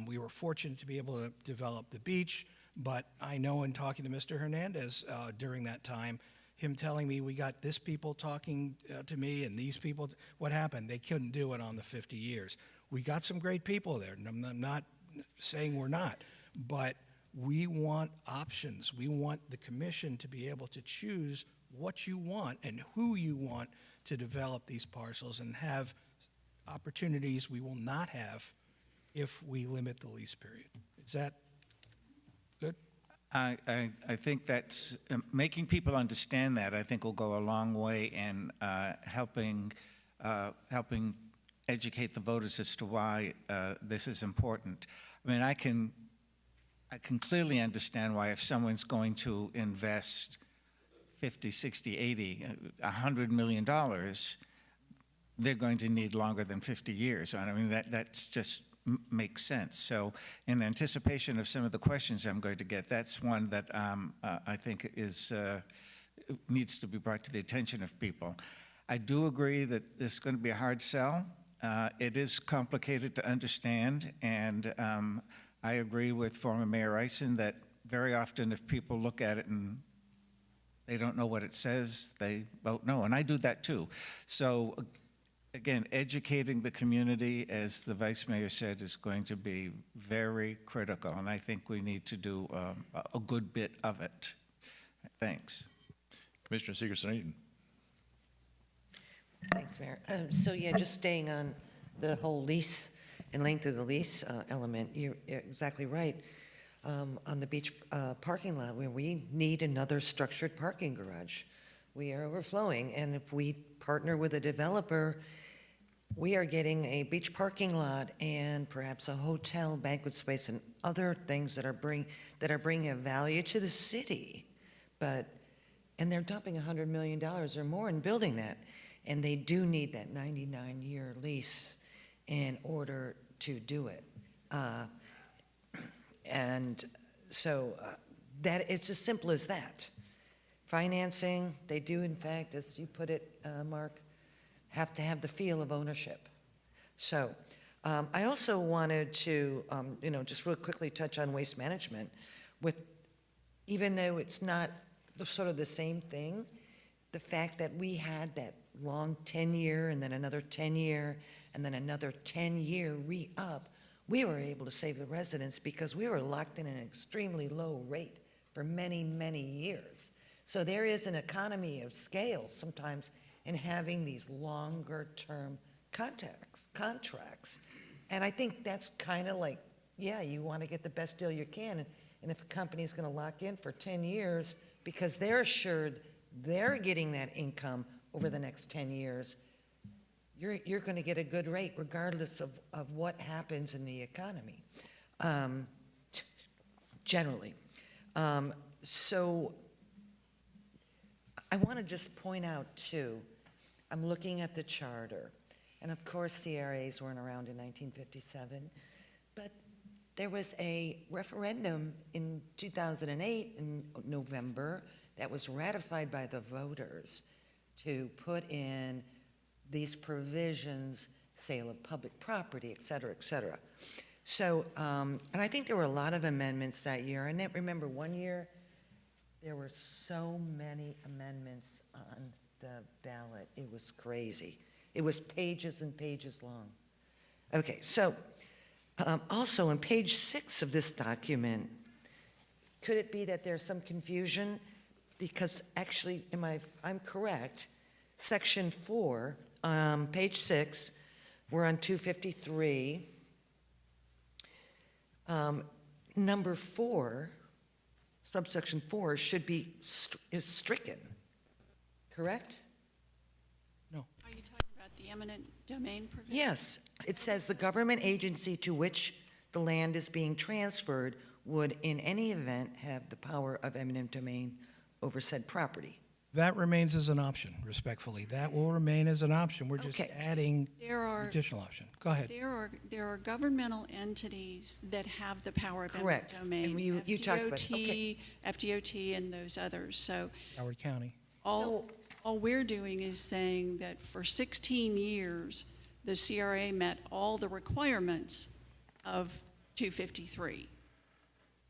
We were fortunate to be able to develop the beach, but I know in talking to Mr. Hernandez during that time, him telling me we got this people talking to me and these people, what happened? They couldn't do it on the 50 years. We got some great people there, and I'm not saying we're not, but we want options. We want the commission to be able to choose what you want and who you want to develop these parcels and have opportunities we will not have if we limit the lease period. Is that good? I think that's making people understand that, I think, will go a long way in helping educate the voters as to why this is important. I mean, I can clearly understand why if someone's going to invest 50, 60, 80, $100 million, they're going to need longer than 50 years. I mean, that's just makes sense. So in anticipation of some of the questions I'm going to get, that's one that I think needs to be brought to the attention of people. I do agree that this is going to be a hard sell. It is complicated to understand, and I agree with former Mayor Eisen that very often if people look at it and they don't know what it says, they vote no, and I do that too. So again, educating the community, as the Vice Mayor said, is going to be very critical, and I think we need to do a good bit of it. Thanks. Commissioner Segerson-Eaton. Thanks, Mayor. So yeah, just staying on the whole lease and length of the lease element, you're exactly right. On the beach parking lot, where we need another structured parking garage, we are overflowing. And if we partner with a developer, we are getting a beach parking lot and perhaps a hotel, banquet space, and other things that are bringing a value to the city. And they're dumping $100 million or more in building that. And they do need that 99-year lease in order to do it. And so that it's as simple as that. Financing, they do, in fact, as you put it, Mark, have to have the feel of ownership. So I also wanted to, just real quickly touch on waste management. Even though it's not sort of the same thing, the fact that we had that long 10-year and then another 10-year and then another 10-year re-up, we were able to save the residents because we were locked in an extremely low rate for many, many years. So there is an economy of scale sometimes in having these longer-term contracts. And I think that's kind of like, yeah, you want to get the best deal you can. And if a company's going to lock in for 10 years because they're assured they're getting that income over the next 10 years, you're going to get a good rate regardless of what happens in the economy, generally. So I want to just point out, too, I'm looking at the charter, and of course CRAs weren't around in 1957, but there was a referendum in 2008 in November that was ratified by the voters to put in these provisions, sale of public property, et cetera, et cetera. So, and I think there were a lot of amendments that year. I remember one year there were so many amendments on the ballot. It was crazy. It was pages and pages long. Okay, so also on page 6 of this document, could it be that there's some confusion? Because actually, I'm correct, section 4, page 6, we're on 253. Number 4, subsection 4 is stricken, correct? Are you talking about the eminent domain provision? Yes, it says the government agency to which the land is being transferred would in any event have the power of eminent domain over said property. That remains as an option, respectfully. That will remain as an option. We're just adding an additional option. Go ahead. There are governmental entities that have the power of eminent domain. And you talked about FDOT and those others. So Howard County. all we're doing is saying that for 16 years, the CRA met all the requirements of 253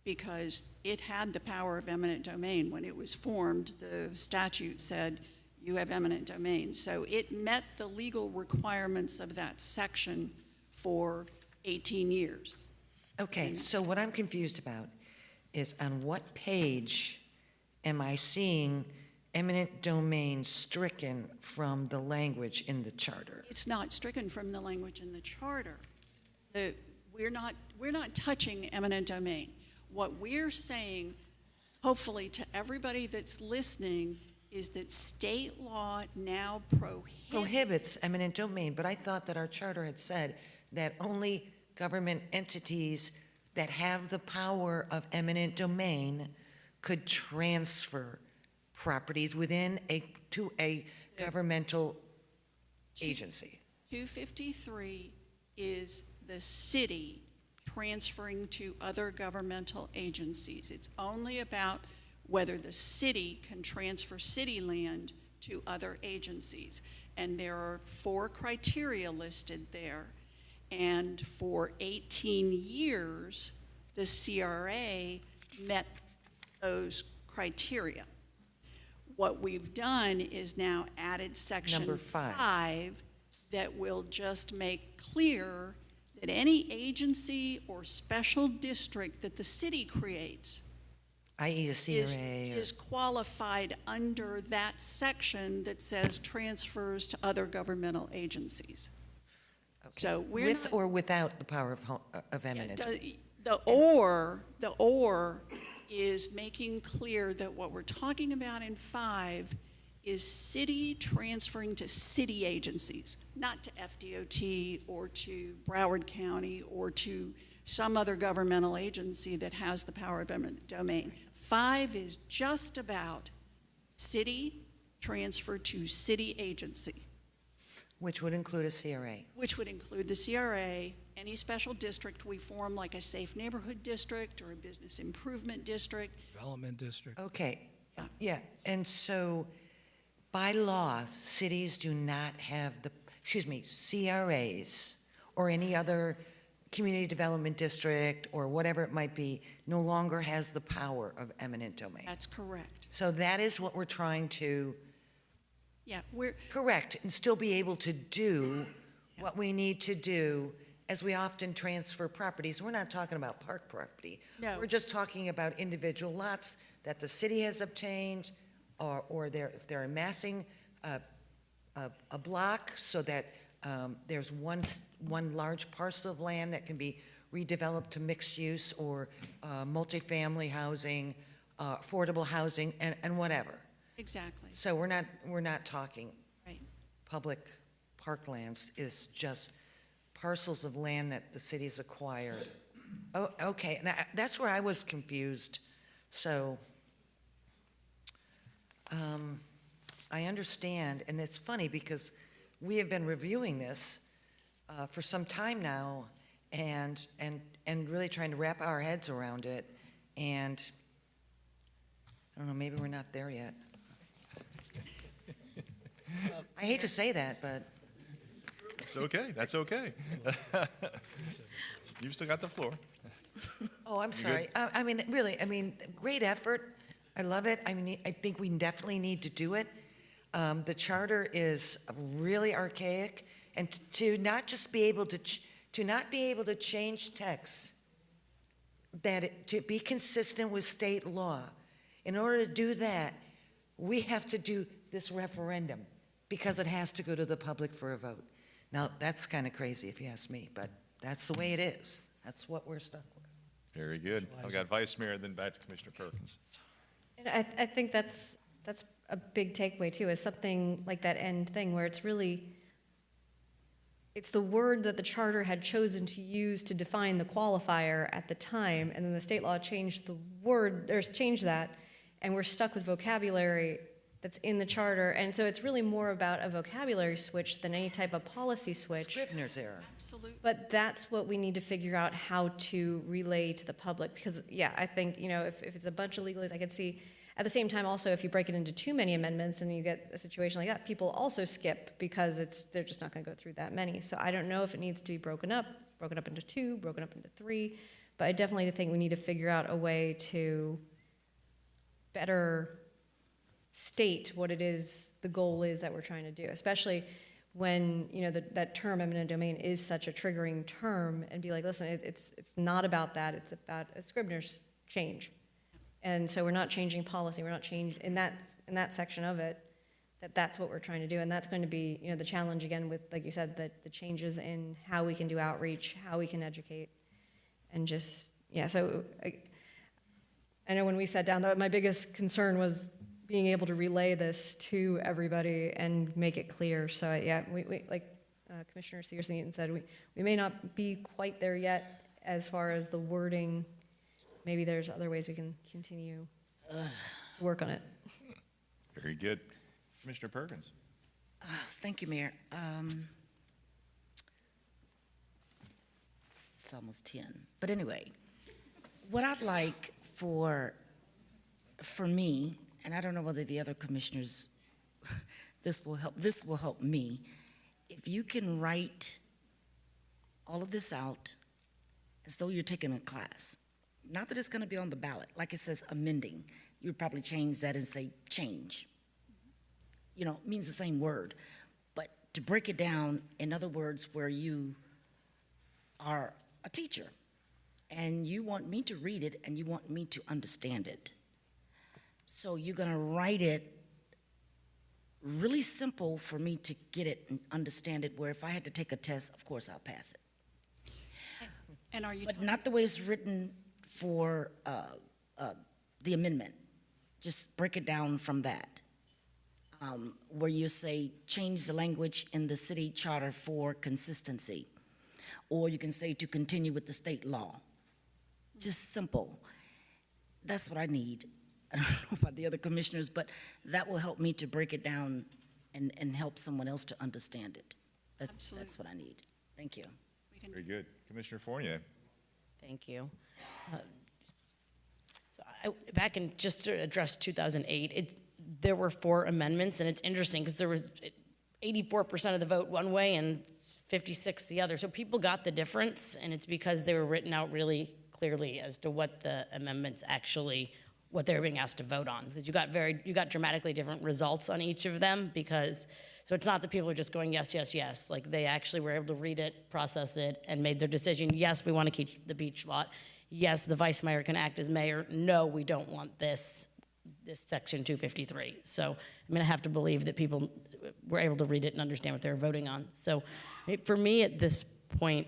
because it had the power of eminent domain. When it was formed, the statute said you have eminent domain. So it met the legal requirements of that section for 18 years. Okay, so what I'm confused about is on what page am I seeing eminent domain stricken from the language in the charter? It's not stricken from the language in the charter. We're not touching eminent domain. What we're saying, hopefully to everybody that's listening, is that state law now prohibits eminent domain, but I thought that our charter had said that only government entities that have the power of eminent domain could transfer properties to a governmental agency. 253 is the city transferring to other governmental agencies. It's only about whether the city can transfer city land to other agencies. And there are 4 criteria listed there. And for 18 years, the CRA met those criteria. What we've done is now added section Number 5 that will just make clear that any agency or special district that the city creates, i.e. a CRA, is qualified under that section that says transfers to other governmental agencies. Okay. So we're with not, or without the power of eminent. The or is making clear that what we're talking about in 5 is city transferring to city agencies, not to FDOT or to Broward County or to some other governmental agency that has the power of eminent domain. 5 is just about city transfer to city agency. Which would include a CRA. Which would include the CRA, any special district we form, like a safe neighborhood district or a business improvement district. Development district. Okay, yeah, and so by law, cities do not have the, CRAs or any other community development district or whatever it might be, no longer has the power of eminent domain. That's correct. So that is what we're trying to Yeah, we're correct and still be able to do what we need to do as we often transfer properties. We're not talking about park property. No. We're just talking about individual lots that the city has obtained, or if they're amassing a block so that there's one large parcel of land that can be redeveloped to mixed use or multifamily housing, affordable housing, and whatever. exactly So we're not talking right. public parklands, is just parcels of land that the city's acquired. Oh, okay, and that's where I was confused. So I understand, and it's funny because we have been reviewing this for some time now and really trying to wrap our heads around it, and I don't know, maybe we're not there yet. I hate to say that, but It's okay, that's okay. You've still got the floor. oh, I'm You sorry. good? I mean, really, great effort. I love it. I mean, I think we definitely need to do it. The charter is really archaic, and to not just be able to change text, to be consistent with state law. In order to do that, we have to do this referendum because it has to go to the public for a vote. Now, that's kind of crazy if you ask me, but that's the way it is. That's what we're stuck with. Very good. I've got Vice Mayor, then back to Commissioner Perkins. And I think that's a big takeaway too, is something like that end thing where it's the word that the charter had chosen to use to define the qualifier at the time, and then the state law changed the word, or changed that, and we're stuck with vocabulary that's in the charter, and so it's really more about a vocabulary switch than any type of policy switch. Scrivener's error. Absolutely. But that's what we need to figure out how to relay to the public, because, yeah, I think, if it's a bunch of legalese, I could see, at the same time, also, if you break it into too many amendments and you get a situation like that, people also skip because they're just not gonna go through that many. So I don't know if it needs to be broken up into 2, broken up into 3, but I definitely think we need to figure out a way to better state what it is, the goal is that we're trying to do, especially when, that term eminent domain is such a triggering term, and be like, listen, it's not about that, it's about a Scribner's change. And so we're not changing policy, we're not changing, in that section of it, that's what we're trying to do, and that's going to be, the challenge again with, like you said, the changes in how we can do outreach, how we can educate, and just, yeah, so I know when we sat down, my biggest concern was being able to relay this to everybody and make it clear. So yeah, we like Commissioner Sears-Eaton said, we may not be quite there yet as far as the wording. Maybe there's other ways we can continue to work on it. Very good. Commissioner Perkins. Thank you, Mayor. It's almost 10. But anyway, what I'd like for me, and I don't know whether the other commissioners, this will help me, if you can write all of this out as though you're taking a class. Not that it's going to be on the ballot. Like it says amending. You would probably change that and say change. It means the same word. But to break it down, in other words, where you are a teacher and you want me to read it and you want me to understand it. So you're going to write it really simple for me to get it and understand it, where if I had to take a test, of course I'll pass it. And are you But not the way it's written for the amendment. Just break it down from that. where you say, change the language in the city charter for consistency. Or you can say to continue with the state law. Just simple. That's what I need. I don't know about the other commissioners, but that will help me to break it down and help someone else to understand it. That's what I need. Thank you. Very good. Commissioner Fournier. Thank you. Back in, just to address 2008, there were 4 amendments, and it's interesting because there was 84% of the vote one way and 56 the other. So people got the difference, and it's because they were written out really clearly as to what the amendments actually, what they were being asked to vote on. Because you got dramatically different results on each of them, because, so it's not that people are just going yes, yes, yes. Like, they actually were able to read it, process it, and made their decision. Yes, we want to keep the beach lot. Yes, the vice mayor can act as mayor. No, we don't want this section 253. So I'm going to have to believe that people were able to read it and understand what they were voting on. So for me at this point,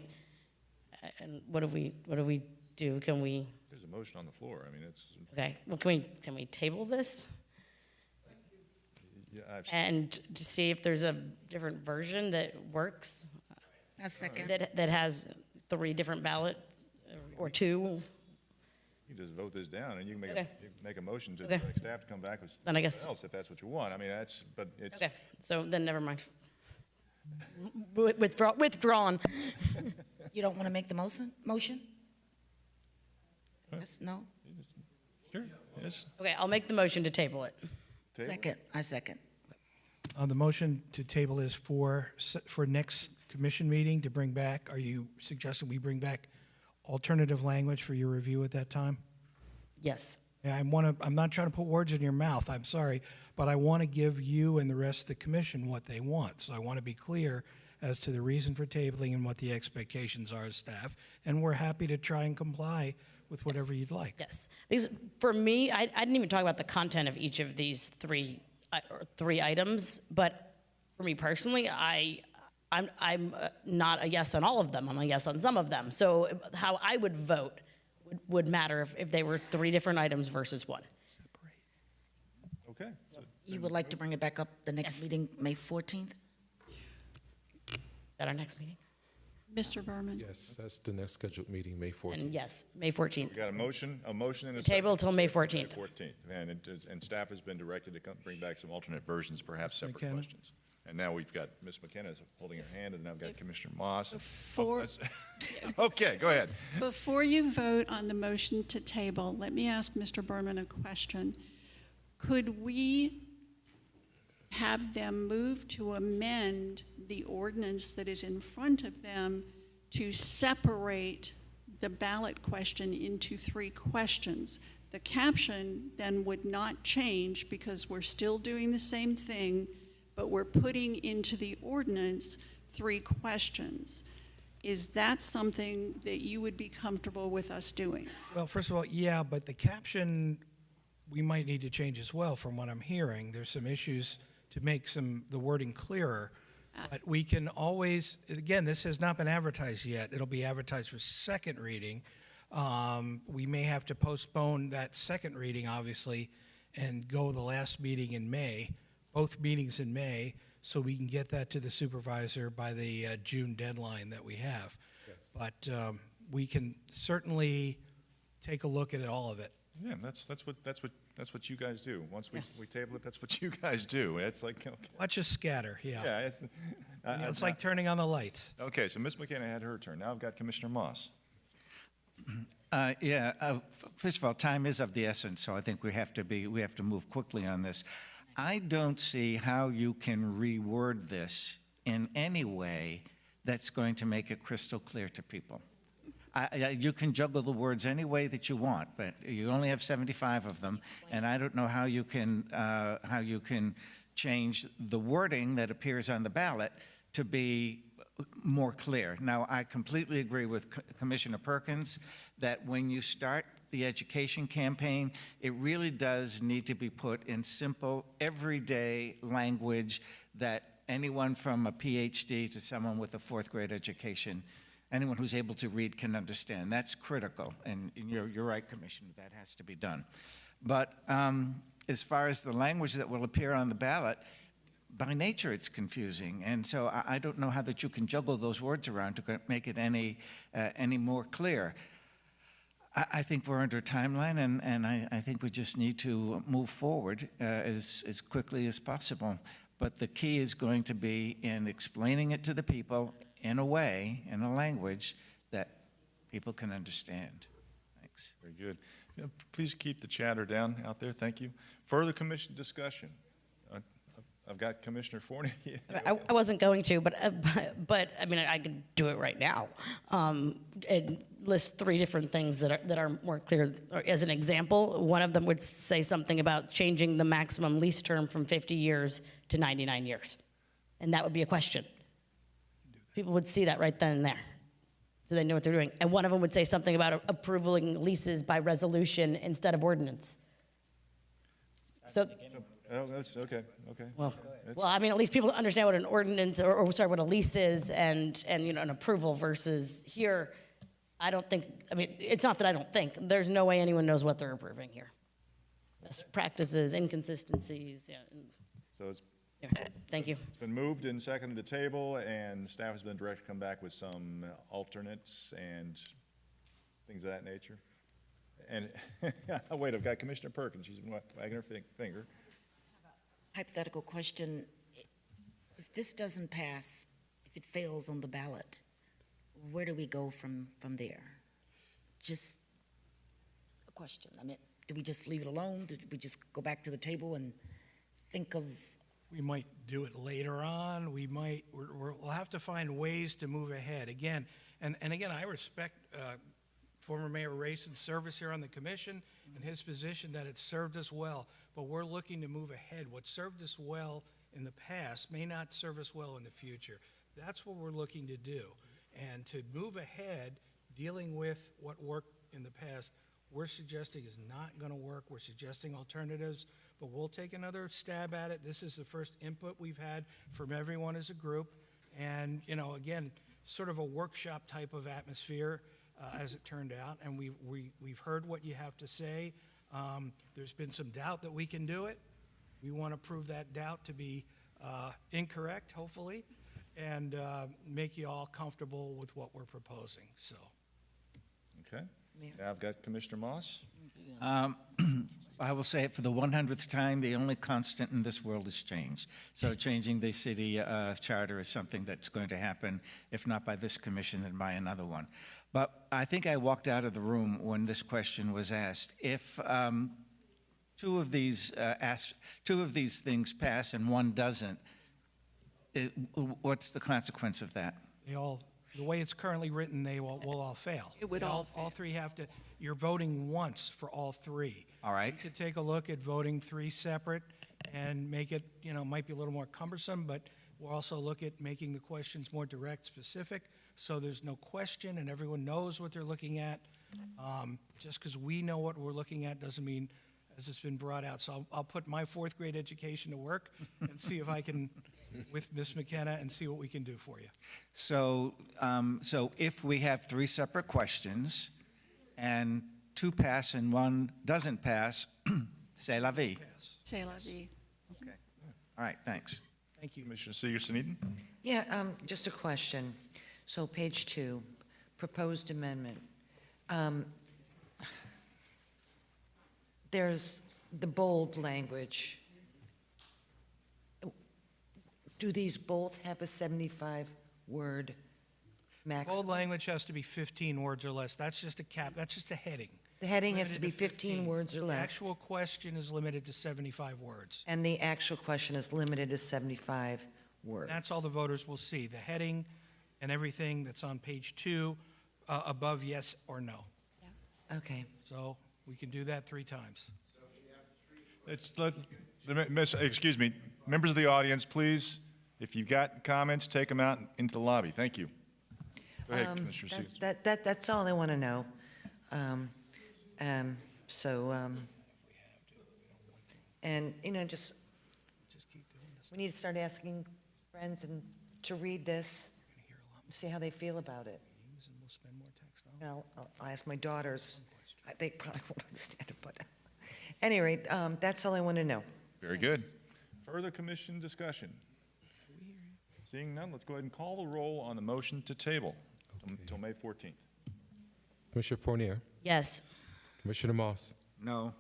and what do we do? Can we? There's a motion on the floor. I mean, it's. Okay. Well, can we table this? Yeah, and to see if there's a different version that works. A second. That has 3 different ballots or 2. You can just vote this down, and you can make a motion to direct staff to come back with then I guess, something else if that's what you want. I mean, but it's. Okay, so then never mind. Withdrawn. You don't want to make the motion? Yes, no? Sure, yes. Okay, I'll make the motion to table it. Second, I second. The motion to table is for next commission meeting to bring back. Are you suggesting we bring back alternative language for your review at that time? Yes. Yeah, I'm not trying to put words in your mouth, I'm sorry, but I want to give you and the rest of the commission what they want. So I want to be clear as to the reason for tabling and what the expectations are as staff, and we're happy to try and comply with whatever you'd like. Yes, because for me, I didn't even talk about the content of each of these three items, but for me personally, I'm not a yes on all of them. I'm a yes on some of them. So how I would vote would matter if they were 3 different items versus 1. Okay. You would like to bring it back up the next meeting, May 14th? At our next meeting? Mr. Berman? Yes, that's the next scheduled meeting, May 14th. And yes, May 14th. We got a motion and a table until May 14th. May 14th, and staff has been directed to bring back some alternate versions, perhaps separate McKenna? questions. And now we've got Ms. McKenna holding her hand, and now I've got Commissioner Moss. Okay, go ahead. Before you vote on the motion to table, let me ask Mr. Berman a question. Could we have them move to amend the ordinance that is in front of them to separate the ballot question into 3 questions? The caption then would not change because we're still doing the same thing, but we're putting into the ordinance 3 questions. Is that something that you would be comfortable with us doing? Well, first of all, yeah, but the caption we might need to change as well from what I'm hearing. There's some issues to make the wording clearer. But we can always, again, this has not been advertised yet. It'll be advertised for second reading. We may have to postpone that second reading, obviously, and go the last meeting in May, both meetings in May, so we can get that to the supervisor by the June deadline that we have. Yes. But we can certainly take a look at all of it. Yeah, that's what you guys do. Once we table it, that's what you guys do. It's like, okay. Watch us scatter, yeah. Yeah, It's like turning on the lights. Okay, so Ms. McKenna had her turn. Now I've got Commissioner Moss. First of all, time is of the essence, so I think we have to move quickly on this. I don't see how you can reword this in any way that's going to make it crystal clear to people. You can juggle the words any way that you want, but you only have 75 of them, and I don't know how you can change the wording that appears on the ballot to be more clear. Now, I completely agree with Commissioner Perkins that when you start the education campaign, it really does need to be put in simple, everyday language that anyone from a PhD to someone with a 4th grade education, anyone who's able to read can understand. That's critical, and you're right, Commissioner, that has to be done. But as far as the language that will appear on the ballot, by nature, it's confusing. And so I don't know how that you can juggle those words around to make it any more clear. I think we're under a timeline, and I think we just need to move forward as quickly as possible. But the key is going to be in explaining it to the people in a way, in a language that people can understand. Thanks. Very good. Please keep the chatter down out there. Thank you. Further commission discussion. I've got Commissioner Forney. I wasn't going to, but I mean, I could do it right now. And list 3 different things that are more clear. As an example, one of them would say something about changing the maximum lease term from 50 years to 99 years. And that would be a question. People would see that right then and there. So they know what they're doing. And one of them would say something about approving leases by resolution instead of ordinance. So, Oh, that's okay. well, I mean, at least people understand what an ordinance, or sorry, what a lease is, and you know, an approval versus here. I don't think. I mean, it's not that I don't think. There's no way anyone knows what they're approving here. Best practices, inconsistencies. Yeah. So it's. Yeah. Thank you. It's been moved and seconded to table, and staff has been directed to come back with some alternates and things of that nature. And wait, I've got Commissioner Perkins. She's wagging her finger. Hypothetical question, if this doesn't pass, if it fails on the ballot, where do we go from there? Just a question. I mean, do we just leave it alone? Do we just go back to the table and think of? We might do it later on. We'll have to find ways to move ahead. Again, and again, I respect former Mayor Rayson's service here on the commission and his position that it served us well, but we're looking to move ahead. What served us well in the past may not serve us well in the future. That's what we're looking to do. And to move ahead, dealing with what worked in the past, we're suggesting is not going to work. We're suggesting alternatives, but we'll take another stab at it. This is the first input we've had from everyone as a group. And, you know, again, sort of a workshop type of atmosphere, as it turned out. And we've heard what you have to say. There's been some doubt that we can do it. We want to prove that doubt to be incorrect, hopefully, and make you all comfortable with what we're proposing. So. Okay. I've got Commissioner Moss. I will say it for the 100th time, the only constant in this world is change. So changing the city charter is something that's going to happen, if not by this commission, then by another one. But I think I walked out of the room when this question was asked. If two of these things pass and one doesn't, what's the consequence of that? The way it's currently written, they will all fail. It would all fail. All 3 have to, you're voting once for all 3. All right. You could take a look at voting 3 separate and make it, you know, might be a little more cumbersome, but we'll also look at making the questions more direct, specific, so there's no question and everyone knows what they're looking at. Just because we know what we're looking at doesn't mean, as it's been brought out. So I'll put my 4th grade education to work and see if I can, with Ms. McKenna, and see what we can do for you. So, so if we have 3 separate questions and 2 pass and 1 doesn't pass, c'est la vie. C'est la vie. Okay. All right, thanks. Thank you. Commissioner Seeger-Suniden? Yeah, just a question. So page 2, proposed amendment. There's the bold language. Do these both have a 75-word maximum? Bold language has to be 15 words or less. That's just a cap, that's just a heading. The heading has Limited to be 15 words or The less. actual question is limited to 75 words. And the actual question is limited to 75 words. That's all the voters will see, the heading and everything that's on page 2 above yes or no. Okay. So we can do that 3 times. Excuse me, members of the audience, please, if you've got comments, take them out into the lobby. Thank you. Go ahead, Commissioner Seeger. That's all I want to know. And, you know, just, we need to start asking friends and to read this, see how they feel about it. I'll ask my daughters. They probably won't understand it, but at any rate, that's all I want to know. Very good. Further commission discussion? Seeing none, let's go ahead and call the roll on the motion to table until May 14th. Commissioner Fournier, Yes. Commissioner Moss, No.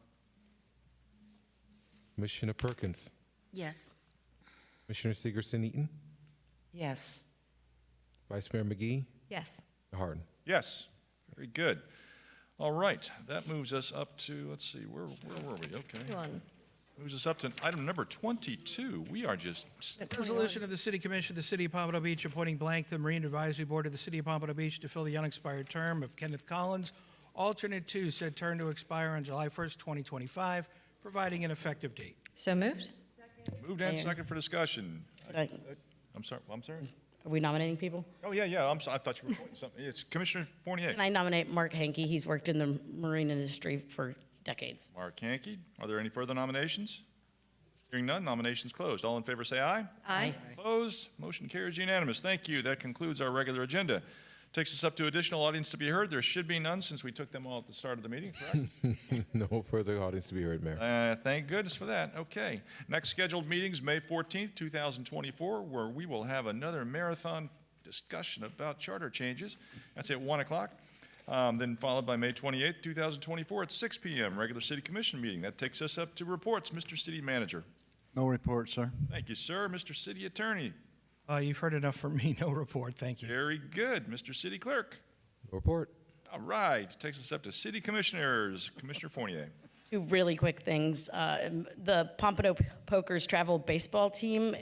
Commissioner Perkins, Yes. Commissioner Sigerson-Eaton, Yes. Vice Mayor McGee, Yes. Harden. Yes, very good. All right, that moves us up to, let's see, where were we? Okay. Moves us up to item number 22. We are just, Resolution of the City Commission of the City of Pompano Beach appointing blank the Marine Advisory Board of the City of Pompano Beach to fill the unexpired term of Kenneth Collins, alternate to said term to expire on July 1st, 2025, providing an effective date. So moved? moved and Mayor. second for discussion. Are I'm sorry, we nominating people? Oh, yeah, I'm sorry, I thought you were pointing something. It's Commissioner Fournier. And I nominate Mark Hankey. He's worked in the marine industry for decades. Mark Hankey. Are there any further nominations? Hearing none, nominations closed. All in favor say aye. Aye. Opposed? Motion carries unanimous. Thank you. That concludes our regular agenda. Takes us up to additional audience to be heard. There should be none since we took them all at the start of the meeting, correct? No further audience to be heard, Mayor. Thank goodness for that. Okay. Next scheduled meeting is May 14th, 2024, where we will have another marathon discussion about charter changes. That's at 1 o'clock. Then followed by May 28th, 2024 at 6 p.m., regular City Commission meeting. That takes us up to reports. Mr. City Manager. No report, sir. Thank you, sir. Mr. City Attorney. You've heard enough from me. No report. Thank you. Very good. Mr. City Clerk. Report. All right. Takes us up to City Commissioners. Commissioner Fournier. Two really quick things. The Pompano Pokers travel baseball team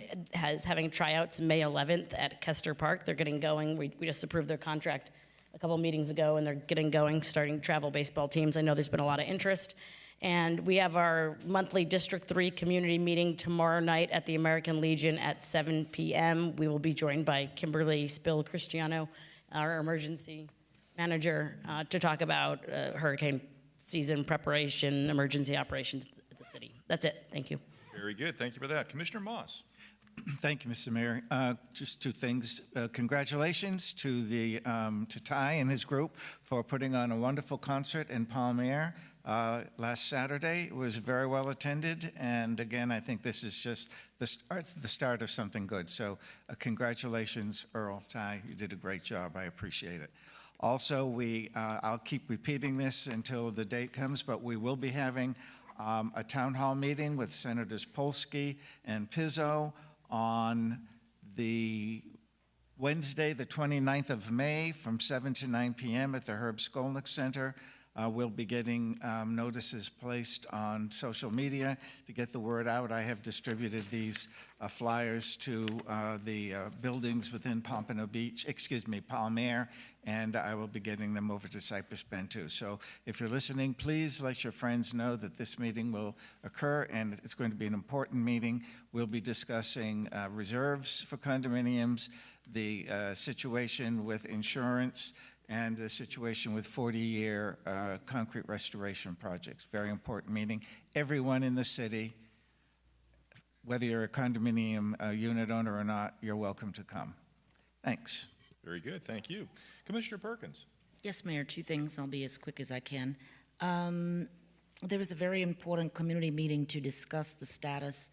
is having tryouts May 11th at Kester Park. They're getting going. We just approved their contract a couple meetings ago, and they're getting going, starting travel baseball teams. I know there's been a lot of interest. And we have our monthly District 3 community meeting tomorrow night at the American Legion at 7 p.m. We will be joined by Kimberly Spill Cristiano, our emergency manager, to talk about hurricane season preparation, emergency operations at the city. That's it. Thank you. Very good. Thank you for that. Commissioner Moss. Thank you, Mr. Mayor. Just two things. Congratulations to Ty and his group for putting on a wonderful concert in Palm Air last Saturday. It was very well attended, and again, I think this is just the start of something good. So congratulations, Earl, Ty. You did a great job. I appreciate it. Also, I'll keep repeating this until the date comes, but we will be having a town hall meeting with Senators Polsky and Pizzo on the Wednesday, the 29th of May, from 7 to 9 p.m. at the Herb Skolnick Center. We'll be getting notices placed on social media to get the word out. I have distributed these flyers to the buildings within Pompano Beach, Palm Air, and I will be getting them over to Cypress Bend too. So if you're listening, please let your friends know that this meeting will occur, and it's going to be an important meeting. We'll be discussing reserves for condominiums, the situation with insurance, and the situation with 40-year concrete restoration projects. Very important meeting. Everyone in the city, whether you're a condominium unit owner or not, you're welcome to come. Thanks. Very good. Thank you. Commissioner Perkins. Yes, Mayor, two things. I'll be as quick as I can. There was a very important community meeting to discuss the status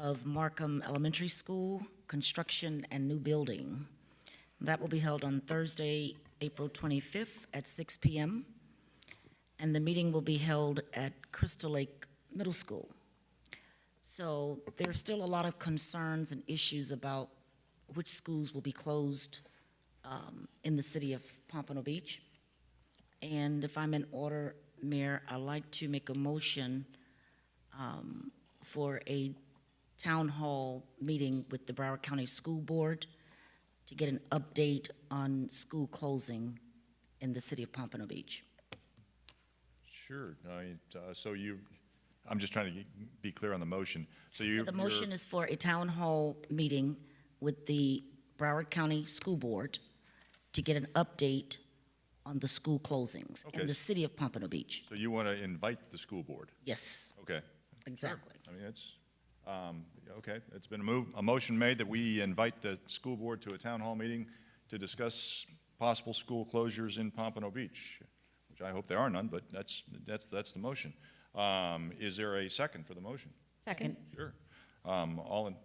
of Markham Elementary School, construction and new building. That will be held on Thursday, April 25th at 6 p.m. And the meeting will be held at Crystal Lake Middle School. So there's still a lot of concerns and issues about which schools will be closed in the city of Pompano Beach. And if I'm in order, Mayor, I'd like to make a motion for a town hall meeting with the Broward County School Board to get an update on school closing in the city of Pompano Beach. Sure. I'm just trying to be clear on the motion. So The motion is for a town hall meeting with the Broward County School Board to get an update on the school closings in the city of Pompano Beach. So you want to invite the school board? Yes. Okay. Exactly. Sure. I mean, it's, okay. It's been a motion made that we invite the school board to a town hall meeting to discuss possible school closures in Pompano Beach, which I hope there are none, but that's the motion. Is there a second for the motion? Second. Sure. All in,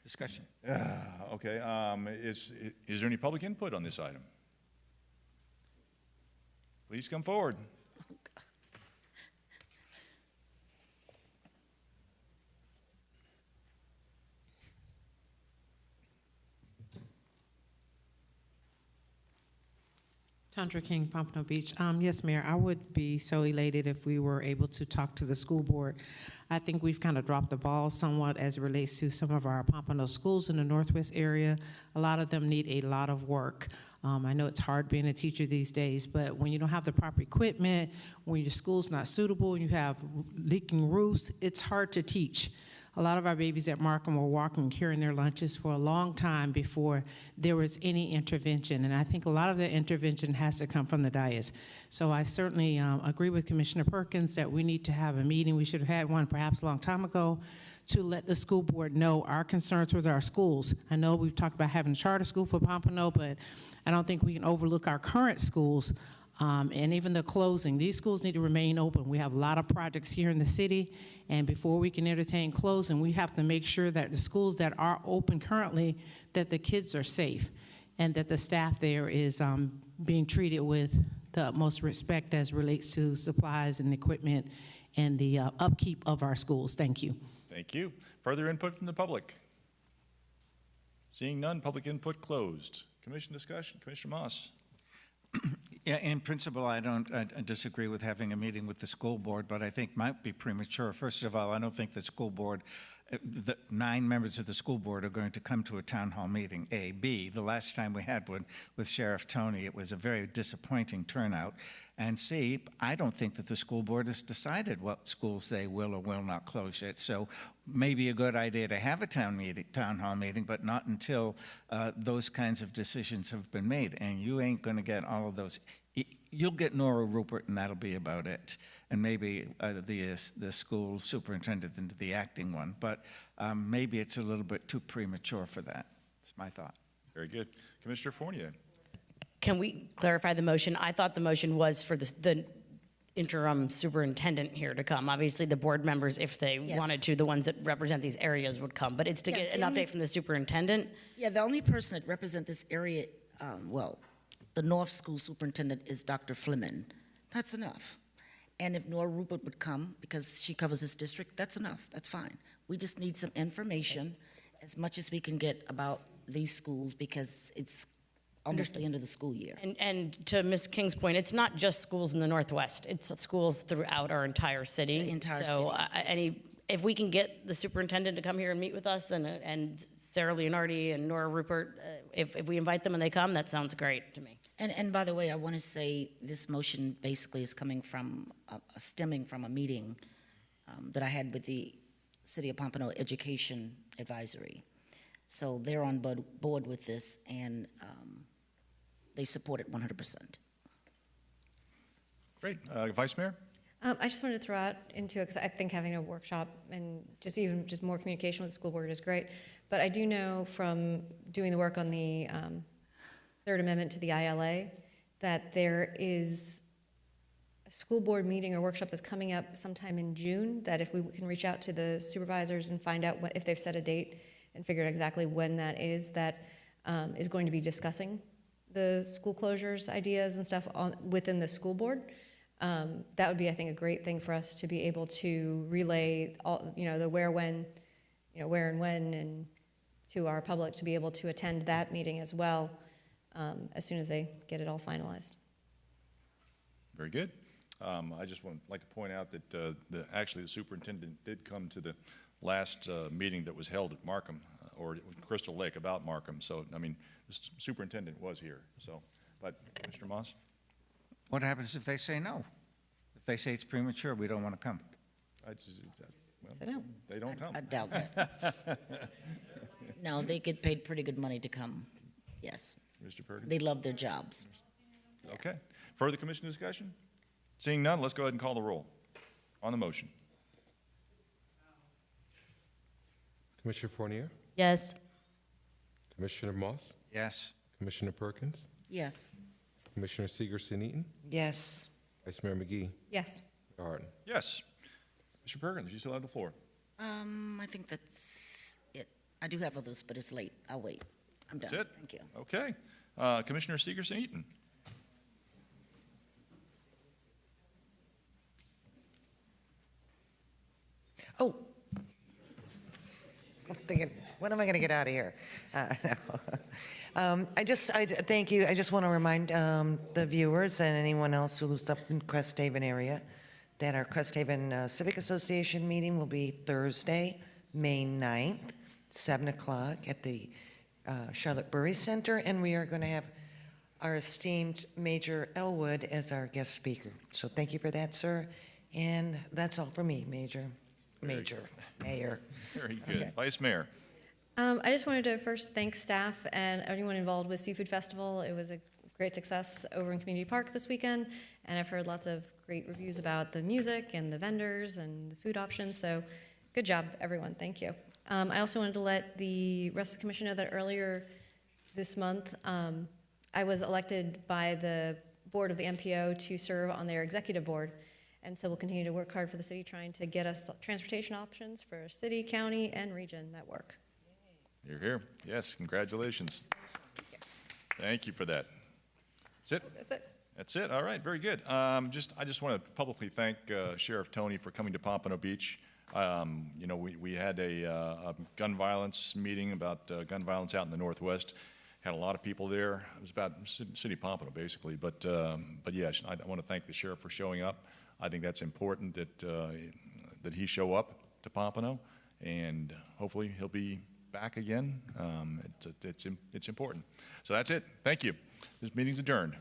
Discussion. okay, is there any public input on this item? Please come forward. Chandra King, Pompano Beach. Yes, Mayor, I would be so elated if we were able to talk to the school board. I think we've kind of dropped the ball somewhat as it relates to some of our Pompano schools in the Northwest area. A lot of them need a lot of work. I know it's hard being a teacher these days, but when you don't have the proper equipment, when your school's not suitable, and you have leaking roofs, it's hard to teach. A lot of our babies at Markham were walking, carrying their lunches for a long time before there was any intervention. And I think a lot of the intervention has to come from the dais. So I certainly agree with Commissioner Perkins that we need to have a meeting. We should have had one perhaps a long time ago to let the school board know our concerns with our schools. I know we've talked about having a charter school for Pompano, but I don't think we can overlook our current schools. And even the closing. These schools need to remain open. We have a lot of projects here in the city, and before we can entertain closing, we have to make sure that the schools that are open currently, that the kids are safe, and that the staff there is being treated with the utmost respect as relates to supplies and equipment and the upkeep of our schools. Thank you. Thank you. Further input from the public? Seeing none, public input closed. Commission discussion, Commissioner Moss. Yeah, in principle, I disagree with having a meeting with the school board, but I think might be premature. First of all, I don't think the school board, the 9 members of the school board are going to come to a town hall meeting, A. B, the last time we had one with Sheriff Tony, it was a very disappointing turnout. And C, I don't think that the school board has decided what schools they will or will not close yet. So maybe a good idea to have a town hall meeting, but not until those kinds of decisions have been made. And you ain't going to get all of those. You'll get Nora Rupert, and that'll be about it. And maybe the school superintendent into the acting one. But maybe it's a little bit too premature for that. That's my thought. Very good. Commissioner Fournier. Can we clarify the motion? I thought the motion was for the interim superintendent here to come. Obviously, the board members, if they wanted to, the ones that represent these areas would come. But it's to get an update from the superintendent. Yeah, the only person that represents this area, well, the North School superintendent is Dr. Fleming. That's enough. And if Nora Rupert would come, because she covers this district, that's enough. That's fine. We just need some information, as much as we can get about these schools, because it's almost the end of the school year. And to Ms. King's point, it's not just schools in the Northwest. It's schools throughout our entire city. The entire so city. If we can get the superintendent to come here and meet with us, and Sarah Leonardi and Nora Rupert, if we invite them and they come, that sounds great to me. And by the way, I want to say this motion basically is coming from, stemming from a meeting that I had with the City of Pompano Education Advisory. So they're on board with this, and they support it 100%. Great. Vice Mayor? I just wanted to throw out into it, because I think having a workshop and just more communication with the school board is great. But I do know from doing the work on the Third Amendment to the ILA that there is a school board meeting or workshop that's coming up sometime in June, that if we can reach out to the supervisors and find out if they've set a date and figure out exactly when that is going to be discussing the school closures ideas and stuff within the school board. That would be, I think, a great thing for us to be able to relay all, the where, when, where and when, and to our public to be able to attend that meeting as well, as soon as they get it all finalized. Very good. I just would like to point out that actually the superintendent did come to the last meeting that was held at Markham, or Crystal Lake, about Markham. So, I mean, the superintendent was here. So, but Mr. Moss? What happens if they say no? If they say it's premature, we don't want to come? They don't come. I doubt that. No, they get paid pretty good money to come. Yes. Mr. Perkins? They love their jobs. Okay. Further commission discussion? Seeing none, let's go ahead and call the roll on the motion. Commissioner Fournier? Yes. Commissioner Moss? Yes. Commissioner Perkins? Yes. Commissioner Seegerson-Eaton? Yes. Vice Mayor McGee? Yes. Mayor Harden? Yes. Mr. Perkins, you still have the floor. I think that's it. I do have others, but it's late. I'll wait. I'm done. That's it? Thank you. Okay. Commissioner Seegerson-Eaton. Oh, I was thinking, when am I going to get out of here? No. I thank you. I just want to remind the viewers and anyone else who's up in Crest Haven area that our Crest Haven Civic Association meeting will be Thursday, May 9th, 7 o'clock at the Charlotte Burry Center, and we are going to have our esteemed Major Elwood as our guest speaker. So thank you for that, sir. And that's all for me, Mayor. Very good. Okay. Vice Mayor. I just wanted to first thank staff and everyone involved with Seafood Festival. It was a great success over in Community Park this weekend, and I've heard lots of great reviews about the music and the vendors and the food options, so good job, everyone. Thank you. I also wanted to let the rest of the commission know that earlier this month, I was elected by the board of the MPO to serve on their executive board, and so we'll continue to work hard for the city, trying to get us transportation options for city, county, and region that work. You're here. Yes, congratulations. Thank you for that. That's it? That's it. That's it. All right, very good. I just want to publicly thank Sheriff Tony for coming to Pompano Beach. You know, we had a gun violence meeting about gun violence out in the Northwest. Had a lot of people there. It was about City of Pompano, basically. But yes, I want to thank the sheriff for showing up. I think that's important that he show up to Pompano, and hopefully he'll be back again. It's important. So that's it. Thank you. This meeting's adjourned.